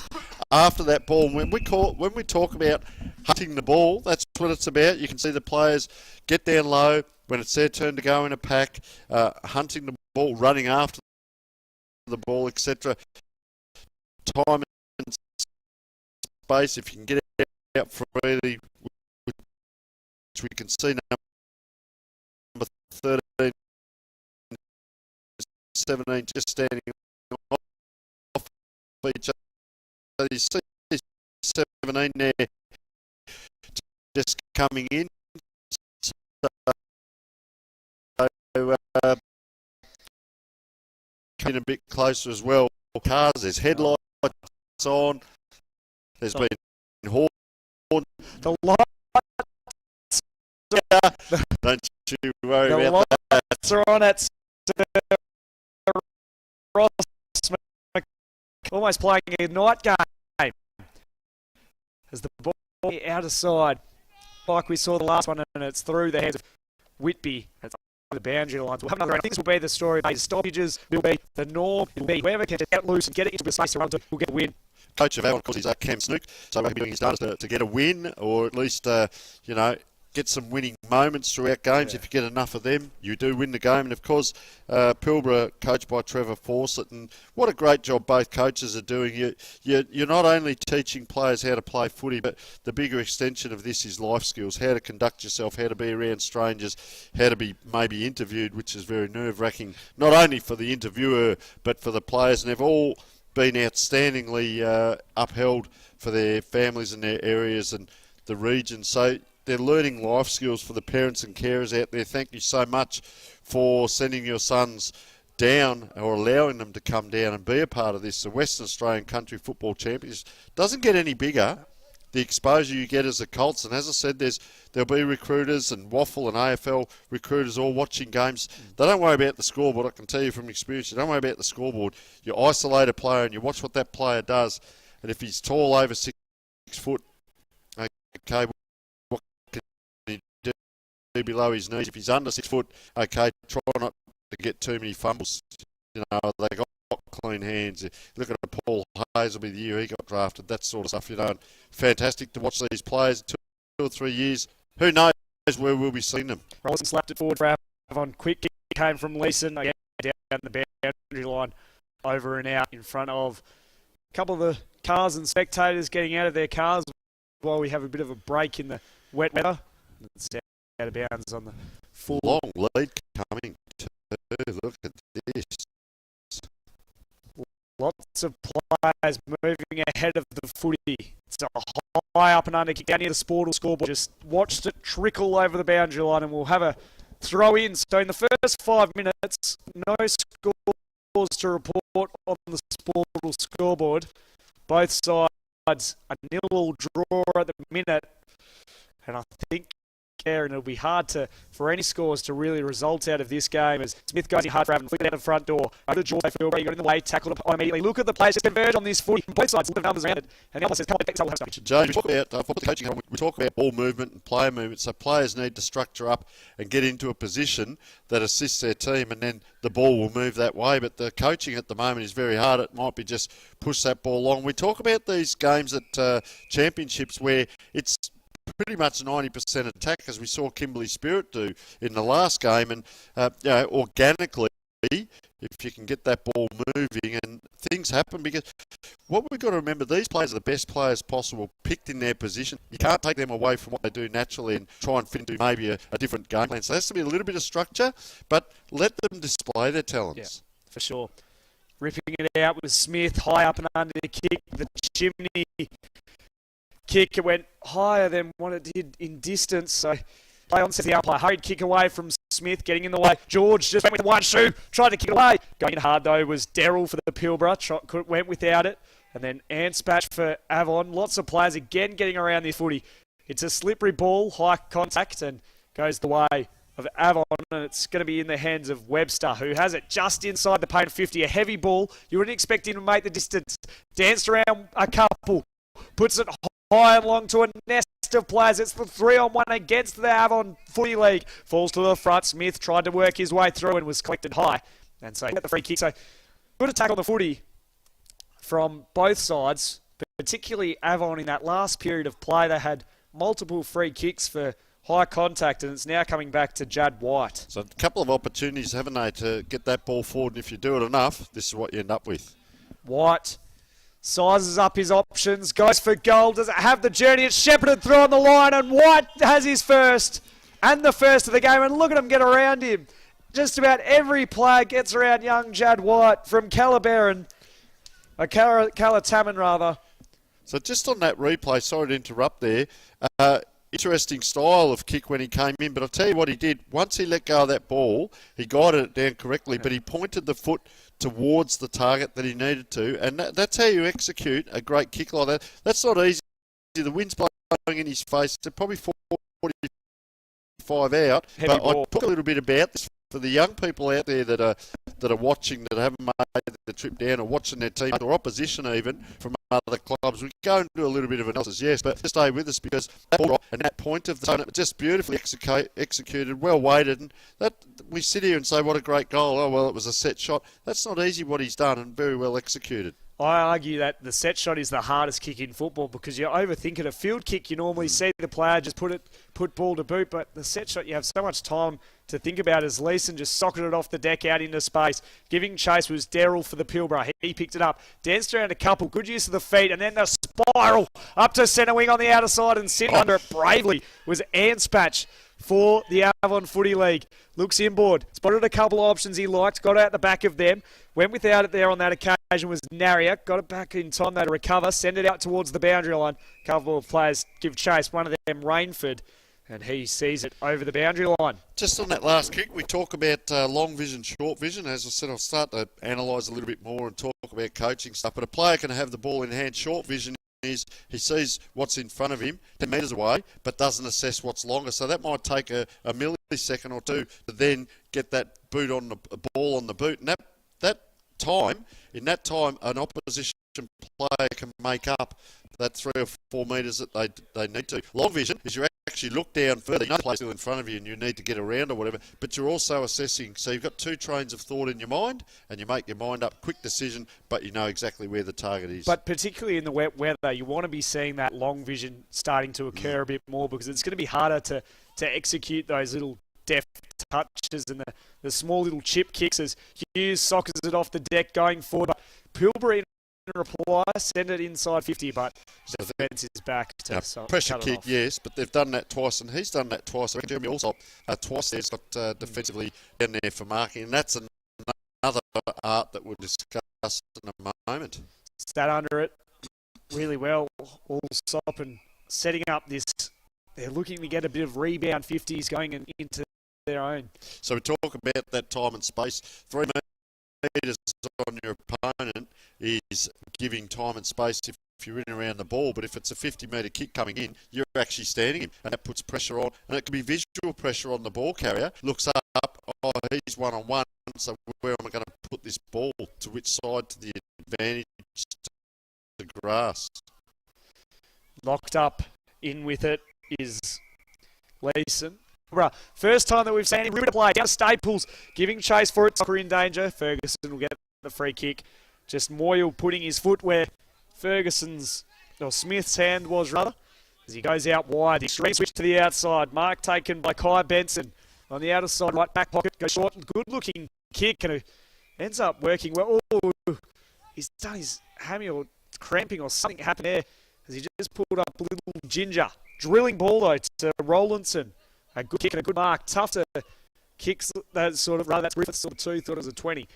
after that ball. And when we talk about hunting the ball, that's what it's about. You can see the players get down low when it's their turn to go in a pack, hunting the ball, running after the ball, etc. Time and space, if you can get it out freely, which we can see number 13, 17 just standing off each other. You see 17 there just coming in. So, coming a bit closer as well. Cars, there's headlights on. There's been horn. The lights. Don't you worry about that. The lights are on at Ross, almost playing a night game. As the ball on the outer side, like we saw the last one, and it's through the hands of Whitby. It's the boundary lines. We'll have another round. Things will be the story. The stoppages will be the norm. It will be whoever can get loose and get it into the space around will get a win. Coach of Avon, of course, is Cam Snook, so he'll be doing his darndest to get a win, or at least, get some winning moments throughout games. Yeah. If you get enough of them, you do win the game. And of course, Pilbara, coached by Trevor Fawcett, and what a great job both coaches are doing. You're not only teaching players how to play footy, but the bigger extension of this is life skills, how to conduct yourself, how to be around strangers, how to be maybe interviewed, which is very nerve-wracking, not only for the interviewer, but for the players. And they've all been outstandingly upheld for their families and their areas and the region. So they're learning life skills for the parents and carers out there. Thank you so much for sending your sons down or allowing them to come down and be a part of this. The Western Australian Country Football Championships doesn't get any bigger. The exposure you get as a Colts, and as I said, there'll be recruiters and Waffle and AFL recruiters all watching games. They don't worry about the scoreboard. I can tell you from experience, you don't worry about the scoreboard. You isolate a player and you watch what that player does. And if he's tall over 6 foot, okay, what can he do below his knees? If he's under 6 foot, okay, try not to get too many fumbles. You know, they got clean hands. Look at Paul Hazelby, the year he got drafted, that sort of stuff. You know, and fantastic to watch these players. 2 or 3 years. Who knows where we'll be seeing them? Rollison slapped it forward for Avon. Quick kick came from Leeson. Again, down the boundary line, over and out in front of a couple of the cars and spectators getting out of their cars while we have a bit of a break in the wet weather. It's out of bounds on the full. Long lead coming too. Look at this. Lots of players moving ahead of the footy. It's a high up and under kick down near the scoreboard. Just watched it trickle over the boundary line, and we'll have a throw in. So in the first 5 minutes, no scores to report on the scoreboard. Both sides a 0-0 draw at the minute, and I think, Aaron, it'll be hard for any scores to really result out of this game as Smith goes in hard for Avon, flicked out the front door. Over to George Pilbara, he got in the way, tackled on immediately. Look at the players just converge on this footy from both sides, look at the numbers around it. And the other says, come on, have some. James, we talk about ball movement and player movement, so players need to structure up and get into a position that assists their team, and then the ball will move that way. But the coaching at the moment is very hard. It might be just push that ball along. We talk about these games at championships where it's pretty much 90% attack, as we saw Kimberley Spirit do in the last game, and you know, organically, if you can get that ball moving, and things happen, because what we've got to remember, these players are the best players possible, picked in their position. You can't take them away from what they do naturally and try and fit into maybe a different game plan. So there has to be a little bit of structure, but let them display their talents. Yeah, for sure. Ripping it out with Smith, high up and under the kick, the chimney kick. It went higher than what it did in distance. So play on, says the umpire. Hurried kick away from Smith, getting in the way. George just went with one shoe, tried to kick it away. Going in hard though was Daryl for the Pilbara. Went without it. And then Anspach for Avon. Lots of players again getting around this footy. It's a slippery ball, high contact, and goes the way of Avon, and it's going to be in the hands of Webster, who has it just inside the paint 50. A heavy ball. You wouldn't expect him to make the distance. Danced around a couple. Puts it high and long to a nest of players. It's the 3-on-1 against the Avon Footy League. Falls to the front. Smith tried to work his way through and was collected high. And so he got the free kick. So good attack on the footy from both sides, particularly Avon in that last period of play. They had multiple free kicks for high contact, and it's now coming back to Jad White. So a couple of opportunities, haven't they, to get that ball forward, and if you do it enough, this is what you end up with. White sizes up his options, goes for goal. Does it have the journey? It's shepherded through on the line, and White has his first, and the first of the game. And look at him get around him. Just about every player gets around young Jad White from Calabaran, Calataman rather. So just on that replay, sorry to interrupt there, interesting style of kick when he came in, but I'll tell you what he did. Once he let go of that ball, he guided it down correctly, but he pointed the foot towards the target that he needed to, and that's how you execute a great kick like that. That's not easy. The wind's blowing in his face. They're probably 45 out, Heavy but ball. I'd talk a little bit about this for the young people out there that are watching, that haven't made the trip down, or watching their team or opposition even from other clubs. We go and do a little bit of analysis, yes, but just stay with us, because that ball and that point of the zone, just beautifully executed, well weighted, and that we sit here and say what a great goal. Oh well, it was a set shot. That's not easy what he's done, and very well executed. I argue that the set shot is the hardest kick in football, because you overthink it. A field kick, you normally see the player just put ball to boot, but the set shot, you have so much time to think about, as Leeson just socketed it off the deck out into space. Giving chase was Daryl for the Pilbara. He picked it up, danced around a couple, good use of the feet, and then the spiral up to centre wing on the outer side, and sitting under it bravely was Anspach for the Avon Footy League. Looks inboard, spotted a couple of options he liked, got out the back of them, went without it there on that occasion was Naria, got it back in time though to recover, send it out towards the boundary line. A couple of players give chase, one of them Rainford, and he sees it over the boundary line. Just on that last kick, we talk about long vision, short vision. As I said, I'll start to analyse a little bit more and talk about coaching stuff, but a player can have the ball in hand. Short vision is he sees what's in front of him 10 metres away, but doesn't assess what's longer. So that might take a millisecond or two to then get that boot on the ball on the boot. And in that time, an opposition player can make up that 3 or 4 metres that they need to. Long vision is you actually look down further. You know the play's still in front of you and you need to get around or whatever, but you're also assessing. So you've got 2 trains of thought in your mind and you make your mind up, quick decision, but you know exactly where the target is. But particularly in the wet weather, you want to be seeing that long vision starting to occur a bit more, because it's going to be harder to execute those little deft touches and the small little chip kicks as Hughes sockers it off the deck going forward. But Pilbara in reply, send it inside 50, but the defence is back to pressure cut it kick, off. yes, but they've done that twice, and he's done that twice. I think Jeremy also twice there's got defensively down there for marking, and that's another art that we'll discuss in a moment. Sat under it really well, all stop and setting up this. They're looking to get a bit of rebound 50s going into their own. So we talk about that time and space. 3 metres on your opponent is giving time and space if you're in and around the ball, but if it's a 50-metre kick coming in, you're actually standing him, and that puts pressure on, and it can be visual pressure on the ball carrier. Looks up, oh, he's one-on-one, so where am I going to put this ball? To which side to the advantage to the grass? Locked up in with it is Leeson. First time that we've seen him really play. Down to Staples, giving chase for it. Tucker in danger. Ferguson will get the free kick. Just Moyle putting his foot where Smith's hand was, rather, as he goes out wide. The extreme switch to the outside. Mark taken by Kai Benson on the outer side, right back pocket. Goes short. Good looking kick, and it ends up working well. Oh, he's done his hammy or cramping or something happened there, as he just pulled up a little ginger. Drilling ball though to Rowlandson. A good kick and a good mark. Tough to kick that sort of, rather that's Griffiths sort of 2, thought it was a 20.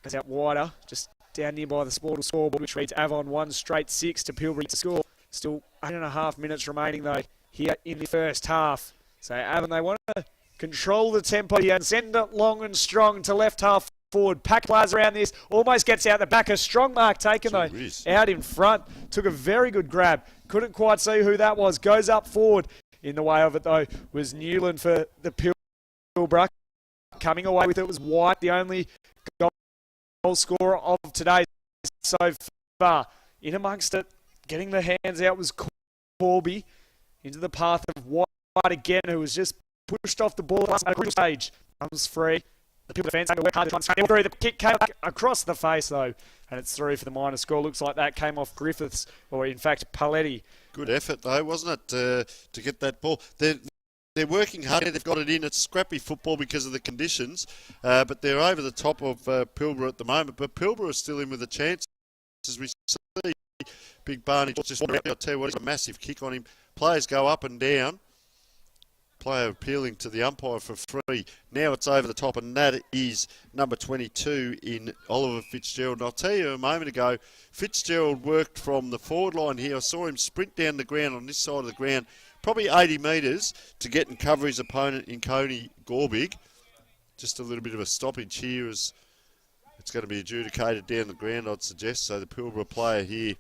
Goes out wider, just down nearby the scoreboard, which reads Avon 1 straight 6 to Pilbara to score. Still 8.5 minutes remaining though here in the first half. So Avon, they want to control the tempo here and send it long and strong to left half forward. Pack players around this, almost gets out the back. A strong mark taken though, out in front. Took a very good grab. Couldn't quite see who that was. Goes up forward. In the way of it, though, was Newland for the Pilbara. Coming away with it was White, the only goal scorer of today so far. In amongst it, getting the hands out was Corby into the path of White again, who was just pushed off the ball at a crucial stage. Comes free. The Pilbara fans had to work hard to try and through. The kick came across the face, though, and it's through for the minor score. Looks like that came off Griffiths, or in fact, Paletti. Good effort, though, wasn't it, to get that ball? They're working hard. They've got it in. It's scrappy football because of the conditions, but they're over the top of Pilbara at the moment. But Pilbara is still in with a chance, as we see. Big Barney just I'll tell you what, it's a massive kick on him. Players go up and down. Player appealing to the umpire for free. Now it's over the top, and that is number 22 in Oliver Fitzgerald. And I'll tell you a moment ago, Fitzgerald worked from the forward line here. I saw him sprint down the ground on this side of the ground, probably 80 metres, to get and cover his opponent in Coney Gorbig. Just a little bit of a stoppage here as it's going to be adjudicated down the ground, I'd suggest. So the Pilbara player here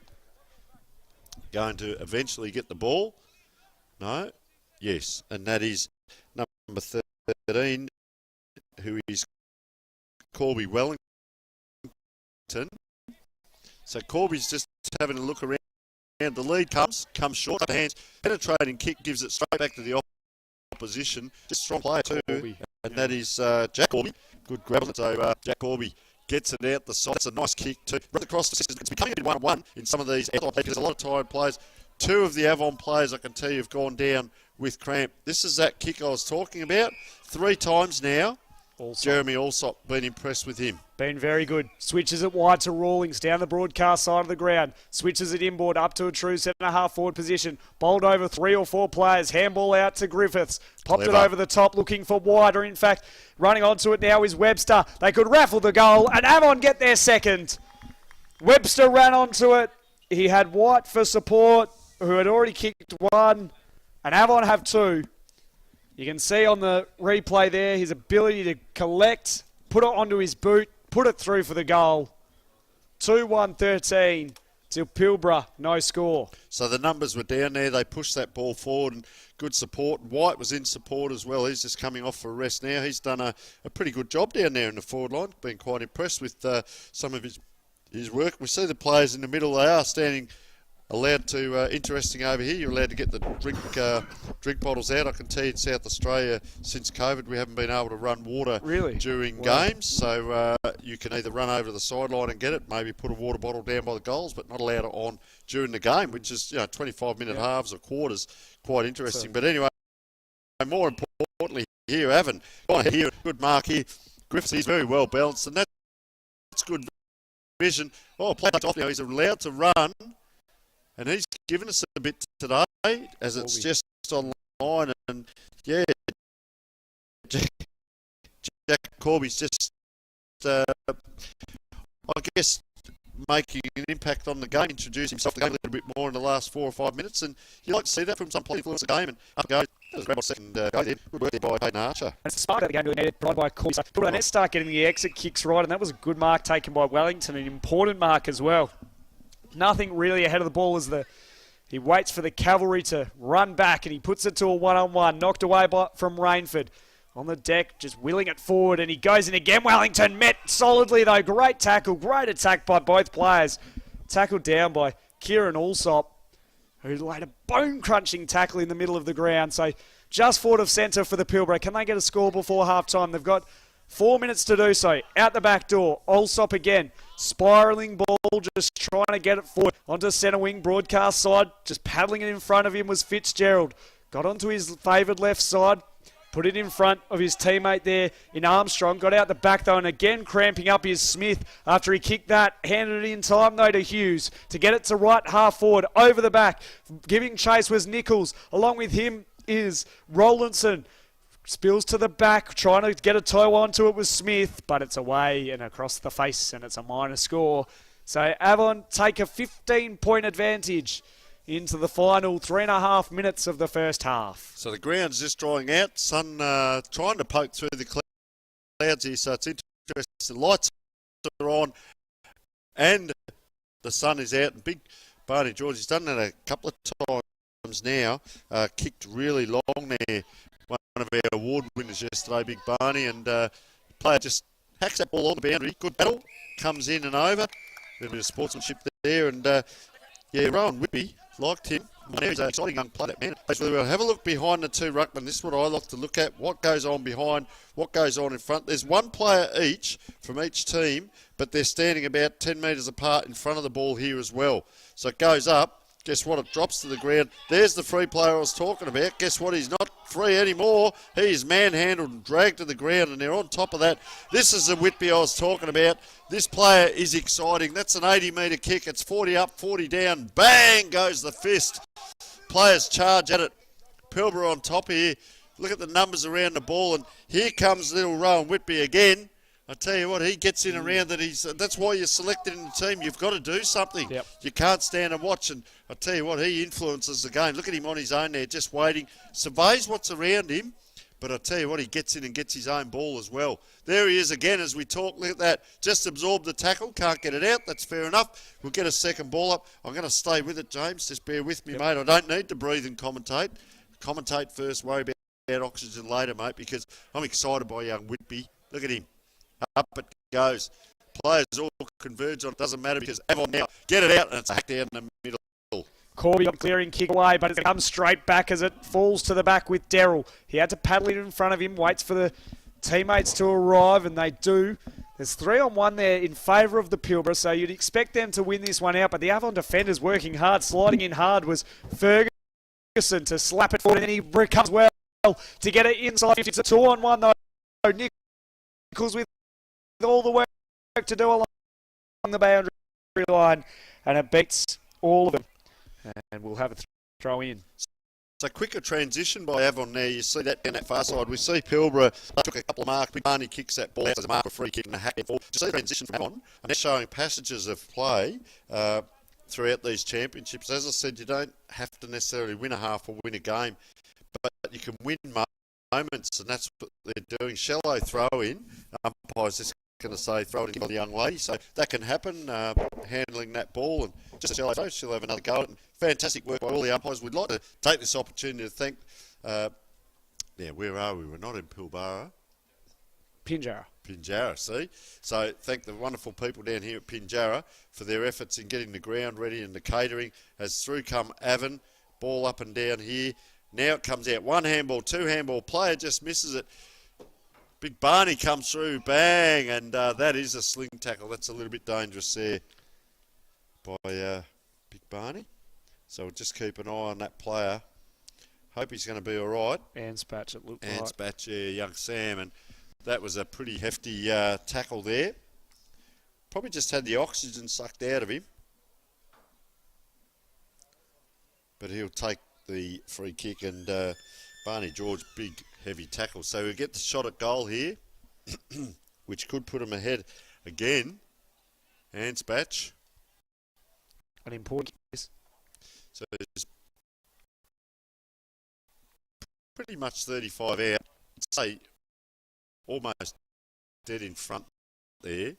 going to eventually get the ball. No. Yes, and that is number 13, who is Corby Wellington. So Corby's just having a look around. The lead comes short of the hands. Penetrating kick gives it straight back to the opposition. Just strong player too, and that is Jack Corby. Good grab on it. So Jack Corby gets it out the side. That's a nice kick too. Right across the system. It's becoming a bit 1-1 in some of these outside plays because there's a lot of tired players. 2 of the Avon players, I can tell you, have gone down with cramp. This is that kick I was talking about. 3 times now. Allsop. Jeremy Allsop, been impressed with him. Been very good. Switches it wide to Rawlings down the broadcast side of the ground. Switches it inboard up to a true 7.5 forward position. Bowled over 3 or 4 players. Handball out to Griffiths. Popped it over the top looking for wider. In fact, running onto it now is Webster. They could raffle the goal and Avon get their second. Webster ran onto it. He had White for support, who had already kicked 1, and Avon have 2. You can see on the replay there his ability to collect, put it onto his boot, put it through for the goal. 2-1-13 to Pilbara, no score. So the numbers were down there. They pushed that ball forward and good support. White was in support as well. He's just coming off for a rest now. He's done a pretty good job down there in the forward line. Been quite impressed with some of his his work. We see the players in the middle. They are standing allowed to, interesting over here, you're allowed to get the drink bottles out. I can tell you in South Australia, since COVID, we haven't been able to run water during games. So you can either run over to the sideline and get it, maybe put a water bottle down by the goals, but not allowed it on during the game, which is 25-minute halves or quarters. Quite interesting. But anyway, more importantly here, Avon, here, good mark here. Griffiths, he's very well balanced, and that's good vision. Oh, play off now. He's allowed to run. And he's given us a bit today, as it's just online. And yeah, Jack Corby's just, I guess, making an impact on the game, introducing himself to the game a little bit more in the last 4 or 5 minutes. And you like to see that from some players influence the game. And up goes, that was a great second go there. Good work there by Hayden Archer. And it's smart that the game really needed, right by Corby. So let's start getting the exit kicks right. And that was a good mark taken by Wellington, an important mark as well. Nothing really ahead of the ball as he waits for the cavalry to run back, and he puts it to a one-on-one, knocked away from Rainford. On the deck, just wheeling it forward, and he goes in again. Wellington met solidly though. Great tackle, great attack by both players. Tackled down by Kieran Allsop, who laid a bone-crunching tackle in the middle of the ground. So just forward of centre for the Pilbara. Can they get a score before half-time? They've got 4 minutes to do so. Out the back door, Allsop again. Spiralling ball, just trying to get it forward. Onto centre wing, broadcast side. Just paddling it in front of him was Fitzgerald. Got onto his favoured left side. Put it in front of his teammate there in Armstrong. Got out the back though, and again cramping up is Smith after he kicked that. Handed it in time though to Hughes to get it to right half forward. Over the back. Giving chase was Nichols. Along with him is Rowlandson. Spills to the back, trying to get a toe onto it with Smith, but it's away and across the face, and it's a minor score. So Avon take a 15-point advantage into the final 3.5 minutes of the first half. So the ground's just drying out. Sun trying to poke through the clouds here, so it's interesting. Lights are on, and the sun is out. And big Barney George, he's done that a couple of times now. Kicked really long there. One of our award winners yesterday, Big Barney, and player just hacks that ball on the boundary. Good battle, comes in and over. A little bit of sportsmanship there, and Rowan Whitby liked him. He's an exciting young player, that man. We'll have a look behind the two ruckmen. This is what I like to look at. What goes on behind, what goes on in front. There's one player each from each team, but they're standing about 10 metres apart in front of the ball here as well. So it goes up. Guess what? It drops to the ground. There's the free player I was talking about. Guess what? He's not free anymore. He's manhandled and dragged to the ground, and they're on top of that. This is the Whitby I was talking about. This player is exciting. That's an 80-metre kick. It's 40 up, 40 down. Bang goes the fist. Players charge at it. Pilbara on top here. Look at the numbers around the ball, and here comes little Rowan Whitby again. I tell you what, he gets in around that. That's why you're selected in the team. You've got to do something. Yep. You can't stand and watch. And I tell you what, he influences the game. Look at him on his own there, just waiting. Surveys what's around him. But I tell you what, he gets in and gets his own ball as well. There he is again as we talk. Look at that. Just absorbed the tackle. Can't get it out. That's fair enough. We'll get a second ball up. I'm going to stay with it, James. Just bear with me, mate. I don't need to breathe and commentate. Commentate first, worry about oxygen later, mate, because I'm excited by young Whitby. Look at him. Up it goes. Players all converge on it. Doesn't matter because Avon now get it out and it's hacked down in the middle. Corby got clearing kick away, but it comes straight back as it falls to the back with Derrill. He had to paddle it in front of him, waits for the teammates to arrive, and they do. There's 3-on-1 there in favour of the Pilbara, so you'd expect them to win this one out, but the Avon defenders working hard. Sliding in hard was Ferguson to slap it forward, and then he recovers well to get it inside. It's a 2-on-1 though. Nichols with all the work to do along the boundary line, and it beats all of them. And we'll have a throw in. So quicker transition by Avon there. You see that down that far side. We see Pilbara took a couple of marks. Big Barney kicks that ball out as a mark, a free kick and a hack and fall. You see the transition from Avon, and they're showing passages of play throughout these championships. As I said, you don't have to necessarily win a half or win a game, but you can win moments, and that's what they're doing. Shallow throw in. Umpire's just going to say throw it in by the young lady, so that can happen. Handling that ball and just a shallow throw, she'll have another go at it. Fantastic work by all the umpires. We'd like to take this opportunity to thank. Where are we? We're not in Pilbara. Pinjarra. Pinjarra, see? So thank the wonderful people down here at Pinjarra for their efforts in getting the ground ready and the catering. As through come Avon, ball up and down here. Now it comes out, one handball, two handball, player just misses it. Big Barney comes through, bang, and that is a sling tackle. That's a little bit dangerous there by Big Barney. So we'll just keep an eye on that player. Hope he's going to be all right. Anspatch, it looked like. Anspatch, yeah, young Sam, and that was a pretty hefty tackle there. Probably just had the oxygen sucked out of him. But he'll take the free kick, and Barney George, big heavy tackle. So we get the shot at goal here, which could put him ahead again. Anspatch. An important case. So it's pretty much 35 out. I'd say almost dead in front there.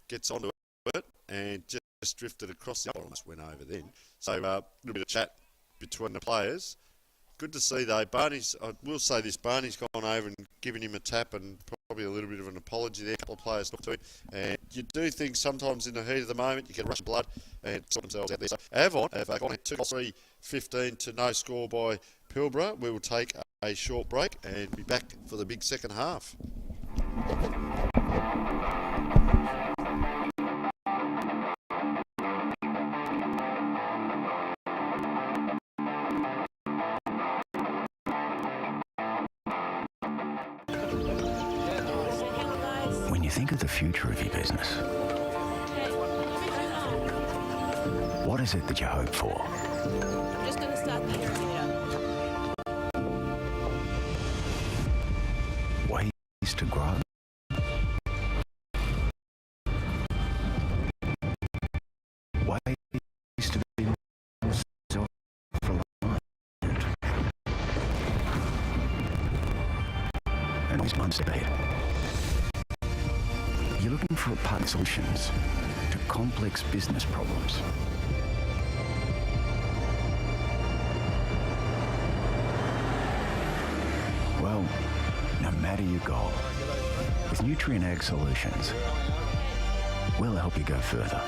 Gets onto it and just drifted across the almost went over then. So a little bit of chat between the players. Good to see though. Barney's, I will say this, Barney's gone over and given him a tap and probably a little bit of an apology there. A couple of players talked to him. And you do think sometimes in the heat of the moment you get a rush of blood and sort themselves out there. So Avon have gone 2-3-15 to no score by Pilbara. We will take a short break and be back for the big second half. When you think of the future of your business, what is it that you hope for? I'm just going to start the irrigator. Ways to grow? Ways to be more self-reliant? And always one step ahead. You're looking for partner solutions to complex business problems. Well, no matter your goal, with Nutrien Ag Solutions, we'll help you go further.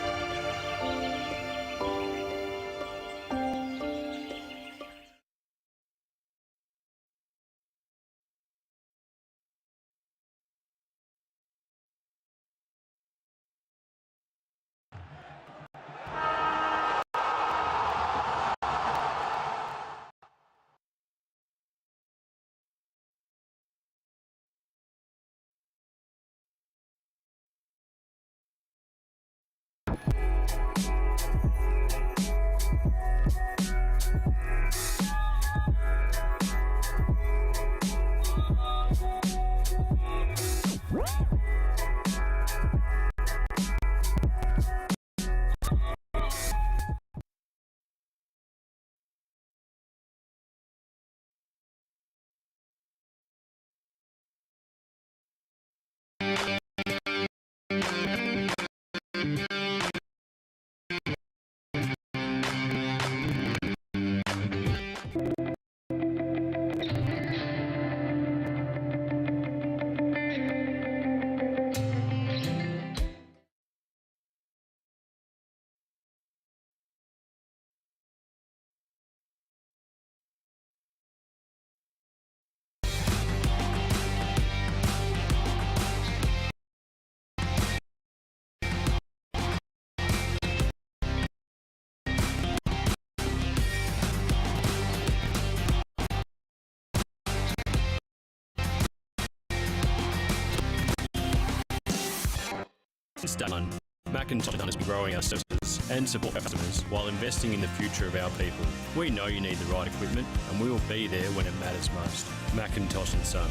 Since day one, Macintosh has been growing our services and support our customers while investing in the future of our people. We know you need the right equipment and we will be there when it matters most. Macintosh & Son.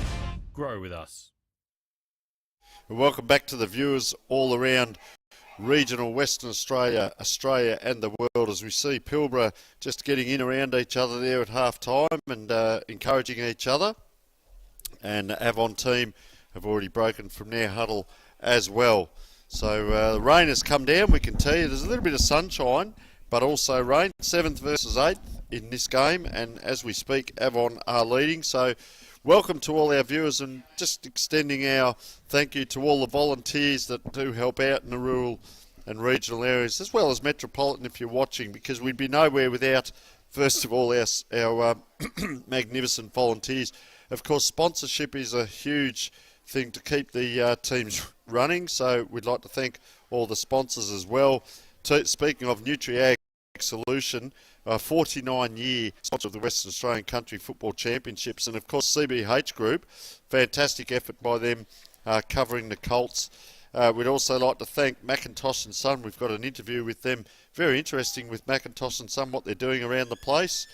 Grow with us. Welcome back to the viewers all around regional Western Australia, Australia and the world, as we see Pilbara just getting in around each other there at half time and encouraging each other. And the Avon team have already broken from their huddle as well. So the rain has come down, we can tell you. There's a little bit of sunshine, but also rain. 7th versus 8th in this game, and as we speak, Avon are leading. So welcome to all our viewers, and just extending our thank you to all the volunteers that do help out in the rural and regional areas, as well as metropolitan if you're watching, because we'd be nowhere without, first of all, our magnificent volunteers. Of course, sponsorship is a huge thing to keep the teams running, so we'd like to thank all the sponsors as well. Speaking of Nutrien Solution, 49-year sponsor of the Western Australian Country Football Championships, and of course CBH Group, fantastic effort by them covering the Colts. We'd also like to thank Macintosh and Son. We've got an interview with them, very interesting with Macintosh and Son, what they're doing around the place.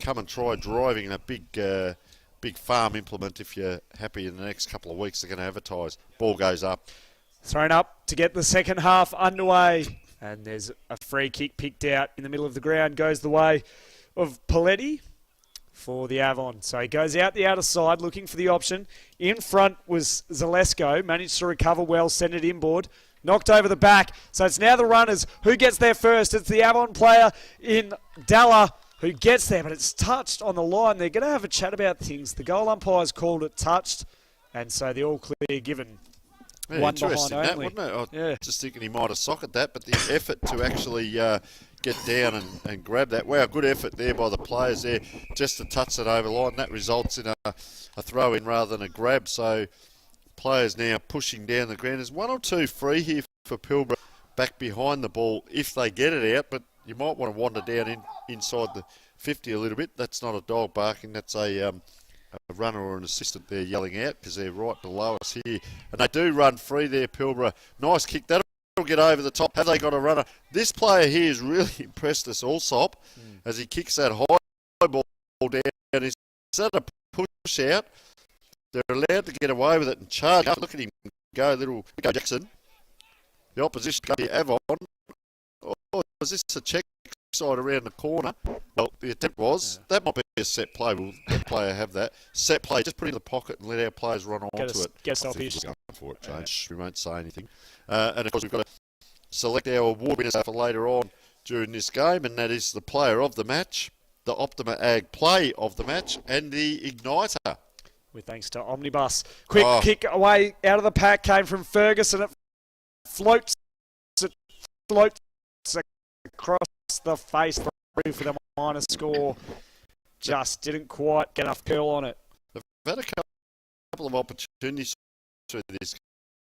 Come and try driving a big farm implement if you're happy. In the next couple of weeks they're going to advertise. Ball goes up. Thrown up to get the second half underway. And there's a free kick picked out in the middle of the ground. Goes the way of Paletti for the Avon. So he goes out the outer side looking for the option. In front was Zalesko. Managed to recover well, send it inboard. Knocked over the back. So it's now the runners. Who gets there first? It's the Avon player in Dalla who gets there, but it's touched on the line. They're going to have a chat about things. The goal umpire's called it touched, and so the all clear given. Yeah, one interesting behind that, only. wasn't it? Yeah. Just thinking he might have socked that, but the effort to actually get down and grab that. Wow, good effort there by the players there, just to touch it over the line. That results in a throw-in rather than a grab. So players now pushing down the ground. There's one or two free here for Pilbara back behind the ball if they get it out, but you might want to wander down inside the 50 a little bit. That's not a dog barking. That's a runner or an assistant there yelling out because they're right below us here. And they do run free there, Pilbara. Nice kick. That'll get over the top. Have they got a runner? This player here has really impressed us, Allsop, as he kicks that high ball down. Instead of push out, they're allowed to get away with it and charge up. Look at him go, little Jackson. The opposition comes here, Avon. Oh, is this a check side around the corner? Well, the attempt was. That might be a set play. Will the player have that? Set play, just put it in the pocket and let our players run onto it. Get stoppage. Going for it, James. We won't say anything. And of course, we've got to select our award winners for later on during this game, and that is the player of the match, the Optima Ag play of the match, and the Igniter. With thanks to Omnibus. Quick kick away out of the pack came from Ferguson. It floats across the face for the minus score. Just didn't quite get enough curl on it. They've had a couple of opportunities through this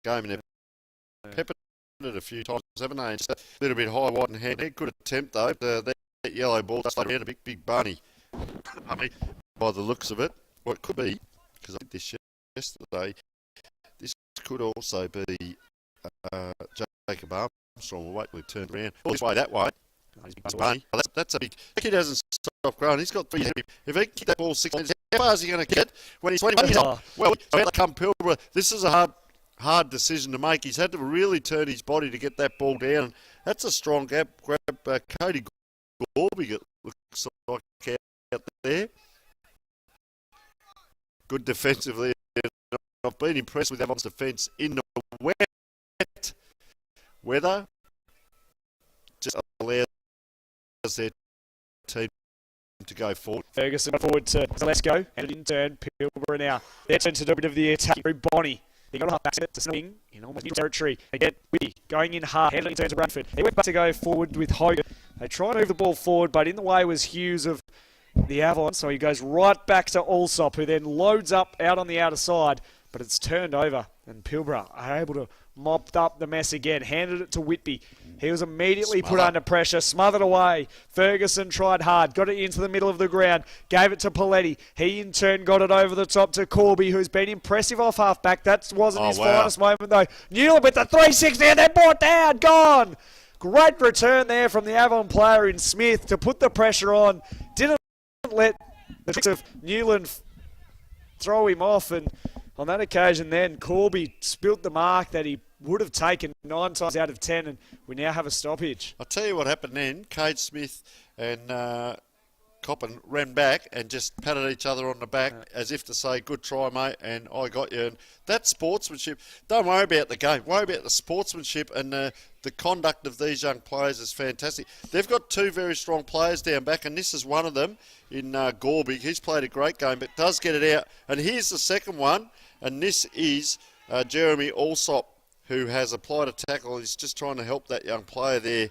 game, and they've peppered it a few times, haven't they? Just a little bit high, wide, and hand. Good attempt, though. That yellow ball just around a big bunny. I mean, by the looks of it, well, it could be, because I did this yesterday, this could also be Jacob Armstrong. We'll wait till he turns around. All this way, that way. That's a big. The kid hasn't stopped growing. He's got 3 years. If he can kick that ball 6 metres, how far is he going to get when he's 21 years old? Well, so out come Pilbara. This is a hard decision to make. He's had to really turn his body to get that ball down. That's a strong grab. Cody Gorbig, it looks like out there. Good defensively. I've been impressed with Avon's defence in the wet weather. Just allows their team to go forward. Ferguson forward to Zalesko, and in turn, Pilbara now. Their turn to do a bit of the attack through Bonnie. They got a half back to swing in almost new territory. They get Whitty going in hard, handling in turns of Bradford. They went back to go forward with Hogan. They try to move the ball forward, but in the way was Hughes of the Avon, so he goes right back to Allsop, who then loads up out on the outer side, but it's turned over, and Pilbara are able to mop up the mess again, handed it to Whitby. He was immediately put under pressure, smothered away. Ferguson tried hard, got it into the middle of the ground, gave it to Paletti. He in turn got it over the top to Corby, who's been impressive off half-back. That wasn't his finest moment, though. Newland with the 360, and then brought down, gone! Great return there from the Avon player in Smith to put the pressure on. Didn't let the tricks of Newland throw him off, and on that occasion then Corby spilt the mark that he would have taken 9 times out of 10, and we now have a stoppage. I'll tell you what happened then. Cade Smith and Coppin ran back and just patted each other on the back as if to say, good try, mate, and I got you. And that sportsmanship, don't worry about the game. Worry about the sportsmanship, and the conduct of these young players is fantastic. They've got two very strong players down back, and this is one of them in Gorbig. He's played a great game, but does get it out. And here's the second one, and this is Jeremy Alsop, who has applied a tackle. He's just trying to help that young player there,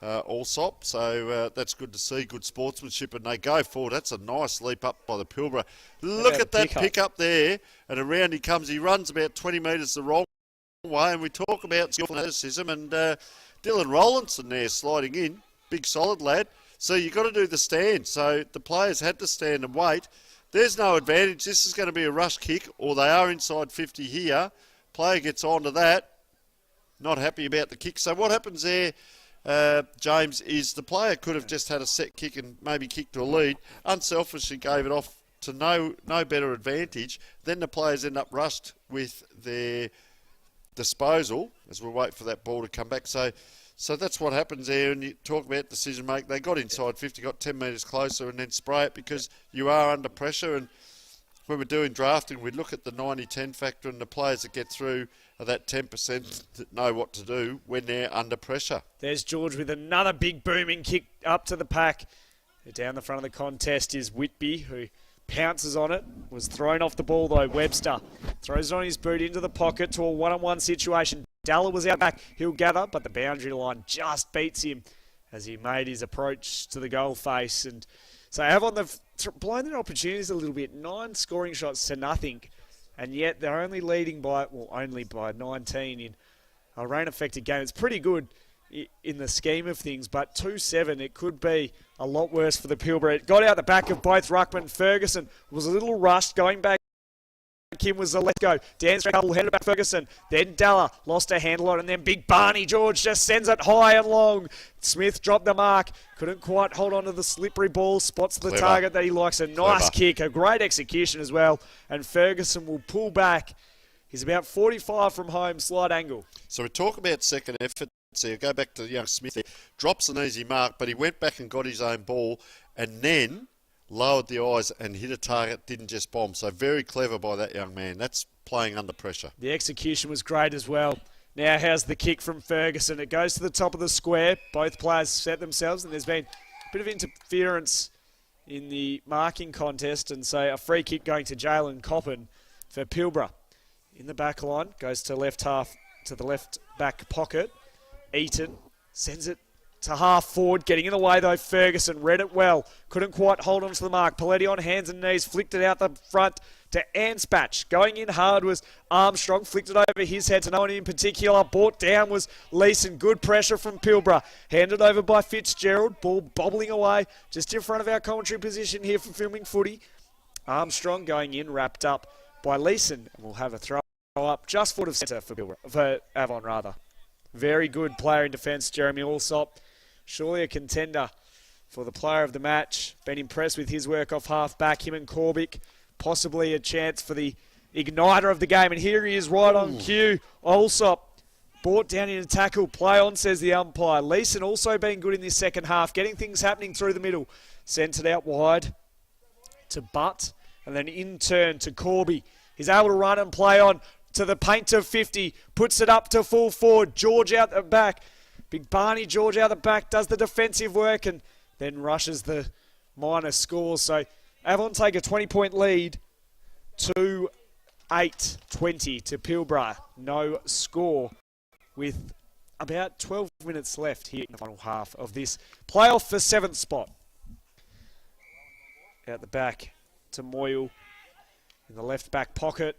Alsop. So that's good to see, good sportsmanship, and they go forward. That's a nice leap up by the Pilbara. Look at that pick up there, and around he comes. He runs about 20 metres the wrong way, and we talk about skillful athleticism, and Dylan Rowlandson there sliding in, big solid lad. So you've got to do the stand. So the players had to stand and wait. There's no advantage. This is going to be a rush kick, or they are inside 50 here. Player gets onto that. Not happy about the kick. So what happens there, James, is the player could have just had a set kick and maybe kicked to a lead. Unselfishly gave it off to no better advantage. Then the players end up rushed with their disposal as we wait for that ball to come back. So that's what happens there. And you talk about decision making. They got inside 50, got 10 metres closer, and then spray it because you are under pressure. And when we're doing drafting, we look at the 90-10 factor, and the players that get through are that 10% that know what to do when they're under pressure. There's George with another big booming kick up to the pack. Down the front of the contest is Whitby, who pounces on it. Was thrown off the ball, though. Webster throws it on his boot into the pocket to a one-on-one situation. Dalla was out back. He'll gather, but the boundary line just beats him as he made his approach to the goal face. And so Avon, they've blown their opportunities a little bit. 9 scoring shots to nothing. And yet they're only leading by 19 in a rain-affected game. It's pretty good in the scheme of things, but 2-7, it could be a lot worse for the Pilbara. It got out the back of both Ruckman. Ferguson was a little rushed going back. Kim was the let go. Dan's couple headed back Ferguson. Then Dalla lost a handle on it, and then Big Barney George just sends it high and long. Smith dropped the mark. Couldn't quite hold on to the slippery ball. Spots the target that he likes. A nice kick. A great execution as well. And Ferguson will pull back. He's about 45 from home, slight angle. So we talk about second effort. So you go back to young Smith there. Drops an easy mark, but he went back and got his own ball, and then lowered the eyes and hit a target, didn't just bomb. So very clever by that young man. That's playing under pressure. The execution was great as well. Now how's the kick from Ferguson? It goes to the top of the square. Both players set themselves, and there's been a bit of interference in the marking contest, and so a free kick going to Jalen Coppin for Pilbara. In the back line, goes to left half, to the left back pocket. Eaton sends it to half forward, getting in the way though. Ferguson read it well, couldn't quite hold on to the mark. Paletti on hands and knees, flicked it out the front to Anspach. Going in hard was Armstrong, flicked it over his head to no one in particular. Brought down was Leeson. Good pressure from Pilbara. Handed over by Fitzgerald. Ball bobbling away just in front of our commentary position here for filming footy. Armstrong going in, wrapped up by Leeson. And we'll have a throw up just foot of centre for Pilbara, for Avon rather. Very good player in defence, Jeremy Alsop. Surely a contender for the player of the match. Been impressed with his work off half-back, him and Corbick. Possibly a chance for the igniter of the game. And here he is right on cue. Alsop brought down in a tackle. Play on, says the umpire. Leeson also been good in this second half, getting things happening through the middle. Sent it out wide to Butt, and then in turn to Corby. He's able to run and play on to the paint of 50. Puts it up to full forward. George out the back. Big Barney George out the back, does the defensive work, and then rushes the minor score. So Avon take a 20-point lead, 2-8-20 to Pilbara. No score with about 12 minutes left here in the final half of this playoff for 7th spot. Out the back to Moyle in the left back pocket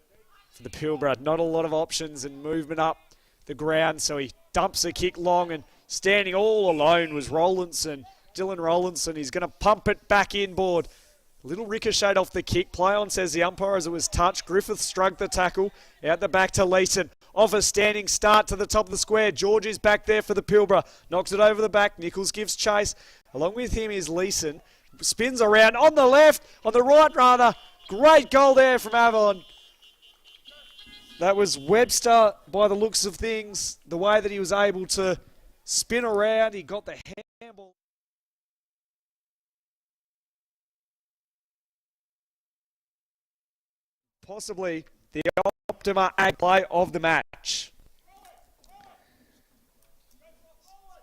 for the Pilbara. Not a lot of options and movement up the ground, so he dumps a kick long, and standing all alone was Rowlandson. Dylan Rowlandson. He's going to pump it back inboard. A little ricocheted off the kick. Play on, says the umpire, as it was touched. Griffith struck the tackle. Out the back to Leeson. Off a standing start to the top of the square. George is back there for the Pilbara. Knocks it over the back. Nichols gives chase. Along with him is Leeson. Spins around on the left, on the right rather. Great goal there from Avon. That was Webster by the looks of things. The way that he was able to spin around. He got the handball. possibly the Optima Ag play of the match.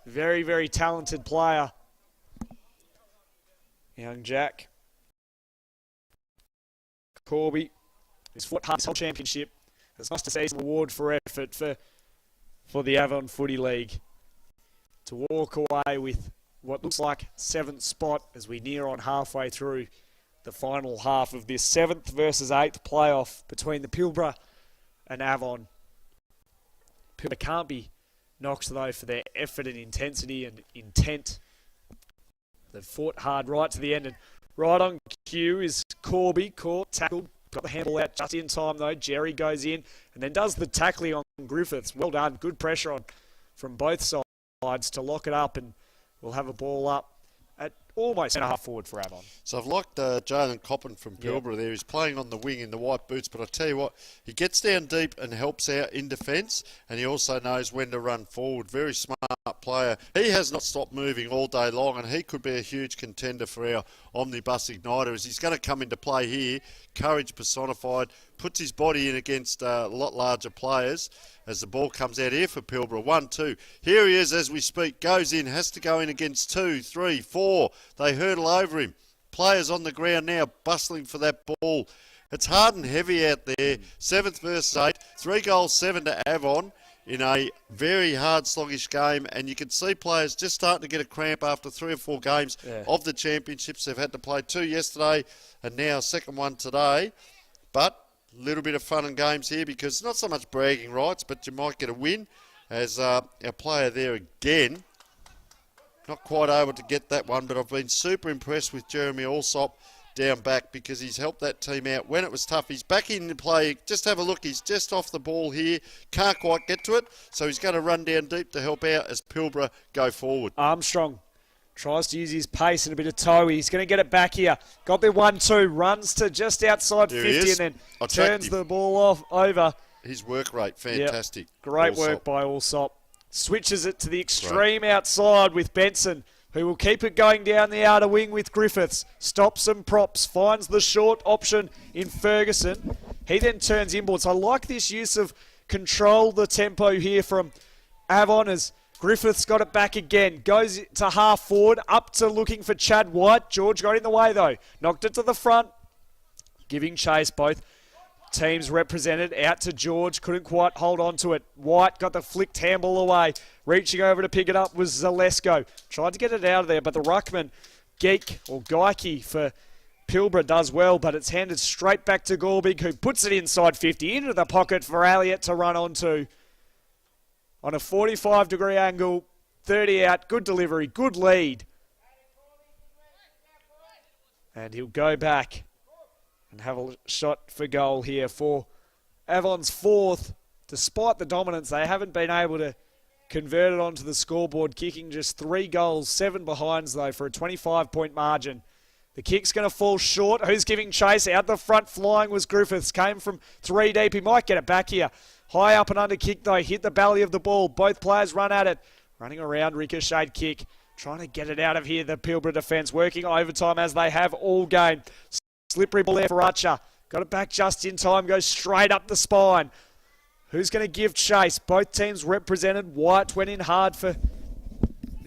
Very, very talented player. Young Jack. Corby, who's fought hard this whole championship. It's nice to see some award for effort for the Avon Footy League. To walk away with what looks like 7th spot as we near on halfway through the final half of this 7th versus 8th playoff between the Pilbara and Avon. Pilbara can't be knocked though for their effort and intensity and intent. They've fought hard right to the end, and right on cue is Corby, caught, tackled, got the handball out just in time though. Jerry goes in and then does the tackling on Griffiths. Well done, good pressure on from both sides to lock it up, and we'll have a ball up at almost centre half forward for Avon. So I've liked Jalen Coppin from Pilbara there. He's playing on the wing in the white boots, but I tell you what, he gets down deep and helps out in defence, and he also knows when to run forward. Very smart player. He has not stopped moving all day long, and he could be a huge contender for our Omnibus Igniter as he's going to come into play here. Courage personified, puts his body in against a lot larger players as the ball comes out here for Pilbara. 1-2. Here he is as we speak. Goes in, has to go in against 2, 3, 4. They hurdle over him. Players on the ground now bustling for that ball. It's hard and heavy out there. 7th versus 8. 3 goals, 7 to Avon in a very hard, sluggish game. And you can see players just starting to get a cramp after 3 or 4 games of the championships. They've had to play 2 yesterday and now a second one today. But a little bit of fun and games here because not so much bragging rights, but you might get a win as our player there again. Not quite able to get that one, but I've been super impressed with Jeremy Allsop down back because he's helped that team out when it was tough. He's back in the play. Just have a look. He's just off the ball here. Can't quite get to it, so he's going to run down deep to help out as Pilbara go forward. Armstrong tries to use his pace and a bit of toe. He's going to get it back here. Got the 1-2. Runs to just outside There 50 and then turns the ball over. His work rate, fantastic. Yep. Great work by Allsop. Switches it to the extreme outside with Benson, who will keep it going down the outer wing with Griffiths. Stops and props, finds the short option in Ferguson. He then turns inboards. I like this use of control the tempo here from Avon as Griffiths got it back again. Goes to half forward, up to looking for Chad White. George got in the way though. Knocked it to the front, giving chase both teams represented. Out to George, couldn't quite hold on to it. White got the flicked handball away. Reaching over to pick it up was Zalesko. Tried to get it out of there, but the ruckman, Geike for Pilbara does well, but it's handed straight back to Gorbig, who puts it inside 50, into the pocket for Elliott to run onto. On a 45-degree angle, 30 out, good delivery, good lead. And he'll go back and have a shot for goal here for Avon's 4th. Despite the dominance, they haven't been able to convert it onto the scoreboard, kicking just 3 goals, 7 behinds though for a 25-point margin. The kick's going to fall short. Who's giving chase? Out the front flying was Griffiths. Came from 3 deep. He might get it back here. High up and under kick though. Hit the belly of the ball. Both players run at it. Running around, ricocheted kick. Trying to get it out of here. The Pilbara defence working overtime as they have all game. Slippery ball there for Archer. Got it back just in time. Goes straight up the spine. Who's going to give chase? Both teams represented. White went in hard for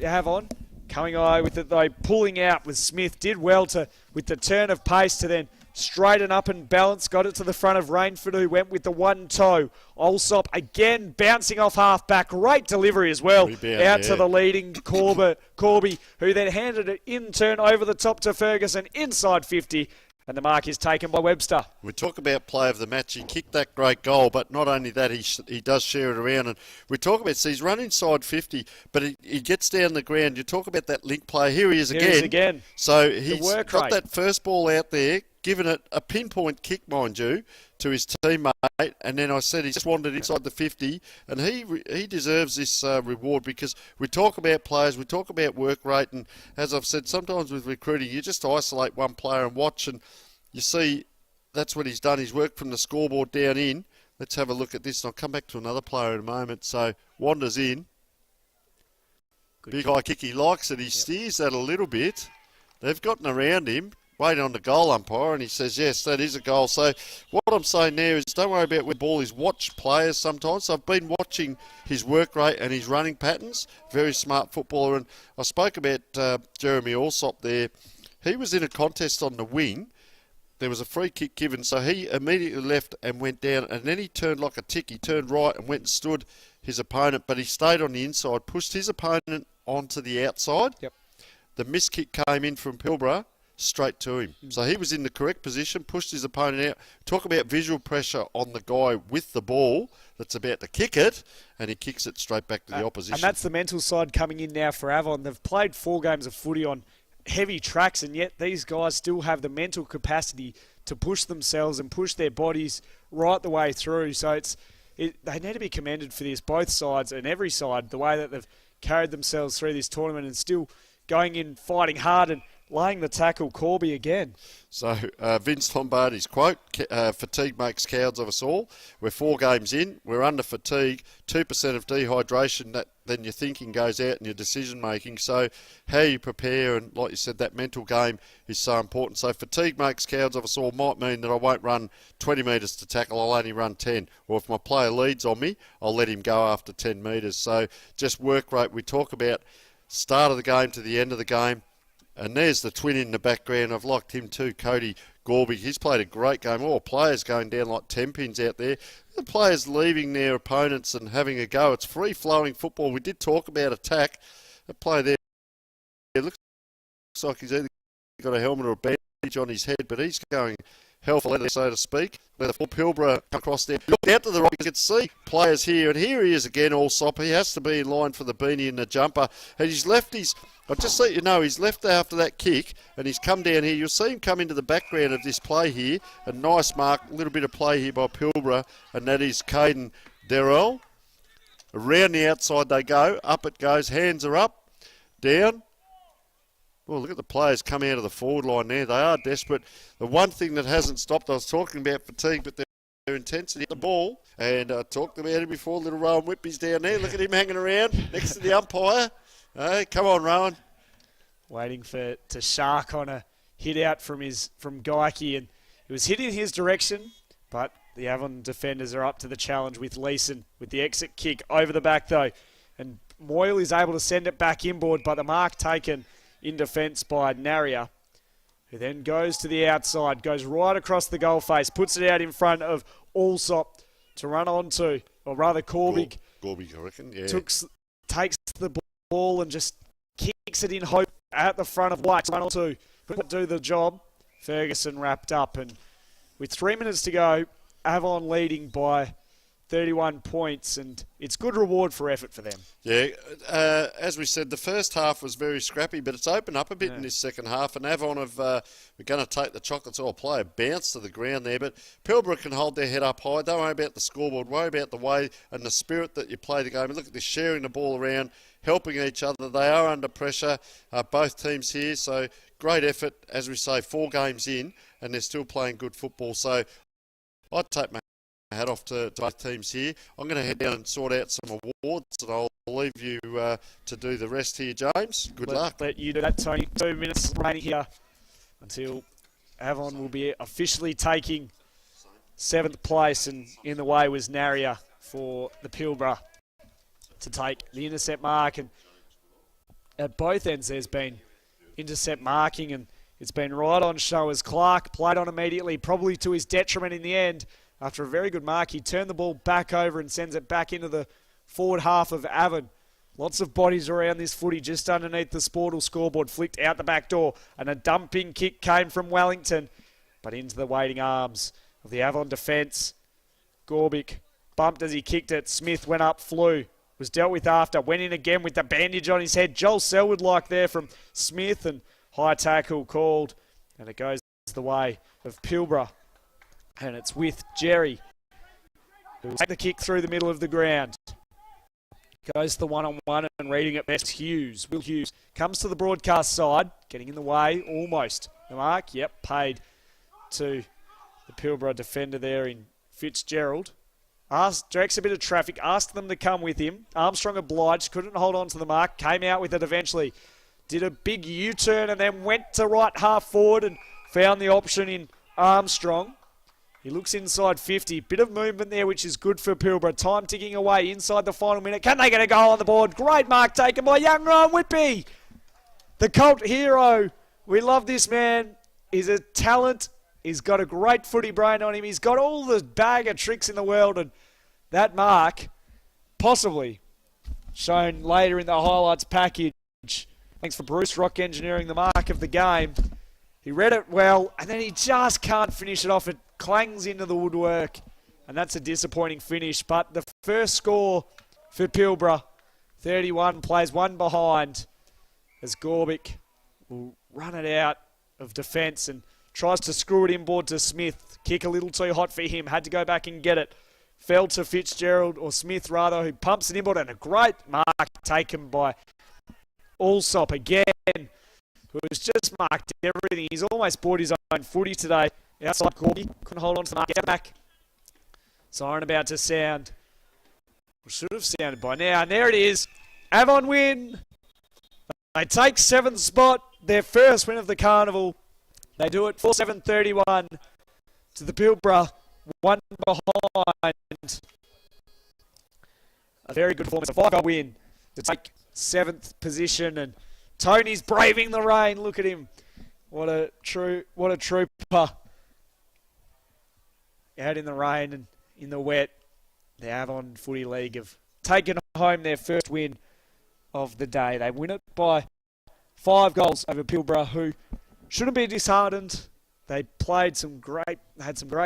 Avon. Coming away with it though. Pulling out with Smith. Did well with the turn of pace to then straighten up and balance. Got it to the front of Rainford, who went with the 1-toe. Allsop again bouncing off half back. Great delivery as well. Out to the leading Corby, who then handed it in turn over the top to Ferguson inside 50. And the mark is taken by Webster. We talk about play of the match. He kicked that great goal, but not only that, he does share it around. And we talk about, so he's run inside 50, but he gets down the ground. You talk about that link play. Here he is again. So he's got that first ball out there, given it a pinpoint kick, mind you, to his teammate. And then I said he just wandered inside the 50, and he deserves this reward because we talk about players, we talk about work rate, and as I've said, sometimes with recruiting, you just isolate one player and watch, and you see that's what he's done. He's worked from the scoreboard down in. Let's have a look at this, and I'll come back to another player in a moment. So wanders in. Big high kick, he likes it. He steers that a little bit. They've gotten around him. waiting on the goal umpire, and he says, yes, that is a goal. So what I'm saying there is don't worry about where the ball is. Watch players sometimes. So I've been watching his work rate and his running patterns. Very smart footballer. And I spoke about Jeremy Allsop there. He was in a contest on the wing. There was a free kick given, so he immediately left and went down, and then he turned like a tick. He turned right and went and stood his opponent, but he stayed on the inside, pushed his opponent onto the outside. Yep. The miss kick came in from Pilbara straight to him. So he was in the correct position, pushed his opponent out. Talk about visual pressure on the guy with the ball that's about to kick it, and he kicks it straight back to the opposition. And that's the mental side coming in now for Avon. They've played 4 games of footy on heavy tracks, and yet these guys still have the mental capacity to push themselves and push their bodies right the way through. So they need to be commended for this, both sides and every side, the way that they've carried themselves through this tournament and still going in, fighting hard and laying the tackle. Corby again. So Vince Lombardi's quote, fatigue makes cowards of us all. We're 4 games in, we're under fatigue, 2% of dehydration, then your thinking goes out and your decision making. So how you prepare, and like you said, that mental game is so important. So fatigue makes cowards of us all might mean that I won't run 20 metres to tackle, I'll only run 10. Or if my player leads on me, I'll let him go after 10 metres. So just work rate. We talk about start of the game to the end of the game. And there's the twin in the background. I've liked him too, Cody Gorby. He's played a great game. All players going down like 10 pins out there. The players leaving their opponents and having a go. It's free-flowing football. We did talk about attack. The player there, it looks like he's either got a helmet or a bandage on his head, but he's going hell for leather, so to speak. Leather for Pilbara come across there. Look out to the right, you can see players here, and here he is again, Allsop. He has to be in line for the beanie and the jumper, and he's left his... I'll just let you know, he's left after that kick, and he's come down here. You'll see him come into the background of this play here. A nice mark, a little bit of play here by Pilbara, and that is Caden Darrell. Around the outside they go. Up it goes. Hands are up. Down. Well, look at the players come out of the forward line there. They are desperate. The one thing that hasn't stopped, I was talking about fatigue, but their intensity at the ball. And I talked about it before. Little Rowan Whippy's down there. Look at him hanging around next to the umpire. Hey, come on, Rowan. Waiting to shark on a hit out from Geikie, and it was hit in his direction, but the Avon defenders are up to the challenge with Leeson with the exit kick over the back though, and Moyle is able to send it back inboard, but the mark taken in defence by Naria, who then goes to the outside, goes right across the goal face, puts it out in front of Allsop to run onto, or rather Corby. Corby, I reckon, yeah. Takes the ball and just kicks it in hope at the front of White. 1 or 2. Couldn't do the job. Ferguson wrapped up, and with 3 minutes to go, Avon leading by 31 points, and it's good reward for effort for them. Yeah, as we said, the first half was very scrappy, but it's opened up a bit in this second half, and Avon we're going to take the chocolates all play a bounce to the ground there, but Pilbara can hold their head up high. Don't worry about the scoreboard, worry about the way and the spirit that you play the game. And look at this, sharing the ball around, helping each other. They are under pressure, both teams here, so great effort, as we say, 4 games in, and they're still playing good football. So I'd take my hat off to both teams here. I'm going to head down and sort out some awards, and I'll leave you to do the rest here, James. Good luck. Let you do that, Tony. 2 minutes remaining here until Avon will be officially taking 7th place, and in the way was Naria for the Pilbara to take the intercept mark. And at both ends there's been intercept marking, and it's been right on show as Clark played on immediately, probably to his detriment in the end. After a very good mark, he turned the ball back over and sends it back into the forward half of Avon. Lots of bodies around this footy just underneath the Sportal scoreboard, flicked out the back door, and a dumping kick came from Wellington, but into the waiting arms of the Avon defence. Gorbic bumped as he kicked it. Smith went up, flew, was dealt with after, went in again with the bandage on his head. Joel Selwood-like there from Smith, and high tackle called, and it goes the way of Pilbara. And it's with Jerry, who will take the kick through the middle of the ground. Goes to the one-on-one and reading it best. Will Hughes comes to the broadcast side, getting in the way almost. The mark, yep, paid to the Pilbara defender there in Fitzgerald. Directs a bit of traffic, asked them to come with him. Armstrong obliged, couldn't hold on to the mark, came out with it eventually. Did a big U-turn and then went to right half forward and found the option in Armstrong. He looks inside 50. Bit of movement there, which is good for Pilbara. Time ticking away inside the final minute. Can they get a goal on the board? Great mark taken by young Ryan Whitby. The Colt hero. We love this man. He's a talent. He's got a great footy brain on him. He's got all the bag of tricks in the world. And that mark, possibly shown later in the highlights package. Thanks for Bruce Rock engineering the mark of the game. He read it well, and then he just can't finish it off. It clangs into the woodwork, and that's a disappointing finish. But the first score for Pilbara, 31, plays one behind, as Gorbick will run it out of defence and tries to screw it inboard to Smith. Kick a little too hot for him, had to go back and get it. Fell to Fitzgerald, or Smith rather, who pumps it inboard, and a great mark taken by Allsop again, who's just marked everything. He's almost bought his own footy today. Outside Corby, couldn't hold on to the mark. Get back. Siren about to sound. Or should have sounded by now. And there it is. Avon win. They take 7th spot. Their first win of the carnival. They do it 47-31 to the Pilbara. One behind. A very good performance. A 5-goal win to take 7th position. And Tony's braving the rain. Look at him. What a trooper. Out in the rain and in the wet, the Avon Footy League have taken home their first win of the day. They win it by 5 goals over Pilbara, who shouldn't be disheartened. They had some great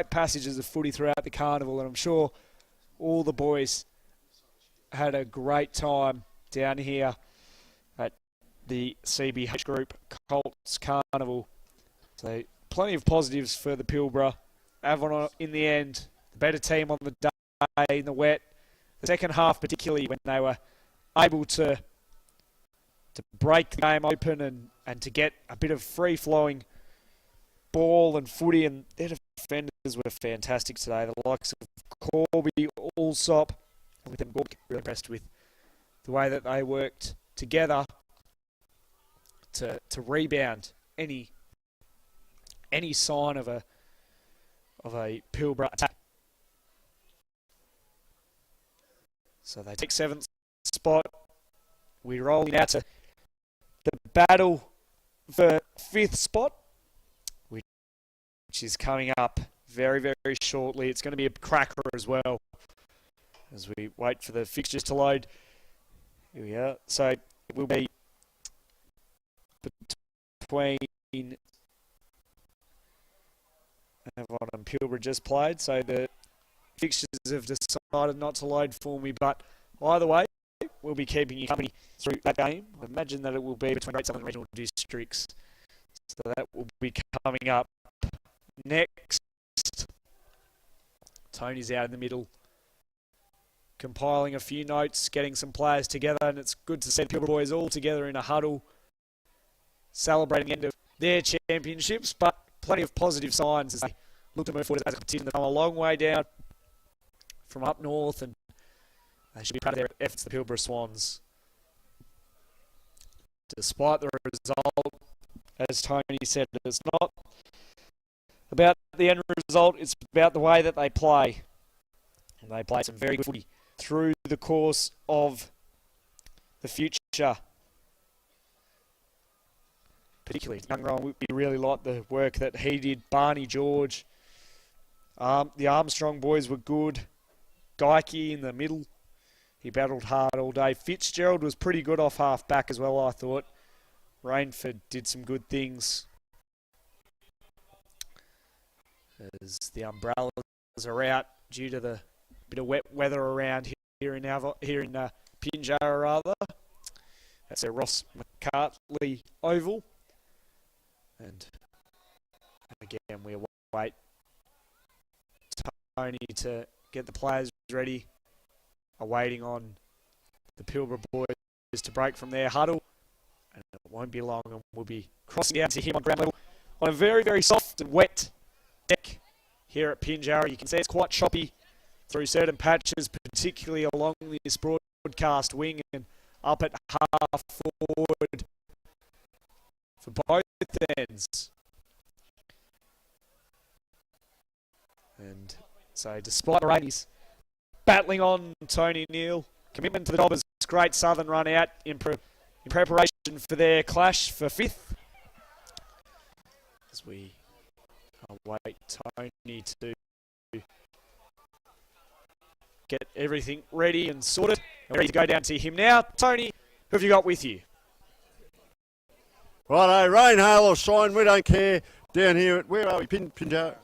passages of footy throughout the carnival, and I'm sure all the boys had a great time down here at the CBH Group Colts Carnival. So plenty of positives for the Pilbara. Avon in the end, the better team on the day in the wet. The second half particularly, when they were able to break the game open and to get a bit of free-flowing ball and footy, and their defenders were fantastic today. The likes of Corby, Allsop, and with them really impressed with the way that they worked together to rebound any sign of a Pilbara attack. So they take 7th spot. We roll now to the battle for 5th spot, which is coming up very, very shortly. It's going to be a cracker as well as we wait for the fixtures to load. Here we are. So it will be between Avon and Pilbara just played, so the fixtures have decided not to load for me, but either way, we'll be keeping you company through that game. I imagine that it will be between Great Southern Regional Districts, so that will be coming up next. Tony's out in the middle, compiling a few notes, getting some players together, and it's good to see the Pilbara boys all together in a huddle, celebrating the end of their championships, but plenty of positive signs as they look to move forward as a competition. They've come a long way down from up north, and they should be proud of their efforts, the Pilbara Swans. Despite the result, as Tony said, it's not about the end result, it's about the way that they play. And they play some very good footy through the course of the future. Particularly, young Ryan Whitby really liked the work that he did. Barney George. The Armstrong boys were good. Geike in the middle. He battled hard all day. Fitzgerald was pretty good off half back as well, I thought. Rainford did some good things. As the umbrellas are out due to the bit of wet weather around here in Pinjarra rather. That's a Ross McCartley Oval. And again, we await Tony to get the players ready, awaiting on the Pilbara boys to break from their huddle. And it won't be long, and we'll be crossing out to him on ground level on a very, very soft and wet deck here at Pinjarra. You can see it's quite choppy through certain patches, particularly along this broadcast wing and up at half forward for both ends. And so despite the rain, he's battling on. Tony Neal. Commitment to the Dobbers. Great Southern run out in preparation for their clash for 5th. As we await Tony to get everything ready and sorted. We're ready to go down to him now. Tony, who have you got with you? Righto, rain, hail or shine, we don't care. Down here at, where are we? Pinjarra.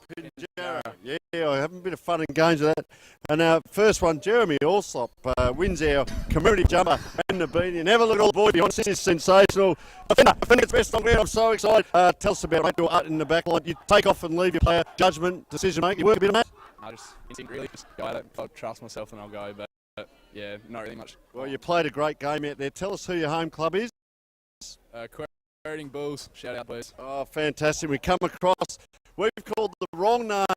Yeah, I have a bit of fun and games with that. And our first one, Jeremy Allsop, wins our community jumper and the beanie. And have a look at all the boys behind. This is sensational. Defender gets best on ground. I'm so excited. Tell us about it. Your art in the back line. You take off and leave your player. Judgment, decision making. You work a bit on that? I just instinct really just go at it. If I trust myself, then I'll go. But yeah, not really much. Well, you played a great game out there. Tell us who your home club is. Quoting Bulls. Shout out, boys. Oh, fantastic. We come across. We've called the wrong name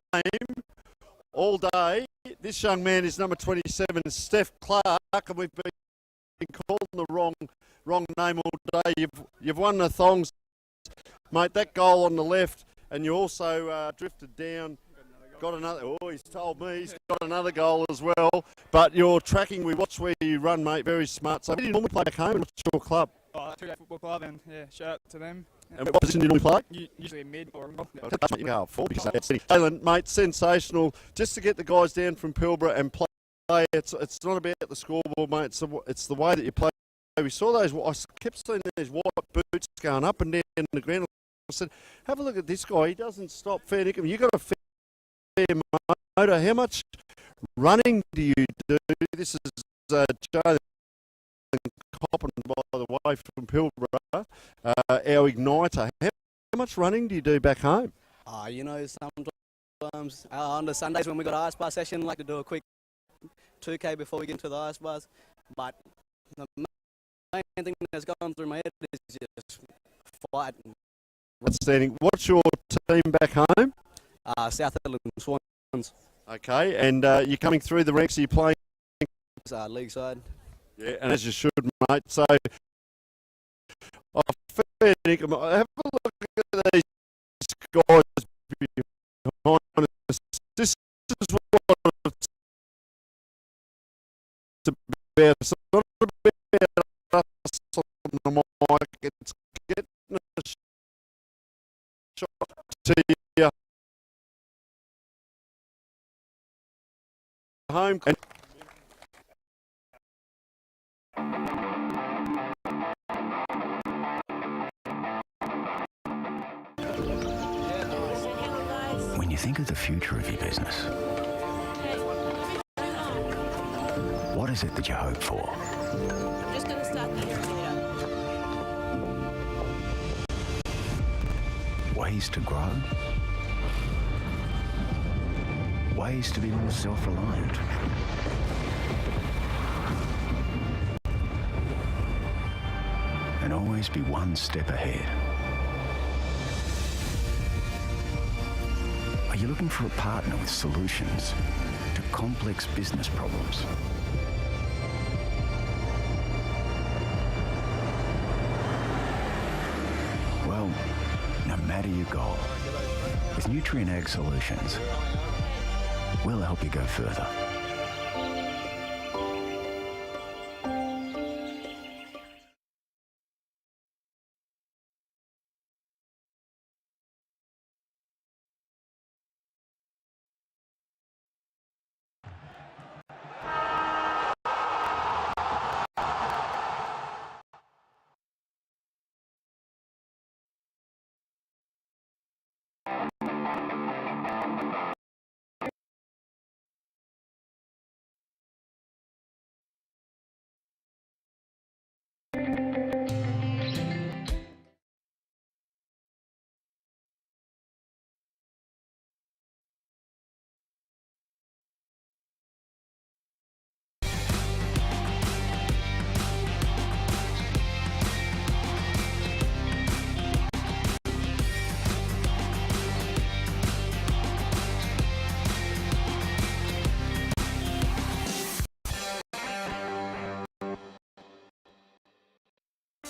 all day. This young man is number 27, Steph Clark, and we've been calling the wrong name all day. You've won the thongs, mate. That goal on the left, and you also drifted down. Got another. Oh, he's told me he's got another goal as well. But you're tracking. We watch where you run, mate. Very smart. So, where do you normally play back home? And what's your club? Two-Day Football Club, and yeah, shout out to them. And what position do you normally play? Usually mid or You go up forward. Jalen, mate, sensational. Just to get the guys down from Pilbara and play. It's not about the scoreboard, mate. It's the way that you play. We saw those. I kept seeing these white boots going up and down the ground. I said, have a look at this guy. He doesn't stop. Fair dinkum. You got a fair motor. How much running do you do? This is Joe Coppin, by the way, from Pilbara, our igniter. How much running do you do back home? You know, sometimes on the Sundays when we got ice bar session, like to do a quick 2K before we get into the ice bars. But the main thing that's gone through my head is just fighting. Outstanding. What's your team back home? South Adelaide Swans. Okay, and you're coming through the ranks. Are you playing? League side. Yeah, and as you should, mate. So, fair dinkum. Have a look at these guys behind us. This is what it's about. It's not about us on the mic. It's getting a shot to you. Home. And when you think of the future of your business, what is it that you hope for? I'm just going to start the irrigator. Ways to grow? Ways to be more self-reliant? And always be one step ahead. Are you looking for a partner with solutions to complex business problems? Well, no matter your goal, with Nutrien Ag Solutions, we'll help you go further.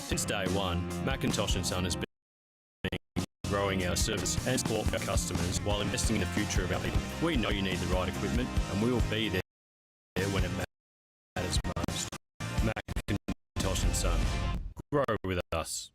Since day one, McIntosh & Son has been growing growing our service and support for our customers while investing in the future of our people. We know you need the right equipment, and we will be there when it matters most. Macintosh and Son. Grow with us.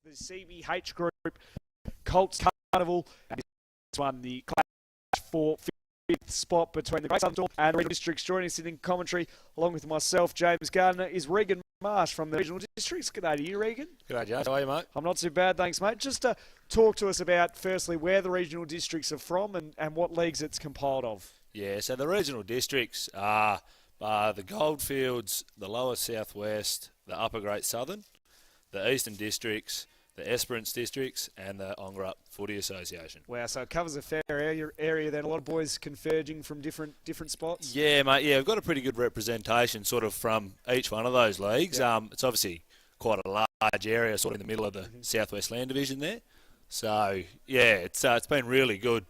The CBH group, Colts Carnival, and this one the clash for fifth spot between the Great Southern Storm and Regional Districts. Joining us in commentary, along with myself, James Gardner, is Regan Marsh from the Regional Districts. G'day to you, Regan. G'day, James. How are you, mate? I'm not too bad, thanks, mate. Just talk to us about, firstly, where the Regional Districts are from and what leagues it's compiled of. Yeah, so the Regional Districts are the Goldfields, the Lower Southwest, the Upper Great Southern, the Eastern Districts, the Esperance Districts, and the Ongerup Footy Association. Wow, so it covers a fair area then. A lot of boys converging from different spots. Yeah, mate. Yeah, we've got a pretty good representation sort of from each one of those leagues. Yeah. It's obviously quite a large area, sort of in the middle of the Southwest Land Division there. So yeah, it's been really good.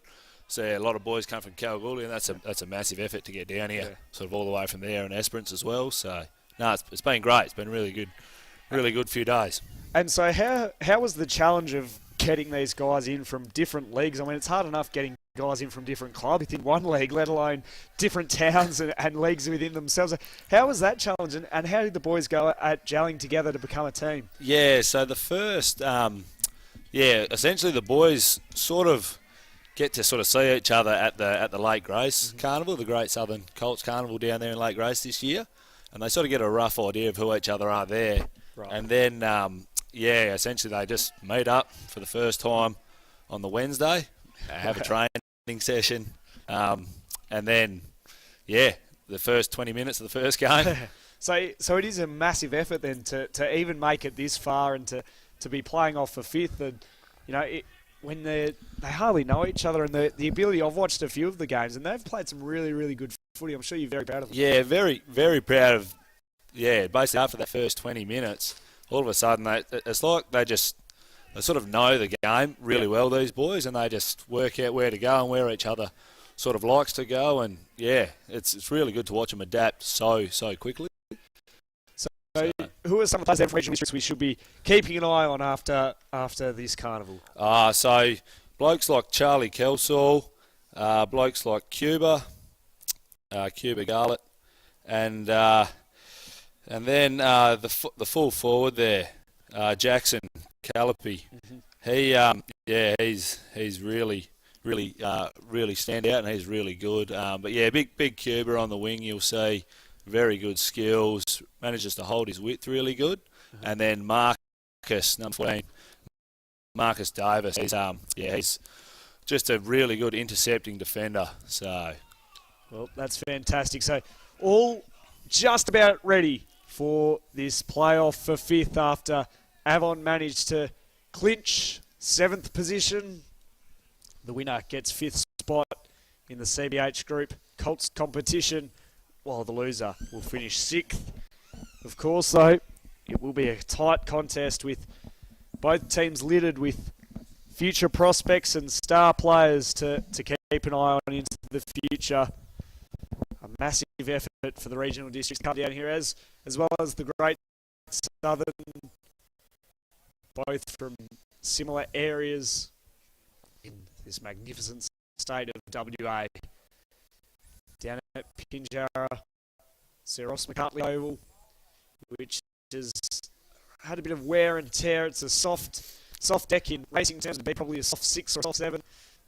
So yeah, a lot of boys come from Kalgoorlie, and that's a massive effort to get down here, sort of all the way from there, and Esperance as well. So no, it's been great. It's been really good few days. And so how was the challenge of getting these guys in from different leagues? I mean, it's hard enough getting guys in from different clubs within one league, let alone different towns and leagues within themselves. How was that challenge, and how did the boys go at gelling together to become a team? Yeah, so the first, essentially the boys sort of get to sort of see each other at the Lake Grace Carnival, the Great Southern Colts Carnival down there in Lake Grace this year, and they sort of get a rough idea of who each other are there. Right. And then, essentially they just meet up for the first time on the Wednesday, have a training session, and then, the first 20 minutes of the first game. So it is a massive effort then to even make it this far and to be playing off for fifth. And, when they hardly know each other, and the ability, I've watched a few of the games, and they've played some really, really good footy. I'm sure you're very proud of them. Yeah, very, very proud of, basically after that first 20 minutes, all of a sudden, it's like they sort of know the game really well, these boys, and they just work out where to go and where each other sort of likes to go. And, it's really good to watch them adapt so quickly. So who are some of those regional districts we should be keeping an eye on after this carnival? So blokes like Charlie Kelsall, blokes like Cuba Garlett, and then the full forward there, Jackson Callipy. He's really stand out, and he's really good. Big Cuba on the wing, you'll see, very good skills, manages to hold his width really good. And then Marcus, number 14, Marcus Davis, he's just a really good intercepting defender. So, well, that's fantastic. So all just about ready for this playoff for fifth after Avon managed to clinch 7th position. The winner gets 5th spot in the CBH group Colts competition, while the loser will finish 6th. Of course, though, it will be a tight contest with both teams littered with future prospects and star players to keep an eye on into the future. A massive effort for the regional districts to come down here, as well as the Great Southern, both from similar areas in this magnificent state of WA. Down at Pinjarra, Sir Ross McCartney Oval, which has had a bit of wear and tear. It's a soft deck in racing terms. It'd be probably a soft 6 or a soft 7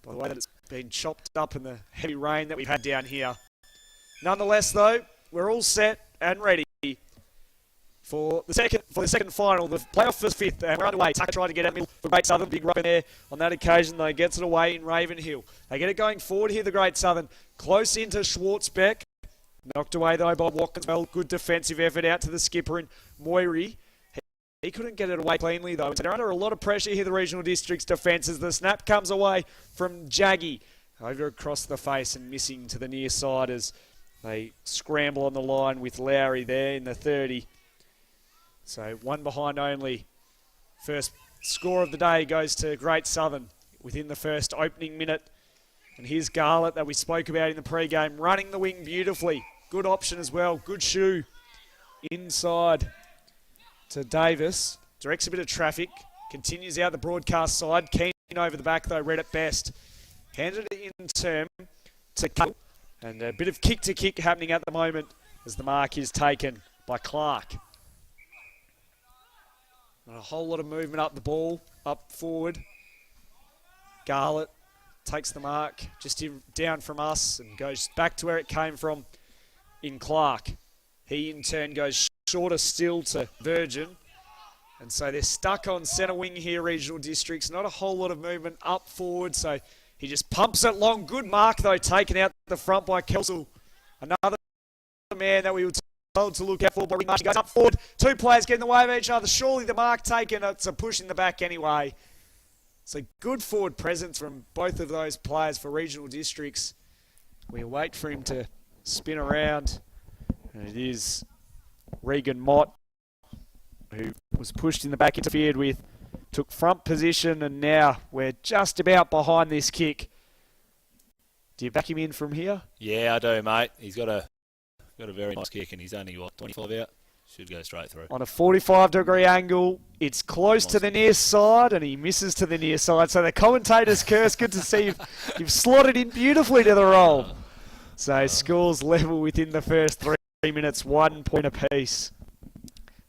by the way that it's been chopped up in the heavy rain that we've had down here. Nonetheless, though, we're all set and ready for the second final. The playoff for fifth, and we're underway. Tucker tried to get out middle for Great Southern. Big ruck in there on that occasion, though. Gets it away in Ravenhill. They get it going forward here, the Great Southern. Close into Schwartzbeck. Knocked away, though, by Watkins. Well, good defensive effort out to the skipper in Moiri. He couldn't get it away cleanly, though. So they're under a lot of pressure here, the Regional District's defences. The snap comes away from Jaggy. Over across the face and missing to the near side as they scramble on the line with Lowry there in the 30. So one behind only. First score of the day goes to Great Southern within the first opening minute. And here's Garlett that we spoke about in the pre-game, running the wing beautifully. Good option as well. Good shoe inside to Davis. Directs a bit of traffic. Continues out the broadcast side. Keen over the back though, read it best. Handed it in term to Cole. And a bit of kick-to-kick happening at the moment as the mark is taken by Clark. Not a whole lot of movement up the ball, up forward. Garlett takes the mark just down from us and goes back to where it came from in Clark. He in turn goes shorter still to Virgin. And so they're stuck on centre wing here, Regional Districts. Not a whole lot of movement up forward, so he just pumps it long. Good mark, though, taken out the front by Kelsel. Another man that we were told to look out for. He goes up forward. Two players get in the way of each other. Surely the mark taken. It's a push in the back anyway. So good forward presence from both of those players for Regional Districts. We wait for him to spin around. And it is Regan Mott, who was pushed in the back, interfered with, took front position, and now we're just about behind this kick. Do you back him in from here? Yeah, I do, mate. He's got a very nice kick, and he's only, 25 out? Should go straight through. On a 45-degree angle, it's close to the near side, and he misses to the near side. So the commentator's curse, good to see you've slotted in beautifully to the roll. So scores level within the first 3 minutes, 1 point apiece.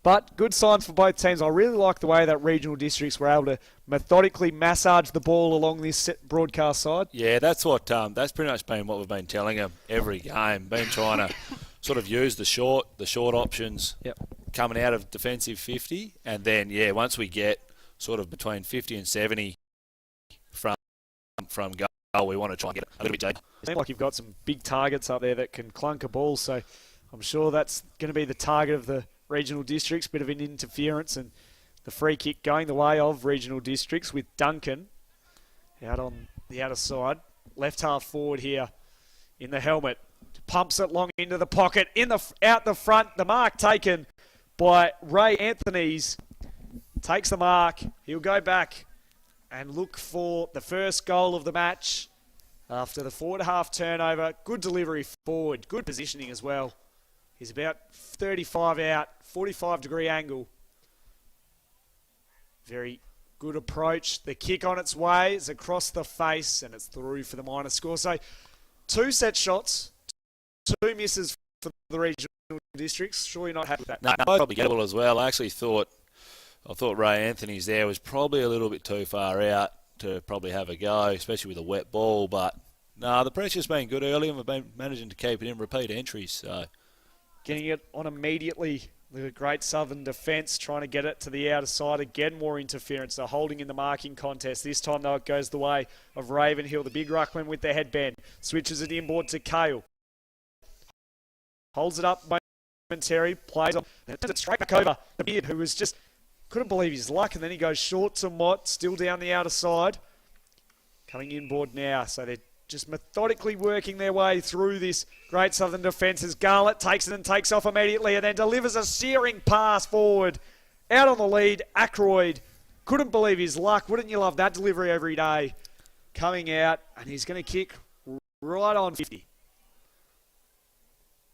But good signs for both teams. I really like the way that Regional Districts were able to methodically massage the ball along this broadcast side. Yeah, that's that's pretty much been what we've been telling them every game. Been trying to sort of use the short options coming out of defensive 50, and then once we get sort of between 50 and 70 from goal, we want to try and get a little bit deeper. It seems like you've got some big targets up there that can clunk a ball, so I'm sure that's going to be the target of the Regional Districts. Bit of an interference, and the free kick going the way of Regional Districts with Duncan out on the outer side. Left half forward here in the helmet. Pumps it long into the pocket, out the front. The mark taken by Ray Anthony's. Takes the mark. He'll go back and look for the first goal of the match after the forward half turnover. Good delivery forward. Good positioning as well. He's about 35 out, 45-degree angle. Very good approach. The kick on its way is across the face, and it's through for the minor score. So 2 set shots, 2 misses for the Regional Districts. Sure you're not happy with that? No, probably gettable as well. I actually thought Ray Anthony's there was probably a little bit too far out to probably have a go, especially with a wet ball. But no, the pressure's been good early, and we've been managing to keep it in repeat entries. So getting it on immediately. The Great Southern defence trying to get it to the outer side. Again, more interference. They're holding in the marking contest. This time, though, it goes the way of Ravenhill. The big ruckman with the headband. Switches it inboard to Kale. Holds it up momentary. Plays on. And it straight back over the Beard, who was just couldn't believe his luck. And then he goes short to Mott. Still down the outer side. Coming inboard now. So they're just methodically working their way through this Great Southern defence as Garlett takes it and takes off immediately and then delivers a searing pass forward. Out on the lead, Ackroyd. Couldn't believe his luck. Wouldn't you love that delivery every day? Coming out, and he's going to kick right on 50.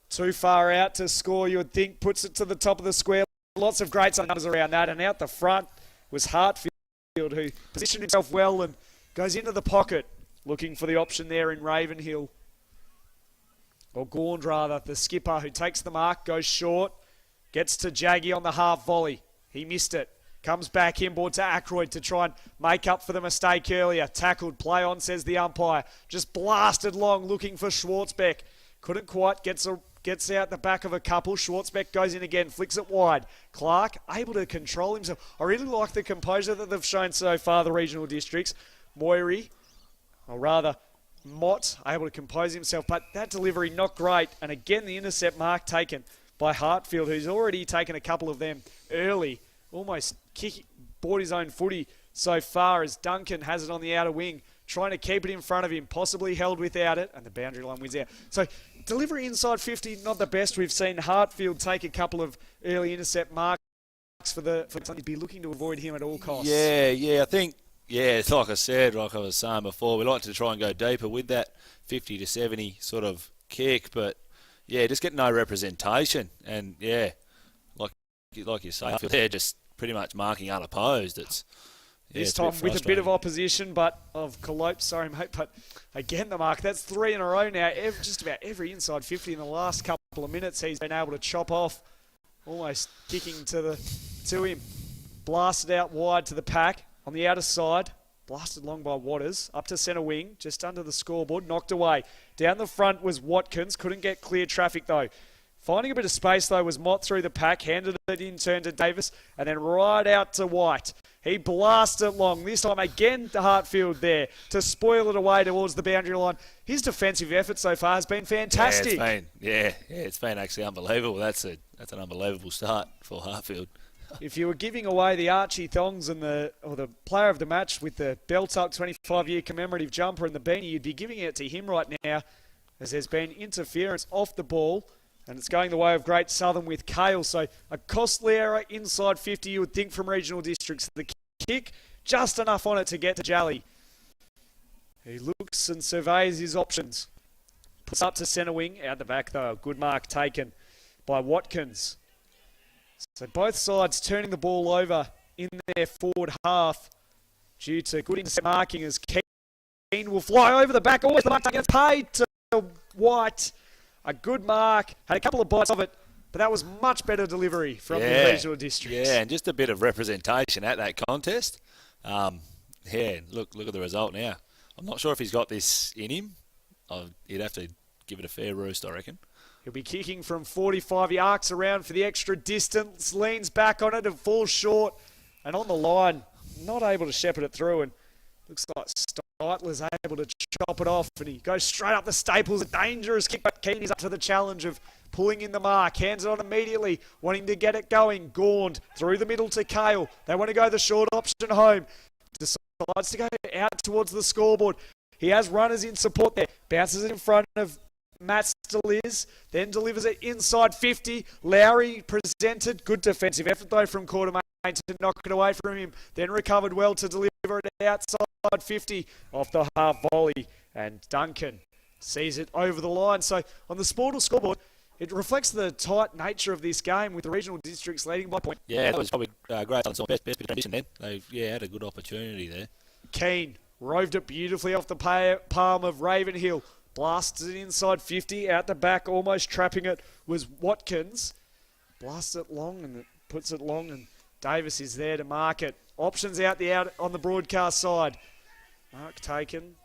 Too far out to score, you would think. Puts it to the top of the square. Lots of great numbers around that. And out the front was Hartfield, who positioned himself well and goes into the pocket. Looking for the option there in Ravenhill. Or Gaunt, rather. The skipper who takes the mark, goes short. Gets to Jaggy on the half volley. He missed it. Comes back inboard to Ackroyd to try and make up for the mistake earlier. Tackled, play on, says the umpire. Just blasted long, looking for Schwartzbeck. Couldn't quite, gets out the back of a couple. Schwartzbeck goes in again, flicks it wide. Clark able to control himself. I really like the composure that they've shown so far, the regional districts. Moiri, or rather Mott, able to compose himself, but that delivery not great. And again, the intercept mark taken by Hartfield, who's already taken a couple of them early. Almost bought his own footy so far as Duncan has it on the outer wing, trying to keep it in front of him, possibly held without it, and the boundary line wins out. So delivery inside 50, not the best. We've seen Hartfield take a couple of early intercept marks for something. Be looking to avoid him at all costs. I think, it's like I said, like I was saying before, we like to try and go deeper with that 50 to 70 sort of kick, but just get no representation, and like you say, they're just pretty much marking unopposed. This time with a bit of opposition, but of Colope, sorry mate, but again the mark, that's 3 in a row now. Just about every inside 50 in the last couple of minutes he's been able to chop off, almost kicking to him. Blasted out wide to the pack on the outer side, blasted long by Waters, up to centre wing, just under the scoreboard, knocked away. Down the front was Watkins, couldn't get clear traffic though. Finding a bit of space, though, was Mott through the pack, handed it in turn to Davis, and then right out to White. He blasted it long. This time again to Hartfield there to spoil it away towards the boundary line. His defensive effort so far has been fantastic. It's been actually unbelievable. That's an unbelievable start for Hartfield. If you were giving away the Archie Thongs and the player of the match with the belt up 25-year commemorative jumper and the beanie, you'd be giving it to him right now, as there's been interference off the ball. And it's going the way of Great Southern with Kale. So a costly error inside 50, you would think, from regional districts. The kick, just enough on it to get to Jally. He looks and surveys his options. Puts up to centre wing. Out the back, though. Good mark taken by Watkins. So both sides turning the ball over in their forward half due to good intercept marking as Keane will fly over the back. Always the mark taken. It's paid to White. A good mark, had a couple of bites of it, but that was much better delivery from the regional districts. Yeah, and just a bit of representation at that contest. Look at the result now. I'm not sure if he's got this in him. He'd have to give it a fair roost, I reckon. He'll be kicking from 45. He arcs around for the extra distance, leans back on it and falls short. And on the line, not able to shepherd it through, and looks like Steitler's able to chop it off, and he goes straight up the staples. A dangerous kick, but Keane is up to the challenge of pulling in the mark. Hands it on immediately, wanting to get it going. Gaunt through the middle to Kale. They want to go the short option home. Decides to go out towards the scoreboard. He has runners in support there. Bounces it in front of Matt Steliz, then delivers it inside 50. Lowry presented. Good defensive effort though from Quartermain to knock it away from him. Then recovered well to deliver it outside 50 off the half volley. And Duncan sees it over the line. So on the Sportal scoreboard, it reflects the tight nature of this game with the regional districts leading by point. Yeah, that was probably great. Best bit of transition then. They had a good opportunity there. Keane roved it beautifully off the palm of Ravenhill. Blasted it inside 50, out the back, almost trapping it was Watkins. Blasts it long and it puts it long, and Davis is there to mark it. Options out on the broadcast side. Mark taken.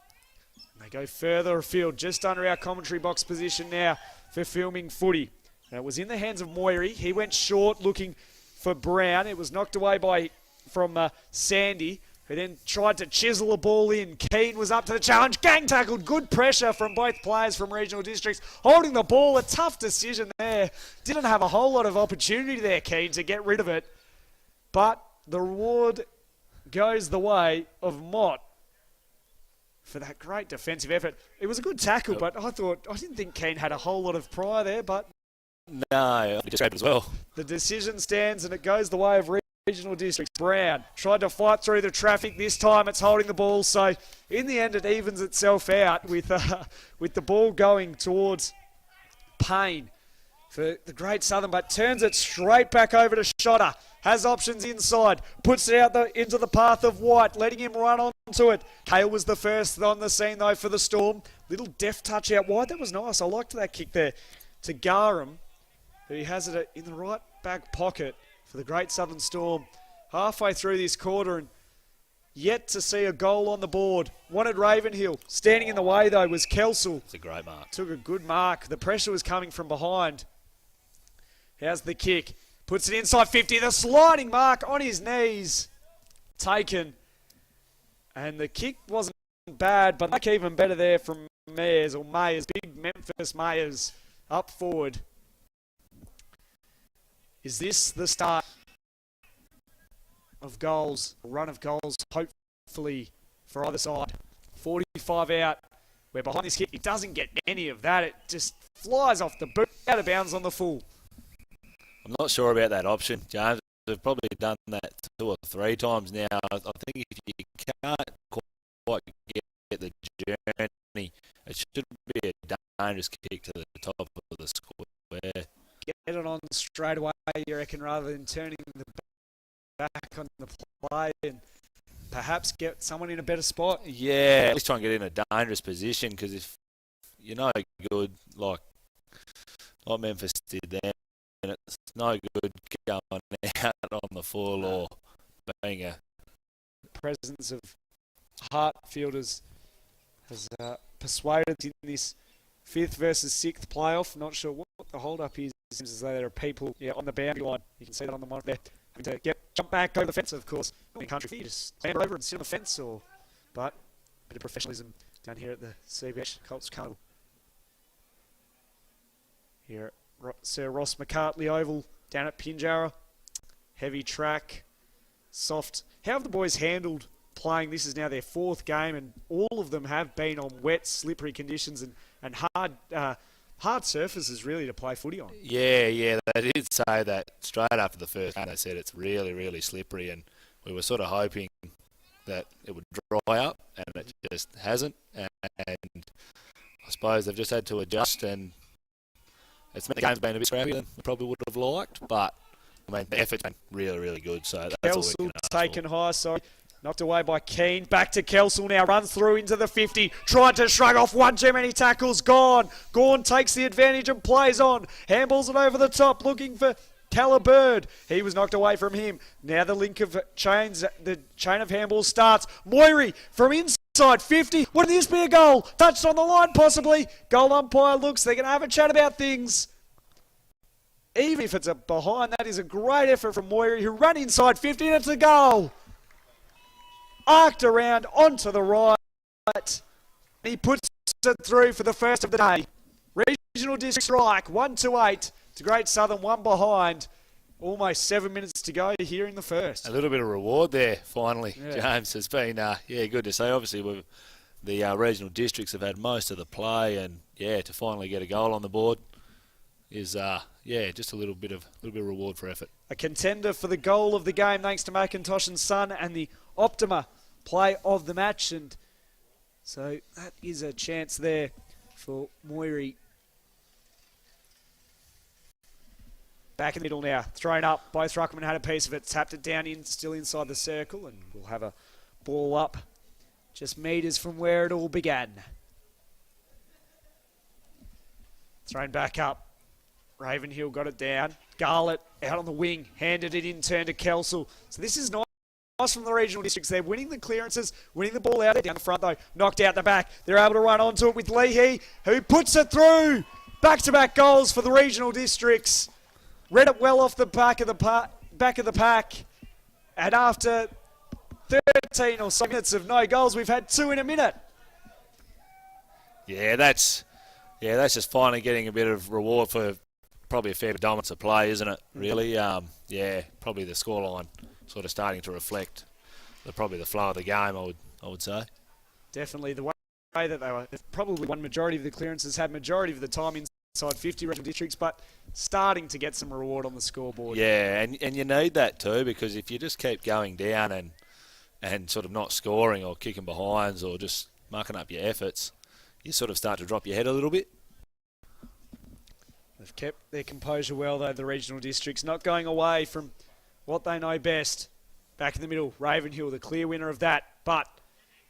They go further afield, just under our commentary box position now for filming footy. And it was in the hands of Moiri. He went short looking for Brown. It was knocked away from Sandy, who then tried to chisel the ball in. Keane was up to the challenge. Gang tackled. Good pressure from both players from regional districts. Holding the ball, a tough decision there. Didn't have a whole lot of opportunity there, Keane, to get rid of it. But the reward goes the way of Mott for that great defensive effort. It was a good tackle, but I didn't think Keane had a whole lot of pride there, but no, he just grabbed it as well. The decision stands and it goes the way of regional districts. Brown tried to fight through the traffic. This time it's holding the ball, so in the end it evens itself out with the ball going towards Payne for the Great Southern, but turns it straight back over to Shotter. Has options inside, puts it out into the path of White, letting him run onto it. Kale was the first on the scene though for the Storm. Little deft touch out wide. That was nice. I liked that kick there to Garham. He has it in the right back pocket for the Great Southern Storm. Halfway through this quarter and yet to see a goal on the board. Wanted Ravenhill. Standing in the way, though, was Kelsall. It's a great mark. Took a good mark. The pressure was coming from behind. How's the kick? Puts it inside 50. The sliding mark on his knees. Taken. And the kick wasn't bad, but like even better there from Mayers, big Memphis Mayers up forward. Is this the start of goals, a run of goals, hopefully for either side? 45 out. We're behind this kick. It doesn't get any of that. It just flies off the boot, out of bounds on the full. I'm not sure about that option, James. We've probably done that 2 or 3 times now. I think if you can't quite get the journey, it should be a dangerous kick to the top of the square. Get it on straight away, you reckon, rather than turning the back on the play and perhaps get someone in a better spot? Yeah, at least try and get in a dangerous position, because if you're no good, like Memphis did then, and it's no good going out on the full or being a presence of Hartfielders has persuaded in this 5th versus 6th playoff. Not sure what the hold-up is. It seems as though there are people on the boundary line. You can see that on the monitor there. Having to jump back over the fence, of course. Not in country for you, just stand over and sit on the fence. But a bit of professionalism down here at the CBH Colts Carnival. Here at Sir Ross McCartney Oval down at Pinjarra. Heavy track, soft. How have the boys handled playing? This is now their 4th game, and all of them have been on wet, slippery conditions and hard surfaces really to play footy on. Yeah, they did say that straight after the first game. They said it's really, really slippery, and we were sort of hoping that it would dry up, and it just hasn't. And I suppose they've just had to adjust, and it's meant the game's been a bit scrappy than we probably would have liked, but I mean the effort's been really, really good. So that's all we can ask taken high, sorry. Knocked away by Keane. Back to Kelsall now. Runs through into the 50. Tried to shrug off one too many tackles. Gone. Gorn takes the advantage and plays on. Handballs it over the top. Looking for Calibird. He was knocked away from him. Now the link of chains. The chain of handballs starts. Moiri from inside 50. Would this be a goal? Touched on the line possibly. Goal umpire looks. They're going to have a chat about things. Even if it's a behind, that is a great effort from Moiri, who ran inside 50 and it's a goal. Arced around onto the right. He puts it through for the first of the day. Regional District strike, 1-8 to Great Southern, 1 behind. Almost 7 minutes to go here in the first. A little bit of reward there, finally, James. It's been, good to see. Obviously, the regional districts have had most of the play, and, to finally get a goal on the board is, just a little bit of reward for effort. A contender for the goal of the game, thanks to Macintosh and Son, and the Optima play of the match, and so that is a chance there for Moiri. Back in the middle now, thrown up. Both ruckman had a piece of it, tapped it down in, still inside the circle, and we'll have a ball up just metres from where it all began. Thrown back up. Ravenhill got it down. Garlett out on the wing, handed it in turn to Kelsall. So this is nice from the regional districts. They're winning the clearances, winning the ball out there. Down the front though, knocked out the back. They're able to run onto it with Leahy, who puts it through. Back-to-back goals for the regional districts. Read it well off the back of the pack. And after 13 or so minutes of no goals, we've had 2 in a minute. That's just finally getting a bit of reward for probably a fair bit of dominance of play, isn't it? Really, probably the scoreline sort of starting to reflect probably the flow of the game. I would say. Definitely the way that they were probably won majority of the clearances, had majority of the time inside 50 regional districts, but starting to get some reward on the scoreboard. Yeah, and you need that too, because if you just keep going down and sort of not scoring or kicking behinds or just mucking up your efforts, you sort of start to drop your head a little bit. They've kept their composure well, though, the regional districts, not going away from what they know best. Back in the middle, Ravenhill, the clear winner of that, but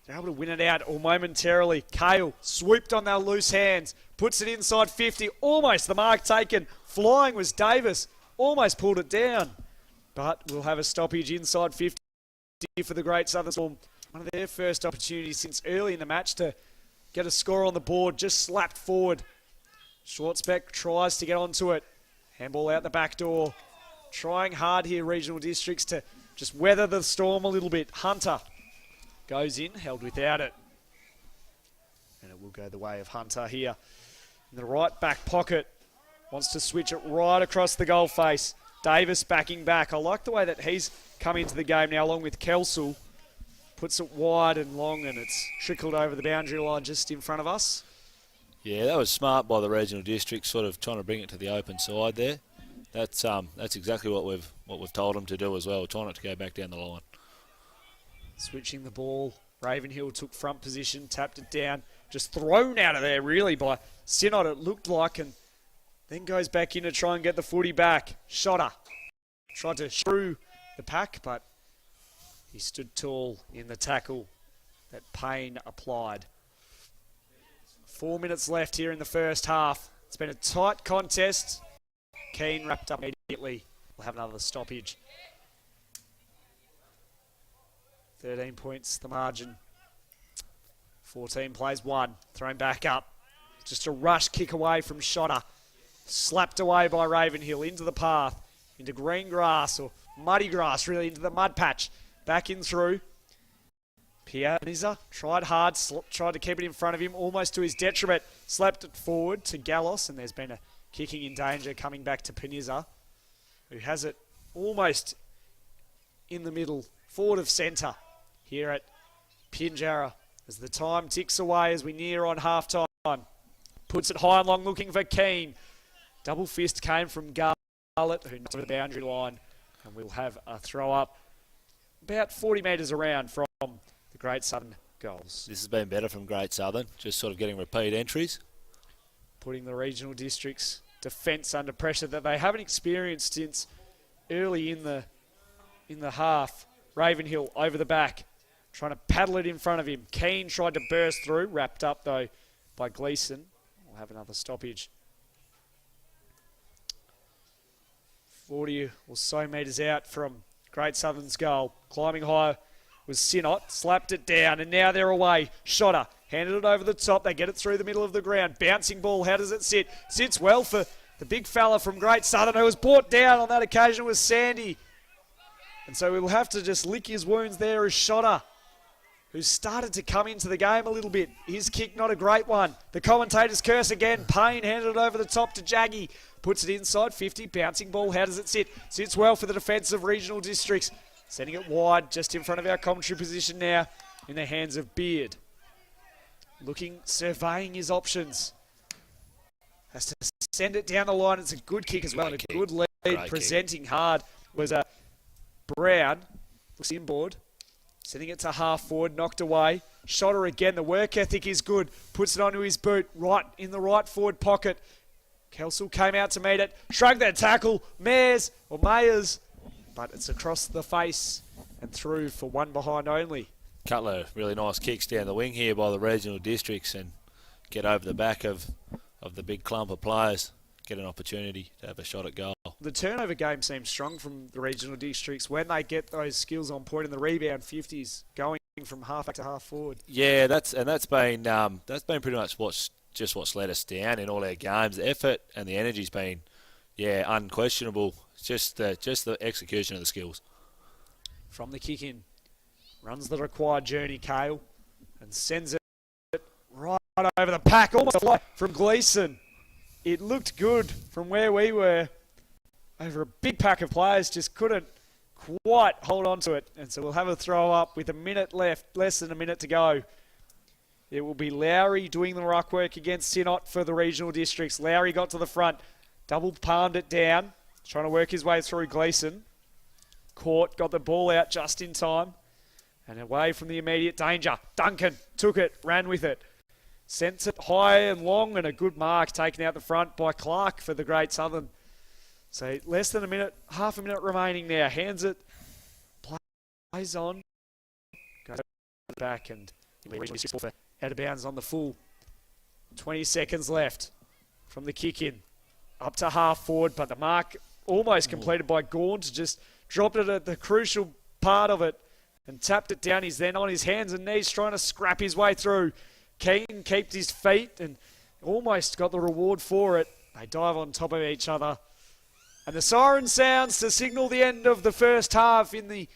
they're able to win it out all momentarily. Kale swooped on their loose hands, puts it inside 50, almost the mark taken. Flying was Davis. almost pulled it down. But we'll have a stoppage inside 50 for the Great Southern Storm. One of their first opportunities since early in the match to get a score on the board. Just slapped forward. Schwartzbeck tries to get onto it. Handball out the back door. Trying hard here, Regional Districts, to just weather the storm a little bit. Hunter goes in, held without it. And it will go the way of Hunter here. In the right back pocket. Wants to switch it right across the goal face. Davis backing back. I like the way that he's come into the game now along with Kelsall. Puts it wide and long, and it's trickled over the boundary line just in front of us. Yeah, that was smart by the Regional District, sort of trying to bring it to the open side there. That's exactly what we've told them to do as well. We're trying not to go back down the line. Switching the ball. Ravenhill took front position, tapped it down, just thrown out of there really by Synod, it looked like, and then goes back in to try and get the footy back. Shotter tried to shrew the pack, but he stood tall in the tackle that Payne applied. 4 minutes left here in the first half. It's been a tight contest. Keane wrapped up immediately. We'll have another stoppage. 13 points the margin. 14 plays 1. Thrown back up. Just a rush kick away from Shotter. Slapped away by Ravenhill into the path. Into green grass or muddy grass, really, into the mud patch. Back in through. Pianiza tried hard, tried to keep it in front of him, almost to his detriment. Slapped it forward to Gallos, and there's been a kicking in danger coming back to Paniza, who has it almost in the middle, forward of centre here at Pinjarra. As the time ticks away as we near on half-time. Puts it high and long looking for Keane. Double fist came from Garlett, who knocked over the boundary line. And we'll have a throw up about 40 metres around from the Great Southern goals. This has been better from Great Southern, just sort of getting repeat entries. Putting the Regional Districts' defence under pressure that they haven't experienced since early in the half. Ravenhill over the back, trying to paddle it in front of him. Keane tried to burst through, wrapped up though by Gleeson. We'll have another stoppage. 40 or so metres out from Great Southern's goal. Climbing high was Synot, slapped it down, and now they're away. Shotter handed it over the top. They get it through the middle of the ground. Bouncing ball, how does it sit? Sits well for the big fella from Great Southern, who was brought down on that occasion was Sandy. And so we'll have to just lick his wounds there as Shotter, who started to come into the game a little bit. His kick, not a great one. The commentators curse again. Payne handed it over the top to Jaggy. Puts it inside 50. Bouncing ball. How does it sit? Sits well for the defensive Regional Districts. Sending it wide just in front of our commentary position now in the hands of Beard. Looking, surveying his options. Has to send it down the line. It's a good kick as well. And a good lead. Great presenting kick. Hard was a Brown. Looks inboard. Sending it to half forward, knocked away. Shotter again, the work ethic is good. Puts it onto his boot, right in the right forward pocket. Kelsall came out to meet it. Shrugged that tackle. Mayers, but it's across the face and through for one behind only. Couple of really nice kicks down the wing here by the Regional Districts and get over the back of the big clump of players. Get an opportunity to have a shot at goal. The turnover game seems strong from the Regional Districts when they get those skills on point in the rebound 50s, going from half back to half forward. Yeah, that's been pretty much what's let us down in all our games. The effort and the energy's been, unquestionable. It's just the execution of the skills. From the kick in, runs the required journey, Cale, and sends it right over the pack, almost a fly from Gleeson. It looked good from where we were. Over a big pack of players, just couldn't quite hold on to it. And so we'll have a throw up with a minute left, less than a minute to go. It will be Lowry doing the ruck work against Synot for the Regional Districts. Lowry got to the front, double palmed it down, trying to work his way through Gleeson. Caught, got the ball out just in time. And away from the immediate danger. Duncan took it, ran with it. Sent it high and long, and a good mark taken out the front by Clark for the Great Southern. So less than a minute, half a minute remaining now. Hands it, plays on, goes back, and out of bounds on the full. 20 seconds left from the kick in. Up to half forward, but the mark almost completed by Gaunt, just dropped it at the crucial part of it and tapped it down. He's then on his hands and knees trying to scrap his way through. Keane keeps his feet and almost got the reward for it. They dive on top of each other. And the siren sounds to signal the end of the first half in the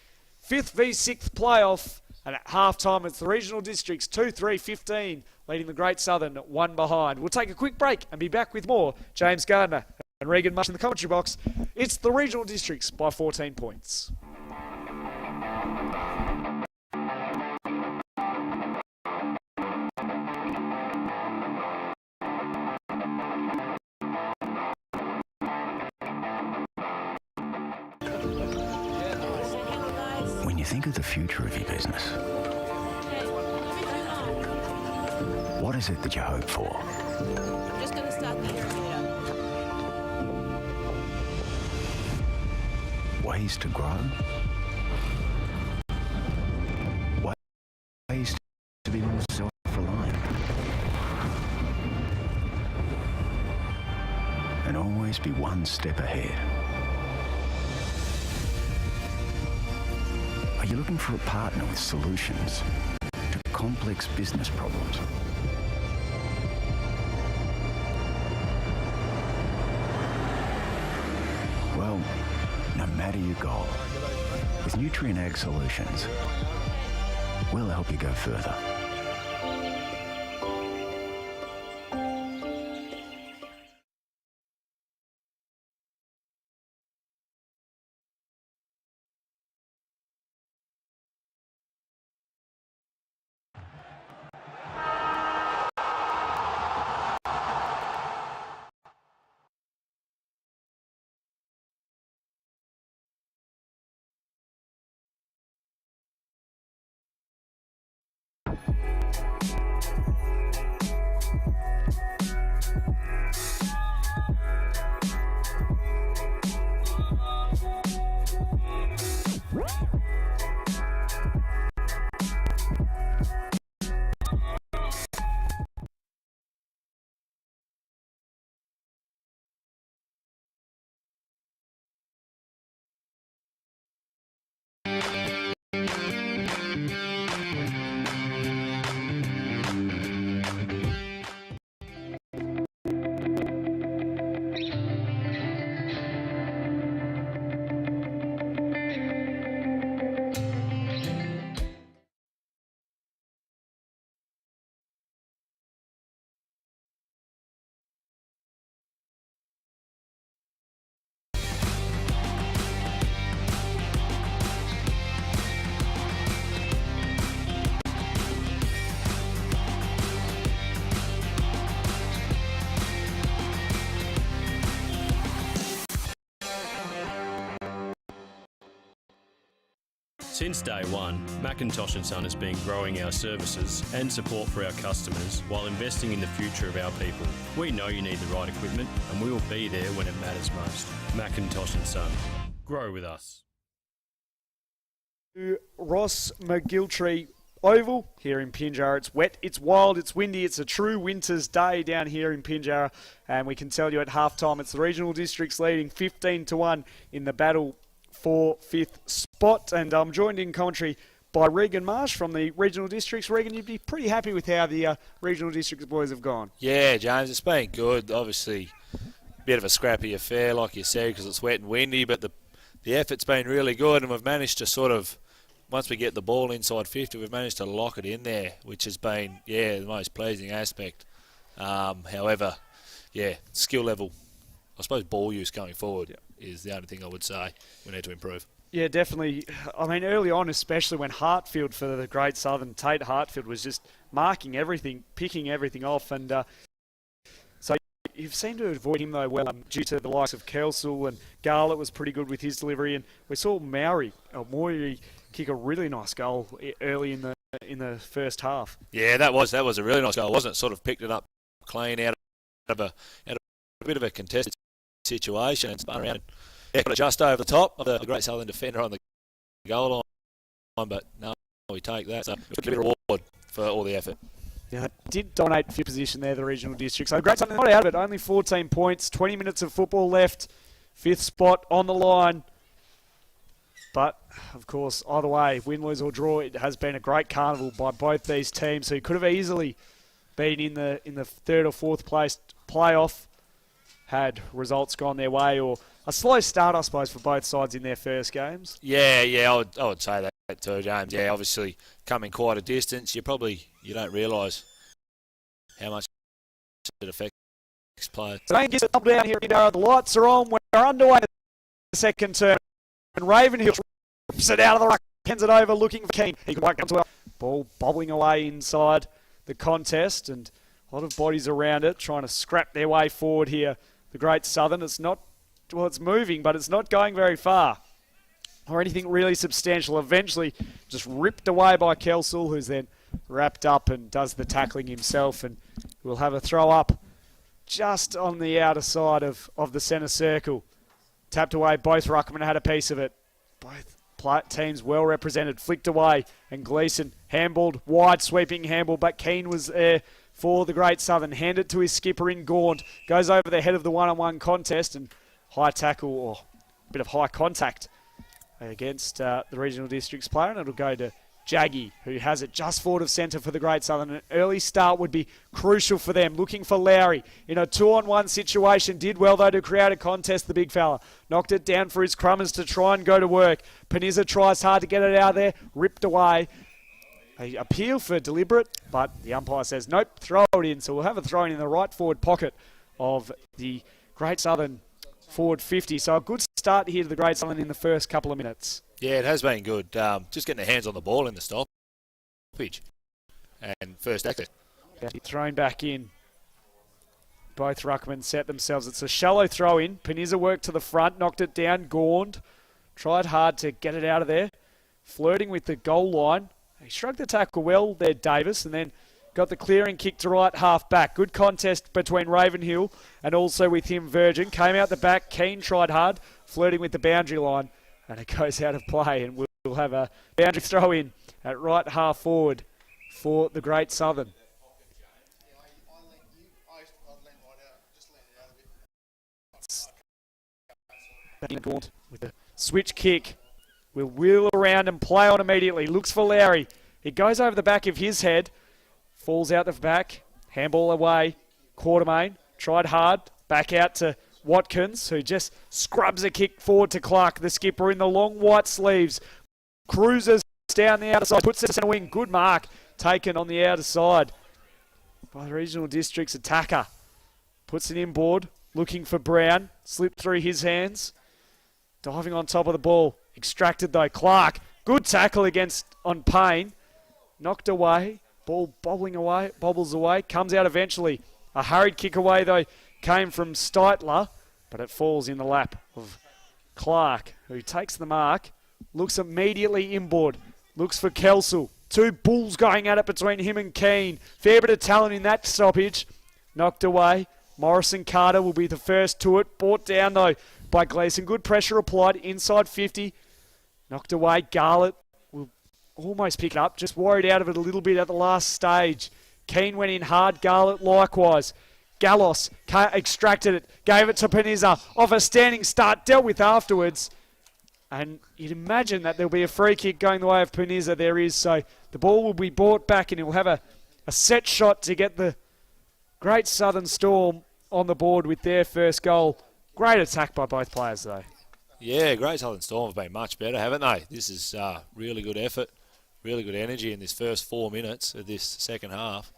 5th v 6th playoff. And at half-time, it's the regional districts 2-3-15, leading the Great Southern 1 behind. We'll take a quick break and be back with more. James Gardner and Regan Marsh in the commentary box. It's the regional districts by 14 points. When you think of the future of your business, what is it that you hope for? I'm just going to start the irrigator. Ways to grow? Ways to be more self-reliant? And always be one step ahead? Are you looking for a partner with solutions to complex business problems? Well, no matter your goal, with Nutrien Ag Solutions, we'll help you go further. Since day one, McIntosh & Son has been growing our services and support for our customers while investing in the future of our people. We know you need the right equipment and we will be there when it matters most. McIntosh & Son. Grow with us. Ross McGiltree Oval here in Pinjarra. It's wet, it's wild, it's windy, it's a true winter's day down here in Pinjarra, and we can tell you at halftime it's the regional districts leading 15-1 in the battle for 5th spot. And I'm joined in commentary by Regan Marsh from the regional districts. Regan, you'd be pretty happy with how the regional districts boys have gone. Yeah, James, it's been good. Obviously, a bit of a scrappy affair, like you said, because it's wet and windy, but the effort's been really good, and we've managed to sort of, once we get the ball inside 50, we've managed to lock it in there, which has been, the most pleasing aspect. However, skill level, I suppose ball use going forward is the only thing I would say we need to improve. Yeah, definitely. I mean, early on, especially when Hartfield for the Great Southern, Tate Hartfield was just marking everything, picking everything off, and so you've seemed to avoid him though well due to the likes of Kelsall, and Garlett was pretty good with his delivery, and we saw Maori kick a really nice goal early in the first half. Yeah, that was a really nice goal, wasn't it? Sort of picked it up clean out of a bit of a contested situation and spun around and got it just over the top of the Great Southern defender on the goal line, but no, we take that. So it's a bit of reward for all the effort. Yeah, did dominate fifth position there, the regional district. So Great Southern not out of it, only 14 points, 20 minutes of football left. fifth spot on the line. But, of course, either way, win, lose or draw, it has been a great carnival by both these teams who could have easily been in the third or fourth place playoff had results gone their way, or a slow start, I suppose, for both sides in their first games. Yeah, I would say that too, James. Yeah, obviously coming quite a distance, you don't realise how much it affects players. So don't get it down here in Pilbara. The lights are on. We're underway in the second term. And Ravenhill rips it out of the ruck, hands it over, looking for Keane. He can work up to it. Ball bobbling away inside the contest, and a lot of bodies around it trying to scrap their way forward here. The Great Southern, it's moving, but it's not going very far or anything really substantial. Eventually just ripped away by Kelsall, who's then wrapped up and does the tackling himself, and we'll have a throw up just on the outer side of the centre circle. Tapped away, both ruckmen had a piece of it. Both teams well represented, flicked away, and Gleeson handballed, wide sweeping handball, but Keane was there for the Great Southern. Handed to his skipper in Gaunt, goes over the head of the one-on-one contest, and high tackle, or a bit of high contact against the Regional Districts player, and it'll go to Jaggy, who has it just forward of centre for the Great Southern. An early start would be crucial for them. Looking for Lowry in a 2-on-1 situation. Did well, though, to create a contest, the big fella. Knocked it down for his crummers to try and go to work. Panizza tries hard to get it out there. Ripped away. They appeal for deliberate, but the umpire says, nope, throw it in. So we'll have a throw in the right forward pocket of the Great Southern forward 50. So a good start here to the Great Southern in the first couple of minutes. Yeah, it has been good. Just getting their hands on the ball in the stoppage and first access. Thrown back in. Both ruckmen set themselves. It's a shallow throw in. Panizza worked to the front, knocked it down. Gaunt tried hard to get it out of there. Flirting with the goal line. He shrugged the tackle well there, Davis, and then got the clearing kick to right half back. Good contest between Ravenhill and also with him, Virgin. Came out the back. Keane tried hard, flirting with the boundary line. And it goes out of play, and we'll have a boundary throw in at right half forward for the Great Southern. With a switch kick, we'll wheel around and play on immediately. Looks for Lowry. It goes over the back of his head, falls out the back, handball away. Quartermain tried hard, back out to Watkins, who just scrubs a kick forward to Clark, the skipper in the long white sleeves. Cruises down the outer side, puts it in a wing. Good mark taken on the outer side by the Regional Districts attacker. Puts it inboard, looking for Brown. Slipped through his hands. Diving on top of the ball. Extracted though. Clark, good tackle on Payne. Knocked away. Ball bobbles away. Comes out eventually. A hurried kick away though came from Steitler, but it falls in the lap of Clark, who takes the mark, looks immediately inboard, looks for Kelsall. Two bulls going at it between him and Keane. Fair bit of talent in that stoppage. Knocked away. Morrison Carter will be the first to it. Brought down though by Gleeson. Good pressure applied inside 50. Knocked away. Garlett will almost pick it up. Just worried out of it a little bit at the last stage. Keane went in hard. Garlett likewise. Gallos extracted it, gave it to Panizza off a standing start, dealt with afterwards. And you'd imagine that there'll be a free kick going the way of Panizza. There is, so the ball will be brought back and he'll have a set shot to get the Great Southern Storm on the board with their first goal. Great attack by both players though. Yeah, Great Southern Storm have been much better, haven't they? This is really good effort, really good energy in this first 4 minutes of this second half.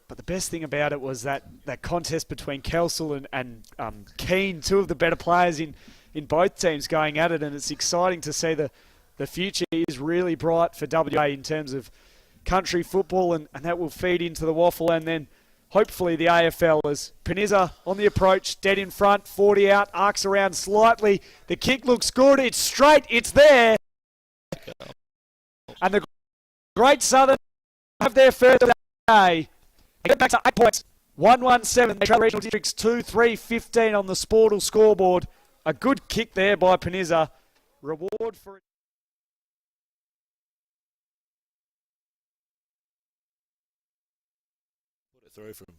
But the best thing about it was that contest between Kelsall and Keane, two of the better players in both teams going at it, and it's exciting to see the future is really bright for WA in terms of country football, and that will feed into the waffle, and then hopefully the AFL as Panizza on the approach, dead in front, 40 out, arcs around slightly. The kick looks good, it's straight, it's there. And the Great Southern have their first day. They get back to 8 points. 1-1-7. They trail Regional Districts 2-3-15 on the Sportal scoreboard. A good kick there by Panizza. Reward for it. Put it through from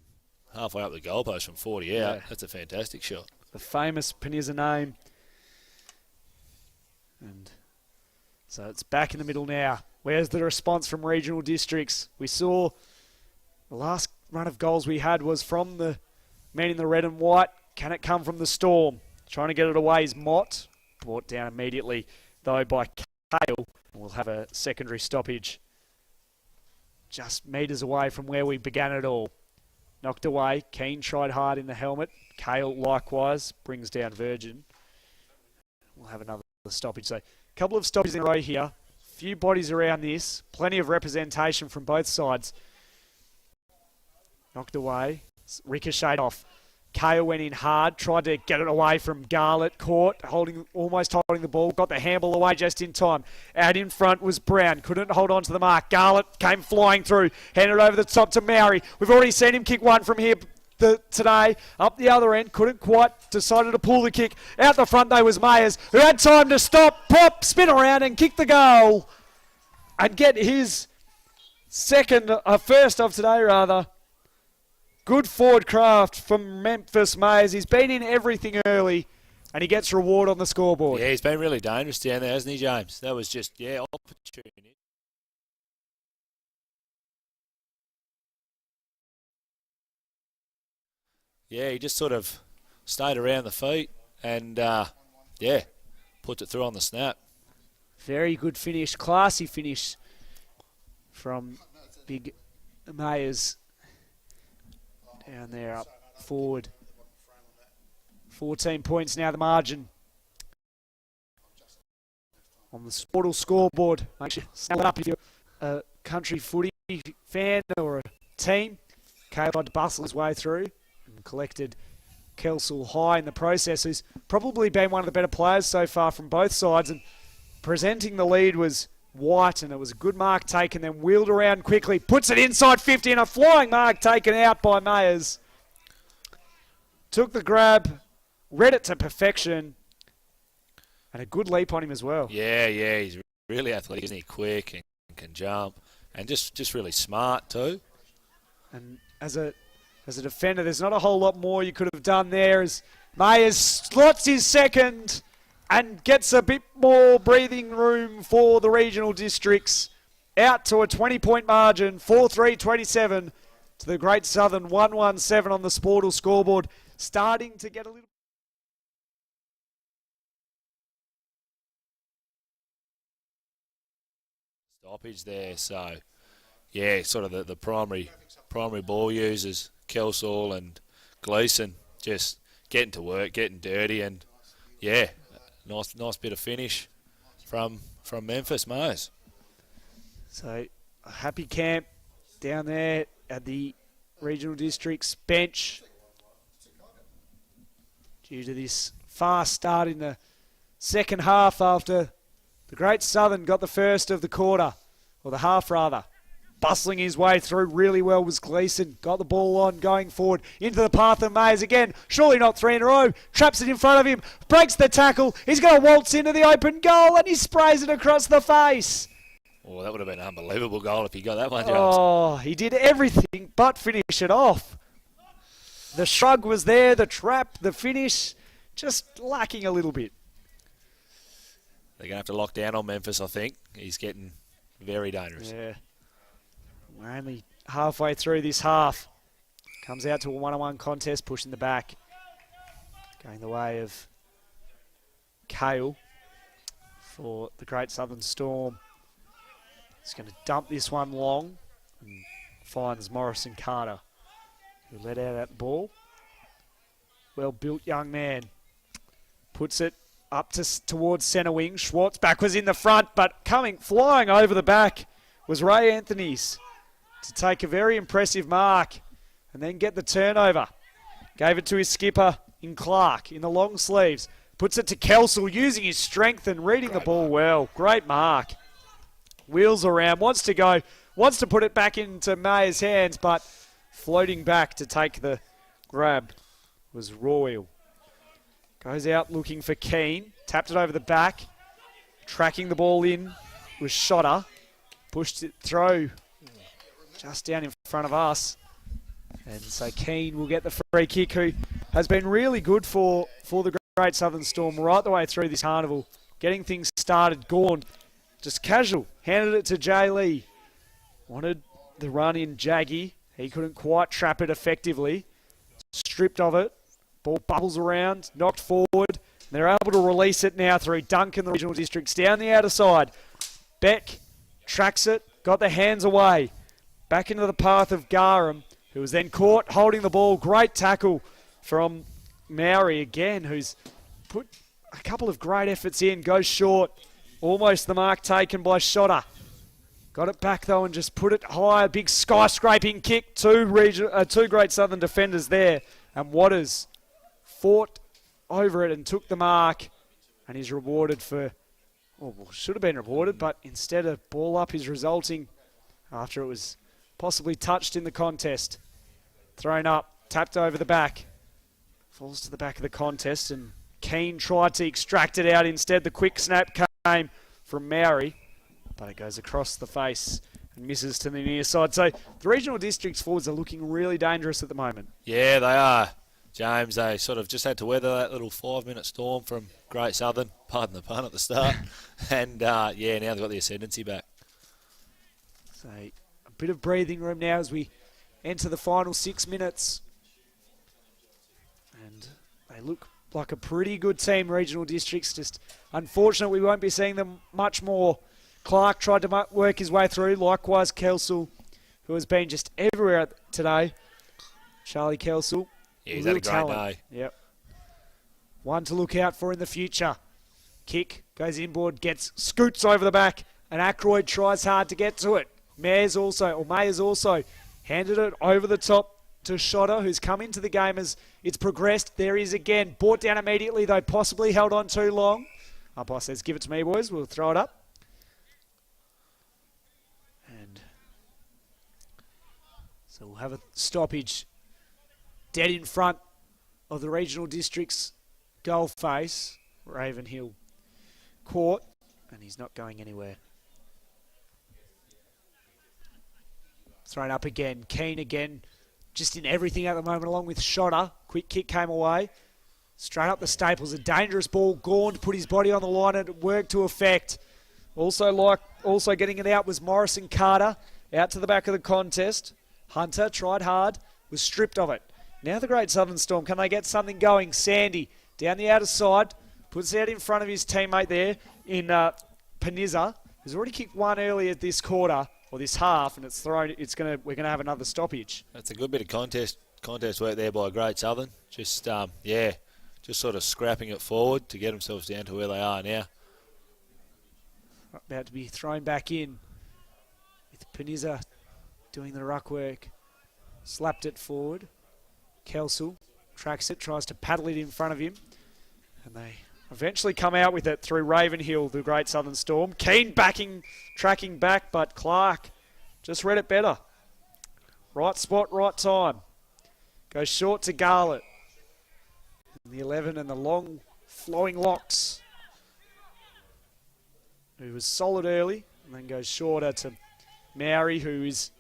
halfway up the goalpost from 40 out. Yeah. That's a fantastic shot. The famous Panizza name And so it's back in the middle now. Where's the response from regional districts? We saw the last run of goals we had was from the men in the red and white. Can it come from the Storm? Trying to get it away is Mott. Brought down immediately, though, by Kale. We'll have a secondary stoppage just metres away from where we began it all. Knocked away. Keane tried hard in the helmet. Kale likewise brings down Virgin. We'll have another stoppage. So a couple of stoppages in a row here. Few bodies around this. Plenty of representation from both sides. Knocked away. Ricocheted off. Kale went in hard, tried to get it away from Garlett, caught, almost holding the ball, got the handball away just in time. Out in front was Brown, couldn't hold on to the mark. Garlett came flying through, handed over the top to Mowry. We've already seen him kick one from here today. Up the other end, couldn't quite, decided to pull the kick. Out the front though was Mayers, who had time to stop, pop, spin around and kick the goal. And get his first of today rather. Good forward craft from Memphis Mayers. He's been in everything early, and he gets reward on the scoreboard. Yeah, he's been really dangerous down there, hasn't he, James? That was just, opportunity. Yeah, he just sort of stayed around the feet and, put it through on the snap. Very good finish, classy finish from Big Mayers. Down there, up forward. 14 points now, the margin. On the Sportal scoreboard. Make sure you snap it up if you're a country footy fan or a team. Kale tried to bustle his way through and collected Kelsall high in the process, who's probably been one of the better players so far from both sides. And presenting the lead was White, and it was a good mark taken, then wheeled around quickly, puts it inside 50, and a flying mark taken out by Mayers. Took the grab, read it to perfection, and a good leap on him as well. Yeah, he's really athletic, isn't he? Quick and can jump, and just really smart too. And as a defender, there's not a whole lot more you could have done there, as Mayers slots his second and gets a bit more breathing room for the regional districts. Out to a 20-point margin, 4-3-27 to the Great Southern, 1-1-7 on the Sportal scoreboard. Starting to get a little... Stoppage there, so sort of the primary ball users, Kelsall and Gleeson, just getting to work, getting dirty, and nice bit of finish from Memphis Mayers. So a happy camp down there at the regional districts bench due to this fast start in the second half after the Great Southern got the first of the quarter, or the half rather. Bustling his way through really well was Gleeson. Got the ball on, going forward into the path of Mayers again. Surely not three in a row. Traps it in front of him. Breaks the tackle. He's going to waltz into the open goal, and he sprays it across the face. Oh, that would have been an unbelievable goal if he got that one, James. Oh, he did everything but finish it off. The shrug was there, the trap, the finish, just lacking a little bit. They're going to have to lock down on Memphis, I think. He's getting very dangerous. Yeah. We're only halfway through this half. Comes out to a 1-on-1 contest, pushing the back. Going the way of Kale for the Great Southern Storm. He's going to dump this one long and finds Morrison Carter, who let out that ball. Well-built young man. Puts it up towards centre wing. Schwartzbach was in the front, but flying over the back was Ray Anthony's to take a very impressive mark and then get the turnover. Gave it to his skipper in Clark in the long sleeves. Puts it to Kelsall, using his strength and reading the ball well. Great mark. Wheels around, wants to go, wants to put it back into Mayer's hands, but floating back to take the grab was Royal. Goes out looking for Keane. Tapped it over the back. Tracking the ball in was Shotter. Pushed it through just down in front of us. And so Keane will get the free kick, who has been really good for the Great Southern Storm right the way through this carnival. getting things started. Gaunt, just casual, handed it to Jay Lee. Wanted the run in Jaggy. He couldn't quite trap it effectively. Stripped of it. Ball bubbles around, knocked forward. They're able to release it now through Duncan, the regional districts, down the outer side. Beck tracks it, got the hands away. Back into the path of Garum, who was then caught holding the ball. Great tackle from Maori again, who's put a couple of great efforts in. Goes short. Almost the mark taken by Shotter. Got it back though and just put it high. A big skyscraping kick. Two Great Southern defenders there. And Waters fought over it and took the mark. And he's rewarded for, well, should have been rewarded, but instead a ball up is resulting after it was possibly touched in the contest. Thrown up, tapped over the back. Falls to the back of the contest and Keane tried to extract it out. Instead, the quick snap came from Maori, but it goes across the face and misses to the near side. So the regional districts forwards are looking really dangerous at the moment. Yeah, they are. James, they sort of just had to weather that little 5-minute storm from Great Southern, pardon the pun at the start, and yeah, now they've got the ascendancy back. So a bit of breathing room now as we enter the final 6 minutes. And they look like a pretty good team, regional districts. Just unfortunate we won't be seeing them much more. Clark tried to work his way through. Likewise, Kelsall, who has been just everywhere today. Charlie Kelsall. Yeah, he's had a great talent. day. Yep. One to look out for in the future. Kick, goes inboard, scoots over the back, and Ackroyd tries hard to get to it. Mayers also handed it over the top to Shotter, who's come into the game as it's progressed. There he is again. Brought down immediately, though possibly held on too long. Umpire says, give it to me, boys. We'll throw it up. And so we'll have a stoppage dead in front of the regional district's goal face. Ravenhill caught, and he's not going anywhere. Thrown up again. Keane again. Just in everything at the moment, along with Shotter. Quick kick came away. Straight up the staples. A dangerous ball. Gaunt put his body on the line and it worked to effect. Also getting it out was Morrison Carter. Out to the back of the contest. Hunter tried hard. Was stripped of it. Now the Great Southern Storm. Can they get something going? Sandy down the outer side. Puts it out in front of his teammate there in Peniza, who's already kicked one earlier this quarter. Or this half, and we're gonna have another stoppage. That's a good bit of contest work there by Great Southern. Just just sort of scrapping it forward to get themselves down to where they are now. About to be thrown back in with Peniza doing the ruck work. Slapped it forward. Kelsall tracks it, tries to paddle it in front of him, and they eventually come out with it through Ravenhill, the Great Southern Storm. Keane tracking back, but Clark just read it better. Right spot, right time. Goes short to Garlett. The 11 and the long flowing locks. Who was solid early, and then goes shorter to Maori, who is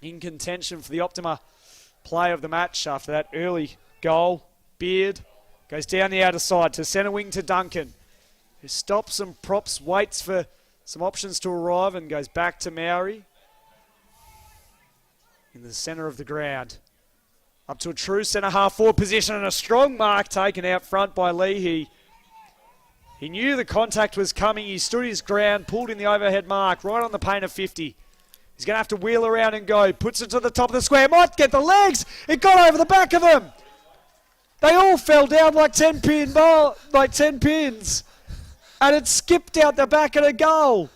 in contention for the Optima play of the match after that early goal. Beard goes down the outer side to centre wing to Duncan, who stops and props, waits for some options to arrive and goes back to Maori in the centre of the ground. Up to a true centre half forward position and a strong mark taken out front by Leahy. He knew the contact was coming. He stood his ground, pulled in the overhead mark right on the paint of 50. He's going to have to wheel around and go. Puts it to the top of the square. Might get the legs. It got over the back of him. They all fell down like 10 pins, and it skipped out the back of the goal.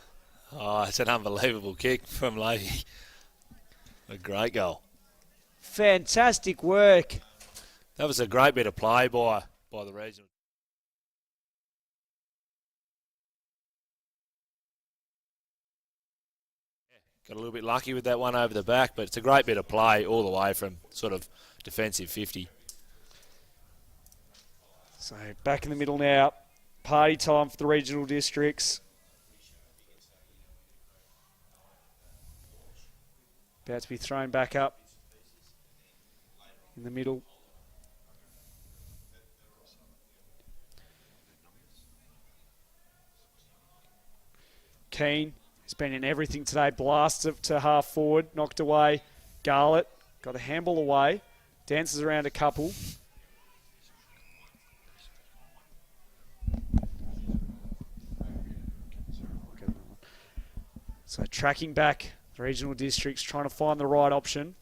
Oh, it's an unbelievable kick from Leahy. A great goal. Fantastic work. That was a great bit of play by the regional. Got a little bit lucky with that one over the back, but it's a great bit of play all the way from sort of defensive 50. So back in the middle now. Party time for the regional districts. About to be thrown back up in the middle. Keane, who's been in everything today, blasts it to half forward, knocked away. Garlett got the handball away, dances around a couple. So tracking back the regional districts, trying to find the right option.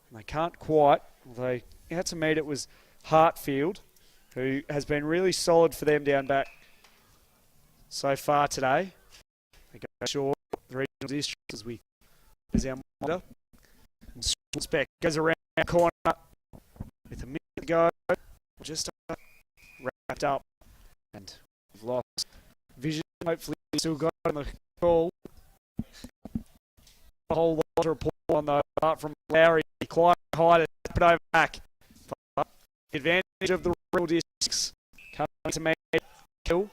And they can't quite, although out to meet it was Hartfield, who has been really solid for them down back so far today. They go short, the regional districts as our monitor. And Spec goes around the corner with a minute to go, just wrapped up. And we've lost vision, hopefully still got on the call. A whole lot to report on though, apart from Lowry, quite high to tip it over back. But the advantage of the rural districts coming to me, kill.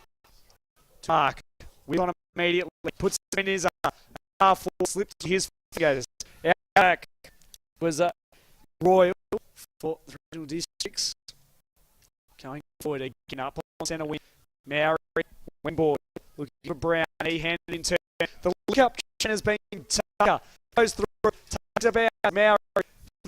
Mark, we on immediately, puts it in his half full, slips to his fingers. Out back was Royal for the regional districts. Going forward again, up on centre wing. Maori, wingboard, looking for Brown, he handed in turn. The look-up has been Tucker. Goes through, tucked about Maori.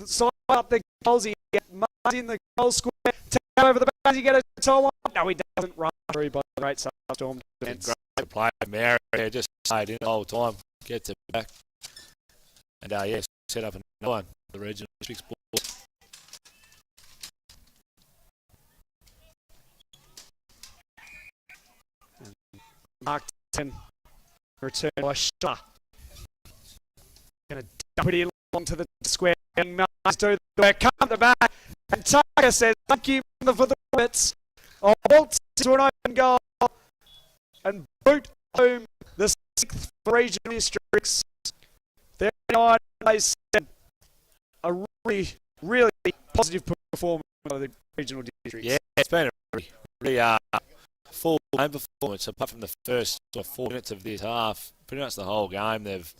Side up the goals, he gets in the goal square. Take over the back, he get a toe on. No, he doesn't run through by the great Storm defence. Great play, Maori. Just stayed in the whole time. Gets it back. And set up another one. The regional districts ball. Mark 10. Return by Shaw. Going to dump it in along to the square. Must do the work. Come up the back. And Tucker says, thank you for the bullets. Waltz to an open goal. And boot home the 6th regional districts. 39-7. A really, really positive performance by the regional districts. Yeah, it's been a really full game performance. Apart from the first 4 minutes of this half, pretty much the whole game they've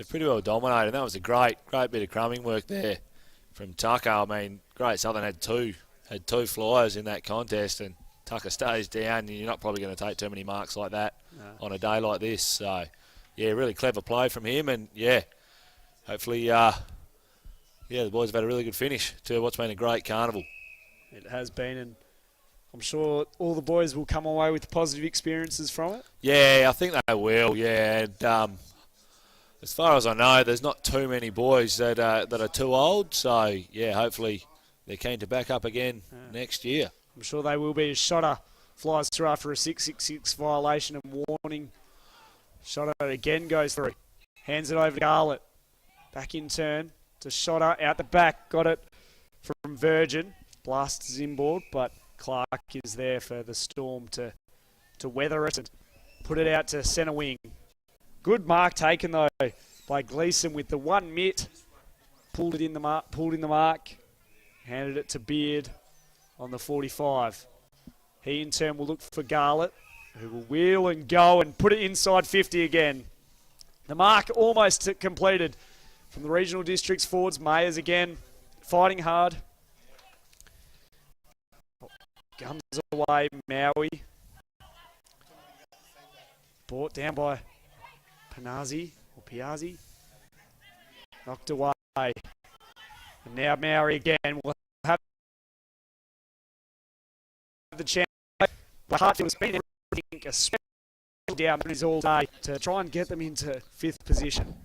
pretty well dominated. And that was a great bit of crumbing work there from Tucker. I mean, Great Southern had two flyers in that contest, and Tucker stays down. And you're not probably going to take too many marks like that on a day like this. So, yeah, really clever play from him, and hopefully, the boys have had a really good finish to what's been a great carnival. It has been, and I'm sure all the boys will come away with positive experiences from it. Yeah, I think they will. Yeah, and as far as I know, there's not too many boys that are too old. So yeah, hopefully they're keen to back up again next year. I'm sure they will be. As Shotter flies through after a 666 violation and warning. Shotter again goes through, hands it over to Garlett. Back in turn to Shotter out the back. Got it from Virgin. Blasts inboard, but Clark is there for the Storm to weather it and put it out to centre wing. Good mark taken though by Gleeson with the one mitt. Pulled in the mark. Handed it to Beard on the 45. He in turn will look for Garlett, who will wheel and go and put it inside 50 again. The mark almost completed from the regional districts forwards. Mayers again fighting hard. Guns away, Maui. Brought down by Piazzi. Knocked away. And now Maori again will have the chance. But Hartfield's been everything, especially down all day, to try and get them into 5th position.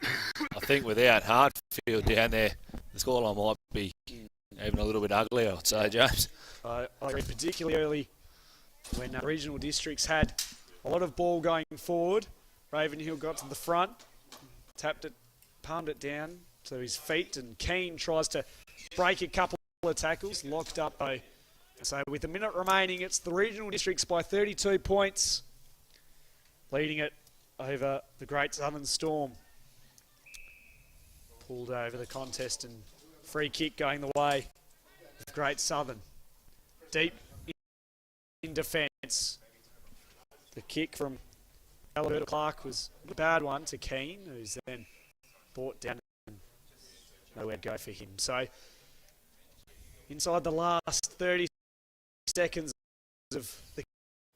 I think without Hartfield down there, the scoreline might be even a little bit uglier, I'd say, James. I agree, particularly early when regional districts had a lot of ball going forward. Ravenhill got to the front, tapped it, palmed it down to his feet, and Keane tries to break a couple of tackles, locked up though. So with a minute remaining, it's the regional districts by 32 points, leading it over the Great Southern Storm. Pulled over the contest and free kick going the way of Great Southern. Deep in defence. The kick from Alberta Clark was a bad one to Keane, who's then brought down and nowhere to go for him. So inside the last 30 seconds of the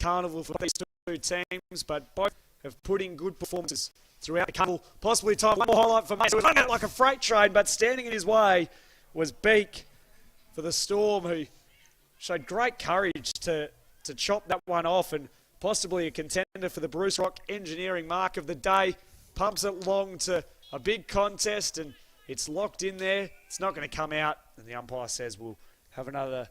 carnival for these two teams, but both have put in good performances throughout the carnival. Possibly time one more highlight for Mason. It was running out like a freight train, but standing in his way was Beak for the Storm, who showed great courage to chop that one off, and possibly a contender for the Bruce Rock Engineering Mark of the Day. Pumps it long to a big contest, and it's locked in there. It's not going to come out, and the umpire says we'll have another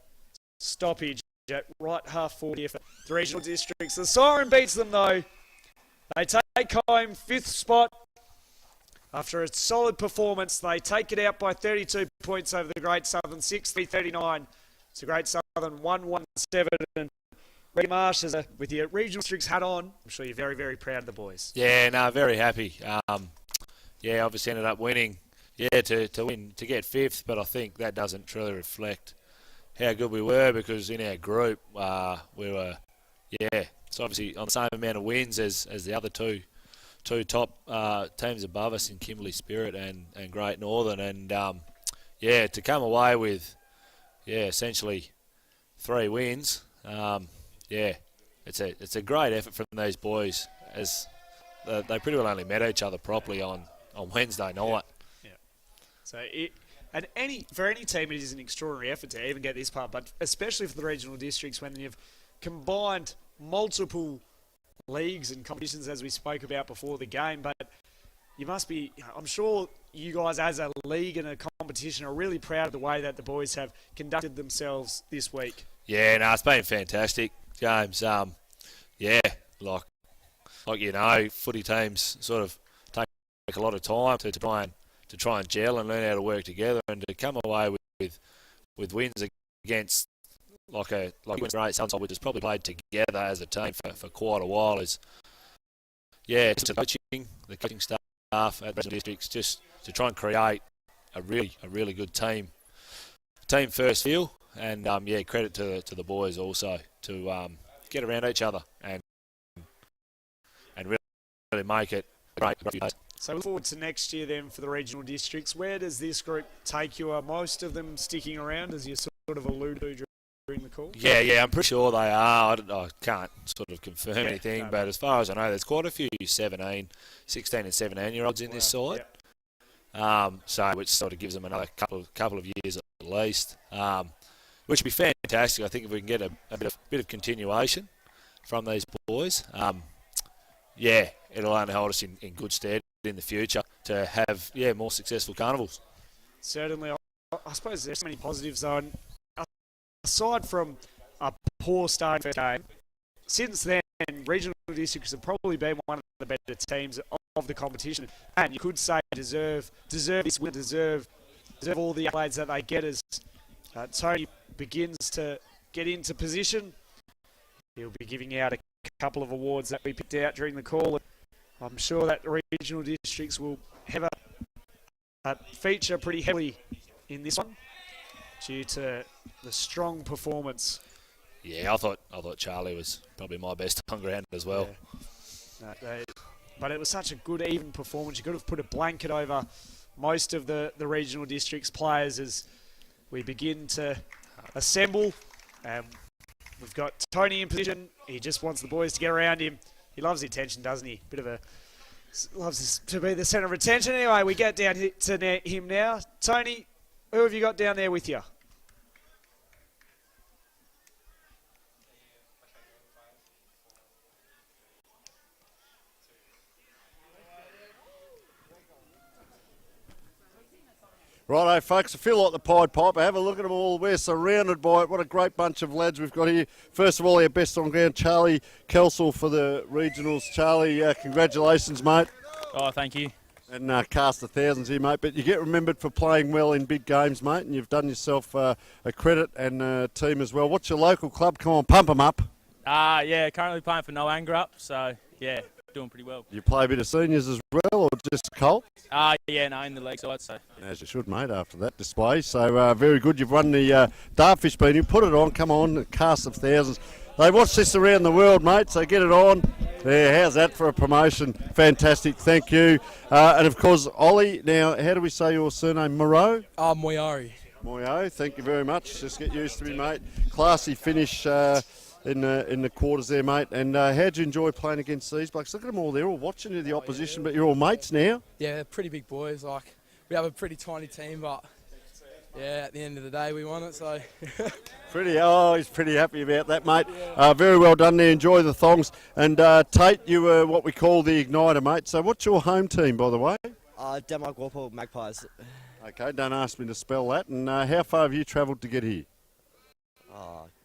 stoppage at right half forward here for the regional districts. The Siren beats them though. They take home 5th spot. After a solid performance, they take it out by 32 points over the Great Southern, 6-3-39. It's the Great Southern 1-1-7. And Ricky Marsh, with your regional districts hat on, I'm sure you're very, very proud of the boys. Yeah, no, very happy. Yeah, obviously ended up winning. Yeah, to win, to get 5th, but I think that doesn't truly reflect how good we were, because in our group we were, it's obviously on the same amount of wins as the other two top teams above us in Kimberley Spirit and Great Northern, and to come away with essentially 3 wins, it's a great effort from these boys, as they pretty well only met each other properly on Wednesday night. Yeah. So for any team, it is an extraordinary effort to even get this part, but especially for the regional districts when you've combined multiple leagues and competitions, as we spoke about before the game. But you must be, I'm sure you guys as a league and a competition are really proud of the way that the boys have conducted themselves this week. Yeah, no, it's been fantastic, James. Like footy teams sort of take a lot of time to try and gel and learn how to work together, and to come away with wins against like a Great Southern, which has probably played together as a team for quite a while, is just the coaching staff at the districts, just to try and create a really good team first feel, and credit to the boys also to get around each other and really make it great. So look forward to next year then for the regional districts. Where does this group take you? Are most of them sticking around, as you sort of alluded to during the call? Yeah, I'm pretty sure they are. I can't sort of confirm anything, but as far as I know, there's quite a few 16 and 17-year-olds in this side. So which sort of gives them another couple of years at least, which would be fantastic. I think if we can get a bit of continuation from these boys, it'll only hold us in good stead in the future to have more successful carnivals. Certainly. I suppose there's so many positives though, and aside from a poor starting first game, since then regional districts have probably been one of the better teams of the competition, and you could say deserve this win, deserve all the accolades that they get as Tony begins to get into position. He'll be giving out a couple of awards that we picked out during the call. I'm sure that the regional districts will have a feature pretty heavily in this one due to the strong performance. Yeah, I thought Charlie was probably my best on ground as well. Yeah. But it was such a good even performance. You could have put a blanket over most of the regional districts players as we begin to assemble. We've got Tony in position. He just wants the boys to get around him. He loves the attention, doesn't he? Loves to be the centre of attention. Anyway, we get down to him now. Tony, who have you got down there with you? Righto, folks, I feel like the Pied Piper. Have a look at them all. We're surrounded by it. What a great bunch of lads we've got here. First of all, our best on ground, Charlie Kelsall for the regionals. Charlie, congratulations, mate. Oh, thank you. And cast of thousands here, mate. But you get remembered for playing well in big games, mate, and you've done yourself a credit and a team as well. What's your local club? Come on, pump them up. Currently playing for No Anger Up, so yeah, doing pretty well. You play a bit of seniors as well, or just Colt? In the league side, so. As you should, mate, after that display. So very good. You've run the Dartfish bean. You put it on. Come on, cast of thousands. They watch this around the world, mate, so get it on. Yeah, how's that for a promotion? Fantastic, thank you. And of course, Ollie, now, how do we say your surname? Moreau? Moyari. Moyo, thank you very much. Just get used to me, mate. Classy finish there in the quarters there, mate. And how'd you enjoy playing against these blokes? Look at them all. They're all watching you, the opposition, but you're all mates now. Yeah, they're pretty big boys. Like, we have a pretty tiny team, but yeah, at the end of the day, we won it. So He's pretty happy about that, mate. Very well done there. Enjoy the thongs. And Tate, you were what we call the igniter, mate. So what's your home team, by the way? Denmark Warple Magpies. Okay, don't ask me to spell that. And how far have you travelled to get here?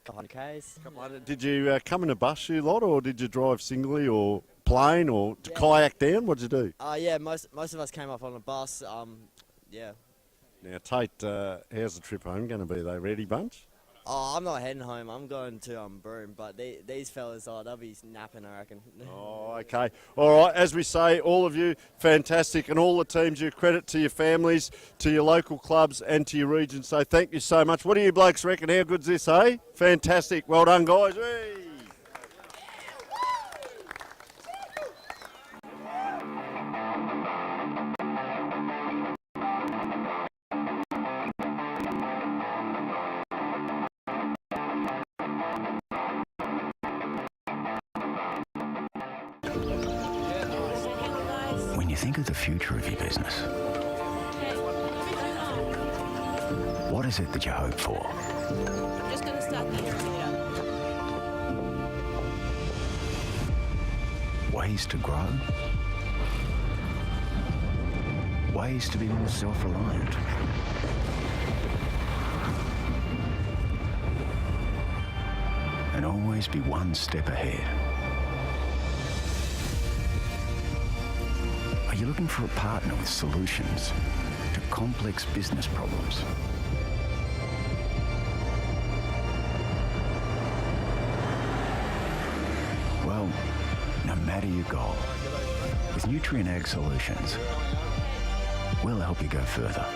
Couple hundred Ks. Did you come in a bus, you lot, or did you drive singly or plane or kayak down? What'd you do? Yeah, most of us came up on a bus. Yeah. Now, Tate, how's the trip home going to be? They ready bunch? Oh, I'm not heading home. I'm going to Broome, but these fellas, they'll be napping, I reckon. Oh, okay. All right, as we say, all of you, fantastic, and all the teams, you credit to your families, to your local clubs and to your region, so thank you so much. What do you blokes reckon? How good's this, eh? Fantastic. Well done, guys. Hey. When you think of the future of your business, what is it that you hope for? I'm just going to start the irrigator. Ways to grow? Ways to be more self-reliant? And always be one step ahead. Are you looking for a partner with solutions to complex business problems? Well, no matter your goal, with Nutrien Ag Solutions, we'll help you go further.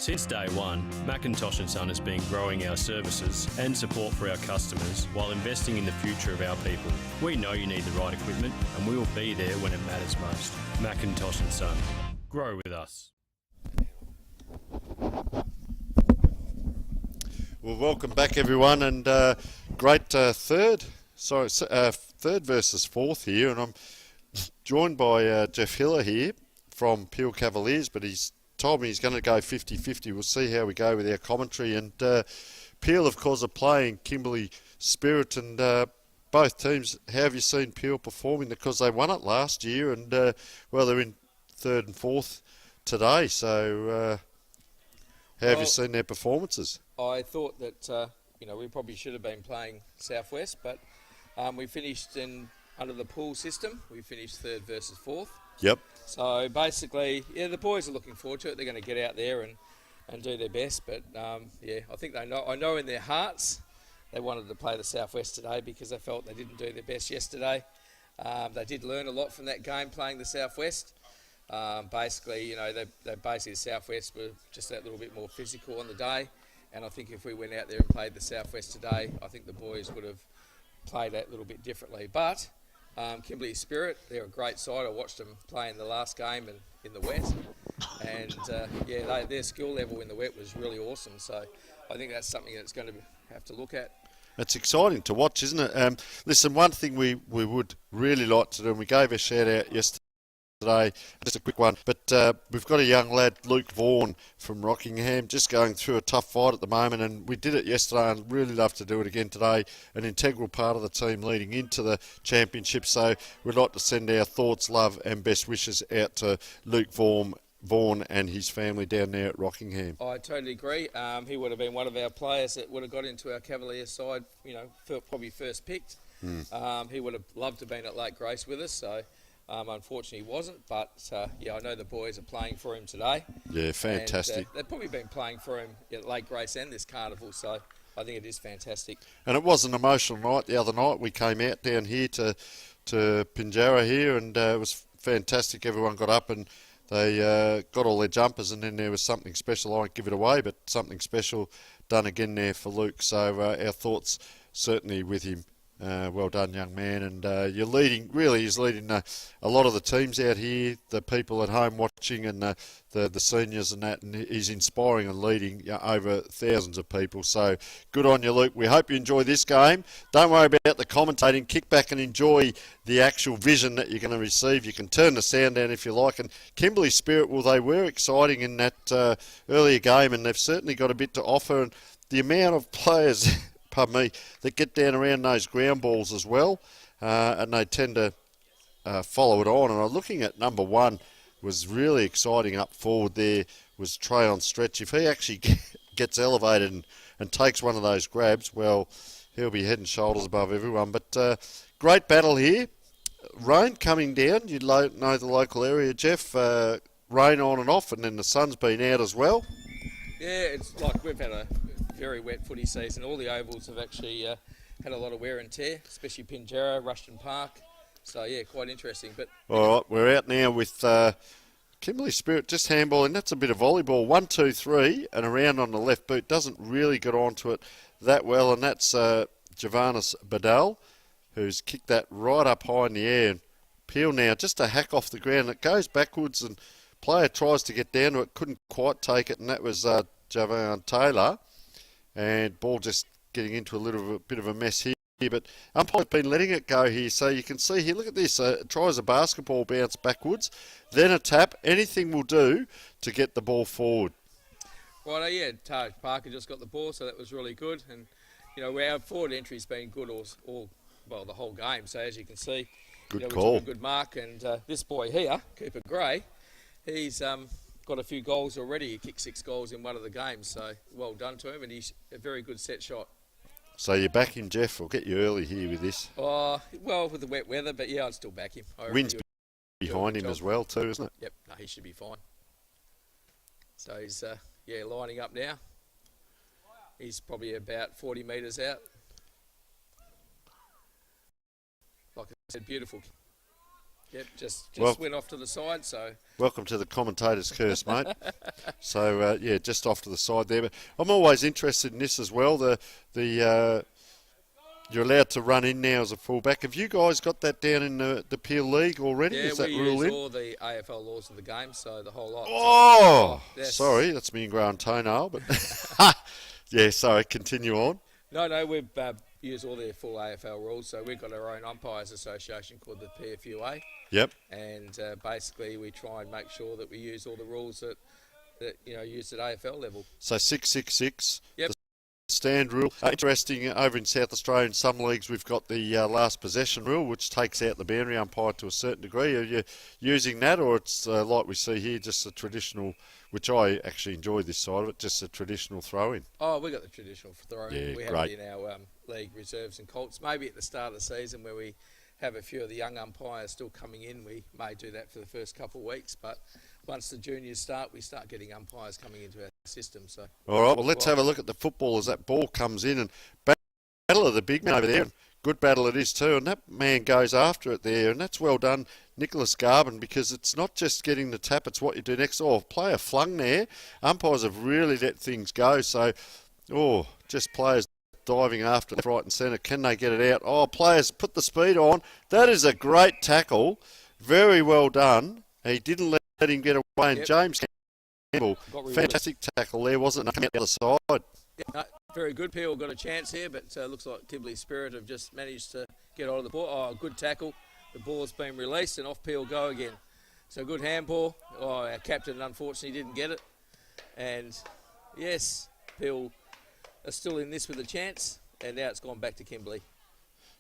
Since day one, Macintosh & Son has been growing our services and support for our customers while investing in the future of our people. We know you need the right equipment and we will be there when it matters most. Macintosh & Son. Grow with us. Well, welcome back, everyone, and great third versus fourth here, and I'm joined by Jeff Hiller here from Peel Cavaliers, but he's told me he's going to go 50-50. We'll see how we go with our commentary. And Peel, of course, are playing Kimberley Spirit, and both teams, how have you seen Peel performing? Because they won it last year, and, well, they're in third and fourth today. So how have you seen their performances? I thought that, we probably should have been playing Southwest, but we finished under the pool system. We finished third versus fourth. Yep. So basically, the boys are looking forward to it. They're going to get out there and do their best. But I think they know. I know in their hearts they wanted to play the Southwest today because they felt they didn't do their best yesterday. They did learn a lot from that game playing the Southwest. Basically, they basically the Southwest were just that little bit more physical on the day. And I think if we went out there and played the Southwest today, I think the boys would have played that a little bit differently. But Kimberley Spirit, they're a great side. I watched them play in the last game and in the wet. And their skill level in the wet was really awesome. So I think that's something that's going to have to look at. It's exciting to watch, isn't it? Listen, one thing we would really like to do, and we gave a shout out yesterday, just a quick one, but we've got a young lad, Luke Vaughan from Rockingham, just going through a tough fight at the moment, and we did it yesterday and really love to do it again today, an integral part of the team leading into the championship. So we'd like to send our thoughts, love and best wishes out to Luke Vaughan and his family down there at Rockingham. I totally agree. He would have been one of our players that would have got into our Cavaliers side, probably first picked. He would have loved to have been at Lake Grace with us, so unfortunately he wasn't. But I know the boys are playing for him today. Yeah, fantastic. And, they've probably been playing for him at Lake Grace and this carnival, so I think it is fantastic. And it was an emotional night the other night. We came out down here to Pilbara here, and it was fantastic. Everyone got up and they got all their jumpers, and then there was something special. I won't give it away, but something special done again there for Luke. So our thoughts certainly with him. Well done, young man. And you're leading, really, he's leading a lot of the teams out here, the people at home watching, and the seniors and that. And he's inspiring and leading over thousands of people. So good on you, Luke. We hope you enjoy this game. Don't worry about the commentating. Kick back and enjoy the actual vision that you're going to receive. You can turn the sound down if you like. And Kimberley Spirit, well, they were exciting in that earlier game, and they've certainly got a bit to offer. And the amount of players that get down around those ground balls as well, and they tend to follow it on. And I'm looking at number one was really exciting up forward there, was Trayon Stretch. If he actually gets elevated and takes one of those grabs, well, he'll be head and shoulders above everyone. But great battle here. Rain coming down. You know the local area, Jeff. Rain on and off, and then the sun's been out as well. Yeah, it's like we've had a very wet footy season. All the ovals have actually had a lot of wear and tear, especially Pilbara, Rushton Park. So yeah, quite interesting. But all right, we're out now with Kimberley Spirit just handballing. That's a bit of volleyball. 1, 2, 3, and around on the left boot. Doesn't really get onto it that well, and that's Javanis Badal, who's kicked that right up high in the air. And Peel now just a hack off the ground. It goes backwards, and player tries to get down to it, couldn't quite take it, and that was Javan Taylor. And ball just getting into a little bit of a mess here. But umpire's been letting it go here. So you can see here, look at this. It tries a basketball bounce backwards, then a tap. Anything will do to get the ball forward. Right, yeah, Taj Parker just got the ball, so that was really good. And, our forward entry's been good the whole game. So as you can see, good we call. took a good mark. And this boy here, Cooper Gray, he's got a few goals already. He kicked 6 goals in one of the games, so well done to him, and he's a very good set shot. So you're backing Jeff. We'll get you early here with this. Well, with the wet weather, but yeah, I'd still back him. Wind's behind him as well too, isn't it? Yep, no, he should be fine. So he's lining up now. He's probably about 40 metres out. Like I said, beautiful. Yep, just went off to the side, so... Welcome to the commentator's curse, mate. So, just off to the side there. But I'm always interested in this as well. You're allowed to run in now as a fullback. Have you guys got that down in the Peel League already? Yeah, Is that we rule use in? all the AFL laws of the game, so the whole lot. Oh! So, sorry, that's me and grown toenail, but... yeah, sorry, continue on. No, we've use all their full AFL rules. So we've got our own umpires association called the PFUA. Yep. And basically we try and make sure that we use all the rules that used at AFL level. So 666. Yep. The stand rule. Interesting, over in South Australia, in some leagues, we've got the last possession rule, which takes out the boundary umpire to a certain degree. Are you using that, or it's like we see here, just a traditional, which I actually enjoy this side of it, just a traditional throw-in? Oh, we got the traditional throw-in. Yeah, we great. have it in our league reserves and Colts. Maybe at the start of the season where we have a few of the young umpires still coming in, we may do that for the first couple of weeks. But once the juniors start, we start getting umpires coming into our system. So all right, well, let's have a look at the football as that ball comes in, and battle of the big man over there. good battle it is too, and that man goes after it there, and that's well done, Nicholas Garvin, because it's not just getting the tap, it's what you do next. Oh, player flung there. Umpires have really let things go, so, just players diving after left, right and centre. Can they get it out? Oh, players put the speed on. That is a great tackle. Very well done. He didn't let him get away, and James Campbell, fantastic tackle there, wasn't it? Coming out the other side. No, very good. Peel got a chance here, but looks like Kimberley Spirit have just managed to get on the ball. Oh, good tackle. The ball's been released and off Peel go again. So good handball. Oh, our captain unfortunately didn't get it. And yes, Peel are still in this with a chance, and now it's gone back to Kimberley.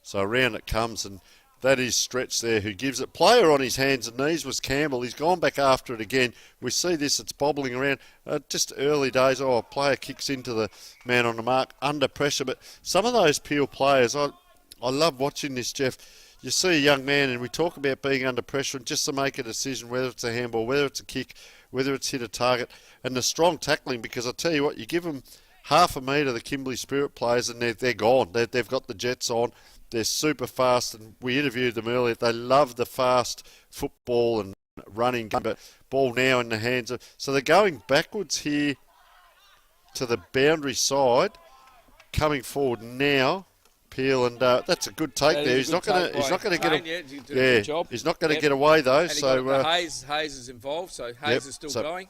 So around it comes, and that is Stretch there who gives it. Player on his hands and knees was Campbell. He's gone back after it again. We see this, it's bobbling around. Just early days, player kicks into the man on the mark under pressure. But some of those Peel players, I love watching this, Jeff. You see a young man, and we talk about being under pressure, and just to make a decision, whether it's a handball, whether it's a kick, whether it's hit a target, and the strong tackling, because I tell you what, you give them half a metre, the Kimberley Spirit players, and they're gone. They've got the jets on. They're super fast, and we interviewed them earlier. They love the fast football and running, but ball now in the hands of... So they're going backwards here to the boundary side, coming forward now. Peel, and that's a good take there. He's not going to get he's not going to get away though. And So Hayes is involved, so Hayes is still going.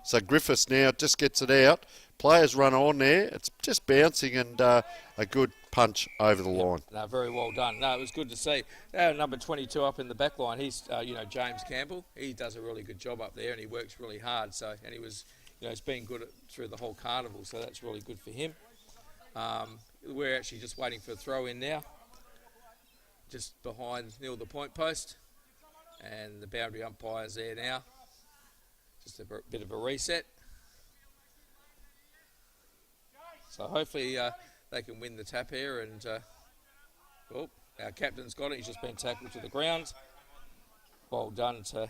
So Griffiths now just gets it out. Players run on there. It's just bouncing, and a good punch over the line. No, very well done. No, it was good to see. Number 22 up in the back line. He's, James Campbell. He does a really good job up there, and he works really hard. So, and he was, he's been good through the whole carnival. So that's really good for him. We're actually just waiting for a throw in now, just behind Neil the point post, and the boundary umpire's there now. Just a bit of a reset. So hopefully they can win the tap here, and our captain's got it. He's just been tackled to the ground. Well done to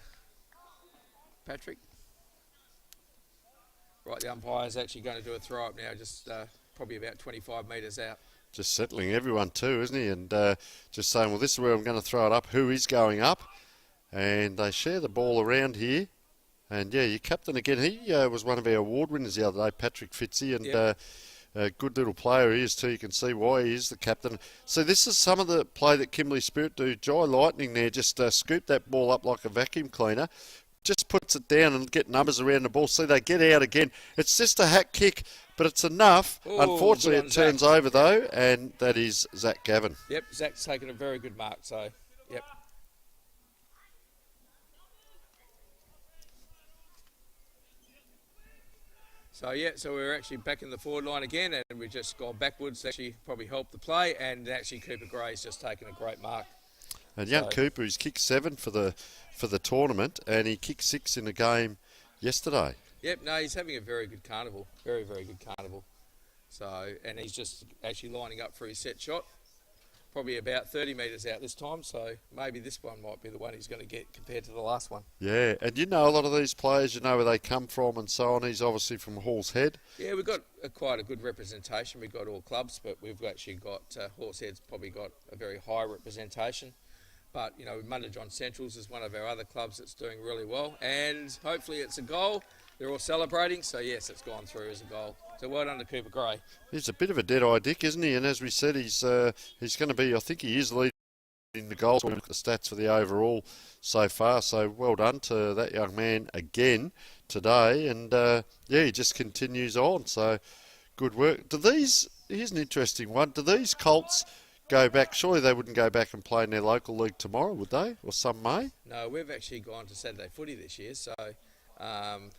Patrick. Right, the umpire's actually going to do a throw up now, just probably about 25 metres out. Just settling everyone too, isn't he? And just saying, well, this is where I'm going to throw it up. Who is going up? And they share the ball around here. And yeah, your captain again, he was one of our award winners the other day, Patrick Fitzy, and a good little player he is too. You can see why he is the captain. So this is some of the play that Kimberley Spirit do. Jai Lightning there, just scoop that ball up like a vacuum cleaner. Just puts it down and get numbers around the ball. See, they get out again. It's just a hack kick, but it's enough. Ooh, unfortunately, it turns Zach. over, though, and that is Zach Gavin. Yep, Zach's taken a very good mark, so, yep. So we're actually back in the forward line again, and we've just gone backwards, actually probably helped the play, and actually Cooper Gray's just taken a great mark. And young Cooper, who's kicked 7 for the tournament, and he kicked 6 in a game yesterday. Yep, no, he's having a very good carnival. Very, very good carnival. So, and he's just actually lining up for his set shot. Probably about 30 metres out this time, so maybe this one might be the one he's going to get compared to the last one. Yeah, and you know a lot of these players, you know where they come from and so on. He's obviously from Hall's Head. Yeah, we've got quite a good representation. We've got all clubs, but we've actually got, Hall's Head's probably got a very high representation. But, Mundajon Centrals is one of our other clubs that's doing really well. And hopefully it's a goal. They're all celebrating. So, yes, it's gone through as a goal. So, well done to Cooper Gray. He's a bit of a dead-eye Dick, isn't he? And as we said, he's going to be, I think he is leading the goals. We've got the stats for the overall so far. So, well done to that young man again today. And, he just continues on. So, good work. Here's an interesting one. Do these Colts go back? Surely they wouldn't go back and play in their local league tomorrow, would they? Or some may? No, we've actually gone to Saturday footy this year, so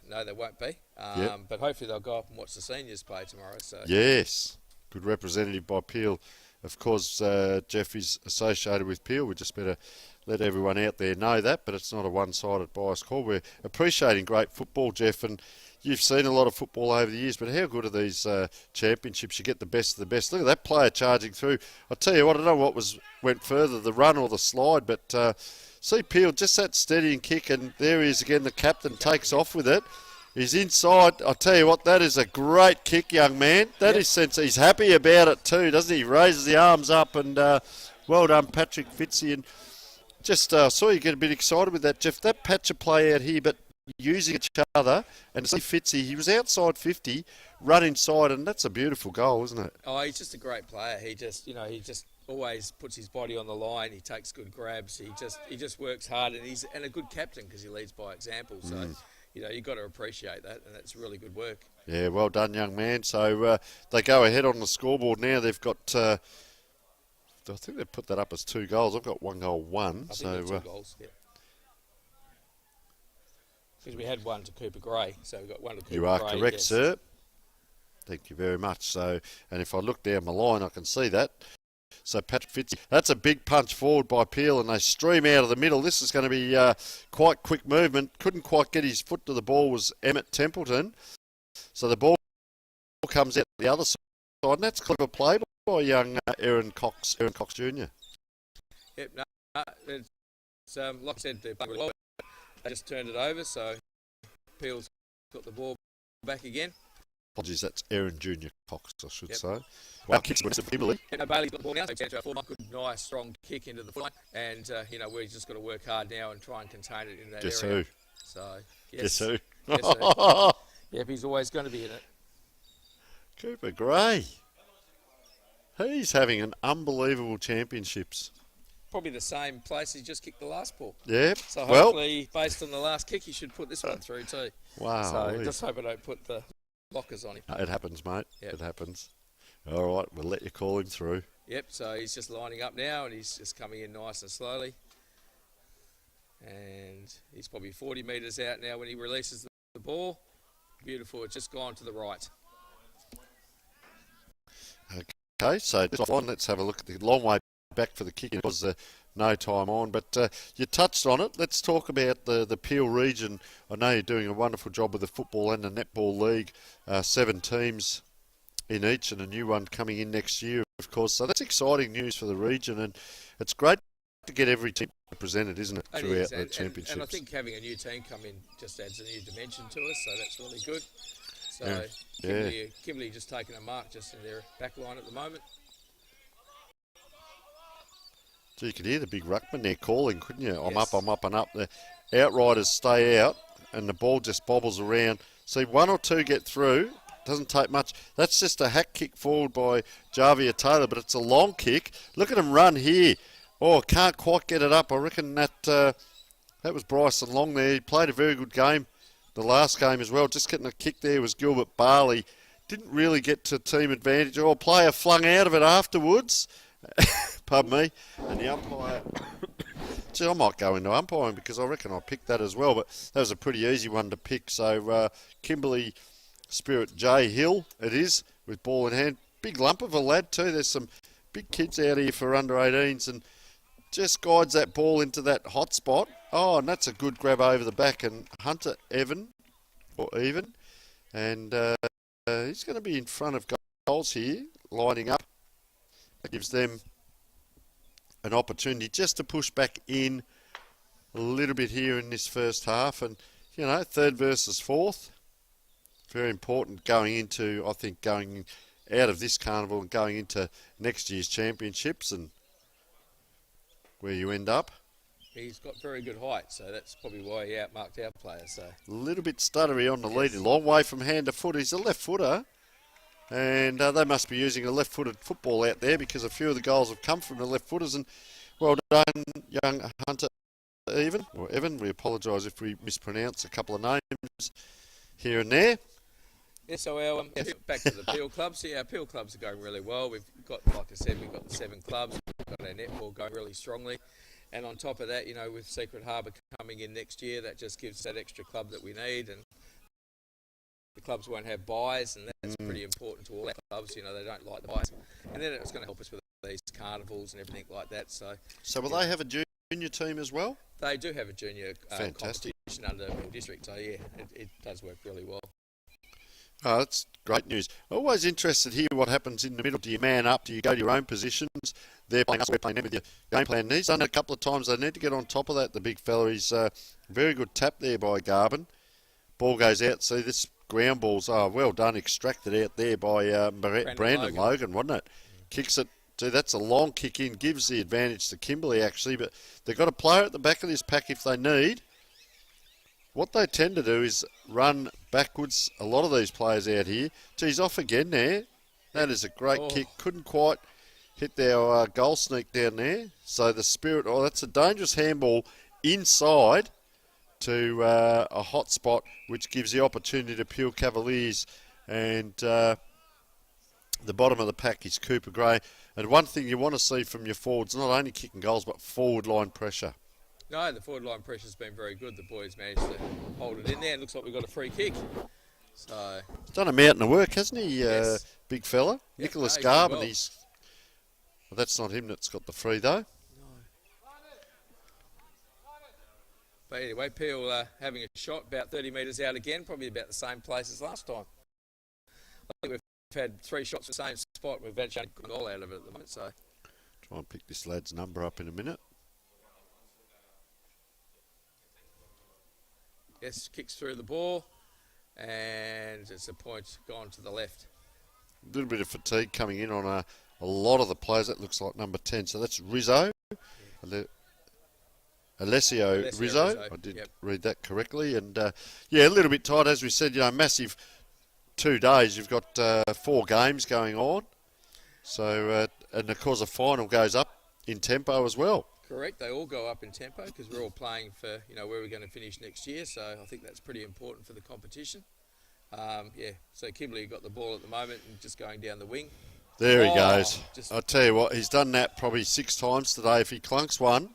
no, they won't be. Yep. But hopefully they'll go up and watch the seniors play tomorrow. So yes, good representative by Peel. Of course, Jeff is associated with Peel. We just better let everyone out there know that, but it's not a one-sided bias call. We're appreciating great football, Jeff, and you've seen a lot of football over the years, but how good are these championships? You get the best of the best. Look at that player charging through. I tell you what, I don't know what went further, the run or the slide, but see Peel, just that steady and kick, and there he is again. The captain takes off with it, He's inside. I tell you what, that is a great kick, young man. That is sense. He's happy about it too, doesn't he? He raises the arms up, and well done, Patrick Fitzy. And just saw you get a bit excited with that, Jeff. That patch of play out here, but using each other, and see Fitzy, he was outside 50, run inside, and that's a beautiful goal, isn't it? Oh, he's just a great player. He just always puts his body on the line. He takes good grabs. He just works hard, and he's a good captain because he leads by example. So. You've got to appreciate that, and that's really good work. Yeah, well done, young man. So they go ahead on the scoreboard now. They've got, I think they've put that up as 2 goals. I've got 1 goal, 1. I think 2 goals, yeah. Because we had 1 to Cooper Gray, so we've got 1 to Cooper Gray. You are correct, yes. sir. Thank you very much. So, and if I look down the line, I can see that. So Patrick Fitzy, that's a big punch forward by Peel, and they stream out of the middle. This is going to be quite quick movement. Couldn't quite get his foot to the ball was Emmett Templeton. So the ball comes out the other side, and that's clever play by young Aaron Cox Jr. Yep, no, it's, like I said, they just turned it over, so Peel's got the ball back again. Apologies, that's Aaron Jr. Cox, I should say. Wow, kicks with Kimberly. Bailey's got the ball now, so it's a good, nice, strong kick into the foot. And, we've just got to work hard now and try and contain it in that Guess area. Who? So, Guess who? Guess who? Yep, he's always going to be in it. Cooper Gray. He's having an unbelievable championships. Probably the same place he just kicked the last ball. Yep. So hopefully, based on the last kick, he should put this one through too. Wow. So just hope I don't put the blockers on him. It happens, mate. Yep. It happens. All right, we'll let you call him through. Yep, so he's just lining up now, and he's just coming in nice and slowly. And he's probably 40 metres out now when he releases the ball. Beautiful, it's just gone to the right. Okay, so this one, let's have a look at the long way back for the kick. It was no time on, but you touched on it. Let's talk about the Peel region. I know you're doing a wonderful job with the football and the netball league. 7 teams in each, and a new one coming in next year, of course. So that's exciting news for the region, and it's great to get every team represented, isn't it, throughout the championships? And I think having a new team come in just adds a new dimension to us, so that's really good. So Kimberly just taking a mark just in their back line at the moment. So you could hear the big ruckman there calling, couldn't you? I'm up and up. The outriders stay out, and the ball just bobbles around. See, 1 or 2 get through. Doesn't take much. That's just a hack kick forward by Javier Taylor, but it's a long kick. Look at him run here. Oh, can't quite get it up. I reckon that was Bryson Long there. He played a very good game the last game as well. Just getting a kick there was Gilbert Barley. Didn't really get to team advantage. Oh, player flung out of it afterwards. Pardon me. And the umpire... Gee, I might go into umpiring because I reckon I picked that as well, but that was a pretty easy one to pick. So Kimberly Spirit J Hill it is, with ball in hand. Big lump of a lad too. There's some big kids out here for under 18s, and just guides that ball into that hot spot. Oh, and that's a good grab over the back, and Hunter Evan, and he's going to be in front of goals here, lining up. That gives them an opportunity just to push back in a little bit here in this first half, and 3rd versus 4th. Very important going into, I think, going out of this carnival and going into next year's championships and where you end up. He's got very good height, so that's probably why he outmarked our players. So a little bit stuttery on the lead, long way from hand to foot. He's a left footer, and they must be using a left-footed football out there because a few of the goals have come from the left footers. And well done, young Hunter Evan. We apologise if we mispronounce a couple of names here and there. Yeah, so back to the Peel clubs. Yeah, our Peel clubs are going really well. We've got, like I said, we've got the 7 clubs. We've got our netball going really strongly. And on top of that, with Secret Harbour coming in next year, that just gives that extra club that we need. And the clubs won't have buys, and that's pretty important to all our clubs. They don't like the buys. And then it's going to help us with these carnivals and everything like that. So will they have a junior team as well? They do have a junior Fantastic. competition under Mill District. So, yeah, it does work really well. Oh, that's great news. Always interested to hear what happens in the middle. Do you man up? Do you go to your own positions? They're playing us, we're playing them with your game plan. He's done it a couple of times. They need to get on top of that, the big fella. He's very good tap there by Garvin. Ball goes out. See, this ground ball's, well done, extracted out there by Brandon Logan, wasn't it? Kicks it. See, that's a long kick in, gives the advantage to Kimberley, actually, but they've got a player at the back of this pack if they need. What they tend to do is run backwards, a lot of these players out here. He's off again there. That is a great kick. Couldn't quite hit their goal sneak down there. So the Spirit, that's a dangerous handball inside to a hot spot, which gives the opportunity to Peel Cavaliers. And the bottom of the pack is Cooper Gray. And one thing you want to see from your forwards, not only kicking goals, but forward line pressure. No, the forward line pressure's been very good. The boys managed to hold it in there. It looks like we've got a free kick. So He's done a mountain of work, hasn't he, Yes. big fella? Yep, Nicholas no, Garb, well. and he's... Well, that's not him that's got the free, though. But anyway, Peel having a shot about 30 metres out again, probably about the same place as last time. I think we've had 3 shots in the same spot. We've actually got a goal out of it at the moment. So Try and pick this lad's number up in a minute. yes, kicks through the ball, and it's a point gone to the left. A little bit of fatigue coming in on a lot of the players. That looks like number 10. So that's Rizzo. Alessio Rizzo. I did read that correctly. And, a little bit tight. As we said, massive 2 days. You've got 4 games going on. So, and of course, the final goes up in tempo as well. Correct. They all go up in tempo because we're all playing for, where we're going to finish next year. So I think that's pretty important for the competition. So Kimberley got the ball at the moment and just going down the wing. There he goes. I'll tell you what, he's done that probably 6 times today. If he clunks one,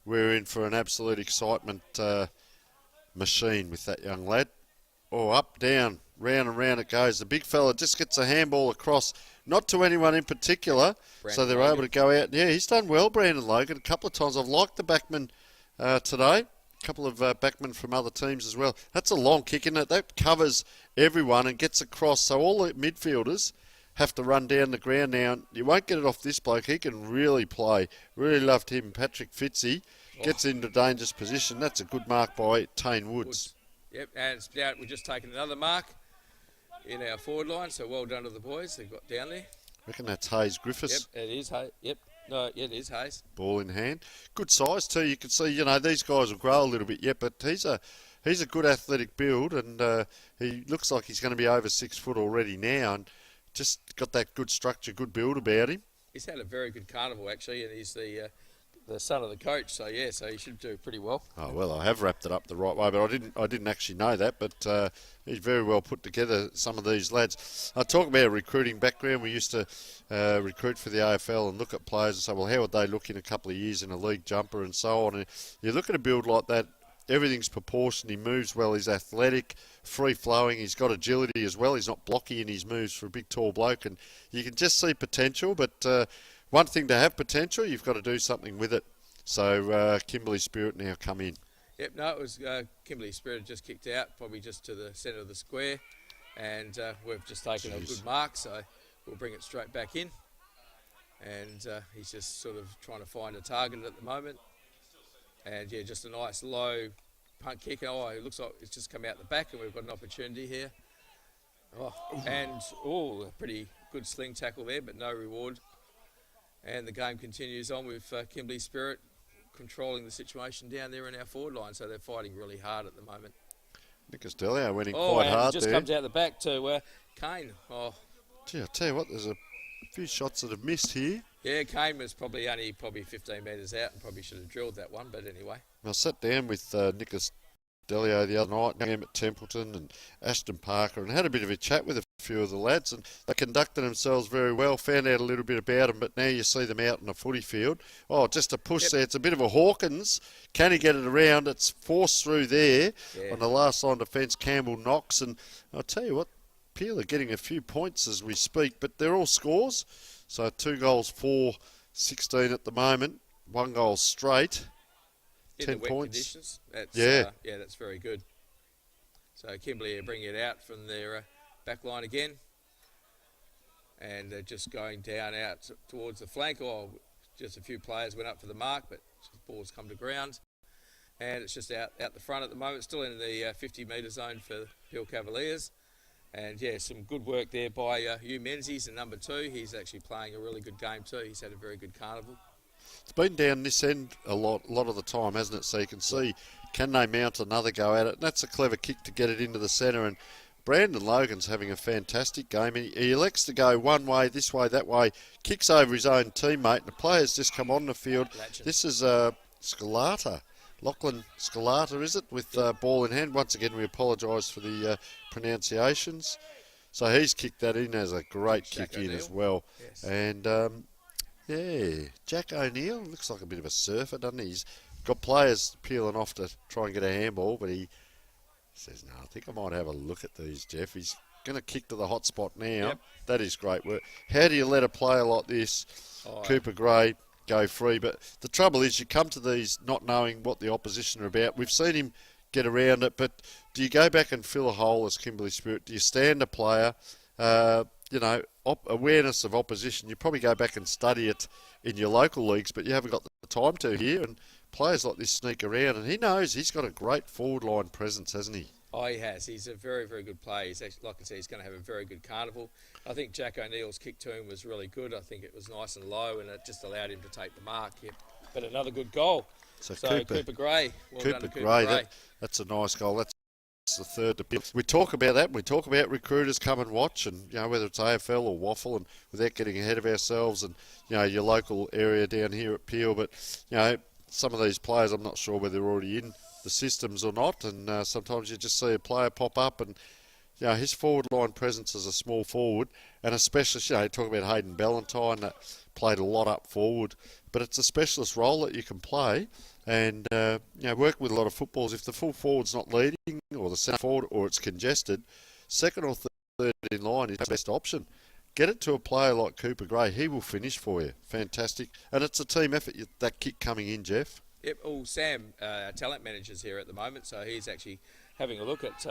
we're in for an absolute excitement machine with that young lad. Up, down, round and round it goes. The big fella just gets a handball across, not to anyone in particular, so they're able to go out. Yeah, he's done well, Brandon Logan, a couple of times. I've liked the backman today. A couple of backmen from other teams as well. That's a long kick, isn't it? That covers everyone and gets across, so all the midfielders have to run down the ground now. You won't get it off this bloke. He can really play. Really loved him. Patrick Fitzy gets into dangerous position. That's a good mark by Tane Woods. Yep, and it's out. We've just taken another mark in our forward line, so well done to the boys. They've got down there. I reckon that's Hayes Griffiths. Yep, it is Hayes. Yep. No, yeah, it is Hayes. Ball in hand. Good size too. You can see, these guys will grow a little bit yet, but he's a good athletic build, and he looks like he's going to be over 6 foot already now, and just got that good structure, good build about him. He's had a very good carnival actually, and he's the son of the coach, so he should do pretty well. Oh well, I have wrapped it up the right way, but I didn't actually know that. But he's very well put together. Some of these lads. I talk about a recruiting background. We used to recruit for the AFL and look at players and say, well, how would they look in a couple of years in a league jumper and so on. And you look at a build like that. Everything's proportioned. He moves well. He's athletic, free-flowing. He's got agility as well. He's not blocky in his moves for a big, tall bloke. And you can just see potential. But one thing to have potential, you've got to do something with it. So Kimberley Spirit now come in. Yep, no, it was Kimberley Spirit just kicked out, probably just to the centre of the square. And we've just taken a good mark, so we'll bring it straight back in. And he's just sort of trying to find a target at the moment. And just a nice low punt kick. It looks like it's just come out the back, and we've got an opportunity here. A pretty good sling tackle there, but no reward. And the game continues on with Kimberley Spirit controlling the situation down there in our forward line, so they're fighting really hard at the moment. Nick Costello went in quite hard there. Just comes out the back to Kane. Gee, I'll tell you what, there's a few shots that have missed here. Yeah, Kane was probably 15 metres out and probably should have drilled that one, but anyway. I sat down with Nick Costello the other night, at Templeton and Ashton Parker, and had a bit of a chat with a few of the lads, and they conducted themselves very well, found out a little bit about them, but now you see them out in a footy field. Just a push there. It's a bit of a Hawkins. Can he get it around? It's forced through there on the last line defence. Campbell knocks, and I'll tell you what, Peel are getting a few points as we speak, but they're all scores. So 2 goals, 4-16 at the moment. 1 goal straight. In 10 the wet points. Conditions. That's, that's very good. So Kimberley are bringing it out from their back line again. And they're just going down out towards the flank. Just a few players went up for the mark, but the ball's come to ground. and it's just out the front at the moment, still in the 50-metre zone for Peel Cavaliers. And yeah, some good work there by Hugh Menzies in number 2. He's actually playing a really good game too. He's had a very good carnival. It's been down this end a lot of the time, hasn't it? So you can see, can they mount another go at it? And that's a clever kick to get it into the centre. And Brandon Logan's having a fantastic game. He elects to go one way, this way, that way, kicks over his own teammate, and the player's just come on the field. This is Scalata. Lachlan Scalata, is it, with ball in hand. Once again, we apologise for the pronunciations. So he's kicked that in as a great kick in as well. Yes. And, yeah, Jack O'Neill looks like a bit of a surfer, doesn't he? He's got players peeling off to try and get a handball, but he says, no, I think I might have a look at these, Jeff. He's going to kick to the hot spot now. Yep. That is great work. How do you let a player like this, Cooper Gray, go free? But the trouble is you come to these not knowing what the opposition are about. We've seen him get around it, but do you go back and fill a hole as Kimberley Spirit? Do you stand a player? Awareness of opposition, you probably go back and study it in your local leagues, but you haven't got the time to here, and players like this sneak around, and he knows he's got a great forward line presence, hasn't he? Oh, he has. He's a very, very good player. He's actually, like I said, he's going to have a very good carnival. I think Jack O'Neill's kick to him was really good. I think it was nice and low, and it just allowed him to take the mark. Yep. But another good goal. So Cooper Gray. Well done to Cooper Gray. That's a nice goal. That's the third to Peel. We talk about that. We talk about recruiters come and watch, and whether it's AFL or Waffle, and without getting ahead of ourselves, and your local area down here at Peel. But some of these players, I'm not sure whether they're already in the systems or not, and sometimes you just see a player pop up, and his forward line presence as a small forward, and a specialist. You talk about Hayden Ballantyne that played a lot up forward, but it's a specialist role that you can play. And, work with a lot of footballs. If the full forward's not leading, or the centre forward, or it's congested, second or third in line is the best option. Get it to a player like Cooper Gray. He will finish for you. Fantastic. And it's a team effort, that kick coming in, Jeff. Yep. Sam, our talent manager's here at the moment, so he's actually having a look at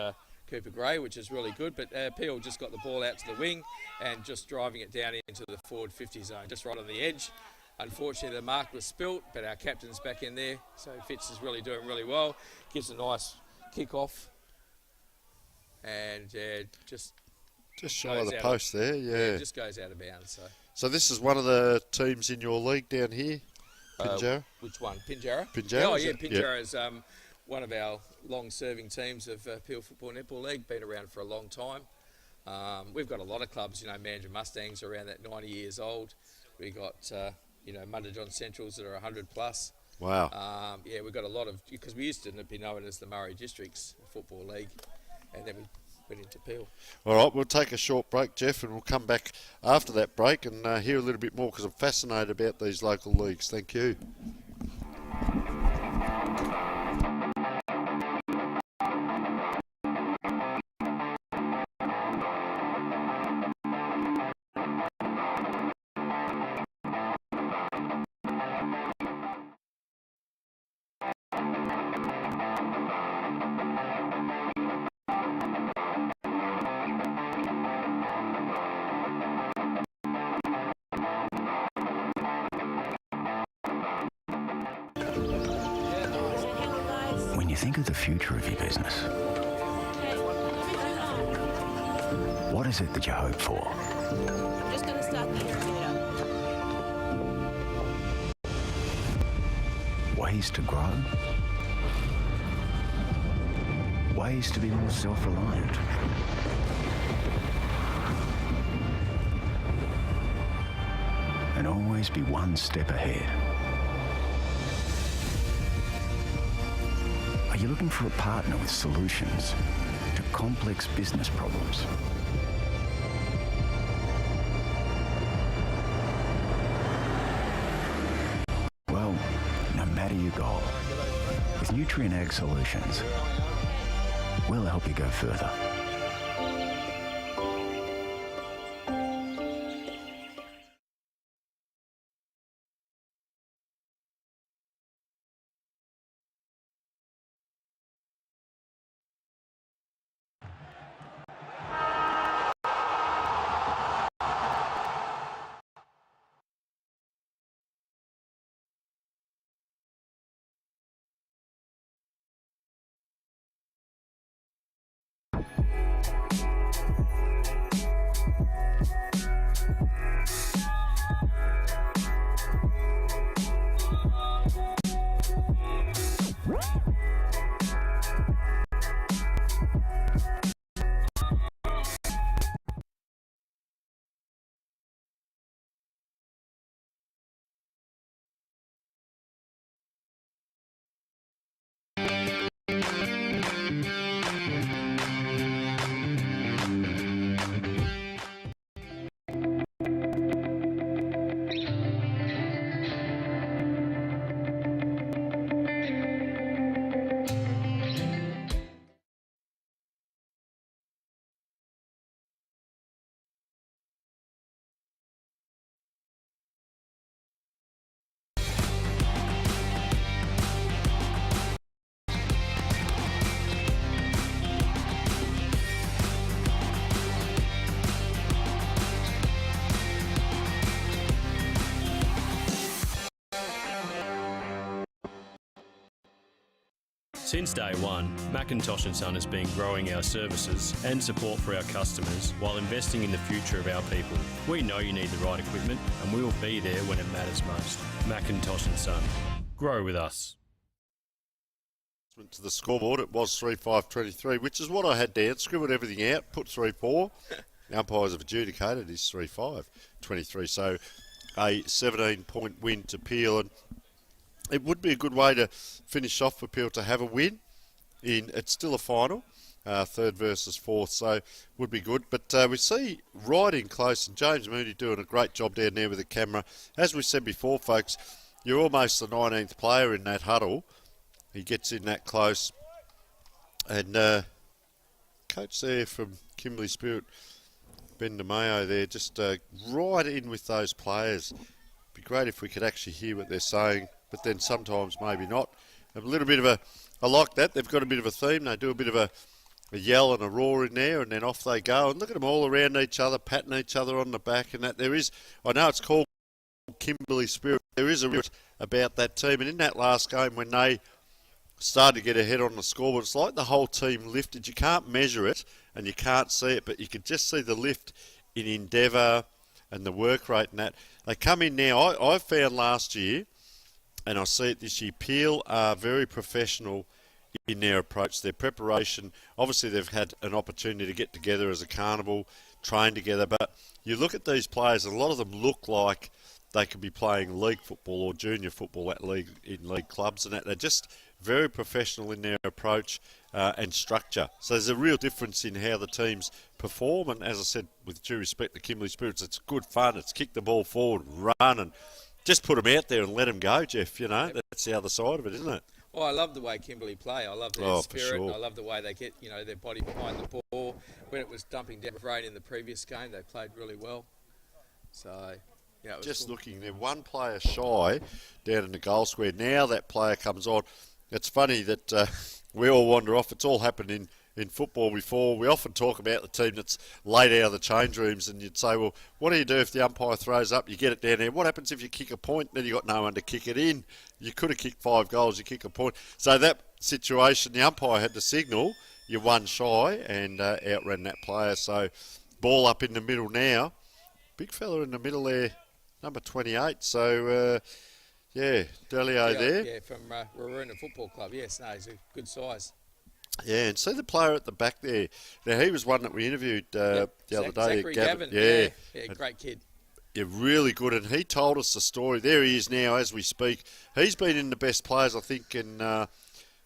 Cooper Gray, which is really good. But Peel just got the ball out to the wing and just driving it down into the forward 50 zone, just right on the edge. Unfortunately, the mark was spilt, but our captain's back in there, so Fitz is really doing really well. Gives a nice kick off, and just shy of the post there. Yeah, just goes out of bounds. So this is one of the teams in your league down here, Pinjarra. Which one, Pinjarra? Pinjarra. Oh yeah, Pinjarra is one of our long-serving teams of Peel Football Netball League. Been around for a long time. We've got a lot of clubs. Mandurah Mustangs are around that 90 years old. We got Mundijong Centrals that are 100 plus. Wow. We've got a lot of, because we used to be known as the Murray Districts Football League, and then we went into Peel. All right, we'll take a short break, Jeff, and we'll come back after that break and hear a little bit more, because I'm fascinated about these local leagues. Thank you. When you think of the future of your business, what is it that you hope for? I'm just going to start the irrigator. Ways to grow? Ways to be more self-reliant? And always be one step ahead. Are you looking for a partner with solutions to complex business problems? Well, no matter your goal, with Nutrien Ag Solutions, we'll help you go further. Since day one, Macintosh & Son has been growing our services and support for our customers while investing in the future of our people. We know you need the right equipment and we will be there when it matters most. Macintosh & Son. Grow with us. To the scoreboard, it was 3-5-23, which is what I had down. Scribbled everything out, put 3-4. The umpires have adjudicated is 3-5-23. So a 17-point win to Peel, and it would be a good way to finish off for Peel to have a win. It's still a final, third versus fourth, so would be good. But we see right in close, and James Mooney doing a great job down there with the camera. As we said before, folks, you're almost the 19th player in that huddle. He gets in that close, and coach there from Kimberley Spirit, Ben DeMayo there, just right in with those players. Be great if we could actually hear what they're saying, but then sometimes maybe not. A little bit of a, I like that. They've got a bit of a theme. They do a bit of a yell and a roar in there, and then off they go. And look at them all around each other, patting each other on the back, and that. There is, I know it's called Kimberley Spirit. There is a bit about that team, and in that last game when they started to get ahead on the scoreboard, it's like the whole team lifted. You can't measure it and you can't see it, but you can just see the lift in endeavour and the work rate and that. They come in now. I found last year, and I see it this year, Peel are very professional in their approach, their preparation. Obviously, they've had an opportunity to get together as a carnival, train together, but you look at these players, and a lot of them look like they could be playing league football or junior football at league clubs, and that. They're just very professional in their approach and structure. So there's a real difference in how the teams perform, and as I said, with due respect to Kimberley Spirits, it's good fun. It's kick the ball forward, run, and just put them out there and let them go, Jeff. You know, that's the other side of it, isn't it? Well, I love the way Kimberley play. I love their spirit. And I love the way they get, their body behind the ball. When it was dumping down with rain in the previous game, they played really well. So, it was just cool. Looking, they're one player shy down in the goal square. Now that player comes on. It's funny that we all wander off. It's all happened in football before. We often talk about the team that's laid out of the change rooms, and you'd say, well, what do you do if the umpire throws up? You get it down there. What happens if you kick a point? Then you got no one to kick it in. You could have kicked 5 goals. You kick a point. So that situation, the umpire had to signal you're one shy and outran that player. So ball up in the middle now. Big fella in the middle there, number 28. So... Delio there. Yeah, from Waruna Football Club. Yes, no, he's a good size. Yeah, and see the player at the back there. Now, he was one that we interviewed the other day. Zachary Gavin. Yeah, great kid. Yeah, really good, and he told us the story. There he is now as we speak. He's been in the best players, I think, in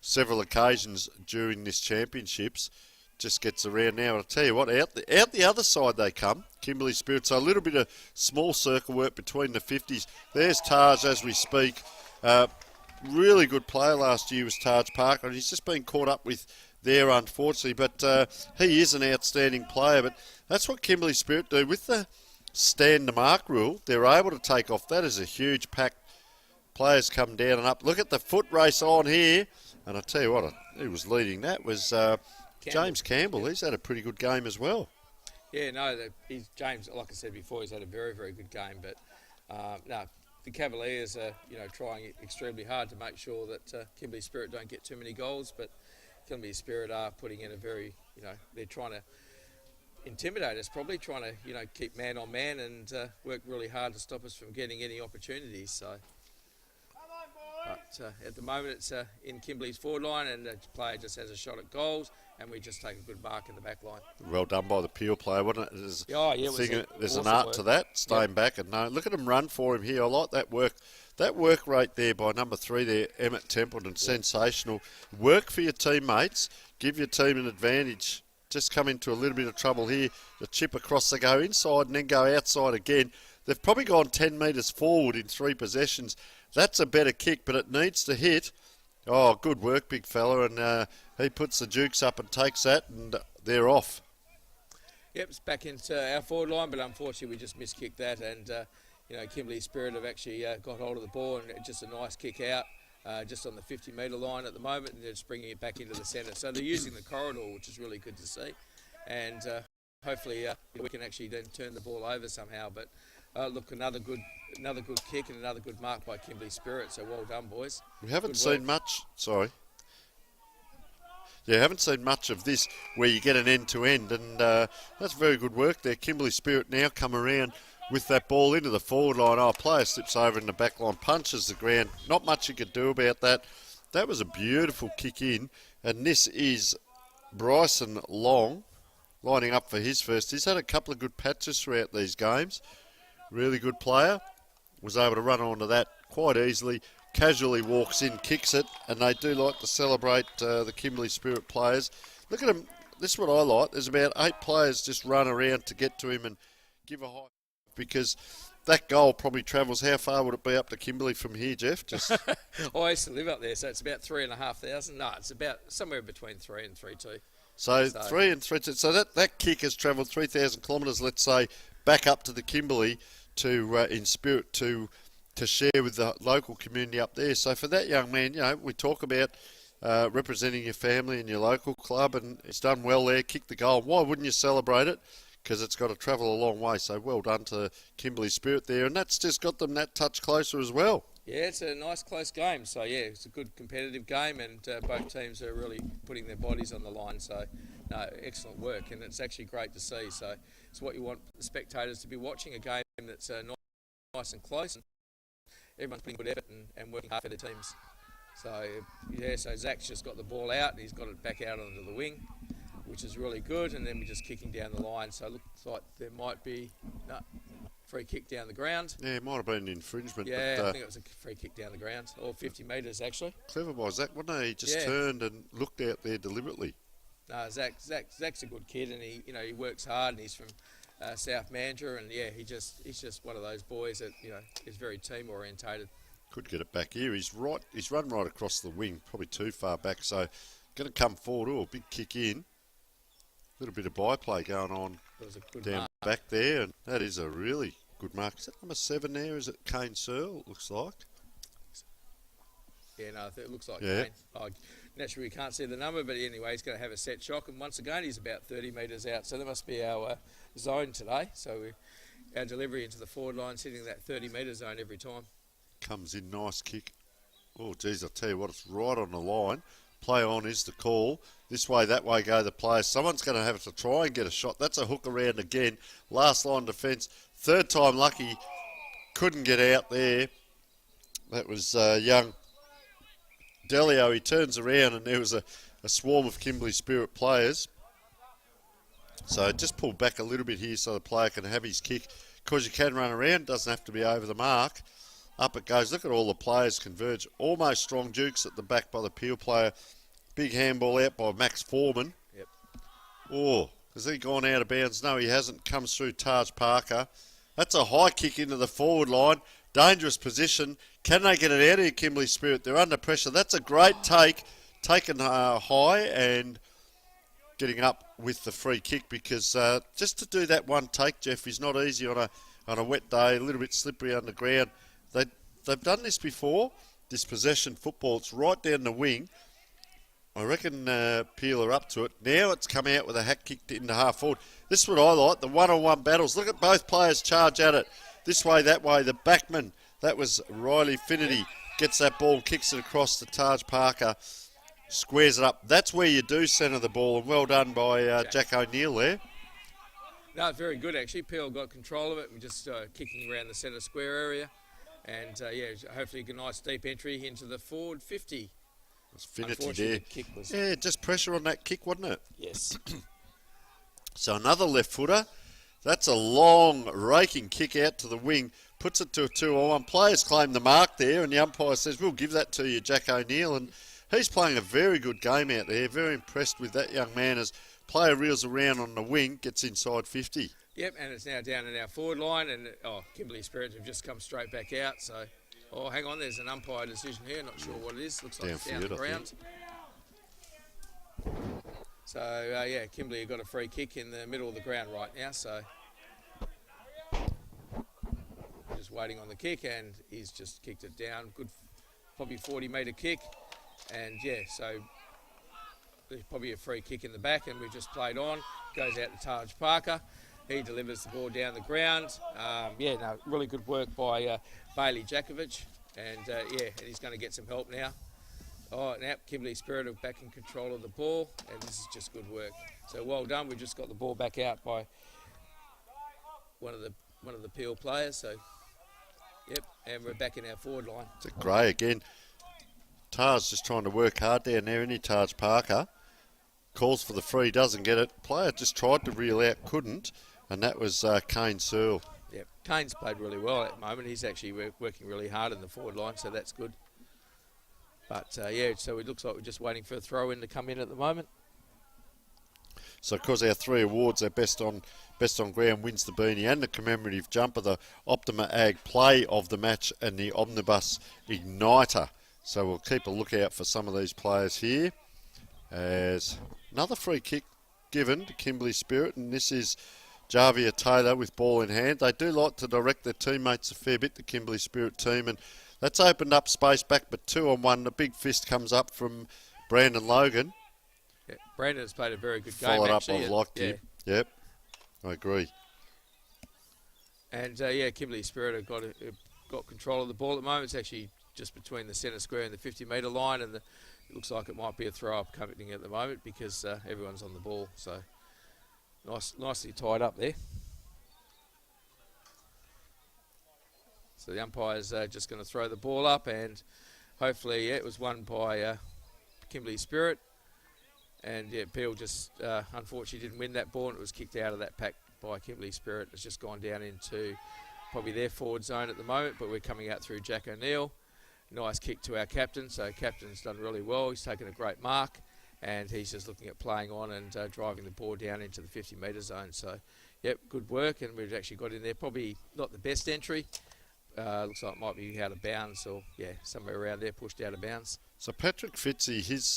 several occasions during this championships. Just gets around now. I'll tell you what, out the other side they come, Kimberley Spirit. So a little bit of small circle work between the 50s. There's Taj as we speak. Really good player last year was Taj Parker, and he's just been caught up with there, unfortunately. But he is an outstanding player. But that's what Kimberley Spirit do. With the stand the mark rule, they're able to take off. That is a huge pack. Players come down and up. Look at the foot race on here. And I tell you what, who was leading that was... James Campbell, he's had a pretty good game as well. Yeah, no, James, like I said before, he's had a very, very good game. But the Cavaliers are, trying extremely hard to make sure that Kimberley Spirit don't get too many goals. But Kimberley Spirit are putting in a very, they're trying to intimidate us, probably trying to, keep man on man and work really hard to stop us from getting any opportunities. So. But at the moment, it's in Kimberley's forward line, and the player just has a shot at goals, and we just take a good mark in the back line. Well done by the Peel player, wasn't it? There's, there's awesome an art work. to that, staying back. And no, look at him run for him here. I like that work. That work rate there by number 3 there, Emmett Templeton, sensational. Work for your teammates. Give your team an advantage. Just come into a little bit of trouble here. The chip across, they go inside and then go outside again. They've probably gone 10 metres forward in 3 possessions. That's a better kick, but it needs to hit. Oh, good work, big fella. And he puts the jukes up and takes that, and they're off. Yep, it's back into our forward line, but unfortunately we just miskicked that. And, Kimberley Spirit have actually got hold of the ball, and just a nice kick out just on the 50-metre line at the moment, and they're just bringing it back into the centre. So they're using the corridor, which is really good to see. And hopefully we can actually then turn the ball over somehow. But look, another good kick and another good mark by Kimberley Spirit. So well done, boys. We haven't seen much. Sorry. yeah, haven't seen much of this where you get an end-to-end, and that's very good work there. Kimberley Spirit now come around with that ball into the forward line. Oh, player slips over in the back line, punches the ground. Not much you could do about that. That was a beautiful kick in, and this is Bryson Long lining up for his first. He's had a couple of good patches throughout these games. Really good player. Was able to run onto that quite easily. Casually walks in, kicks it, and they do like to celebrate the Kimberley Spirit players. Look at them. This is what I like. There's about 8 players just run around to get to him and give a high, because that goal probably travels. How far would it be up to Kimberley from here, Jeff? Just I used to live up there, so it's about 3,500. No, it's about somewhere between 3 and 3.2. So 3 and 3. So that kick has travelled 3,000 kilometres, let's say, back up to the Kimberley to in spirit to share with the local community up there. So for that young man, you know, we talk about representing your family and your local club, and he's done well there, kicked the goal. Why wouldn't you celebrate it? Because it's got to travel a long way. So well done to Kimberley Spirit there, and that's just got them that touch closer as well. Yeah, it's a nice close game. So yeah, it's a good competitive game, and both teams are really putting their bodies on the line. So no, excellent work, and it's actually great to see. So it's what you want the spectators to be watching, a game that's nice and close, and everyone's putting good effort and working hard for their teams. So yeah, so Zach's just got the ball out, and he's got it back out onto the wing, which is really good, and then we're just kicking down the line. So it looks like there might be free kick down the ground. Yeah, it might have been an infringement. Yeah, but, I think it was a free kick down the ground, or 50 metres actually. Clever by Zach, wasn't he? He just turned and looked out there deliberately. No, Zach's a good kid, and he works hard, and he's from South Mandurah, and yeah, he's just one of those boys that is very team orientated. Could get it back here. He's run right across the wing, probably too far back. So going to come forward. Oh, big kick in. A little bit of byplay going on down back there, and that is a really good mark. Is that number 7 there? Is it Kane Searle? It looks like. Yeah, no, it looks like Kane. Naturally, we can't see the number, but anyway, he's going to have a set shock, and once again, he's about 30 metres out. So that must be our zone today. So our delivery into the forward line, sitting in that 30-metre zone every time. Comes in, nice kick. Oh, geez, I'll tell you what, it's right on the line. Play on is the call. This way, that way go the players. Someone's going to have to try and get a shot. That's a hook around again. Last line defence. Third time lucky. Couldn't get out there. That was young Delio. He turns around and there was a swarm of Kimberley Spirit players. So just pull back a little bit here so the player can have his kick. Because you can run around, doesn't have to be over the mark. Up it goes. Look at all the players converge. Almost strong dukes at the back by the Peel player. Big handball out by Max Foreman. Yep. Oh, has he gone out of bounds? No, he hasn't. Comes through Taj Parker. That's a high kick into the forward line. Dangerous position. Can they get it out of here, Kimberley Spirit? They're under pressure. That's a great take. Taken high and getting up with the free kick, because just to do that one take, Jeff, is not easy on a wet day. A little bit slippery underground. They've done this before, this possession football. It's right down the wing. I reckon Peel are up to it. Now it's come out with a hack kick into half forward. This is what I like, the one-on-one battles. Look at both players charge at it. This way, that way. The backman, that was Riley Finnerty, gets that ball, kicks it across to Taj Parker, squares it up. That's where you do centre the ball, and well done by Jack O'Neill there. No, very good actually. Peel got control of it. We're just kicking around the centre square area. And hopefully a nice deep entry into the forward 50. It's Finnerty there. Yeah, just pressure on that kick, wasn't it? Yes. So another left footer. That's a long raking kick out to the wing. Puts it to a 2-on-1. Players claim the mark there, and the umpire says, we'll give that to you, Jack O'Neill. And he's playing a very good game out there. Very impressed with that young man as player reels around on the wing, gets inside 50. Yep, and it's now down in our forward line, and Kimberley Spirit have just come straight back out. So, hang on, there's an umpire decision here. Not sure what it is. Looks like it's down the ground. So, Kimberley have got a free kick in the middle of the ground right now. So, just waiting on the kick, and he's just kicked it down. Good, probably 40-metre kick, and so there's probably a free kick in the back, and we've just played on. Goes out to Taj Parker. He delivers the ball down the ground. Really good work by Bailey Jakovic. And, and he's going to get some help now. Oh, now Kimberley Spirit are back in control of the ball, and this is just good work. So well done. We just got the ball back out by one of the Peel players. So, yep, and we're back in our forward line. It's Gray again. Tars just trying to work hard down there, isn't he, Taj Parker? Calls for the free, doesn't get it. Player just tried to reel out, couldn't, and that was Kane Searle. Yep, Kane's played really well at the moment. He's actually working really hard in the forward line, so that's good. But yeah, so it looks like we're just waiting for a throw in to come in at the moment. So, of course, our 3 awards, our best on ground wins the beanie and the commemorative jumper, the Optima Ag play of the match, and the Omnibus Igniter. So we'll keep a lookout for some of these players here. As another free kick given to Kimberley Spirit, and this is Javia Taylor with ball in hand. They do like to direct their teammates a fair bit, the Kimberley Spirit team, and that's opened up space back, but 2-on-1. The big fist comes up from Brandon Logan. Yeah, Brandon has played a very good game. Followed actually. up, I've liked him. Yep, I agree. And yeah, Kimberley Spirit have got control of the ball at the moment. It's actually just between the centre square and the 50-metre line, and it looks like it might be a throw-up coming at the moment because everyone's on the ball. So nicely tied up there. So the umpire's just going to throw the ball up, and hopefully it was won by Kimberley Spirit. And yeah, Peel just unfortunately didn't win that ball, and it was kicked out of that pack by Kimberley Spirit. It's just gone down into probably their forward zone at the moment, but we're coming out through Jack O'Neill. Nice kick to our captain, so captain's done really well. He's taken a great mark, and he's just looking at playing on and driving the ball down into the 50-metre zone. So, yep, good work, and we've actually got in there. Probably not the best entry. Looks like it might be out of bounds, or yeah, somewhere around there, pushed out of bounds. So Patrick Fitzy, his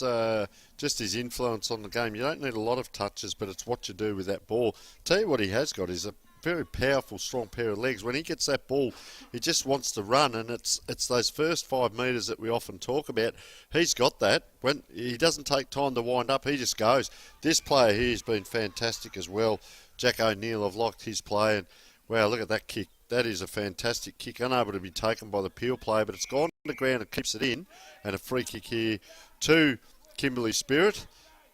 just his influence on the game. You don't need a lot of touches, but it's what you do with that ball. Tell you what he has got is a very powerful, strong pair of legs. When he gets that ball, he just wants to run, and it's those first 5 metres that we often talk about. He's got that. When he doesn't take time to wind up, he just goes. This player here has been fantastic as well. Jack O'Neill, I've liked his play, and wow, look at that kick. That is a fantastic kick, unable to be taken by the Peel player, but it's gone to the ground and keeps it in. And a free kick here to Kimberley Spirit.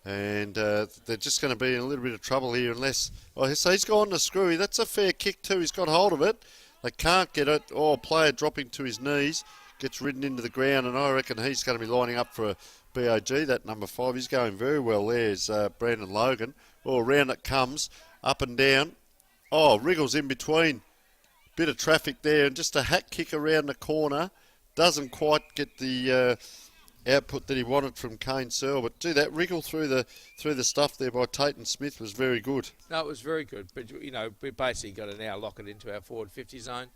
And they're just going to be in a little bit of trouble here unless... Oh, so he's gone to Screwy. That's a fair kick too. He's got hold of it. They can't get it. Oh, player dropping to his knees. Gets ridden into the ground, and I reckon he's going to be lining up for a BOG, that number 5. He's going very well there, is Brandon Logan. Oh, around it comes, up and down. Oh, wriggles in between. Bit of traffic there, and just a hack kick around the corner. Doesn't quite get the output that he wanted from Kane Searle, but do that wriggle through the stuff there by Tate Smith was very good. No, it was very good, but you know, we basically got to now lock it into our forward 50 zone.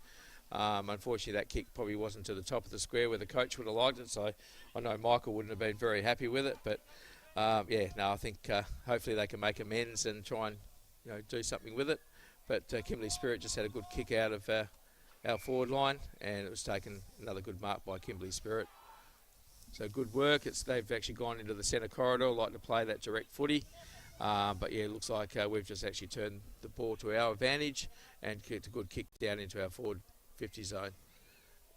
Unfortunately, that kick probably wasn't to the top of the square where the coach would have liked it, so I know Michael wouldn't have been very happy with it, but yeah, no, I think hopefully they can make amends and try and do something with it. But Kimberley Spirit just had a good kick out of our forward line, and it was taken another good mark by Kimberley Spirit. So good work. They've actually gone into the centre corridor, like to play that direct footy. But yeah, it looks like we've just actually turned the ball to our advantage and kicked a good kick down into our forward 50 zone.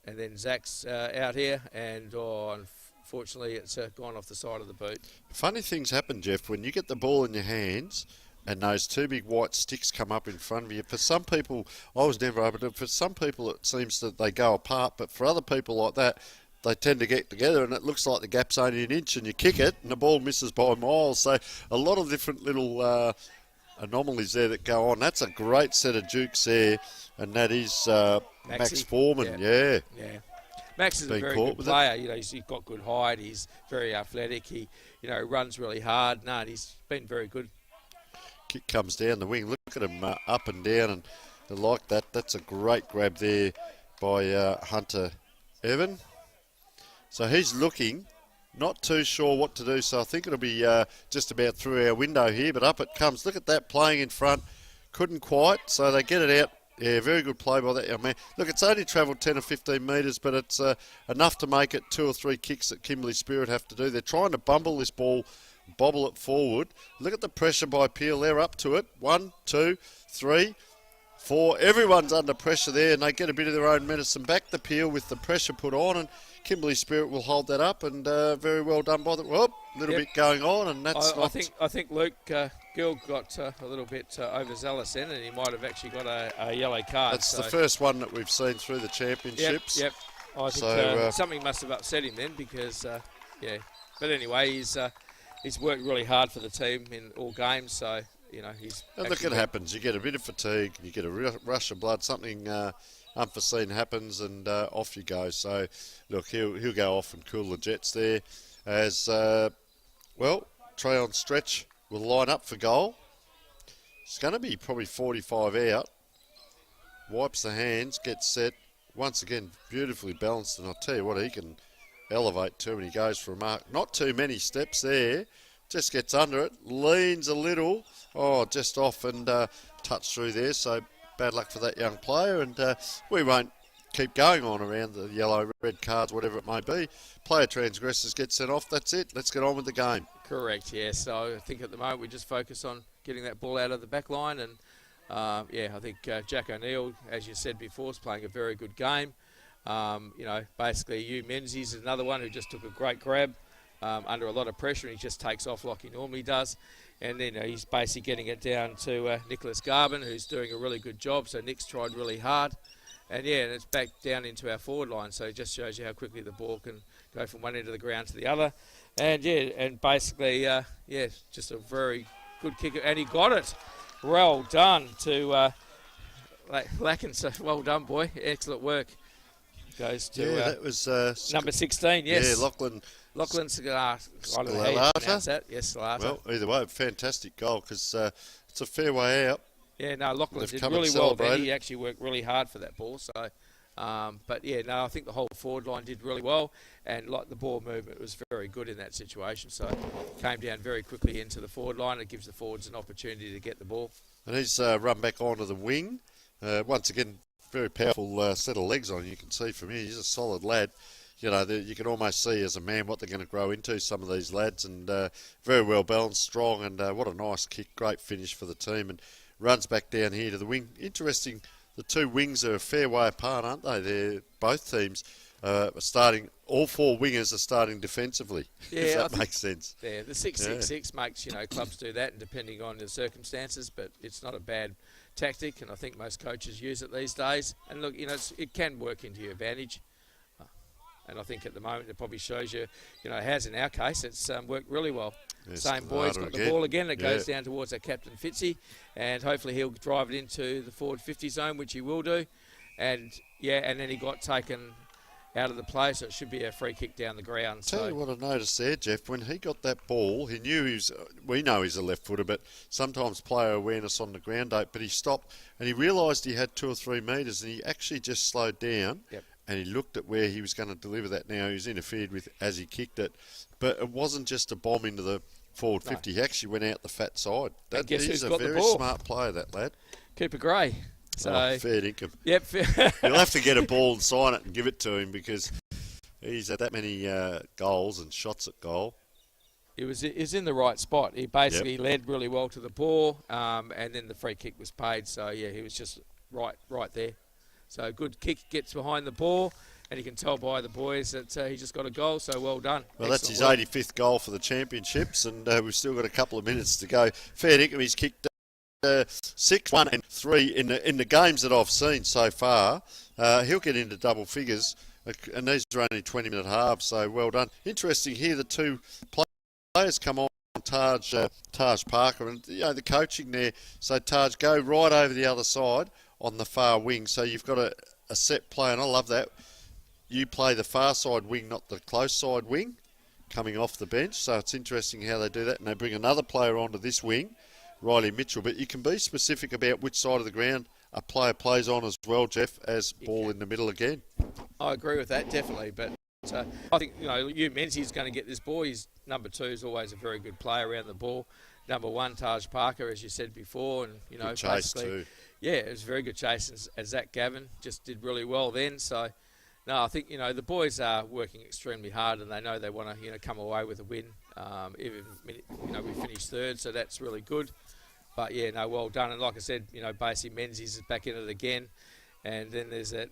And then Zach's out here, and unfortunately it's gone off the side of the boot. Funny things happen, Jeff, when you get the ball in your hands and those 2 big white sticks come up in front of you. For some people, I was never able to, for some people it seems that they go apart, but for other people like that, they tend to get together and it looks like the gap's only an inch and you kick it and the ball misses by miles. So a lot of different little anomalies there that go on. That's a great set of dukes there, and that is Max Foreman. Yeah. Max is a very good player. He's got good height. He's very athletic. He, runs really hard. No, he's been very good. Kick comes down the wing. Look at him up and down, and like that. That's a great grab there by Hunter Evan. So he's looking, not too sure what to do. So I think it'll be just about through our window here, but up it comes. Look at that, playing in front. Couldn't quite, so they get it out. Yeah, very good play by that young man. Look, it's only travelled 10 or 15 metres, but it's enough to make it 2 or 3 kicks that Kimberley Spirit have to do. They're trying to bumble this ball, bobble it forward. Look at the pressure by Peel. They're up to it. 1, 2, 3, 4. Everyone's under pressure there, and they get a bit of their own medicine back. The peel with the pressure put on, and Kimberley Spirit will hold that up, and very well done by the. Well, a little bit going on, and that's. I think Luke Gill got a little bit overzealous then, and he might have actually got a yellow card. That's the first one that we've seen through the championships. Yep. I think something must have upset him then because, But anyway, he's worked really hard for the team in all games, so, he's... And look, it happens. You get a bit of fatigue, you get a rush of blood, something unforeseen happens, and off you go. So, look, he'll go off and cool the jets there as, Treon Stretch will line up for goal. It's going to be probably 45 out. Wipes the hands, gets set. Once again, beautifully balanced, and I'll tell you what, he can elevate too when he goes for a mark. Not too many steps there, just gets under it, leans a little, just off and touch through there, so bad luck for that young player, and we won't keep going on around the yellow, red cards, whatever it may be. Player transgressors get sent off, that's it, let's get on with the game. Correct, yeah, so I think at the moment we just focus on getting that ball out of the back line, and I think Jack O'Neill, as you said before, is playing a very good game. Basically, Hugh Menzies is another one who just took a great grab under a lot of pressure, and he just takes off like he normally does. And then he's basically getting it down to Nicholas Garvin, who's doing a really good job. So Nick's tried really hard. And it's back down into our forward line. So it just shows you how quickly the ball can go from one end of the ground to the other. And basically, just a very good kicker. And he got it. Well done to Lackins. Well done, boy. Excellent work. Goes to that was number 16, yes. Yeah, Lachlan I don't know how you pronounce that. Yes, Skalata. Well, either way, fantastic goal because it's a fair way out. Yeah, no, Lachlan did really well there. He actually worked really hard for that ball. So, I think the whole forward line did really well, and the ball movement was very good in that situation. So, came down very quickly into the forward line. It gives the forwards an opportunity to get the ball. And he's run back onto the wing. Once again, very powerful set of legs on. You can see from here, he's a solid lad. You can almost see as a man what they're going to grow into, some of these lads, and very well balanced, strong, and what a nice kick, great finish for the team, and runs back down here to the wing. Interesting, the two wings are a fair way apart, aren't they? They're both teams starting, all 4 wingers are starting defensively, if that makes sense. Yeah, the 6-6-6 makes, clubs do that, and depending on the circumstances, but it's not a bad tactic, and I think most coaches use it these days. And look, it can work into your advantage. And I think at the moment it probably shows you, has in our case, it's worked really well. Yes, same boy's got the ball again. It goes down towards our captain Fitzy, and hopefully he'll drive it into the forward 50 zone, which he will do. And then he got taken out of the play, so it should be a free kick down the ground. Tell you what I noticed there, Jeff, when he got that ball, he knew we know he's a left footer, but sometimes player awareness on the ground don't, but he stopped and he realised he had 2 or 3 metres, and he actually just slowed down. Yep. And he looked at where he was going to deliver that. Now he was interfered with as he kicked it, but it wasn't just a bomb into the forward 50. He actually went out the fat side. He's a very smart player, that lad. Cooper Gray. So fair income. Yep. You'll have to get a ball and sign it and give it to him because he's had that many goals and shots at goal. He was in the right spot. He basically led really well to the ball, and then the free kick was paid. So he was just right there. So good kick, gets behind the ball, and you can tell by the boys that he just got a goal, so well done. Well, that's his 85th goal for the championships, and we've still got a couple of minutes to go. Fair dinkum, he's kicked 6, 1 and 3 in the games that I've seen so far. He'll get into double figures, and these are only 20-minute halves, so well done. Interesting here, the 2 players come on, Taj Parker, and the coaching there. So Taj, go right over the other side on the far wing, so you've got a set play, and I love that. You play the far side wing, not the close side wing, coming off the bench, so it's interesting how they do that, and they bring another player onto this wing, Riley Mitchell, but you can be specific about which side of the ground a player plays on as well, Jeff, as ball in the middle again. I agree with that, definitely, but I think, Hugh Menzies is going to get this ball. He's number 2 is always a very good player around the ball. Number 1, Taj Parker, as you said before, and good chase too. Yeah, it was a very good chase, and Zach Gavin just did really well then. So, no, I think, the boys are working extremely hard, and they know they want to, come away with a win. Even, we finished 3rd, so that's really good. But yeah, no, well done. And like I said, you know, basically Menzies is back in it again. And then there's that,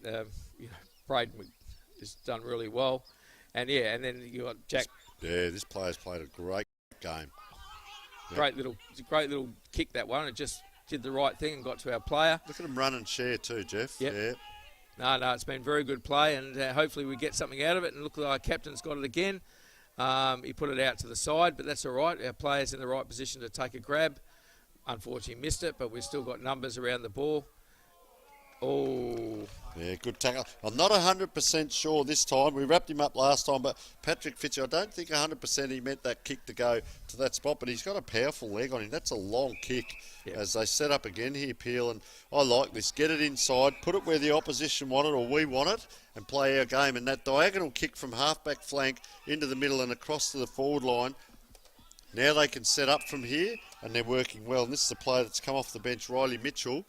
you know, Braden has done really well. And yeah, and then you got Jack. Yeah, this player's played a great game. Great little kick, that one. It just did the right thing and got to our player. Look at him run and share too, Jeff. Yep. Yeah. No, it's been very good play, and hopefully we get something out of it. And look, like our captain's got it again. He put it out to the side, but that's all right. Our player's in the right position to take a grab. Unfortunately missed it, but we've still got numbers around the ball. Oh. Yeah, good tackle. I'm not 100% sure this time. We wrapped him up last time, but Patrick Fitcher, I don't think 100% he meant that kick to go to that spot, but he's got a powerful leg on him. That's a long kick as they set up again here, Peel, and I like this. Get it inside, put it where the opposition want it or we want it, and play our game. And that diagonal kick from half-back flank into the middle and across to the forward line, now they can set up from here, and they're working well. And this is the player that's come off the bench, Riley Mitchell.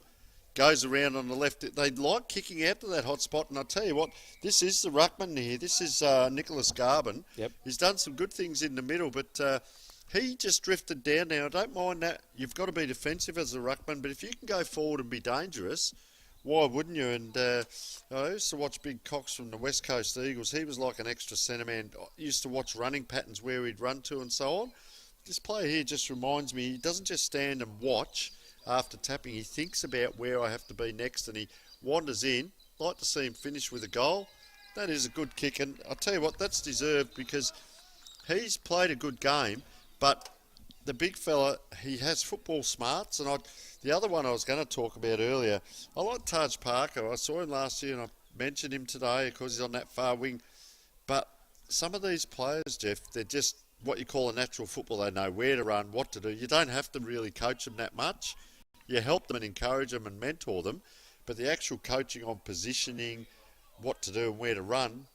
Goes around on the left. They like kicking out to that hot spot, and I tell you what, this is the ruckman here. This is Nicholas Garvin. Yep. He's done some good things in the middle, but he just drifted down now. I don't mind that. You've got to be defensive as a ruckman, but if you can go forward and be dangerous, why wouldn't you? And I used to watch Big Cox from the West Coast Eagles. He was like an extra centre man. I used to watch running patterns where he'd run to and so on. This player here just reminds me, he doesn't just stand and watch. After tapping, he thinks about where I have to be next, and he wanders in. Like to see him finish with a goal. That is a good kick, and I'll tell you what, that's deserved because he's played a good game, but the big fella, he has football smarts, and the other one I was going to talk about earlier, I like Taj Parker. I saw him last year, and I mentioned him today because he's on that far wing, but some of these players, Jeff, they're just what you call a natural football. They know where to run, what to do. You don't have to really coach them that much. You help them and encourage them and mentor them, but the actual coaching on positioning, what to do and where to run,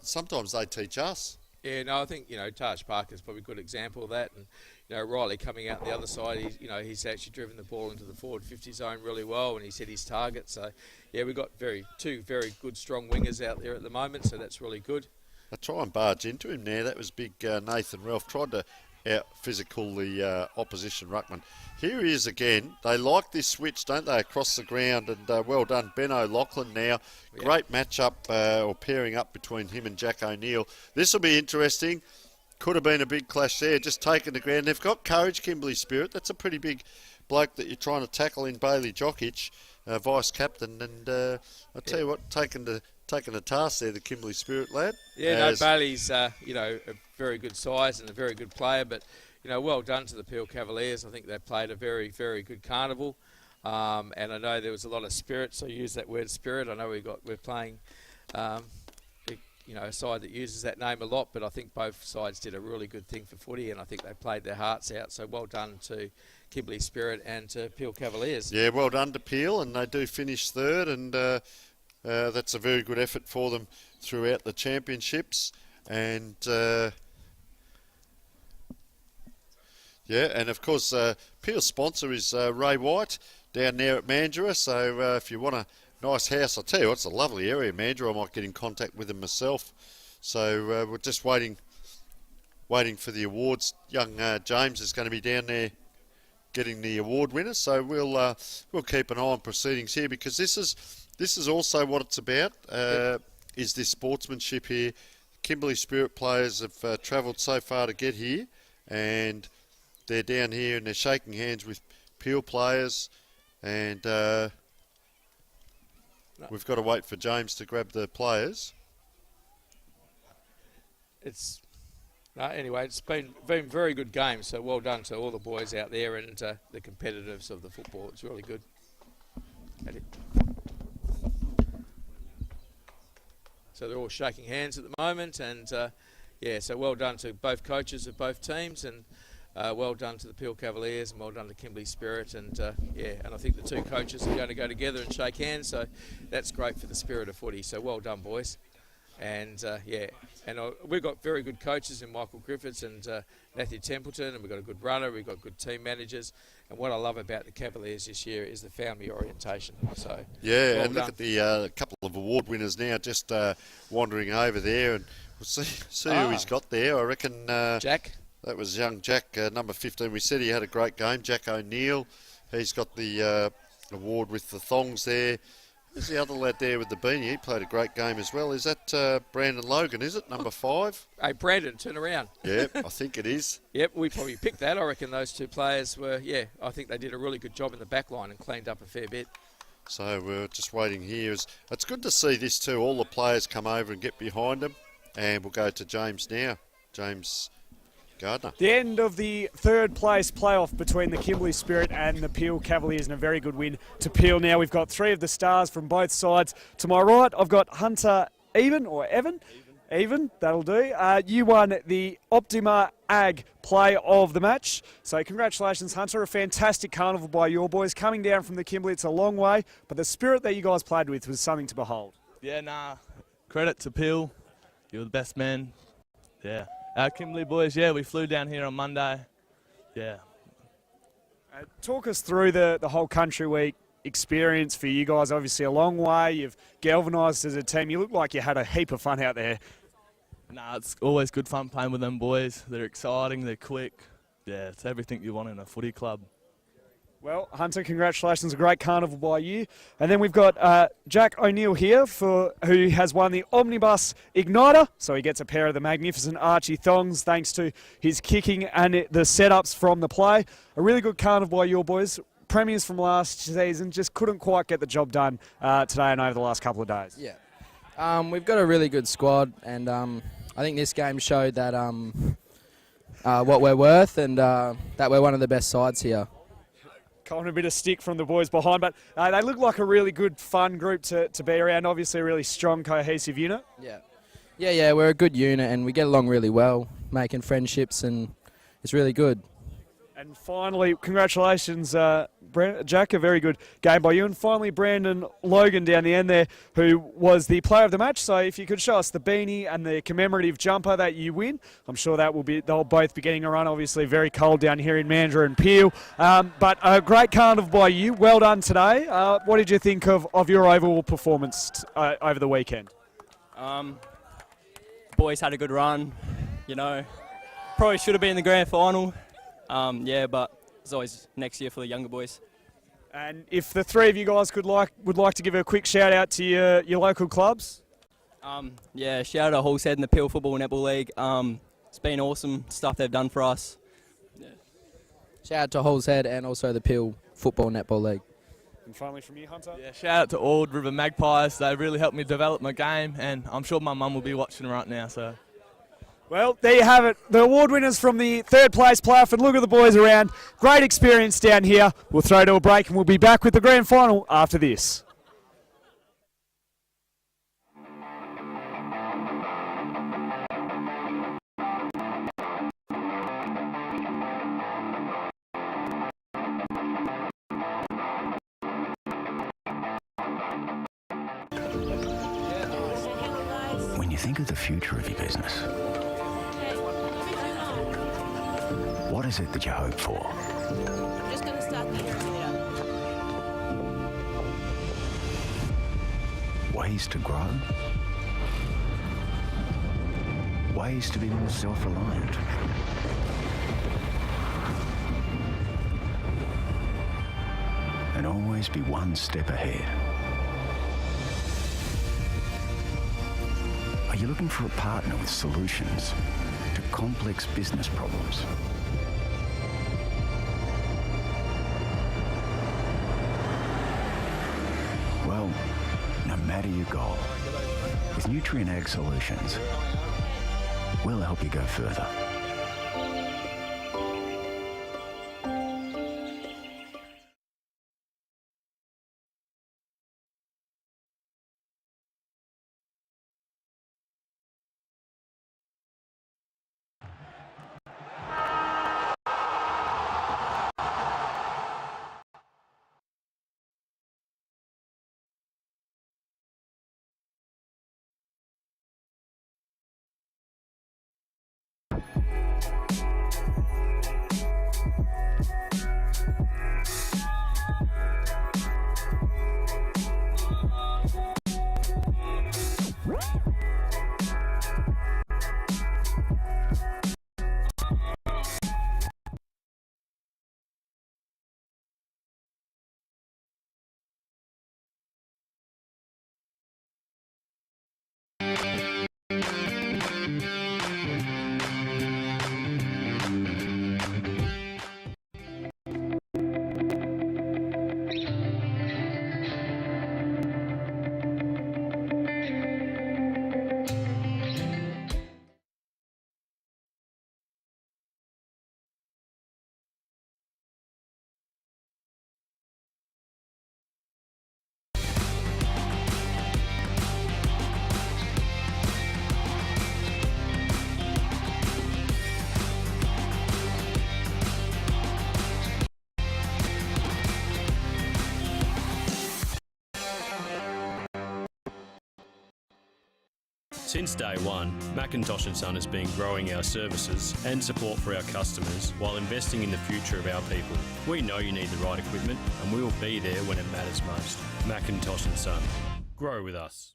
sometimes they teach us. Yeah, no, I think, you know, Taj Parker's probably a good example of that. And, you know, Riley coming out the other side, he's actually driven the ball into the forward 50 zone really well, and he's hit his target. So, yeah, we've got two very good, strong wingers out there at the moment, so that's really good. I try and barge into him now. That was big Nathan Ralph. Tried to out-physical the opposition ruckman. Here he is again. They like this switch, don't they, across the ground, and well done. Ben O'Loughlin now. Great match-up or pairing up between him and Jack O'Neill. This will be interesting. Could have been a big clash there, just taking the ground. They've got courage, Kimberley Spirit. That's a pretty big bloke that you're trying to tackle in Bailey Jokic, vice-captain, and I'll tell you what, taking the task there, the Kimberley Spirit lad. Yeah, no, Bailey's, a very good size and a very good player, but, well done to the Peel Cavaliers. I think they played a very, very good carnival, and I know there was a lot of spirit, so I use that word spirit. I know we're playing, a side that uses that name a lot, but I think both sides did a really good thing for footy, and I think they played their hearts out, so well done to Kimberley Spirit and to Peel Cavaliers. Yeah, well done to Peel, and they do finish third, and that's a very good effort for them throughout the championships. And and of course Peel's sponsor is Ray White down there at Mandurah. So if you want a nice house, I'll tell you what, it's a lovely area, Mandurah. I might get in contact with him myself. So we're just waiting for the awards. Young James is going to be down there getting the award winners. So we'll keep an eye on proceedings here, because this is also what it's about, is this sportsmanship here. Kimberley Spirit players have travelled so far to get here, and they're down here and they're shaking hands with Peel players, and we've got to wait for James to grab the players. Anyway, it's been very good game, so well done to all the boys out there and the competitiveness of the football. It's really good. So they're all shaking hands at the moment, and so well done to both coaches of both teams, and well done to the Peel Cavaliers, and well done to Kimberley Spirit, and and I think the two coaches are going to go together and shake hands, so that's great for the spirit of footy. So well done, boys. And we've got very good coaches in Michael Griffiths and Matthew Templeton, and we've got a good runner, we've got good team managers, and what I love about the Cavaliers this year is the family orientation. So well and look done. at the couple of award winners now just wandering over there, and we'll see who he's got there. I reckon Jack. That was young Jack, number 15. We said he had a great game. Jack O'Neill, He's got the award with the thongs there. Who's the other lad there with the beanie? He played a great game as well. Is that Brandon Logan, is it? Number 5? Hey, Brandon, turn around. Yeah, I think it is. Yep, we probably picked that. I reckon those two players were, I think they did a really good job in the back line and cleaned up a fair bit. So we're just waiting here. It's good to see this too. All the players come over and get behind them. And we'll go to James now. James Gardner. The end of the third place playoff between the Kimberley Spirit and the Peel Cavaliers, and a very good win to Peel. Now we've got 3 of the stars from both sides. To my right, I've got Hunter Evan, that'll do. You won the Optima Ag play of the match. So congratulations, Hunter. A fantastic carnival by your boys. Coming down from the Kimberley, it's a long way, but the spirit that you guys played with was something to behold. Yeah, credit to Peel. You were the best man. Yeah. Our Kimberley boys, we flew down here on Monday. Yeah. Talk us through the whole country week experience for you guys. Obviously a long way. You've galvanised as a team. You look like you had a heap of fun out there. It's always good fun playing with them boys. They're exciting, they're quick. Yeah, it's everything you want in a footy club. Well, Hunter, congratulations. A great carnival by you. And then we've got Jack O'Neill here, who has won the Omnibus Igniter. So he gets a pair of the magnificent Archie thongs thanks to his kicking and the setups from the play. A really good carnival by your boys. Premiers from last season just couldn't quite get the job done today and over the last couple of days. Yeah. We've got a really good squad, and I think this game showed that what we're worth and that we're one of the best sides here. Kind of a bit of stick from the boys behind, but they look like a really good, fun group to be around. Obviously a really strong, cohesive unit. Yeah, we're a good unit and we get along really well, making friendships, and it's really good. And finally, congratulations, Jack, a very good game by you. And finally, Brandon Logan down the end there, who was the player of the match. So if you could show us the beanie and the commemorative jumper that you win, I'm sure they'll both be getting a run. Obviously very cold down here in Mandurah and Peel. But a great carnival by you. Well done today. What did you think of your overall performance over the weekend? Boys had a good run, Probably should have been in the grand final. But it's always next year for the younger boys. And if the 3 of you guys would like to give a quick shout out to your local clubs. Shout out to Horsehead and the Peel Football Netball League. It's been awesome stuff they've done for us. Shout out to Horsehead and also the Peel Football Netball League. And finally from you, Hunter. Yeah, shout out to Ord River Magpies. They really helped me develop my game, and I'm sure my mum will be watching right now. So. Well, there you have it. The award winners from the third place playoff, and look at the boys around. Great experience down here. We'll throw to a break and we'll be back with the grand final after this. When you think of the future of your business, what is it that you hope for? I'm just going to start the irrigator. Ways to grow? Ways to be more self-reliant? And always be one step ahead. Are you looking for a partner with solutions to complex business problems? Well, no matter your goal, with Nutrien Ag Solutions, we'll help you go further. Since day one, Macintosh & Son has been growing our services and support for our customers while investing in the future of our people. We know you need the right equipment and we will be there when it matters most. Macintosh & Son. Grow with us.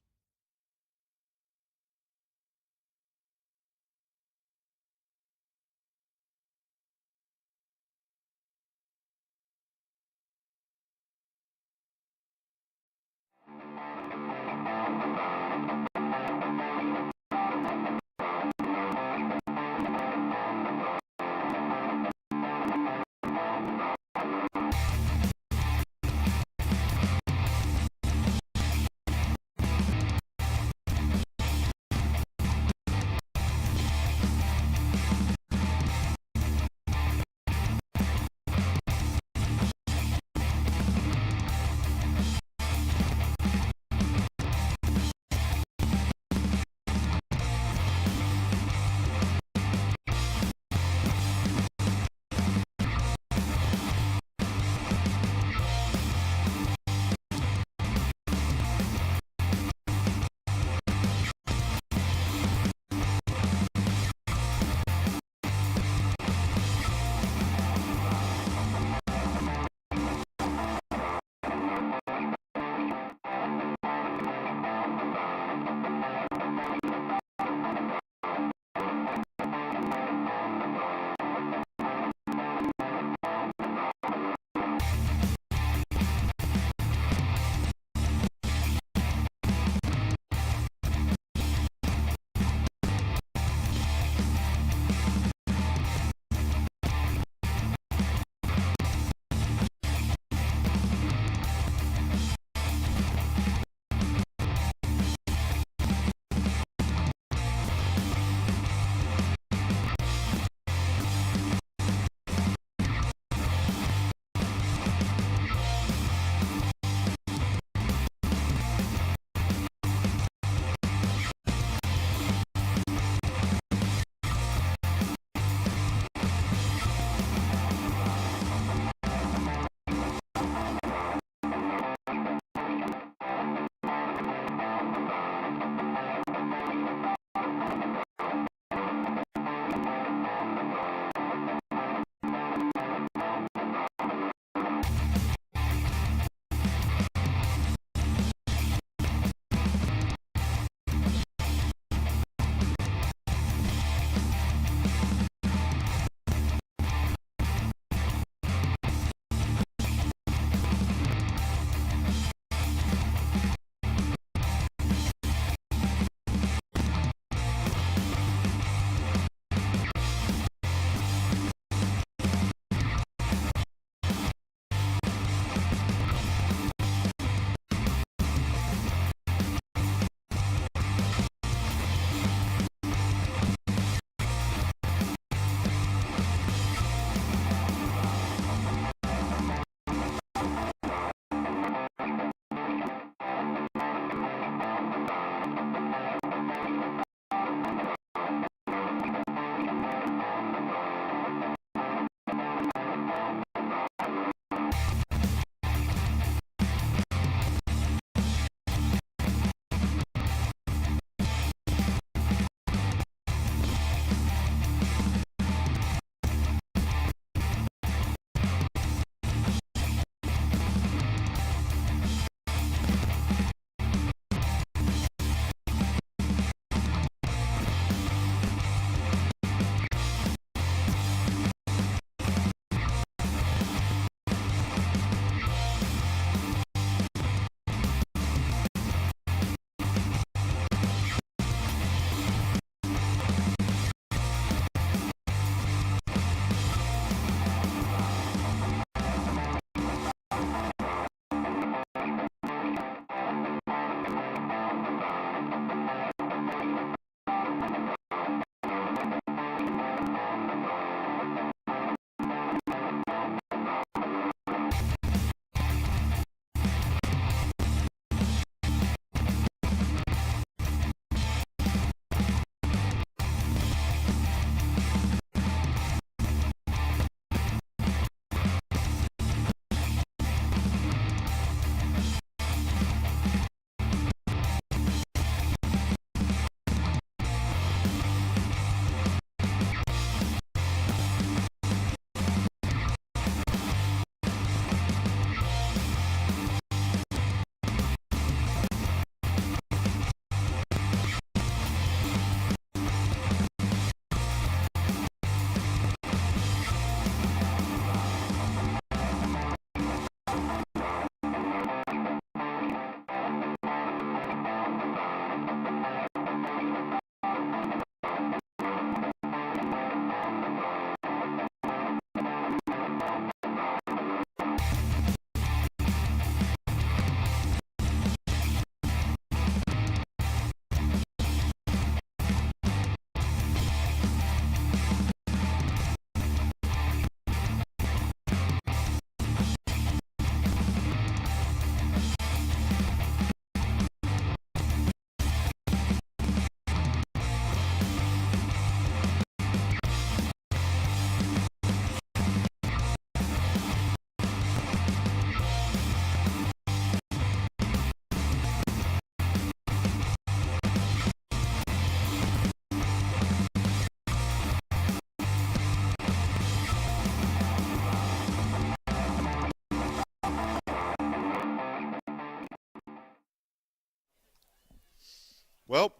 Well,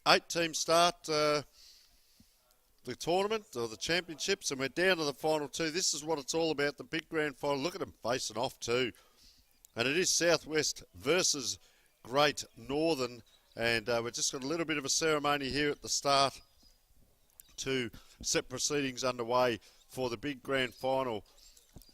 8 teams start the tournament or the championships, and we're down to the final 2. This is what it's all about, the big grand final. Look at them facing off too. And it is Southwest versus Great Northern. And we've just got a little bit of a ceremony here at the start to set proceedings underway for the big grand final.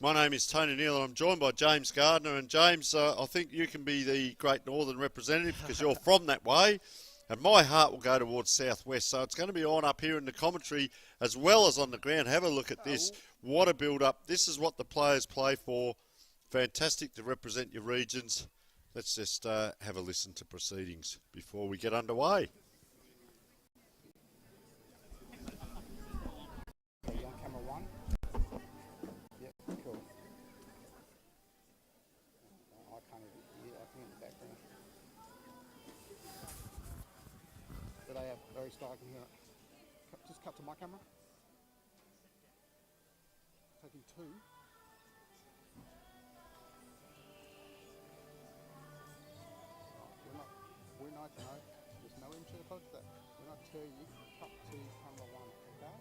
My name is Tony Neal, and I'm joined by James Gardner. And James, I think you can be the Great Northern representative because you're from that way. And my heart will go towards Southwest. So it's going to be on up here in the commentary as well as on the ground. Have a look at this. What a build-up. This is what the players play for. Fantastic to represent your regions. Let's just have a listen to proceedings before we get underway. Camera 1. Yep, cool. I can't even, I think in the background. But they have very striking here. Just cut to my camera. Taking 2. We're not, no, there's no interpret that. We're not tell you, cut to camera 1, okay?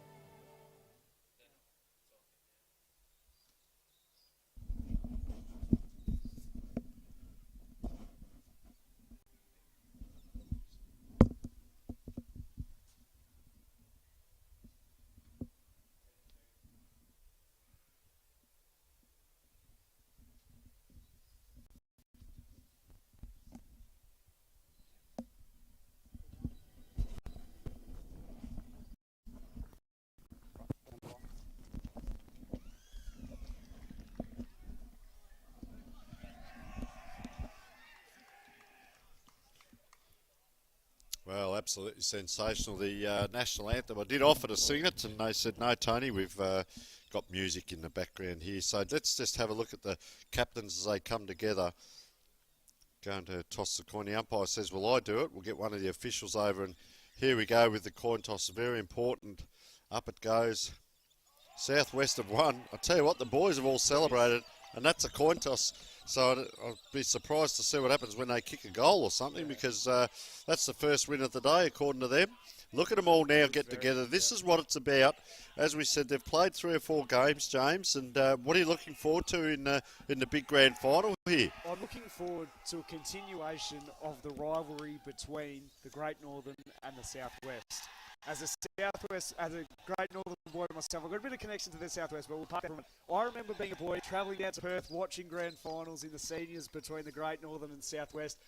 Well, absolutely sensational. The national anthem, I did offer to sing it, and they said, no, Tony, we've got music in the background here. So let's just have a look at the captains as they come together. Going to toss the coin. The umpire says, well, I do it. We'll get one of the officials over, and here we go with the coin toss. Very important. Up it goes. Southwest have won. I tell you what, the boys have all celebrated, and that's a coin toss. So I'll be surprised to see what happens when they kick a goal or something, because that's the first win of the day, according to them. Look at them all now get together. This is what it's about. As we said, they've played 3 or 4 games, James, and what are you looking forward to in the big grand final here? I'm looking forward to a continuation of the rivalry between the Great Northern and the Southwest. As a Southwest, as a Great Northern boy myself, I've got a bit of connection to the Southwest, but we'll part from it. I remember being a boy, travelling down to Perth, watching grand finals in the seniors between the Great Northern and Southwest.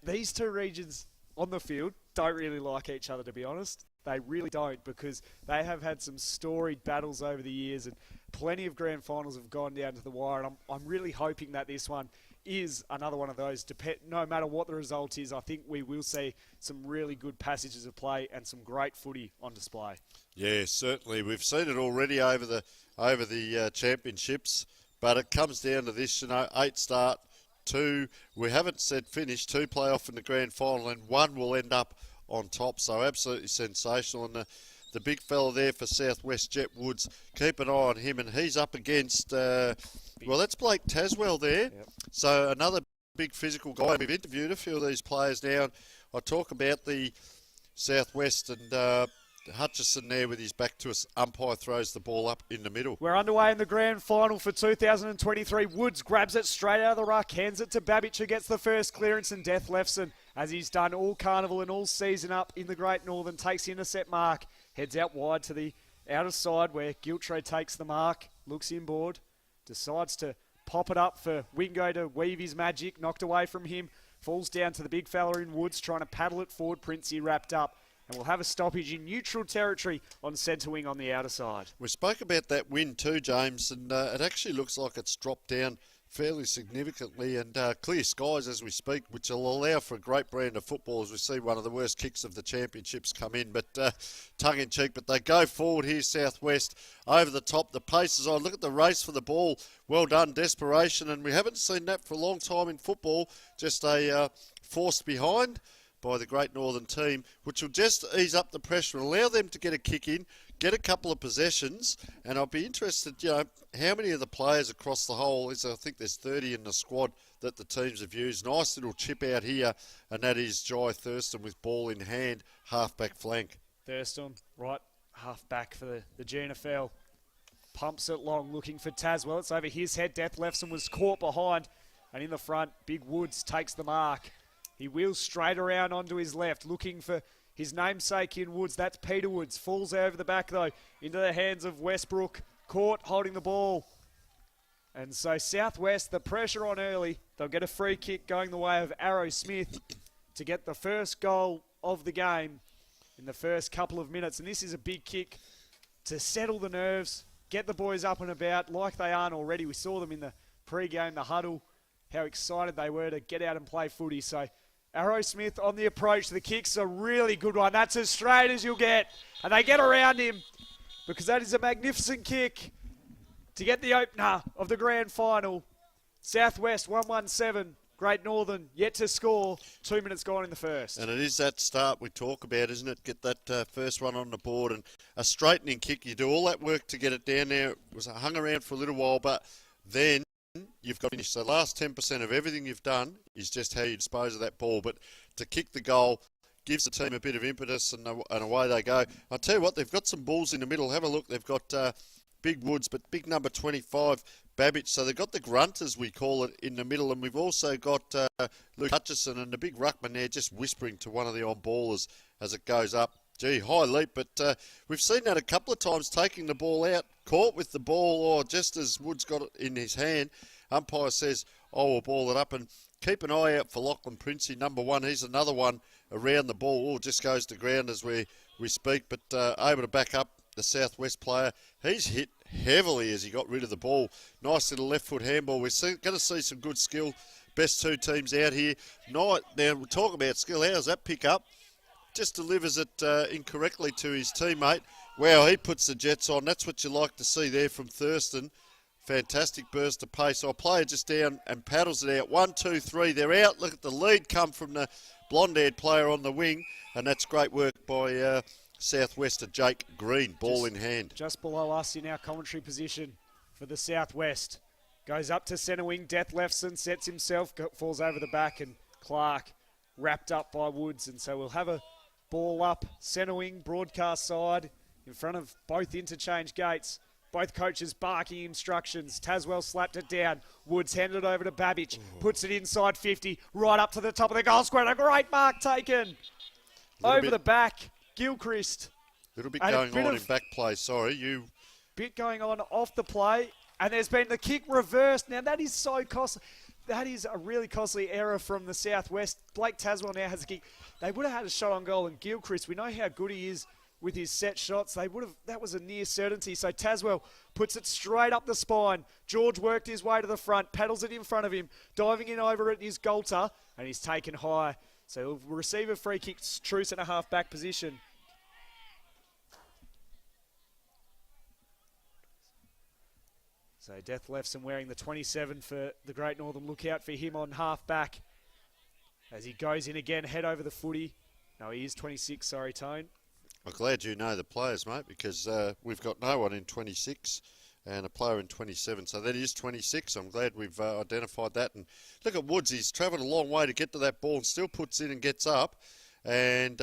These two regions on the field don't really like each other, to be honest. They really don't, because they have had some storied battles over the years, and plenty of grand finals have gone down to the wire. And I'm really hoping that this one is another one of those. No matter what the result is, I think we will see some really good passages of play and some great footy on display. Yeah, certainly. We've seen it already over the championships, but it comes down to this, 8 start, 2, we haven't said finish, 2 play off in the grand final, and 1 will end up on top. So absolutely sensational. And the big fella there for Southwest, Jet Woods, keep an eye on him, and he's up against, well, that's Blake Taswell there. Yep. So another big physical guy. We've interviewed a few of these players now. I talk about the Southwest, and Hutchison there with his back to us. Umpire throws the ball up in the middle. We're underway in the grand final for 2023. Woods grabs it straight out of the ruck, hands it to Babbage, who gets the first clearance, and Death Lefson, as he's done all carnival and all season up in the Great Northern, takes the intercept mark, heads out wide to the outer side where Giltray takes the mark, looks inboard, decides to pop it up for Wingo to weave his magic, knocked away from him, falls down to the big fella in Woods, trying to paddle it forward. Princey wrapped up, and we'll have a stoppage in neutral territory on centre wing on the outer side. We spoke about that win too, James, and it actually looks like it's dropped down fairly significantly, and clear skies as we speak, which will allow for a great brand of football as we see one of the worst kicks of the championships come in. But tongue-in-cheek, but they go forward here, Southwest, over the top. The pace is on. Look at the race for the ball. Well done, desperation, and we haven't seen that for a long time in football. Just a forced behind. by the Great Northern team, which will just ease up the pressure and allow them to get a kick in, get a couple of possessions, and I'll be interested, how many of the players across the whole, I think there's 30 in the squad that the teams have used. Nice little chip out here, and that is Jai Thurston with ball in hand, half-back flank. Thurston, right, half-back for the Gnfl. Pumps it long, looking for Tazwell. It's over his head. Death Lefson was caught behind, and in the front, Big Woods takes the mark. He wheels straight around onto his left, looking for his namesake in Woods. That's Peter Woods. Falls over the back, though, into the hands of Westbrook. Caught, holding the ball. And so Southwest, the pressure on early. They'll get a free kick going the way of Arrow Smith to get the first goal of the game in the first couple of minutes. And this is a big kick to settle the nerves, get the boys up and about like they aren't already. We saw them in the pre-game, the huddle, how excited they were to get out and play footy. So Arrow Smith on the approach. The kick's a really good one. That's as straight as you'll get. And they get around him because that is a magnificent kick to get the opener of the grand final. Southwest 117. Great Northern yet to score. 2 minutes gone in the first. And it is that start we talk about, isn't it? Get that first one on the board and a straightening kick. You do all that work to get it down there. It was hung around for a little while, but then you've got to finish. So the last 10% of everything you've done is just how you dispose of that ball. But to kick the goal gives the team a bit of impetus, and away they go. I'll tell you what, they've got some balls in the middle. Have a look. They've got Big Woods, but big number 25, Babbage. So they've got the grunt, as we call it, in the middle. And we've also got Luke Hutchison and the big ruckman there just whispering to one of the on-ballers as it goes up. Gee, high leap, but we've seen that a couple of times, taking the ball out, caught with the ball, or just as Woods got it in his hand, umpire says, we'll ball it up. And keep an eye out for Lachlan Princey, number 1. He's another one around the ball. Just goes to ground as we speak, but able to back up the Southwest player. He's hit heavily as he got rid of the ball. Nice little left foot handball. We're going to see some good skill. Best two teams out here. Now, we'll talk about skill. How's that pick up? Just delivers it incorrectly to his teammate. Wow, he puts the jets on. That's what you like to see there from Thurston. Fantastic burst of pace. Our player just down and paddles it out. 1, 2, 3. They're out. Look at the lead come from the blonde-haired player on the wing. And that's great work by Southwest of Jake Green. Ball in hand. Just below us in our commentary position for the Southwest. Goes up to centre wing. Death Lefson sets himself. Falls over the back. And Clark wrapped up by Woods. And so we'll have a ball up centre wing, broadcast side, in front of both interchange gates. Both coaches barking instructions. Tazwell slapped it down. Woods handed it over to Babbage. Puts it inside 50, right up to the top of the goal square. A great mark taken. Over the back, Gilchrist. Little bit going on in back play. Sorry, Bit going on off the play. And there's been the kick reversed. Now, that is so costly. That is a really costly error from the Southwest. Blake Tazwell now has a kick. They would have had a shot on goal, and Gilchrist, we know how good he is with his set shots. That was a near certainty. So Tazwell puts it straight up the spine. George worked his way to the front, paddles it in front of him, diving in over it is Golter, and he's taken high. So he'll receive a free kick, truce in a half-back position. So Death Lefson wearing the 27 for the Great Northern. Look out for him on half-back as he goes in again, head over the footy. No, he is 26, sorry, Tone. I'm glad you know the players, mate, because we've got no one in 26 and a player in 27. So that is 26. I'm glad we've identified that. And look at Woods. He's travelled a long way to get to that ball and still puts in and gets up. And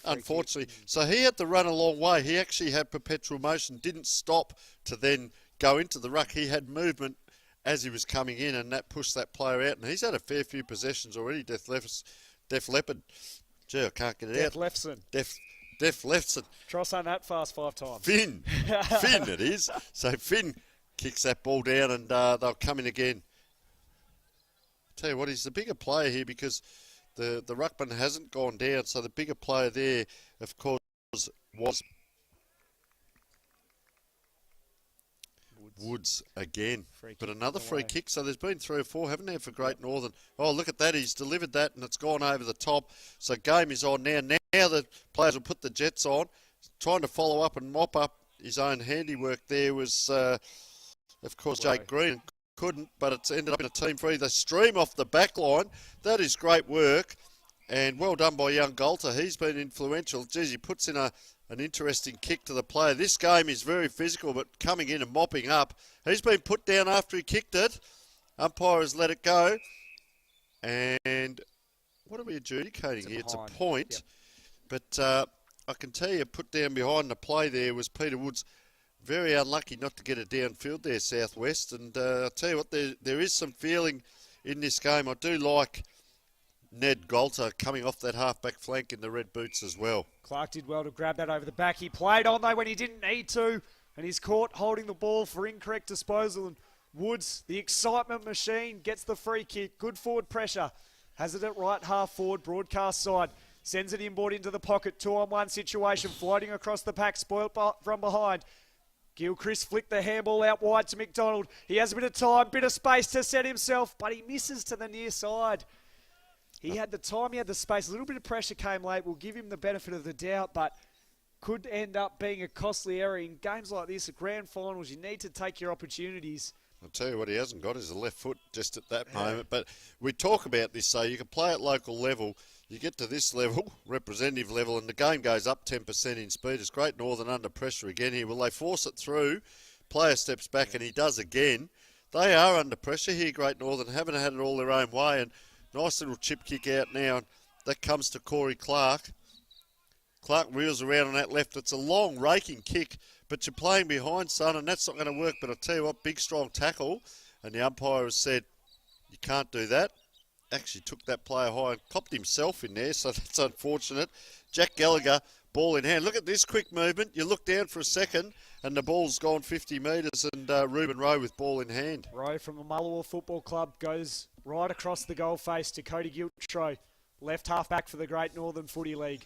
unfortunately, so he had to run a long way. He actually had perpetual motion, didn't stop to then go into the ruck. He had movement as he was coming in, and that pushed that player out. And he's had a fair few possessions already, Def Leopard. Gee, I can't get it out. Def Lefson. Try saying that fast 5 times. Finn it is. So Finn kicks that ball down, and they'll come in again. Tell you what, he's the bigger player here because the ruckman hasn't gone down. So the bigger player there, of course, was Woods again. But another free kick. So there's been 3 or 4, haven't there, for Great Northern? Oh, look at that. He's delivered that, and it's gone over the top. So game is on now. Now the players will put the jets on. Trying to follow up and mop up his own handiwork there was, of course, Jake Green. Couldn't, but it's ended up in a team free. They stream off the back line. That is great work. And well done by young Golter. He's been influential. Geez, he puts in an interesting kick to the player. This game is very physical, but coming in and mopping up. He's been put down after he kicked it. Umpire has let it go. And what are we adjudicating here? It's a point. Yep. But I can tell you, put down behind the play there was Peter Woods. Very unlucky not to get it downfield there, Southwest. And I'll tell you what, there is some feeling in this game. I do like Ned Golter coming off that half-back flank in the red boots as well. Clark did well to grab that over the back. He played on, though, when he didn't need to. And he's caught holding the ball for incorrect disposal. And Woods, the excitement machine, gets the free kick. Good forward pressure. Has it at right half forward, broadcast side. Sends it inboard into the pocket. 2-on-1 situation. Floating across the pack. Spoilt from behind. Gilchrist flicked the handball out wide to McDonald. He has a bit of time, bit of space to set himself, but he misses to the near side. He had the time, he had the space. A little bit of pressure came late. We'll give him the benefit of the doubt, but could end up being a costly error. In games like this, at grand finals, you need to take your opportunities. I'll tell you what he hasn't got is a left foot just at that moment. But we talk about this, so you can play at local level. You get to this level, representative level, and the game goes up 10% in speed. It's Great Northern under pressure again here. Will they force it through? Player steps back, and he does again. They are under pressure here, Great Northern. Haven't had it all their own way, and nice little chip kick out now. And that comes to Corey Clark. Clark reels around on that left. It's a long, raking kick, but you're playing behind, son, and that's not going to work. But I'll tell you what, big, strong tackle. And the umpire has said, you can't do that. Actually took that player high and copped himself in there, so that's unfortunate. Jack Gallagher, ball in hand. Look at this quick movement. You look down for a second, and the ball's gone 50 metres, and Reuben Rowe with ball in hand. Rowe from the Mullawar Football Club goes right across the goal face to Cody Giltro, left half back for the Great Northern Footy League.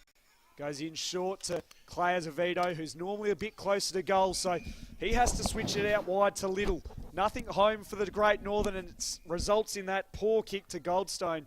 Goes in short to Clay Azevedo, who's normally a bit closer to goal, so he has to switch it out wide to Little. Nothing home for the Great Northern, and it results in that poor kick to Goldstone.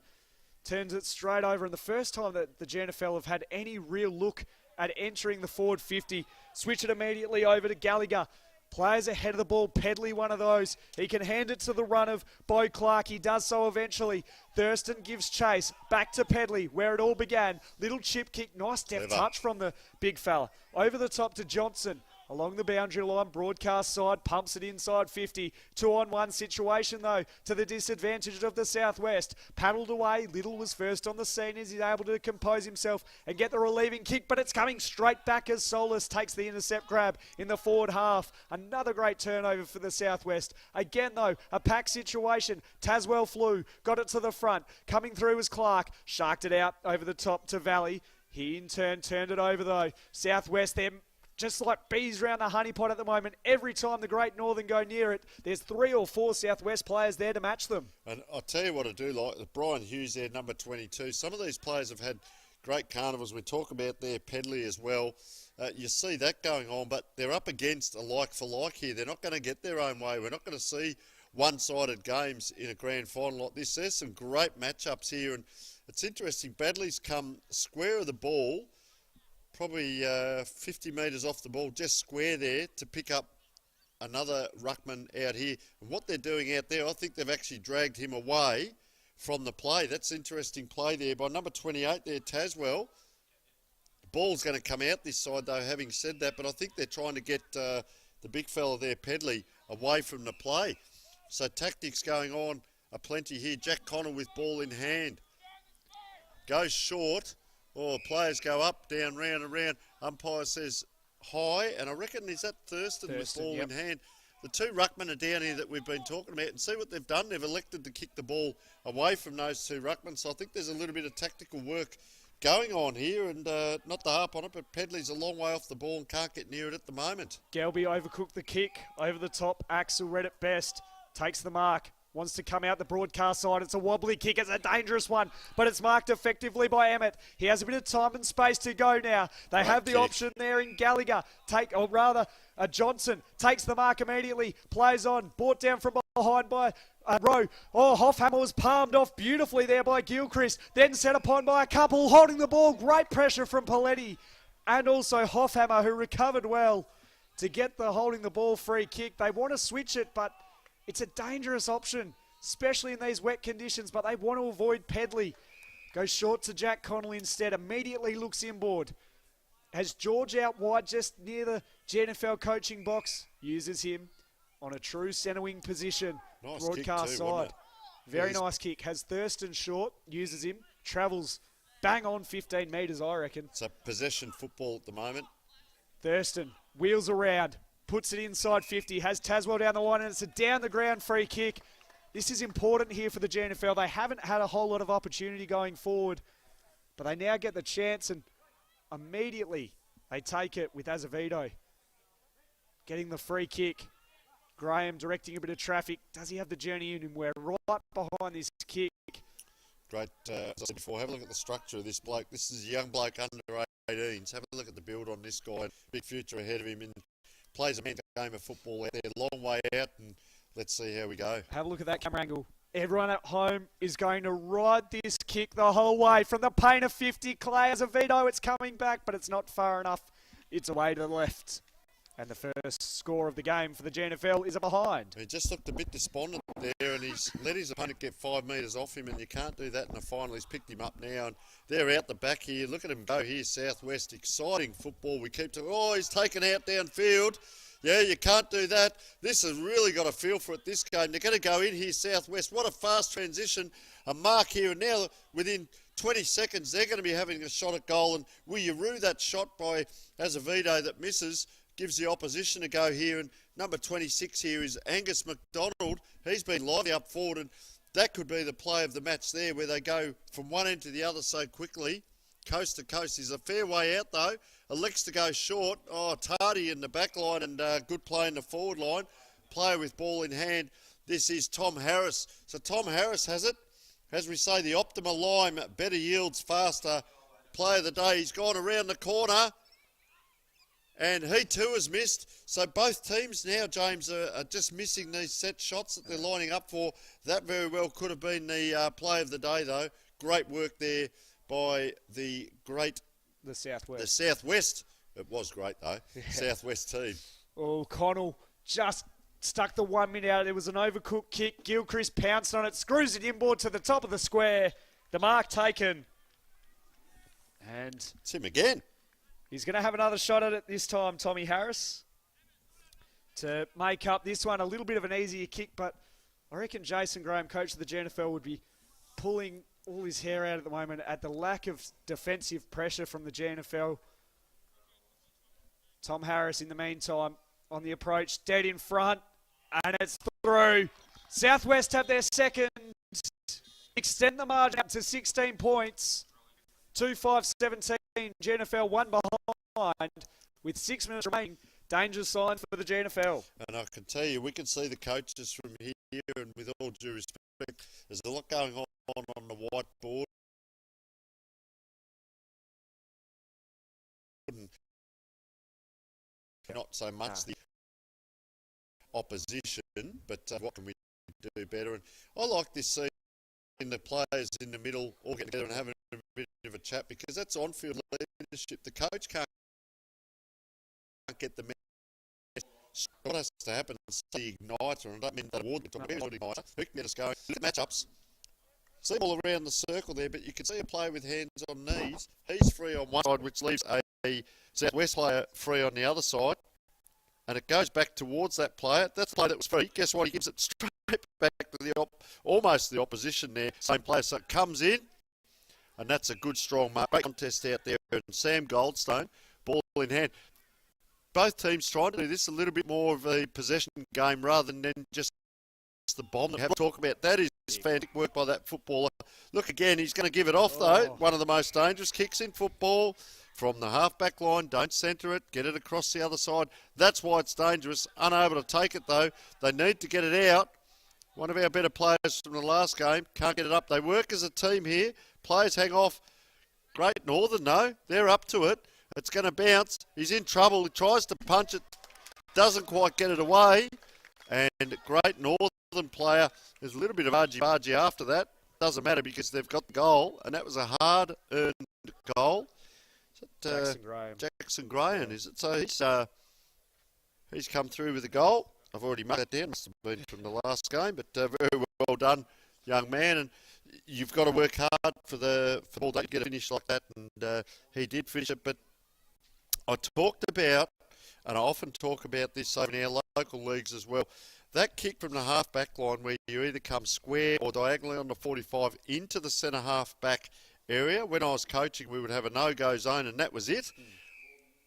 Turns it straight over, and the first time that the Gnfl have had any real look at entering the forward 50. Switch it immediately over to Gallagher. Players ahead of the ball. Pedley, one of those. He can hand it to the run of Bo Clark. He does so eventually. Thurston gives chase. Back to Pedley, where it all began. Little chip kick. Nice deft touch from the big fella. Over the top to Johnson. Along the boundary line, broadcast side, pumps it inside 50. 2-on-1 situation, though, to the disadvantage of the Southwest. Paddled away. Little was first on the scene as he's able to compose himself and get the relieving kick, but it's coming straight back as Solis takes the intercept grab in the forward half. Another great turnover for the Southwest. Again, though, a pack situation. Taswell flew, got it to the front. Coming through was Clark. Sharked it out over the top to Valley. He, in turn, turned it over, though. Southwest, they're just like bees around the honeypot at the moment. Every time the Great Northern go near it, there's 3 or 4 Southwest players there to match them. And I'll tell you what I do like, Brian Hughes there, number 22. Some of these players have had great carnivals. We talk about their Pedley as well. You see that going on, but they're up against a like-for-like here. They're not going to get their own way. We're not going to see one-sided games in a grand final like this. There's some great matchups here, and it's interesting. Badley's come square of the ball, probably 50 metres off the ball, just square there to pick up another ruckman out here. And what they're doing out there, I think they've actually dragged him away from the play. That's interesting play there by number 28 there, Taswell. The ball's going to come out this side, though, having said that, but I think they're trying to get the big fella there, Pedley, away from the play. So tactics going on aplenty here. Jack Connell with ball in hand. Goes short. Oh, players go up, down, round and round. Umpire says high, and I reckon is that Thurston with ball in hand. The 2 ruckmen are down here that we've been talking about, and see what they've done. They've elected to kick the ball away from those 2 ruckmen, so I think there's a little bit of tactical work going on here, and not to harp on it, but Pedley's a long way off the ball and can't get near it at the moment. Gelby overcooked the kick, over the top. Axel read it best, takes the mark. Wants to come out the broadcast side. It's a wobbly kick. It's a dangerous one, but it's marked effectively by Emmett. He has a bit of time and space to go now. They have the option there in Gallagher. Johnson takes the mark immediately. Plays on. Brought down from behind by Rowe. Oh, Hoffhammer was palmed off beautifully there by Gilchrist. Then set upon by a couple. Holding the ball. Great pressure from Paletti. And also Hoffhammer, who recovered well to get the holding the ball free kick. They want to switch it, but it's a dangerous option, especially in these wet conditions, but they want to avoid Pedley. Goes short to Jack Connolly instead. Immediately looks inboard. Has George out wide just near the Gnfl coaching box. Uses him on a true centre wing position. Nice Broadcast kick too, wasn't side. it? Very Yeah, nice kick. Has Thurston short. Uses him. Travels bang on 15 metres, I reckon. It's a possession football at the moment. Thurston wheels around. Puts it inside 50. Has Taswell down the line, and it's a down the ground free kick. This is important here for the Gnfl. They haven't had a whole lot of opportunity going forward, but they now get the chance, and immediately they take it with Azevedo getting the free kick. Graham directing a bit of traffic. Does he have the journey in him? We're right behind this kick. Great, as I said before, have a look at the structure of this bloke. This is a young bloke under 18s. Have a look at the build on this guy. Big future ahead of him. And plays a mental game of football out there. Long way out, and let's see how we go. Have a look at that camera angle. Everyone at home is going to ride this kick the whole way. From the paint of 50, Clay Azevedo, it's coming back, but it's not far enough. It's away to the left. And the first score of the game for the Gnfl is a behind. He just looked a bit despondent there, and he's let his opponent get 5 metres off him, and you can't do that in the final. He's picked him up now, and they're out the back here. Look at him go here, Southwest. Exciting football. We keep talking, oh, he's taken out downfield. Yeah, you can't do that. This has really got a feel for it, this game. They're going to go in here, Southwest. What a fast transition. A mark here, and now within 20 seconds, they're going to be having a shot at goal, and Williaroo, that shot by Azevedo that misses, gives the opposition a go here, and number 26 here is Angus McDonald. He's been lively up forward, and that could be the play of the match there, where they go from one end to the other so quickly, coast to coast. Is a fair way out though. Elects to go short. Oh, Tardy in the back line, and good play in the forward line. Player with ball in hand. This is Tom Harris. So Tom Harris has it. As we say, the optimal line, better yields, faster. Player of the day. He's gone around the corner. And he too has missed. So both teams now, James, are just missing these set shots that they're lining up for. That very well could have been the play of the day, though. Great work there by the Southwest. The Southwest. It was great, though. Yeah. Southwest team. Oh, Connell just stuck the 1 minute out. It was an overcooked kick. Gilchrist pounced on it, screws it inboard to the top of the square. The mark taken. And it's him again. He's going to have another shot at it this time, Tommy Harris, to make up this one. A little bit of an easier kick, but I reckon Jason Graham, coach of the Gnfl, would be pulling all his hair out at the moment at the lack of defensive pressure from the Gnfl. Tom Harris, in the meantime, on the approach, dead in front, and it's through. Southwest have their second, extend the margin up to 16 points. 2-5-17, Gnfl 1 behind with 6 minutes remaining. Danger sign for the Gnfl. And I can tell you, we can see the coaches from here, and with all due respect, there's a lot going on the whiteboard. Not so much the opposition, but what can we do better? And I like this scene. The players in the middle all get together and having a bit of a chat, because that's on-field leadership. The coach can't get the message. What has to happen is the igniter, and I don't mean that award, but igniter. Who can get us going? Look at matchups. See them all around the circle there, but you can see a player with hands on knees. He's free on one side, which leaves a Southwest player free on the other side. And it goes back towards that player. That's the player that was free. Guess what? He gives it straight back to the almost the opposition there. Same player. So it comes in, and that's a good, strong mark. Great contest out there. And Sam Goldstone, ball in hand. Both teams trying to do this a little bit more of a possession game rather than just the bomb. Have a talk about that. Is fantastic work by that footballer. Look again, he's going to give it off though. One of the most dangerous kicks in football. From the half-back line, don't centre it, get it across the other side. That's why it's dangerous. Unable to take it, though. They need to get it out. One of our better players from the last game can't get it up. They work as a team here. Players hang off. Great Northern, though. They're up to it. It's going to bounce. He's in trouble. He tries to punch it. Doesn't quite get it away. And Great Northern player, there's a little bit of argy-bargy after that. Doesn't matter because they've got the goal, and that was a hard-earned goal. Jackson Graham, is it? So he's come through with a goal. I've already marked that down. Must have been from the last game, but very well done, young man. And you've got to work hard for the ball to get a finish like that, and he did finish it. But I talked about, and I often talk about this over in our local leagues as well, that kick from the half-back line where you either come square or diagonally on the 45 into the centre half-back area. When I was coaching, we would have a no-go zone, and that was it.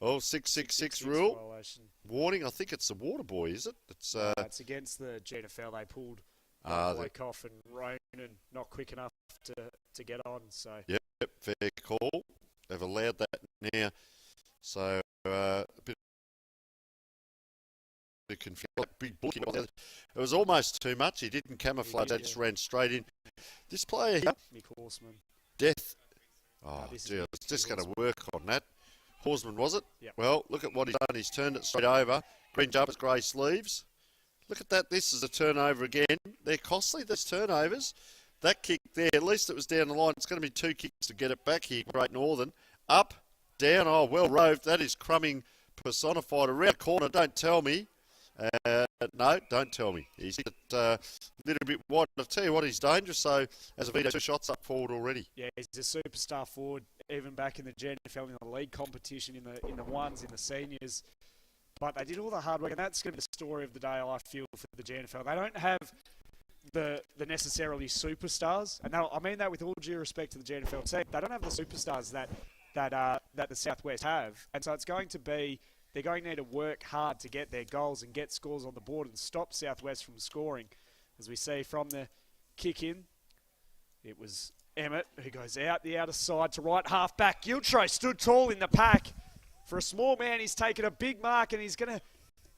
Oh, 666 rule. Violation. Warning, I think it's the water boy, is it? It's against the Gnfl. They pulled Blake off, and Ronan not quick enough to get on. So Yep, fair call. They've allowed that now. So a bit of confusion. Big bulky. It was almost too much. He didn't camouflage. That just ran straight in. This player here, Nick Horseman. Death. Oh, dear, I was just going to work on that. Horseman, was it? Yep. Well, look at what he's done. He's turned it straight over. Green jumpers, grey sleeves. Look at that. This is a turnover again. They're costly, these turnovers. That kick there, at least it was down the line. It's going to be 2 kicks to get it back here. Great Northern. Up, down. Oh, well roved. That is Crumming personified. Around the corner, don't tell me. No, don't tell me. He's hit it a little bit wide. I'll tell you what, he's dangerous. So, as a video, 2 shots up forward already. Yeah, he's a superstar forward, even back in the Gnfl, in the league competition, in the ones, in the seniors. But they did all the hard work, and that's going to be the story of the day, I feel, for the Gnfl. They don't have the necessarily superstars, and I mean that with all due respect to the Gnfl team. They don't have the superstars that the Southwest have, and so it's going to be, they're going to need to work hard to get their goals and get scores on the board and stop Southwest from scoring. As we see from the kick in, it was Emmett who goes out the outer side to right half back. Giltro stood tall in the pack. For a small man, he's taken a big mark, and he's going to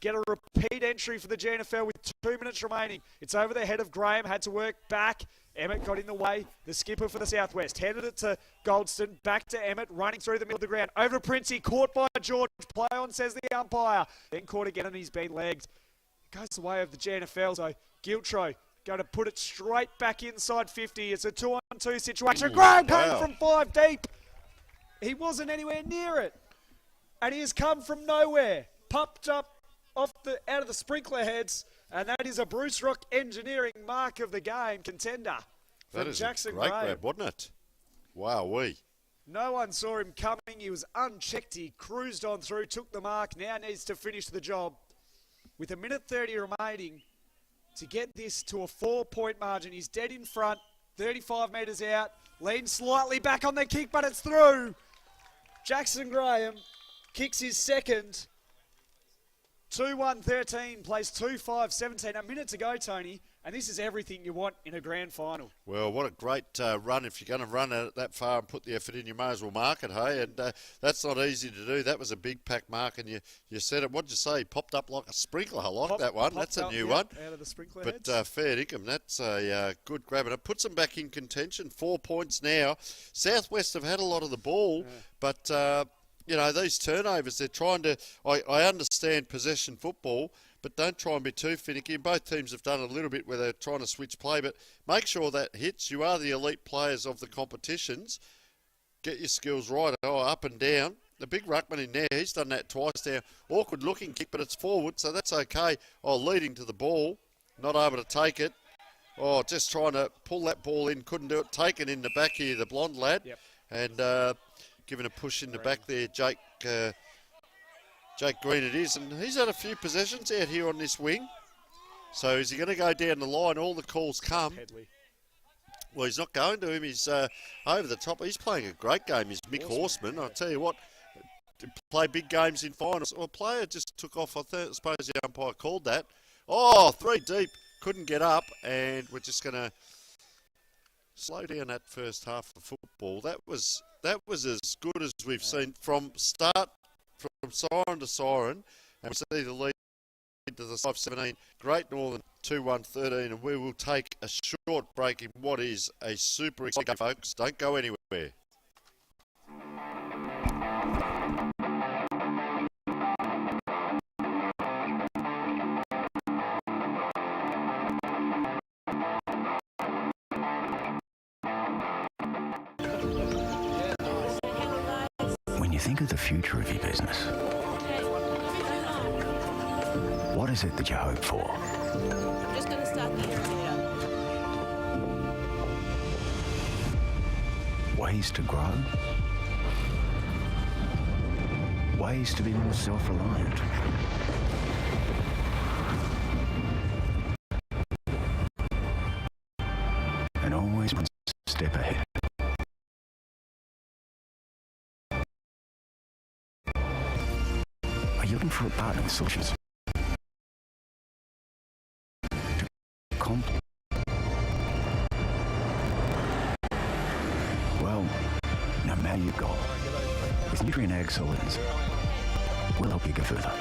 get a repeat entry for the Gnfl with 2 minutes remaining. It's over the head of Graham, had to work back. Emmett got in the way. The skipper for the Southwest handed it to Goldston. Back to Emmett, running through the middle of the ground. Over to Princey, caught by George. Play on, says the umpire. Then caught again, and he's been legged. Goes the way of the Gnfl, so Giltro going to put it straight back inside 50. It's a 2-on-2 situation. Graham came from 5 deep. He wasn't anywhere near it. And he has come from nowhere. Pumped up out of the sprinkler heads. And that is a Bruce Rock Engineering mark of the game contender. That is Jackson a great Graham. grab, wasn't it? Wow-wee. No one saw him coming. He was unchecked. He cruised on through, took the mark. Now needs to finish the job. With 1:30 remaining to get this to a 4-point margin. He's dead in front, 35 metres out. Leans slightly back on the kick, but it's through. Jackson Graham kicks his second. 2-1-13, plays 2-5-17. A minute to go, Tony, and this is everything you want in a grand final. Well, what a great run. If you're going to run it that far and put the effort in, you may as well mark it, hey? And that's not easy to do. That was a big pack mark, and you said it. What did you say? Popped up like a sprinkler. I like that one. That's a new one. Out of the sprinkler But heads. fair income. That's a good grab. And it puts them back in contention. 4 points now. Southwest have had a lot of the ball, but... you know, these turnovers, they're trying to... I understand possession football, but don't try and be too finicky. Both teams have done a little bit where they're trying to switch play, but make sure that hits. You are the elite players of the competitions. Get your skills right, up and down. The big ruckman in there, he's done that twice now. Awkward looking kick, but it's forward, so that's okay. Leading to the ball, not able to take it. Just trying to pull that ball in, couldn't do it. Taken in the back here, the blonde lad. Yep. And... giving a push in the back there, Jake Green it is, and he's had a few possessions out here on this wing. So is he going to go down the line? All the calls come. Headley. Well, he's not going to him. He's over the top. He's playing a great game. He's Mick Horseman. I'll tell you what, to play big games in finals. Well, a player just took off. I suppose the umpire called that. 3 deep. Couldn't get up, and we're just going to slow down that first half of football. That was as good as we've seen from start, from siren to siren, and we see the lead to the 5-17. Great Northern 2-1-13, and we will take a short break in what is a super exciting game, folks. Don't go anywhere. When you think of the future of your business, what is it that you hope for? I'm just going to start the irrigator. Ways to grow? Ways to be more self-reliant? And always one step ahead. Are you looking for a partner with solutions? Well, no matter your goal, with Nutrien Ag Solutions, we'll help you go further.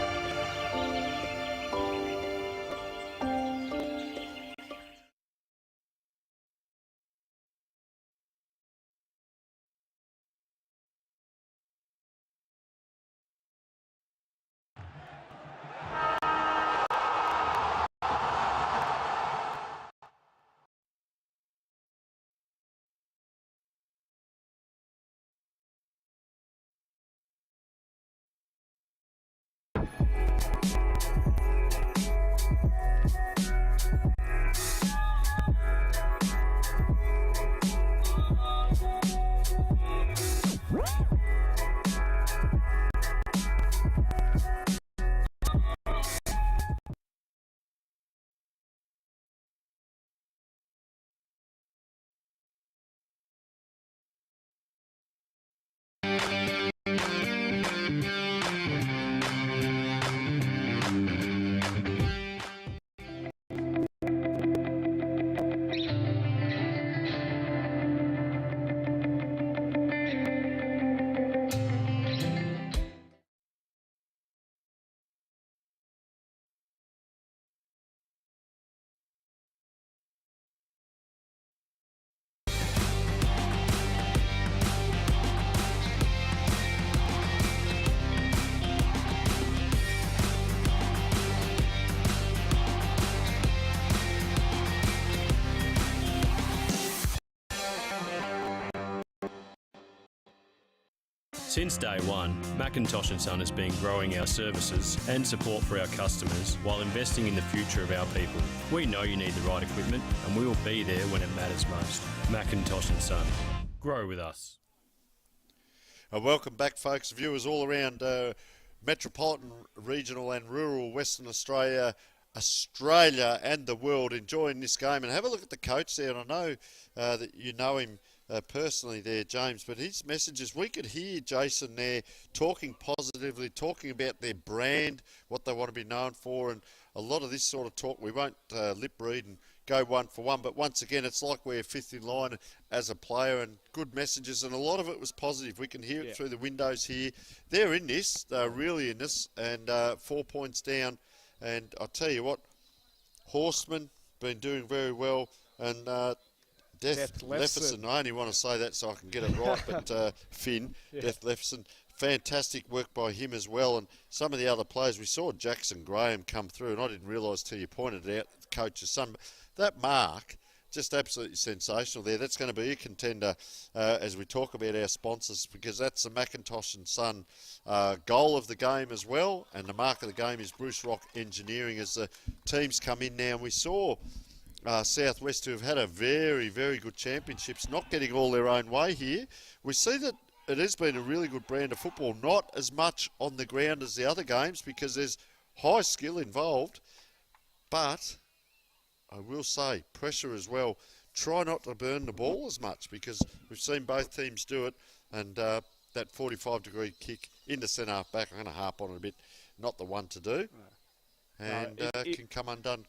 Since day one, McIntosh & Son has been growing our services and support for our customers while investing in the future of our people. We know you need the right equipment and we will be there when it matters most. McIntosh & Son. Grow with us. Welcome back, folks, viewers all around metropolitan, regional and rural Western Australia, and the world enjoying this game. And have a look at the coach there. And I know that you know him personally there, James, but his messages, we could hear Jason there talking positively, talking about their brand, what they want to be known for, and a lot of this sort of talk. We won't lip read and go one for one, but once again, it's like we're fifth in line as a player, and good messages, and a lot of it was positive. We can hear it through the windows here. They're in this, they're really in this, and 4 points down, and I'll tell you what, Horseman been doing very well, and Death Lefferson, I only want to say that so I can get it right, but Finn, Death Lefferson, fantastic work by him as well, and some of the other players. We saw Jackson Graham come through, and I didn't realise till you pointed it out, the coach's son. But that mark, just absolutely sensational there. That's going to be a contender as we talk about our sponsors, because that's the McIntosh & Son goal of the game as well, and the mark of the game is Bruce Rock Engineering as the teams come in now. And we saw Southwest, who have had a very, very good championships, not getting all their own way here. We see that it has been a really good brand of football, not as much on the ground as the other games because there's high skill involved, but I will say pressure as well. Try not to burn the ball as much because we've seen both teams do it, and that 45-degree kick into centre half back, I'm going to harp on it a bit, not the one to do, and can come undone.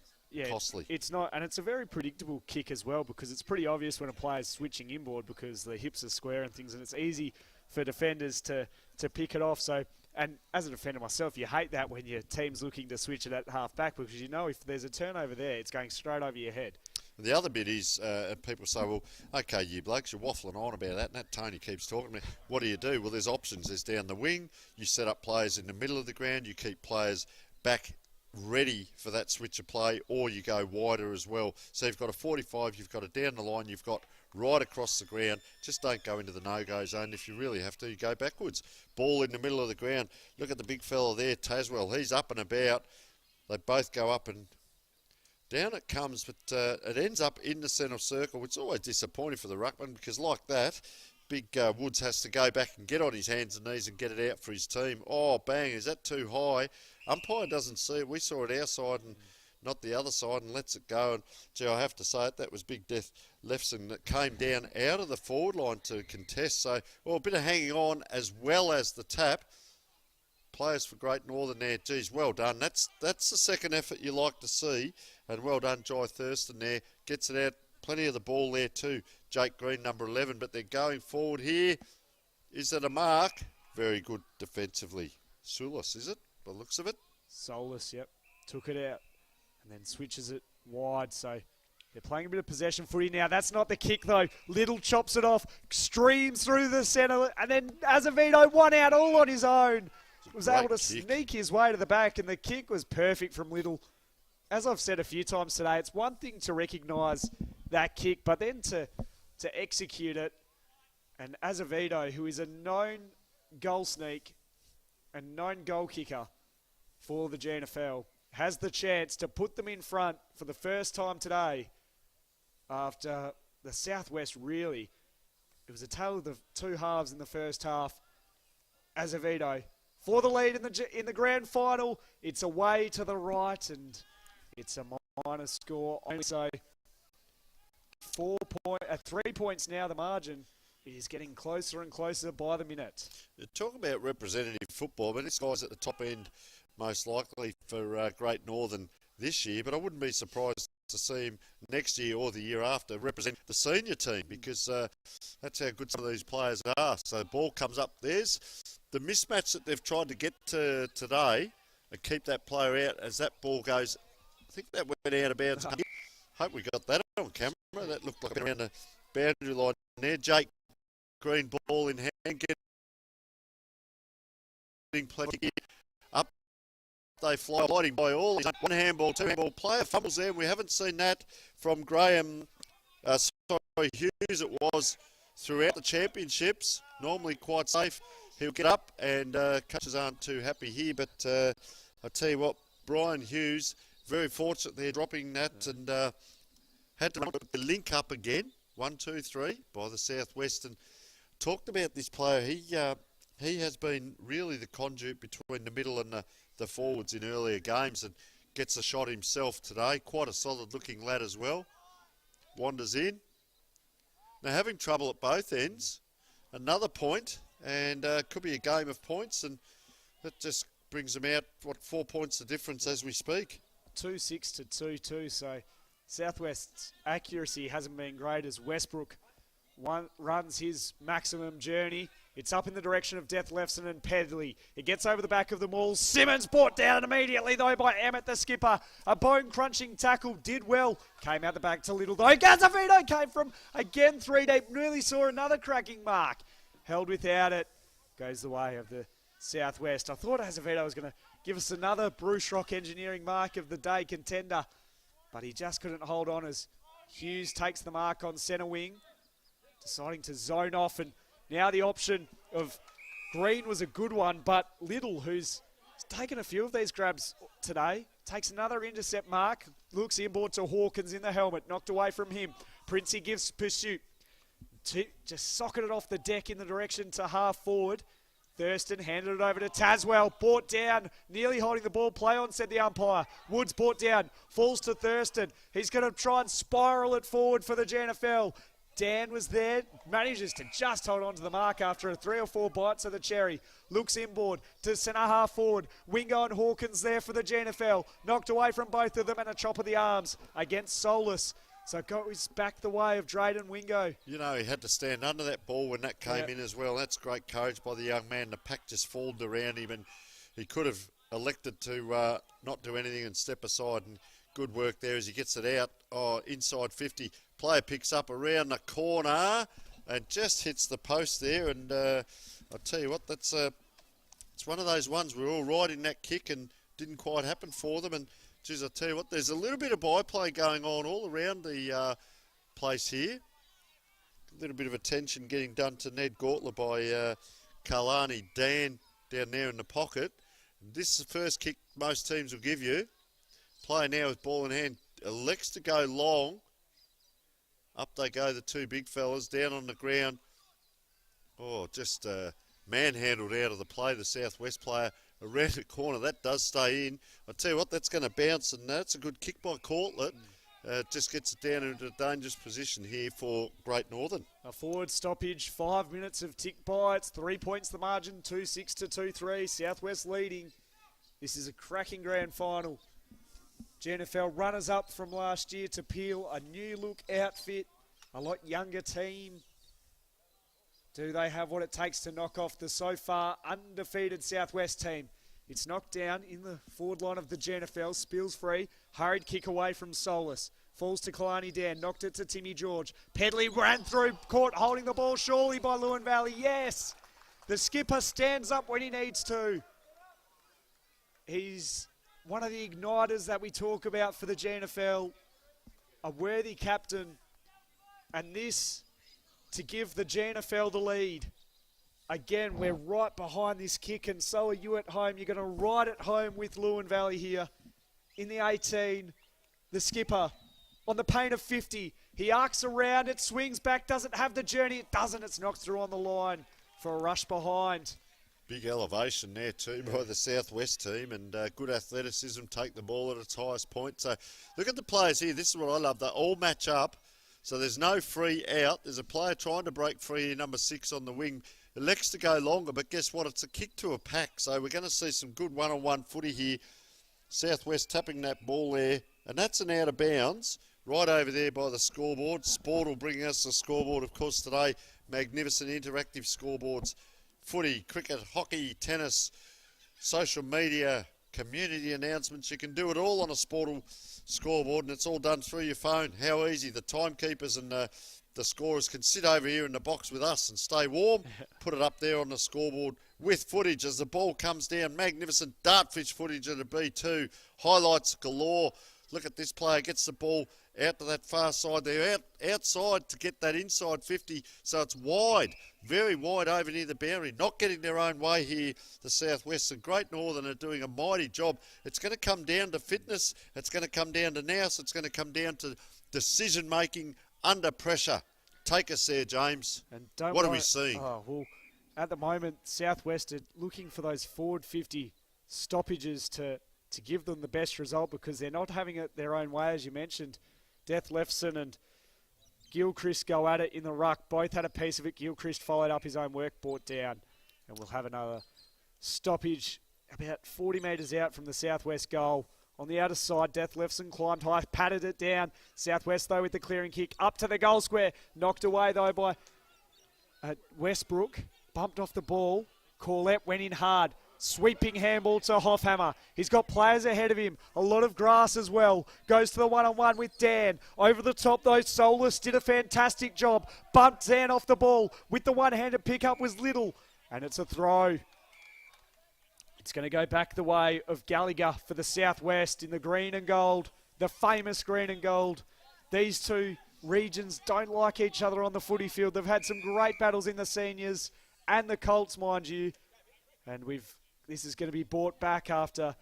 Costly. It's not, and it's a very predictable kick as well, because it's pretty obvious when a player's switching inboard because the hips are square and things, and it's easy for defenders to pick it off. So, and as a defender myself, you hate that when your team's looking to switch it at half back, because you know if there's a turnover there, it's going straight over your head. The other bit is, people say, well, okay, you blokes, you're waffling on about that, and that Tony keeps talking to me. What do you do? Well, there's options. There's down the wing. You set up players in the middle of the ground. You keep players back ready for that switch of play, or you go wider as well. So you've got a 45, you've got a down the line, you've got right across the ground. Just don't go into the no-go zone. If you really have to, you go backwards. Ball in the middle of the ground. Look at the big fella there, Taswell. He's up and about. They both go up and down it comes, but it ends up in the centre circle, which is always disappointing for the ruckman, because like that, Big Woods has to go back and get on his hands and knees and get it out for his team. Oh, bang, is that too high? Umpire doesn't see it. We saw it our side and not the other side, and lets it go. And, gee, I have to say it, that was Big Death Lefson that came down out of the forward line to contest. So, well, a bit of hanging on as well as the tap. Players for Great Northern there. Geez, well done. That's the second effort you like to see. And well done, Jai Thurston there. Gets it out. Plenty of the ball there too. Jake Green, number 11. But they're going forward here. Is it a mark? Very good defensively. Sulis, is it? By the looks of it. Solus, yep. Took it out. And then switches it wide. So they're playing a bit of possession footy now. That's not the kick though. Little chops it off. Streams through the centre. And then Azevedo, one out all on his own. Was able to sneak his way to the back, and the kick was perfect from Little. As I've said a few times today, it's one thing to recognise that kick, but then to execute it. And Azevedo, who is a known goal sneak and known goal kicker for the Gnfl, has the chance to put them in front for the first time today after the Southwest really. It was a tale of the two halves in the first half. Azevedo for the lead in the grand final. It's away to the right, and it's a minor score. So 3 points now, the margin. It is getting closer and closer by the minute. Talk about representative football. I mean, this guy's at the top end, most likely, for Great Northern this year, but I wouldn't be surprised to see him next year or the year after represent the senior team, because that's how good some of these players are. So the ball comes up. There's the mismatch that they've tried to get to today and keep that player out as that ball goes. I think that went out of bounds. Hope we got that on camera. That looked like around the boundary line there. Jake Green, ball in hand, getting plenty up. They fly, fighting by all. One handball, two handball player fumbles there. We haven't seen that from Graham. Hughes. It was throughout the championships. Normally quite safe. He'll get up, and coaches aren't too happy here. But I tell you what, Brian Hughes, very fortunate there, dropping that, and had to the link up again. 1, 2, 3 by the Southwest. And talked about this player. He has been really the conduit between the middle and the forwards in earlier games, and gets a shot himself today. Quite a solid looking lad as well. Wanders in. Now having trouble at both ends. Another point, and could be a game of points, and that just brings them out, 4 points the difference as we speak. 2-6 to 2-2, so Southwest's accuracy hasn't been great as Westbrook runs his maximum journey. It's up in the direction of Death Lefson and Pedley. It gets over the back of them all. Simmons brought down immediately, though, by Emmett, the skipper. A bone-crunching tackle, did well. Came out the back to Little, though. Gazzavino came from, again, 3 deep. Nearly saw another cracking mark. Held without it. Goes the way of the Southwest. I thought Azevedo was going to give us another Bruce Rock Engineering mark of the day contender, but he just couldn't hold on as Hughes takes the mark on centre wing, deciding to zone off. And now the option of Green was a good one, but Little, who's taken a few of these grabs today, takes another intercept mark, looks inboard to Hawkins in the helmet, knocked away from him. Princey gives pursuit. Just socketed off the deck in the direction to half forward. Thurston handed it over to Tazwell, brought down, nearly holding the ball. Play on, said the umpire. Woods brought down, falls to Thurston. He's going to try and spiral it forward for the Gnfl. Dan was there, manages to just hold on to the mark after 3 or 4 bites of the cherry. Looks inboard to centre half forward. Wingo and Hawkins there for the Gnfl. Knocked away from both of them and a chop of the arms against Solus. So goes back the way of Drayden Wingo. You know, he had to stand under that ball when that came in as well. That's great courage by the young man. The pack just folded around him, and he could have elected to not do anything and step aside. And good work there as he gets it out. Oh, inside 50. Player picks up around the corner and just hits the post there. And I'll tell you what, it's one of those ones we're all right in that kick and didn't quite happen for them. And geez, I tell you what, there's a little bit of byplay going on all around the place here. A little bit of attention getting done to Ned Gortler by Kalani Dan down there in the pocket. And this is the first kick most teams will give you. Player now with ball in hand, elects to go long. Up they go, the two big fellas, down on the ground. Oh, just manhandled out of the play, the Southwest player around the corner. That does stay in. I tell you what, that's going to bounce, and that's a good kick by Cortlet. Just gets it down into a dangerous position here for Great Northern. A forward stoppage, 5 minutes of tick by. It's 3 points the margin, 2-6 to 2-3. Southwest leading. This is a cracking grand final. Gnfl runners up from last year to Peel, a new look outfit, a lot younger team. Do they have what it takes to knock off the so far undefeated Southwest team? It's knocked down in the forward line of the Gnfl, spills free, hurried kick away from Solus. Falls to Kalani Dan, knocked it to Timmy George. Pedley ran through, caught holding the ball surely by Lewin Valley. Yes, the skipper stands up when he needs to. He's one of the igniters that we talk about for the Gnfl, a worthy captain, and this to give the Gnfl the lead. Again, we're right behind this kick, and so are you at home. You're going to ride it home with Lewin Valley here in the 18. The skipper on the pain of 50. He arcs around, it swings back, doesn't have the journey. It doesn't, it's knocked through on the line for a rush behind. Big elevation there too by the Southwest team, and good athleticism, take the ball at its highest point. So look at the players here. This is what I love. They all match up, so there's no free out. There's a player trying to break free here, number 6 on the wing. Elects to go longer, but guess what? It's a kick to a pack, so we're going to see some good one-on-one footy here. Southwest tapping that ball there, and that's an out of bounds right over there by the scoreboard. Sport will bring us the scoreboard, of course, today. Magnificent interactive scoreboards. Footy, cricket, hockey, tennis, social media, community announcements. You can do it all on a Sportal scoreboard, and it's all done through your phone. How easy. The timekeepers and the scorers can sit over here in the box with us and stay warm. Put it up there on the scoreboard with footage as the ball comes down. Magnificent dartfish footage at a B2. Highlights galore. Look at this player, gets the ball out to that far side. They're outside to get that inside 50, so it's wide, very wide over near the boundary. Not getting their own way here, the Southwest, and Great Northern are doing a mighty job. It's going to come down to fitness. It's going to come down to nous. It's going to come down to decision-making under pressure. Take us there, James. And don't what worry, are we seeing? Oh, well, at the moment, Southwest are looking for those forward 50 stoppages to give them the best result, because they're not having it their own way, as you mentioned. Death Lefson and Gilchrist go at it in the ruck. Both had a piece of it. Gilchrist followed up his own work, brought down. And we'll have another stoppage about 40 metres out from the Southwest goal. On the outer side, Death Lefson climbed high, patted it down. Southwest, though, with the clearing kick up to the goal square. Knocked away, though, by Westbrook. Bumped off the ball. Corlett went in hard. Sweeping handball to Hoffhammer. He's got players ahead of him. A lot of grass as well. Goes to the one-on-one with Dan. Over the top, though, Solus did a fantastic job. Bumped Dan off the ball. With the one-handed pickup was Little. And it's a throw. It's going to go back the way of Gallagher for the Southwest in the green and gold. The famous green and gold. These two regions don't like each other on the footy field. They've had some great battles in the seniors and the Colts, mind you. And this is going to be brought back after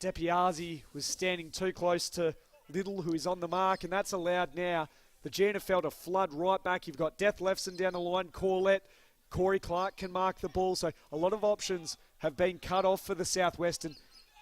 DePiazzi was standing too close to Little, who is on the mark, and that's allowed now the Gnfl to flood right back. You've got Death Lefson down the line, Corlett, Corey Clark can mark the ball, so a lot of options have been cut off for the Southwest, and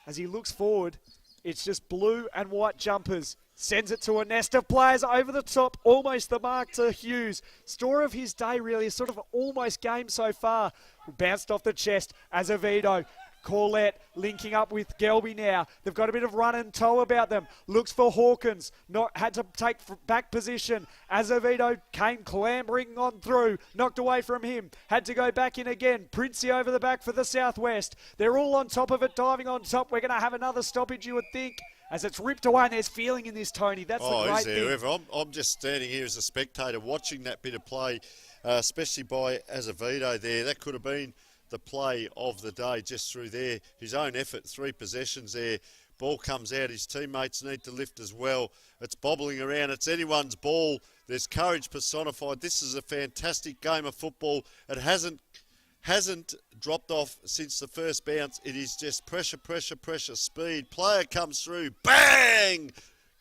as he looks forward, it's just blue and white jumpers. Sends it to a nest of players over the top, almost the mark to Hughes. Story of his day, really, sort of almost game so far. Bounced off the chest, Azevedo. Corlett linking up with Gelby now. They've got a bit of run and toe about them. Looks for Hawkins. Had to take back position. Azevedo came clambering on through. Knocked away from him. Had to go back in again. Princey over the back for the Southwest. They're all on top of it, diving on top. We're going to have another stoppage, you would think, as it's ripped away, and there's feeling in this, Tony. That's the great thing. However, I'm just standing here as a spectator watching that bit of play, especially by Azevedo there. That could have been the play of the day just through there. His own effort, 3 possessions there. Ball comes out. His teammates need to lift as well. It's bobbling around. It's anyone's ball. There's courage personified. This is a fantastic game of football. It hasn't dropped off since the first bounce. It is just pressure, pressure, pressure, speed. Player comes through. Bang!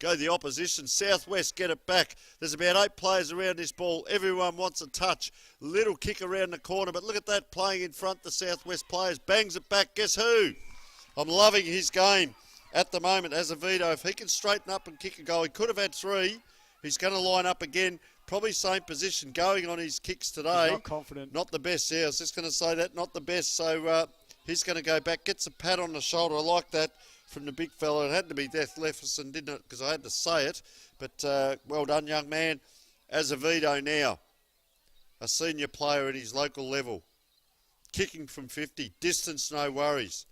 go the opposition. Southwest get it back. There's about 8 players around this ball. Everyone wants a touch. Little kick around the corner, but look at that playing in front. The Southwest players bangs it back. Guess who? I'm loving his game at the moment. Azevedo, if he can straighten up and kick a goal, he could have had 3. He's going to line up again. Probably same position going on his kicks today. He's not confident. Not the best. Yeah, I was just going to say that. Not the best. So he's going to go back. Gets a pat on the shoulder. I like that from the big fella. It had to be Death Lefferson, didn't it? Because I had to say it. But well done, young man. Azevedo now. A senior player at his local level. Kicking from 50. Distance, no worries.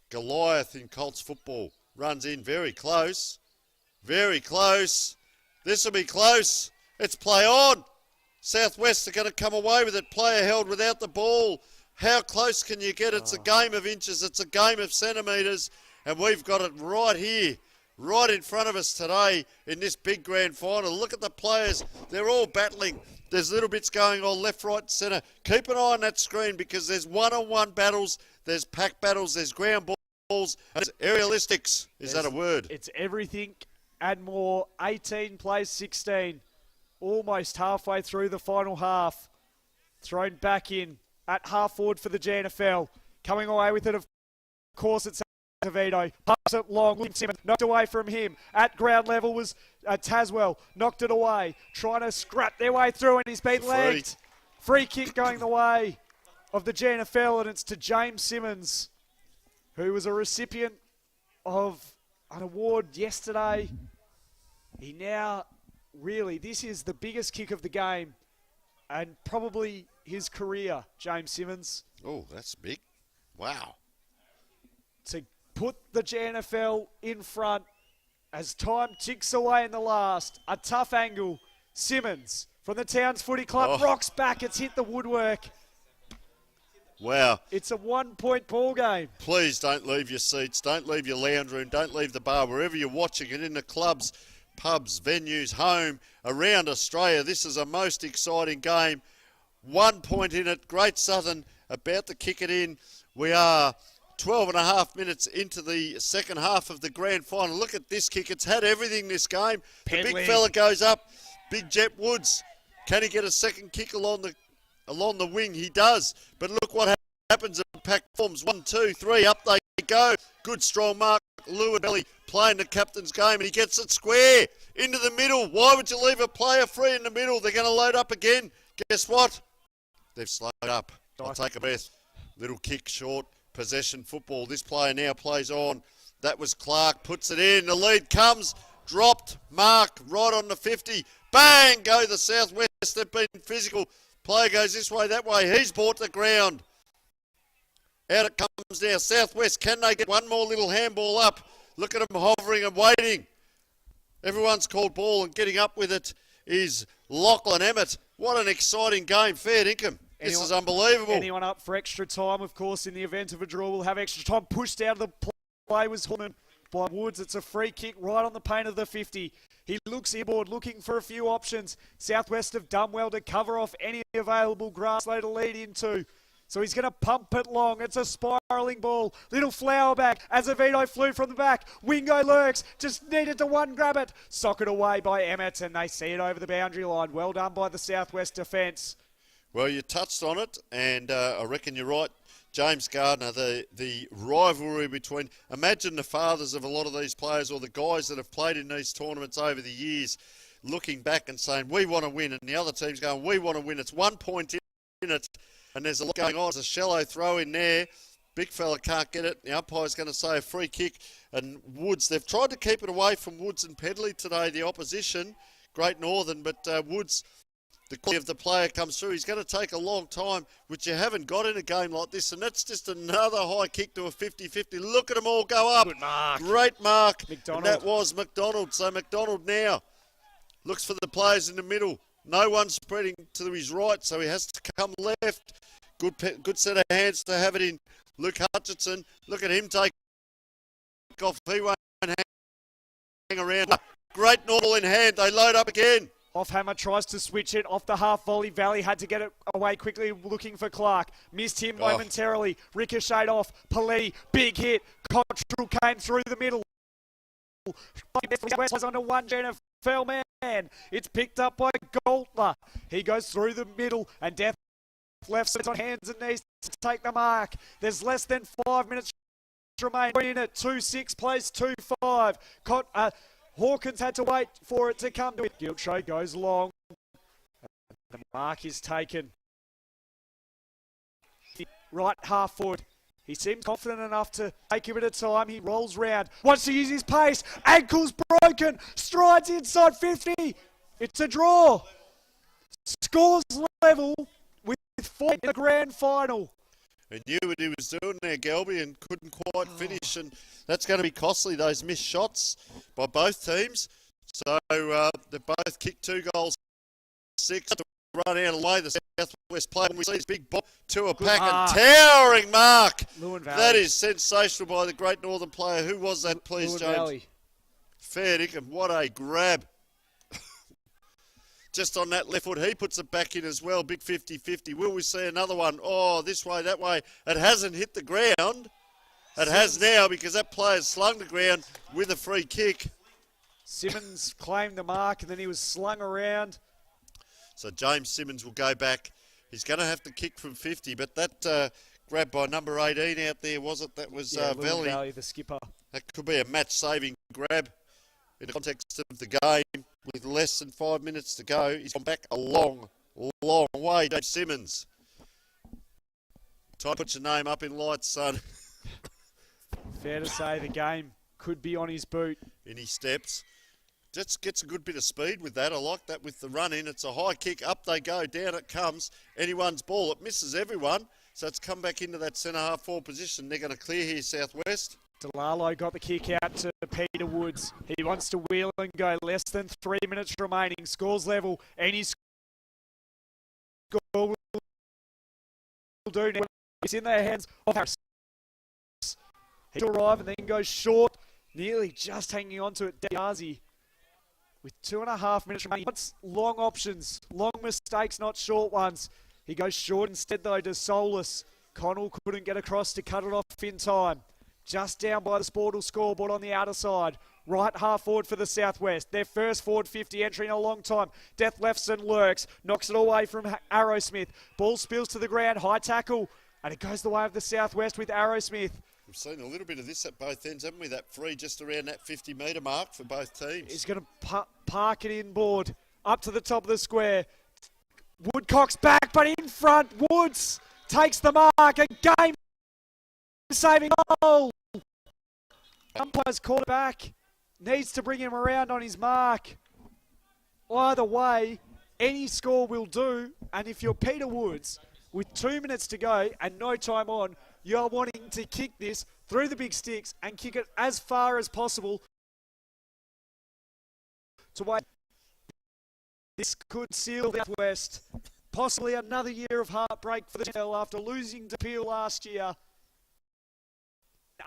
Goliath in Colts football. Runs in very close. Very close. This will be close. It's play on. Southwest are going to come away with it. Player held without the ball. How close can you get? It's a game of inches. It's a game of centimetres. And we've got it right here, right in front of us today in this big grand final. Look at the players. They're all battling. There's little bits going on left, right, centre. Keep an eye on that screen because there's one-on-one battles. There's pack battles. There's ground balls. And it's aerialistics. Is that a word? It's everything and more. 18 plays 16. Almost halfway through the final half. Thrown back in at half forward for the Gnfl. Coming away with it, of course, it's Azevedo. Puts it long. William Simmons knocked away from him. At ground level was Taswell. Knocked it away. Trying to scrap their way through, and he's been legged. Free kick going the way of the Gnfl, and it's to James Simmons, who was a recipient of an award yesterday. He now, really, this is the biggest kick of the game and probably his career, James Simmons. Oh, that's big. Wow. To put the Gnfl in front as time ticks away in the last. A tough angle. Simmons from the Towns Footy Club rocks back. It's hit the woodwork. Wow. It's a 1-point ball game. Please don't leave your seats. Don't leave your lounge room. Don't leave the bar. Wherever you're watching it, in the clubs, pubs, venues, home, around Australia. This is a most exciting game. 1 point in it. Great Southern about to kick it in. We are 12 and a half minutes into the second half of the grand final. Look at this kick. It's had everything this game. The big fella goes up. Big Jet Woods. Can he get a second kick along the wing? He does. But look what happens at pack forms. 1, 2, 3. Up they go. Good strong mark. Belly playing the captain's game, and he gets it square into the middle. Why would you leave a player free in the middle? They're going to load up again. Guess what? They've slowed up. I'll take a breath. Little kick short. Possession football. This player now plays on. That was Clark. Puts it in. The lead comes. Dropped. Mark right on the 50. Bang! Go the Southwest. They've been physical. Player goes this way, that way. He's bought the ground. Out it comes now. Southwest, can they get one more little handball up? Look at them hovering and waiting. Everyone's called ball, and getting up with it is Lachlan Emmett. What an exciting game. Fair dinkum. This is unbelievable. Anyone up for extra time, of course, in the event of a draw will have extra time. Pushed out of the play was Horman by Woods. It's a free kick right on the paint of the 50. He looks inboard, looking for a few options. Southwest have done well to cover off any available grass to lead into. So he's going to pump it long. It's a spiralling ball. Little flower back. Azevedo flew from the back. Wingo lurks. Just needed to one grab it. Socket away by Emmett, and they see it over the boundary line. Well done by the Southwest defence. Well, you touched on it, and I reckon you're right. James Gardner, the rivalry between, imagine the fathers of a lot of these players or the guys that have played in these tournaments over the years looking back and saying, we want to win, and the other team's going, we want to win. It's 1 point in it, and there's a lot going on. There's a shallow throw in there. Big fella can't get it. The umpire's going to say a free kick, and Woods, they've tried to keep it away from Woods and Pedley today, the opposition, Great Northern, but Woods, the quality of the player comes through. He's going to take a long time, which you haven't got in a game like this. And that's just another high kick to a 50-50. Look at them all go up. Good mark. Great mark. McDonald. And that was McDonald. So McDonald now looks for the players in the middle. No one spreading to his right, so he has to come left. Good set of hands to have it in. Luke Hutchinson. Look at him take off. He won't hang around. Great Normal in hand. They load up again. Offhammer tries to switch it off the half volley. Valley had to get it away quickly, looking for Clark. Missed him momentarily. Ricocheted off. Pali, big hit. Cottrell came through the middle. West onto one Gnfl man. It's picked up by Goltler. He goes through the middle and Death left sits on hands and knees to take the mark. There's less than 5 minutes remaining in it. 2-6 plays 2-5. Hawkins had to wait for it to come to it. Giltray goes long. The mark is taken. Right half forward. He seems confident enough to take a bit of time. He rolls round. Wants to use his pace. Ankle's broken. Strides inside 50. It's a draw. Scores level with 4 in the grand final. And knew what he was doing there, Gelby, and couldn't quite finish. And that's going to be costly, those missed shots by both teams. So they both kicked 2 goals, 6 to run out of the way. The Southwest player, when we see this big ball to a pack and towering mark. That is sensational by the great Northern player. Who was that, please, James? Valley. Fair dinkum. What a grab. Just on that left foot, he puts it back in as well. Big 50-50. Will we see another one? Oh, this way, that way. It hasn't hit the ground. It has now because that player's slung the ground with a free kick. Simmons claimed the mark and then he was slung around. So James Simmons will go back. He's going to have to kick from 50, but that grab by number 18 out there, was it? That was Valley. Valley, the skipper. That could be a match-saving grab in the context of the game. With less than 5 minutes to go, he's gone back a long, long way. James Simmons. Time to put your name up in lights, son. Fair to say the game could be on his boot. In his steps. Just gets a good bit of speed with that. I like that with the run in. It's a high kick. Up they go. Down it comes. Anyone's ball. It misses everyone. So it's come back into that centre half forward position. They're going to clear here, Southwest. Delalo got the kick out to Peter Woods. He wants to wheel and go. Less than 3 minutes remaining. Scores level. Any score will do now. It's in the hands of Harris. He'll arrive and then goes short. Nearly just hanging on to it. Diazi with 2.5 minutes remaining. Wants long options. Long mistakes, not short ones. He goes short instead though to Solus. Connell couldn't get across to cut it off in time. Just down by the Sportal scoreboard on the outer side. Right half forward for the Southwest. Their first forward 50 entry in a long time. Death Lefson lurks. Knocks it away from Arrowsmith. Ball spills to the ground. High tackle. And it goes the way of the Southwest with Arrowsmith. We've seen a little bit of this at both ends, haven't we? That free just around that 50-metre mark for both teams. He's going to park it inboard. Up to the top of the square. Woodcock's back, but in front. Woods takes the mark. A game-saving goal. Umpire's called it back. Needs to bring him around on his mark. Either way, any score will do. And if you're Peter Woods, with 2 minutes to go and no time on, you're wanting to kick this through the big sticks and kick it as far as possible to wait. This could seal the West. Possibly another year of heartbreak for the Gnfl after losing to Peel last year.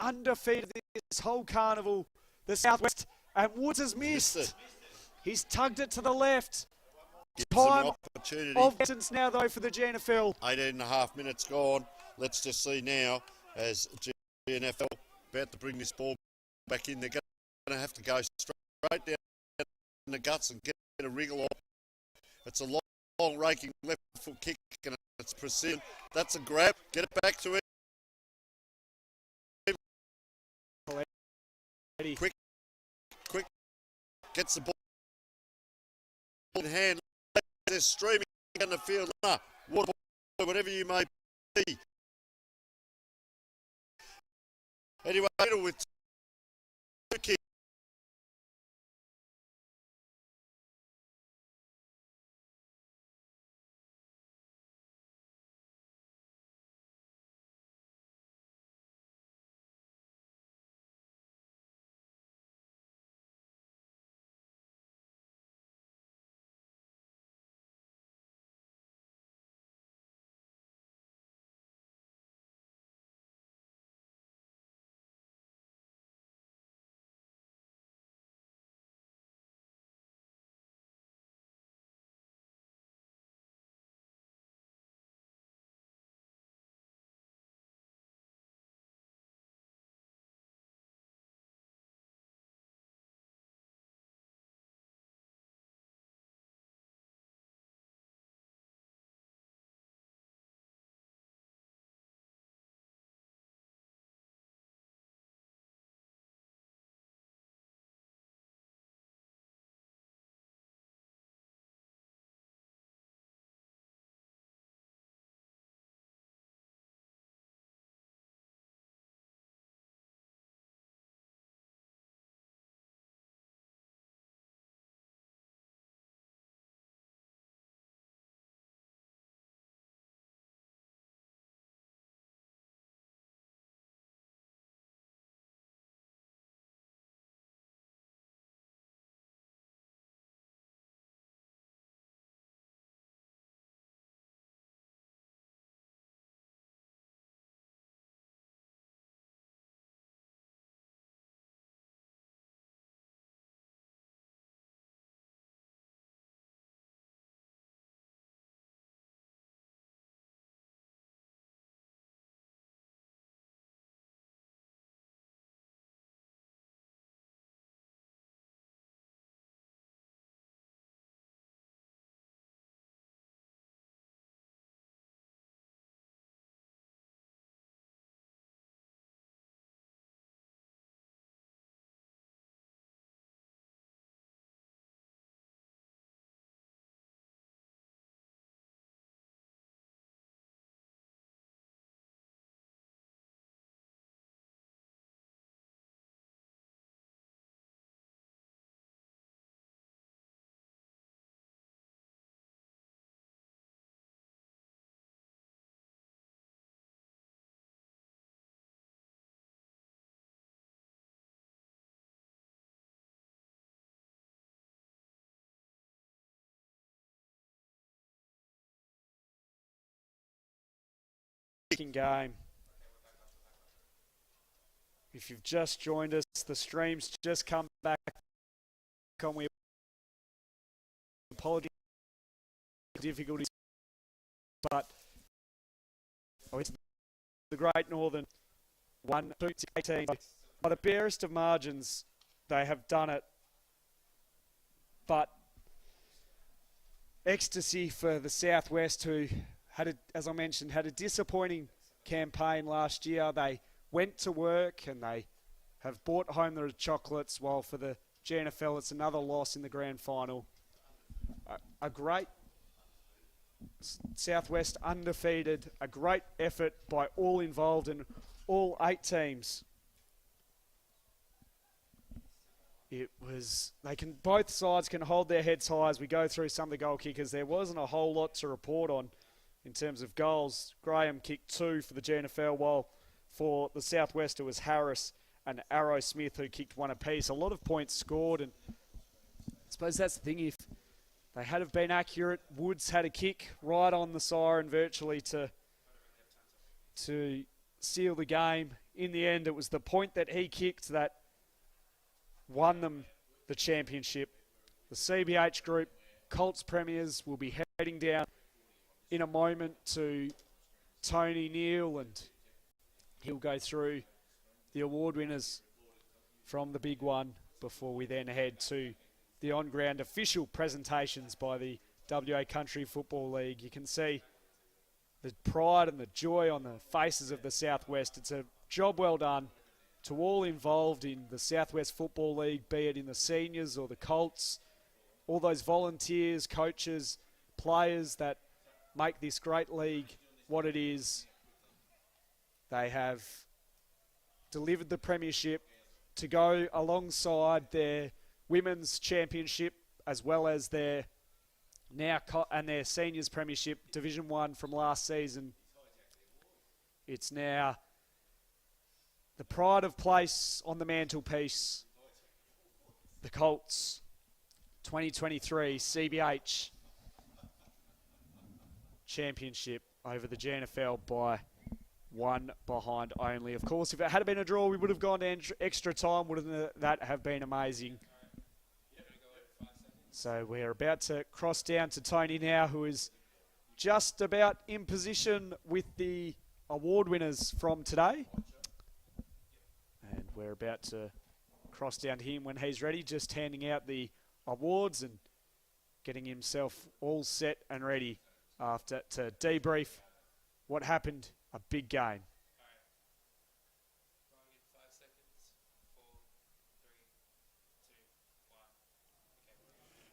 Undefeated this whole carnival. The Southwest, and Woods has missed. He's tugged it to the left. Time of essence now though for the Gnfl. 18.5 minutes gone. Let's just see now as Gnfl about to bring this ball back in. They're going to have to go straight down in the guts and get a wriggle off. It's a long raking left foot kick and it's precision. That's a grab. Get it back to him. Quick. Gets the ball in hand. They're streaming down the field. Whatever you may be. Anyway, with 2 kicks. game. If you've just joined us, the stream's just come back on. We apologize for difficulties, but it's the Great Northern 1-2-18. By the barest of margins, they have done it. But ecstasy for the Southwest, who had, as I mentioned, had a disappointing campaign last year. They went to work and they have brought home the chocolates, while for the Gnfl it's another loss in the grand final. A great Southwest undefeated, a great effort by all involved and all 8 teams. It was, both sides can hold their heads high as we go through some of the goal kickers. There wasn't a whole lot to report on in terms of goals. Graham kicked 2 for the Gnfl, while for the Southwest it was Harris and Arrow Smith who kicked 1 apiece. A lot of points scored, and I suppose that's the thing. If they had have been accurate, Woods had a kick right on the siren virtually to seal the game. In the end, it was the point that he kicked that won them the championship. The CBH group, Colts premiers, will be heading down in a moment to Tony Neal, and he'll go through the award winners from the big one before we then head to the on-ground official presentations by the WA Country Football League. You can see the pride and the joy on the faces of the Southwest. It's a job well done to all involved in the Southwest Football League, be it in the seniors or the Colts, all those volunteers, coaches, players that make this great league what it is. They have delivered the premiership to go alongside their women's championship, as well as their their seniors premiership, Division 1 from last season. It's now the pride of place on the mantelpiece. The Colts 2023 CBH championship over the Gnfl by 1 behind only. Of course, if it had been a draw, we would have gone to extra time. Wouldn't that have been amazing? So we're about to cross down to Tony now, who is just about in position with the award winners from today. And we're about to cross down to him when he's ready, just handing out the awards and getting himself all set and ready after to debrief what happened. A big game.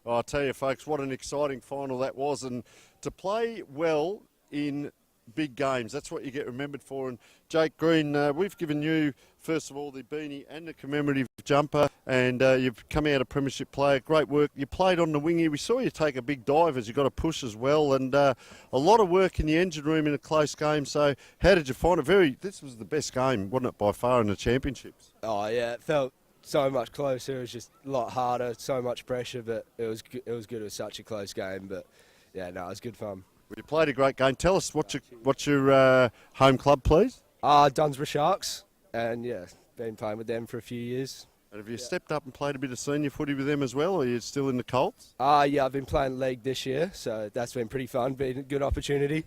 I'll tell you, folks, what an exciting final that was. And to play well in big games, that's what you get remembered for. And Jake Green, we've given you, first of all, the beanie and the commemorative jumper. And you've come out a premiership player. Great work. You played on the wing here. We saw you take a big dive as you got a push as well. And a lot of work in the engine room in a close game. So how did you find it? This was the best game, wasn't it, by far in the championships? Oh, yeah. It felt so much closer. It was just a lot harder, so much pressure, but it was good. It was such a close game, but yeah, no, it was good fun. Well, you played a great game. Tell us what's your home club, please? Dunsborough Sharks, and yeah, been playing with them for a few years. And have you stepped up and played a bit of senior footy with them as well, or are you still in the Colts? Yeah, I've been playing league this year, so that's been pretty fun, been a good opportunity.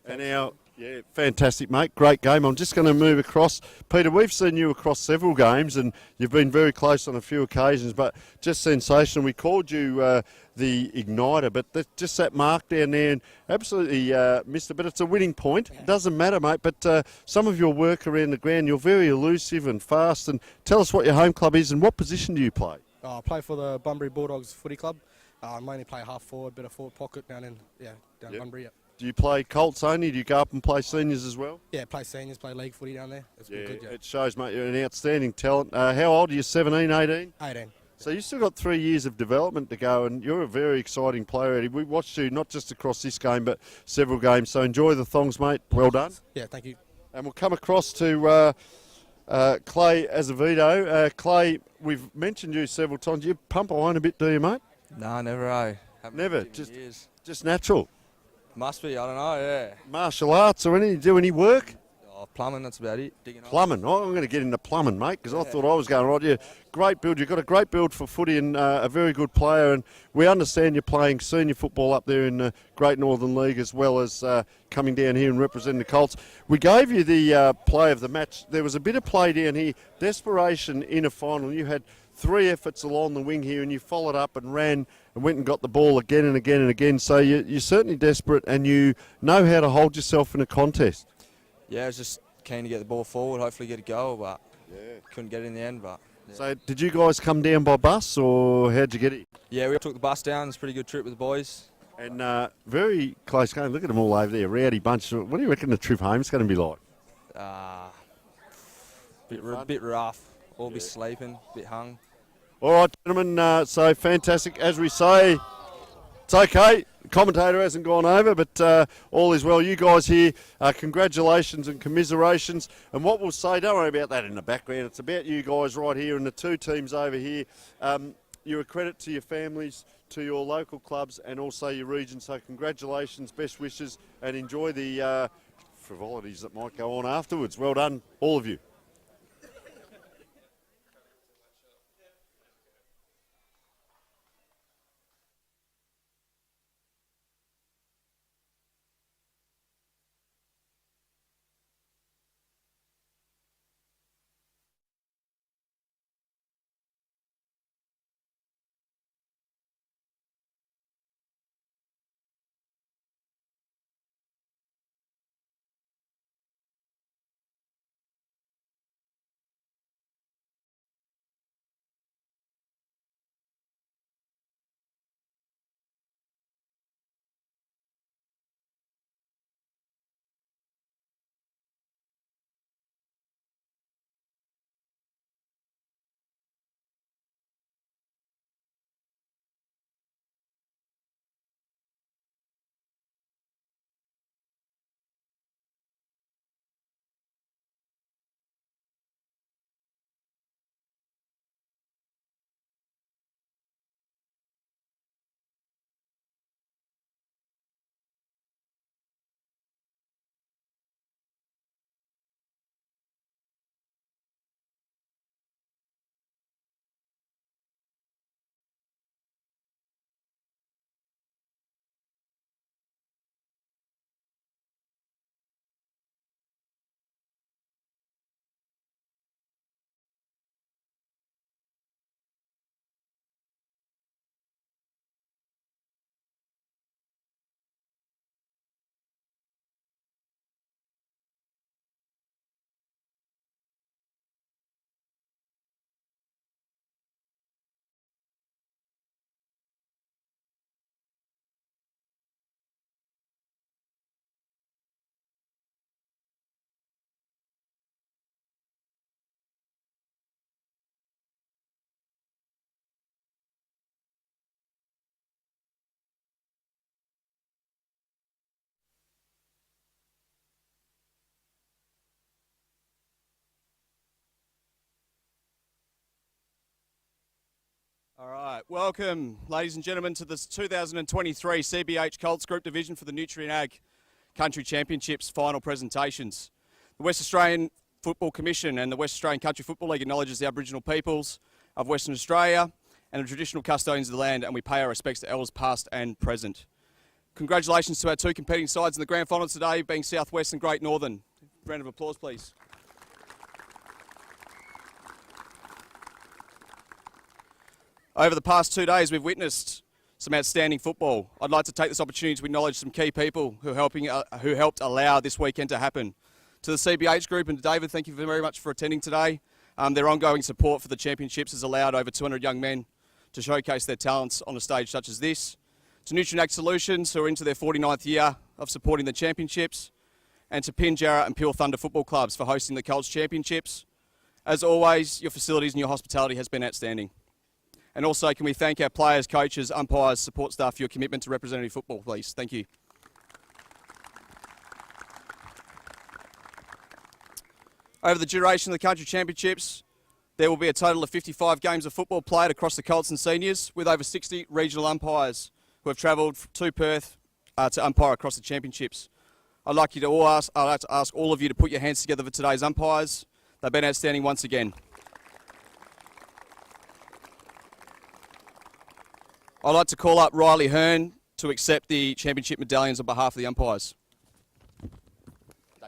And now, yeah, fantastic, mate. Great game. I'm just going to move across. Peter, we've seen you across several games, and you've been very close on a few occasions, but just sensational. We called you the igniter, but just that mark down there and absolutely missed it. But it's a winning point. It doesn't matter, mate. But some of your work around the ground, you're very elusive and fast. And tell us what your home club is and what position do you play? I play for the Bunbury Bulldogs Footy Club. I mainly play half forward, bit of forward pocket down Bunbury. Yep. Do you play Colts only? Do you go up and play seniors as well? Yeah, play seniors, play league footy down there. It's been good, yeah. It shows, mate, you're an outstanding talent. How old are you, 17, 18? 18. So you've still got 3 years of development to go, and you're a very exciting player, Eddie. We watched you not just across this game, but several games. So enjoy the thongs, mate. Well done. Yeah, thank you. And we'll come across to Clay Azevedo. Clay, we've mentioned you several times. You pump iron a bit, do you, mate? No, never. Never. Just natural. Must be, I don't know, yeah. Martial arts or anything? Do any work? Oh, plumbing, that's about it. Digging holes. Plumbing. Oh, I'm going to get into plumbing, mate, because I thought I was going right. Yeah, great build. You've got a great build for footy and a very good player. And we understand you're playing senior football up there in the Great Northern League as well as coming down here and representing the Colts. We gave you the play of the match. There was a bit of play down here. Desperation in a final. You had 3 efforts along the wing here and you followed up and ran and went and got the ball again and again and again. So you're certainly desperate and you know how to hold yourself in a contest. Yeah, I was just keen to get the ball forward, hopefully get a goal, but couldn't get it in the end. But yeah. So did you guys come down by bus or how'd you get it? Yeah, we took the bus down. It's a pretty good trip with the boys. And very close game. Look at them all over there, rowdy bunch. What do you reckon the trip home's going to be like? Bit rough. All be sleeping, bit hung. All right, gentlemen, so fantastic. As we say, it's okay. The commentator hasn't gone over, but all is well. You guys here, congratulations and commiserations. And what we'll say, don't worry about that in the background. It's about you guys right here and the 2 teams over here. You're a credit to your families, to your local clubs and also your region. So congratulations, best wishes, and enjoy the frivolities that might go on afterwards. Well done, all of you. All right, welcome, ladies and gentlemen, to this 2023 CBH Colts Group Division for the Nutrien Ag Country Championships final presentations. The West Australian Football Commission and the West Australian Country Football League acknowledges the Aboriginal peoples of Western Australia and the traditional custodians of the land, and we pay our respects to elders past and present. Congratulations to our 2 competing sides in the grand final today, being Southwest and Great Northern. Round of applause, please. Over the past 2 days, we've witnessed some outstanding football. I'd like to take this opportunity to acknowledge some key people who helped allow this weekend to happen. To the CBH group and to David, thank you very much for attending today. Their ongoing support for the championships has allowed over 200 young men to showcase their talents on a stage such as this. To Nutrien Ag Solutions, who are into their 49th year of supporting the championships. And to Pinjarra and Peel Thunder football clubs for hosting the Colts championships. As always, your facilities and your hospitality has been outstanding. And also, can we thank our players, coaches, umpires, support staff for your commitment to representative football, please. Thank you. Over the duration of the country championships, there will be a total of 55 games of football played across the Colts and seniors, with over 60 regional umpires who have travelled to Perth to umpire across the championships. I'd like to ask all of you to put your hands together for today's umpires. They've been outstanding once again. I'd like to call up Riley Hearn to accept the championship medallions on behalf of the umpires. Dave,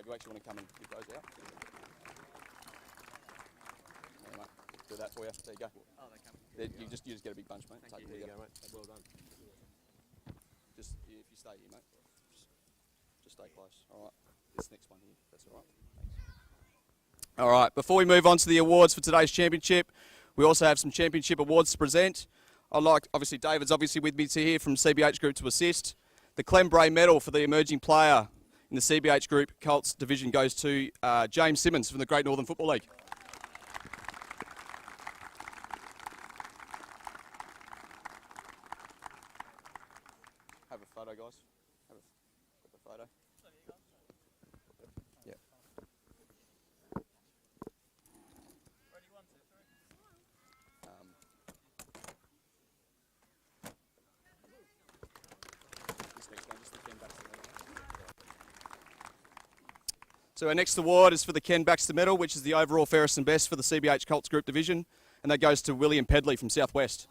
you actually want to come and give those out? Yeah, mate. Do that for you. There you go. Oh, they come. You just get a big bunch, mate. Thank you. There you go, mate. Well done. Just if you stay here, mate. Just stay close. All right. This next one here. That's all right. Thanks. All right. Before we move on to the awards for today's championship, we also have some championship awards to present. I'd like, obviously, David's obviously with me here from CBH Group to assist. The Clembray Medal for the emerging player in the CBH Group Colts division goes to James Simmons from the Great Northern Football League. Have a photo, guys. Have a photo. Yeah. So our next award is for the Ken Baxter Medal, which is the overall fairest and best for the CBH Colts Group division, and that goes to William Pedley from Southwest.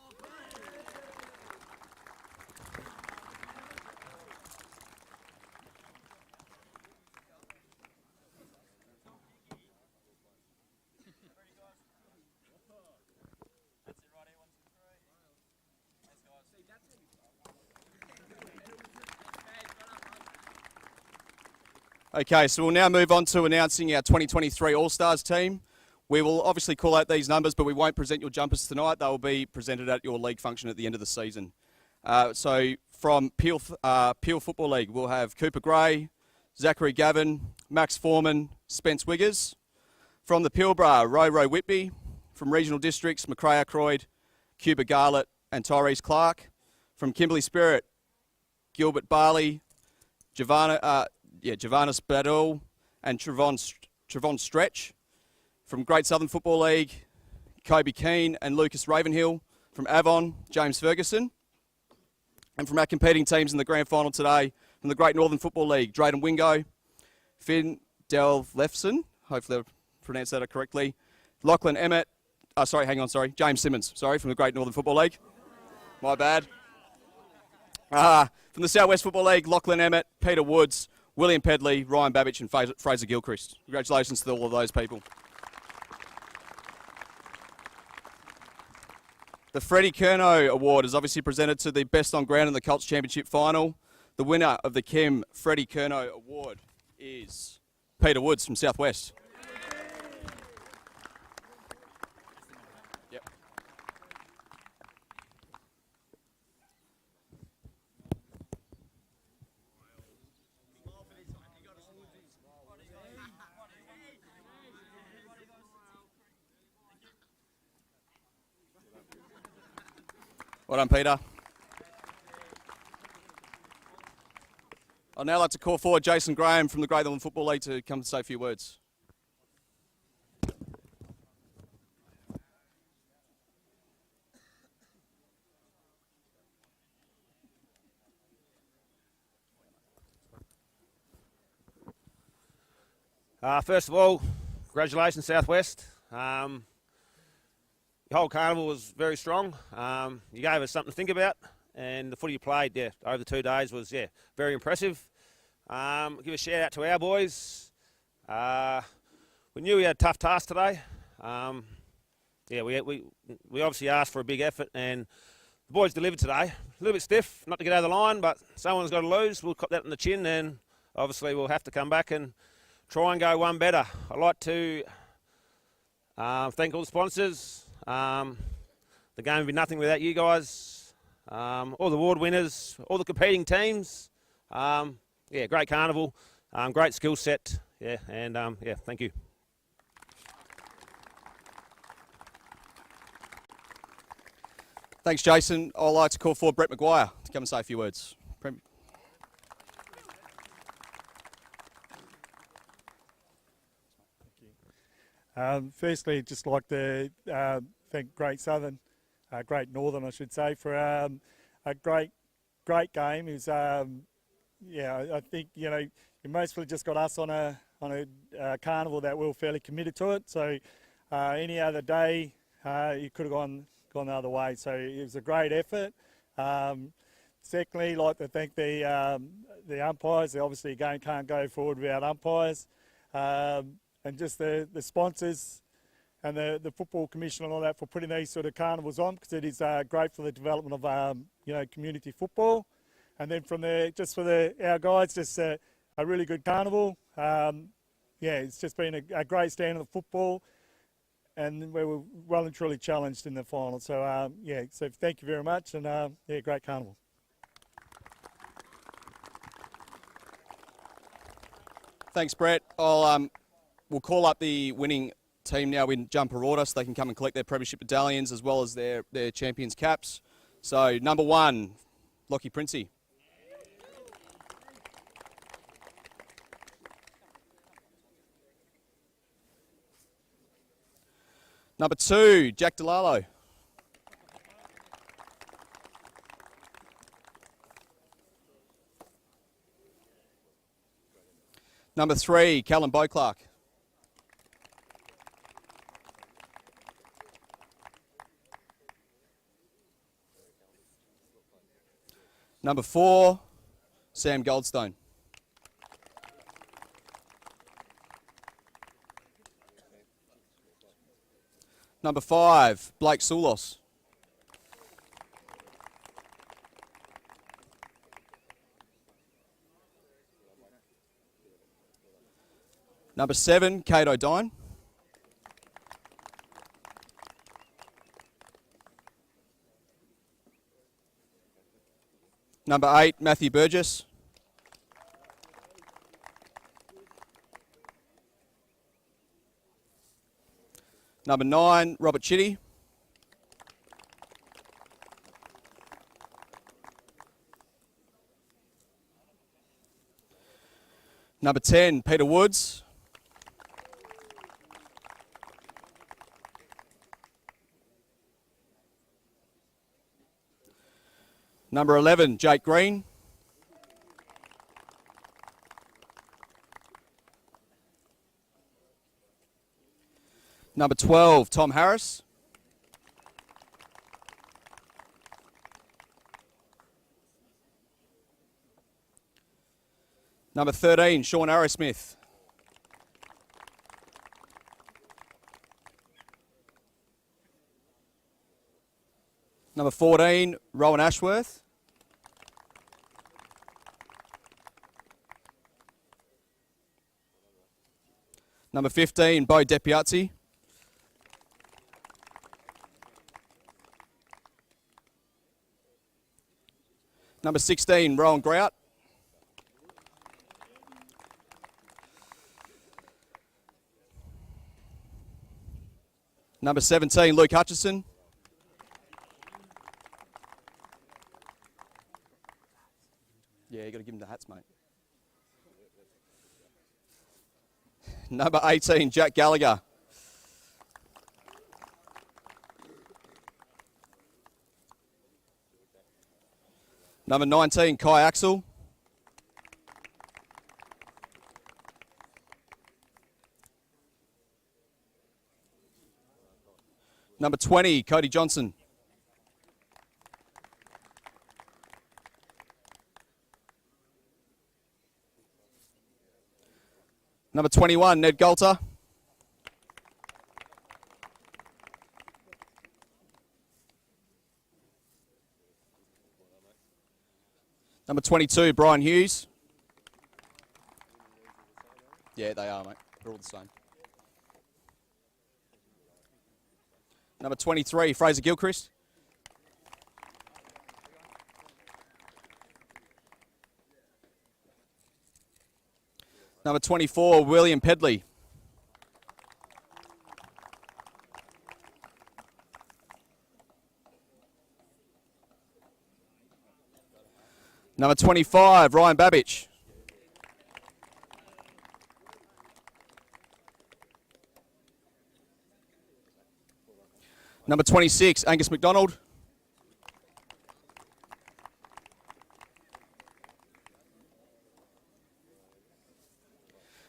Okay, so we'll now move on to announcing our 2023 All-Stars team. We will obviously call out these numbers, but we won't present your jumpers tonight. They will be presented at your league function at the end of the season. So from Peel Football League, we'll have Cooper Gray, Zachary Gavin, Max Foreman, Spence Wiggers. From the Pilbara, Row Whitby. From Regional Districts, McRae Ackroyd, Cuba Garlett and Tyrese Clark. From Kimberley Spirit, Gilbert Barley, Javanis Badal and Trevon Stretch. From Great Southern Football League, Kobe Keane and Lucas Ravenhill. From Avon, James Ferguson. And from our competing teams in the grand final today, from the Great Northern Football League, Drayden Wingo, Finn Delefson, hopefully I pronounced that correctly, Lachlan Emmett, James Simmons, from the Great Northern Football League. My bad. From the Southwest Football League, Lachlan Emmett, Peter Woods, William Pedley, Ryan Babbage and Fraser Gilchrist. Congratulations to all of those people. The Freddie Curnow Award is obviously presented to the best on ground in the Colts Championship final. The winner of the Kim Freddie Curnow Award is Peter Woods from Southwest. Yep. Well done, Peter. I'd now like to call forward Jason Graham from the Great Northern Football League to come and say a few words. First of all, congratulations, Southwest. The whole carnival was very strong. You gave us something to think about, and the footy you played, over the 2 days was, very impressive. Give a shout out to our boys. We knew we had a tough task today. We obviously asked for a big effort, and the boys delivered today. A little bit stiff, not to get over the line, but someone's got to lose. We'll cop that in the chin, and obviously we'll have to come back and try and go one better. I'd like to thank all the sponsors. The game would be nothing without you guys. All the award winners, all the competing teams. Great carnival, great skill set. Thank you. Thanks, Jason. I'd like to call forward Brett Maguire to come and say a few words. Firstly, just like to thank Great Southern, Great Northern, I should say, for a great game. It was I think you mostly just got us on a carnival that we were fairly committed to it. So any other day you could have gone the other way. So it was a great effort. Secondly, I'd like to thank the umpires. Obviously, a game can't go forward without umpires, and just the sponsors and the Football Commission and all that for putting these sort of carnivals on, because it is great for the development of community football. And then from there, just for our guys, just a really good carnival. It's just been a great stand of football, and we were well and truly challenged in the final. So so thank you very much, and great carnival. Thanks, Brett. We'll call up the winning team now in jumper order, so they can come and collect their premiership medallions as well as their champions caps. So number 1, Lockie Princey. Number 2, Jack DeLalo. Number 3, Callum Beauclerk. Number 4, Sam Goldstone. Number 5, Blake Soulos. Number 7, Kate O'Dine. Number 8, Matthew Burgess. Number 9, Robert Chitty. Number 10, Peter Woods. Number 11, Jake Green. Number 12, Tom Harris. Number 13, Sean Arrowsmith. Number 14, Rowan Ashworth. Number 15, Bo Depiazzi. Number 16, Rowan Grout. Number 17, Luke Hutchison. Yeah, you got to give him the hats, mate. Number 18, Jack Gallagher. Number 19, Kai Axel. Number 20, Cody Johnson. Number 21, Ned Galter. Number 22, Brian Hughes. Yeah, they are, mate. They're all the same. Number 23, Fraser Gilchrist. Number 24, William Pedley. Number 25, Ryan Babbage. Number 26, Angus McDonald.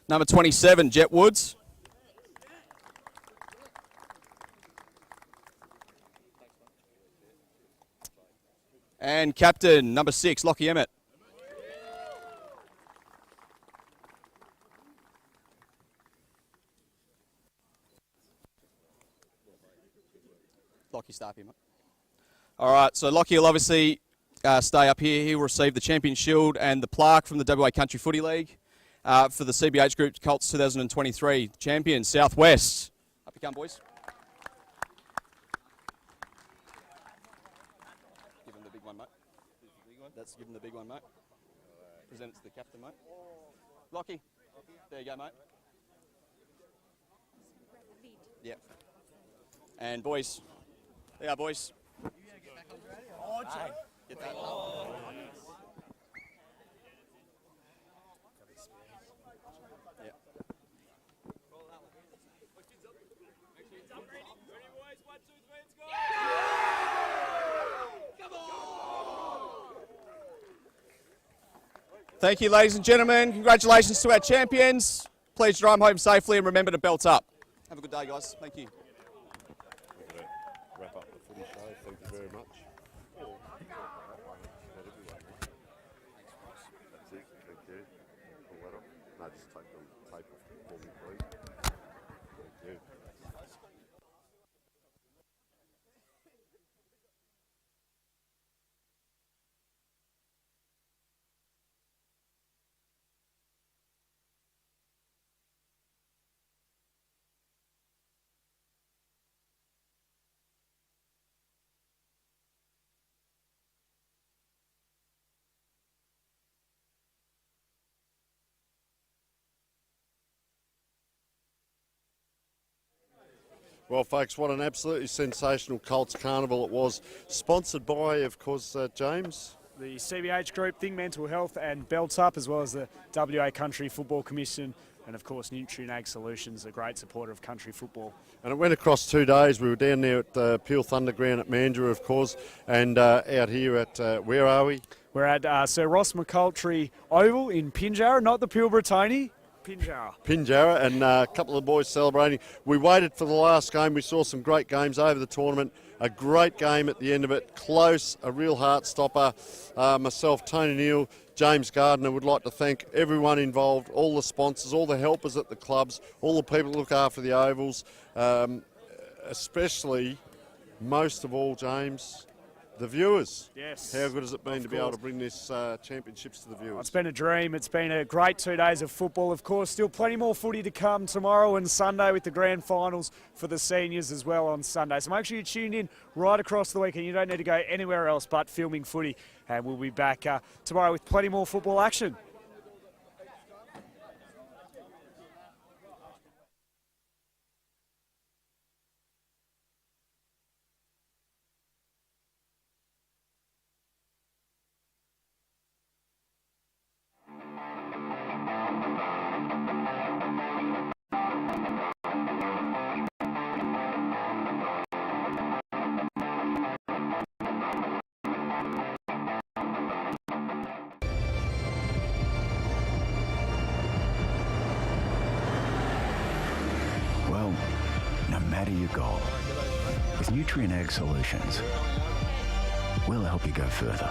Number 27, Jet Woods. And captain, number 6, Lockie Emmett. Lockie, stay up here, mate. All right, so Lockie will obviously stay up here. He will receive the Champion Shield and the plaque from the WA Country Footy League for the CBH Group Colts 2023 champions, Southwest. Up you come, boys. Give him the big one, mate. That's give him the big one, mate. Present it to the captain, mate. Lockie, there you go, mate. Yep. And boys, there you are, boys. Get that. Yep. Thank you, ladies and gentlemen. Congratulations to our champions. Please drive home safely and remember to belt up. Have a good day, guys. Thank you. Wrap up the footy show. Thank you very much. That's it. Thank you. Pull that off. No, just take the tape off for me, please. Thank you. Well, folks, what an absolutely sensational Colts Carnival it was. Sponsored by, of course, James. The CBH Group, Think Mental Health and Belt Up, as well as the WA Country Football Commission, and of course Nutrien Ag Solutions, a great supporter of country football. And it went across 2 days. We were down there at the Peel Thunderground at Mandurah, of course, and out here at, where are we? We're at Sir Ross McCultry Oval in Pinjarra, not the Pilbara, Tony. Pinjarra, and a couple of boys celebrating. We waited for the last game. We saw some great games over the tournament. A great game at the end of it. Close, a real heart stopper. Myself, Tony Neal, James Gardner would like to thank everyone involved, all the sponsors, all the helpers at the clubs, all the people that look after the ovals, especially, most of all, James, the viewers. Yes. How good has it been to be able to bring this championships to the viewers? It's been a dream. It's been a great 2 days of football. Of course, still plenty more footy to come tomorrow and Sunday with the grand finals for the seniors as well on Sunday. So make sure you tune in right across the weekend. You don't need to go anywhere else but filming footy. And we'll be back tomorrow with plenty more football action. Well, no matter your goal, with Nutrien Ag Solutions, we'll help you go further.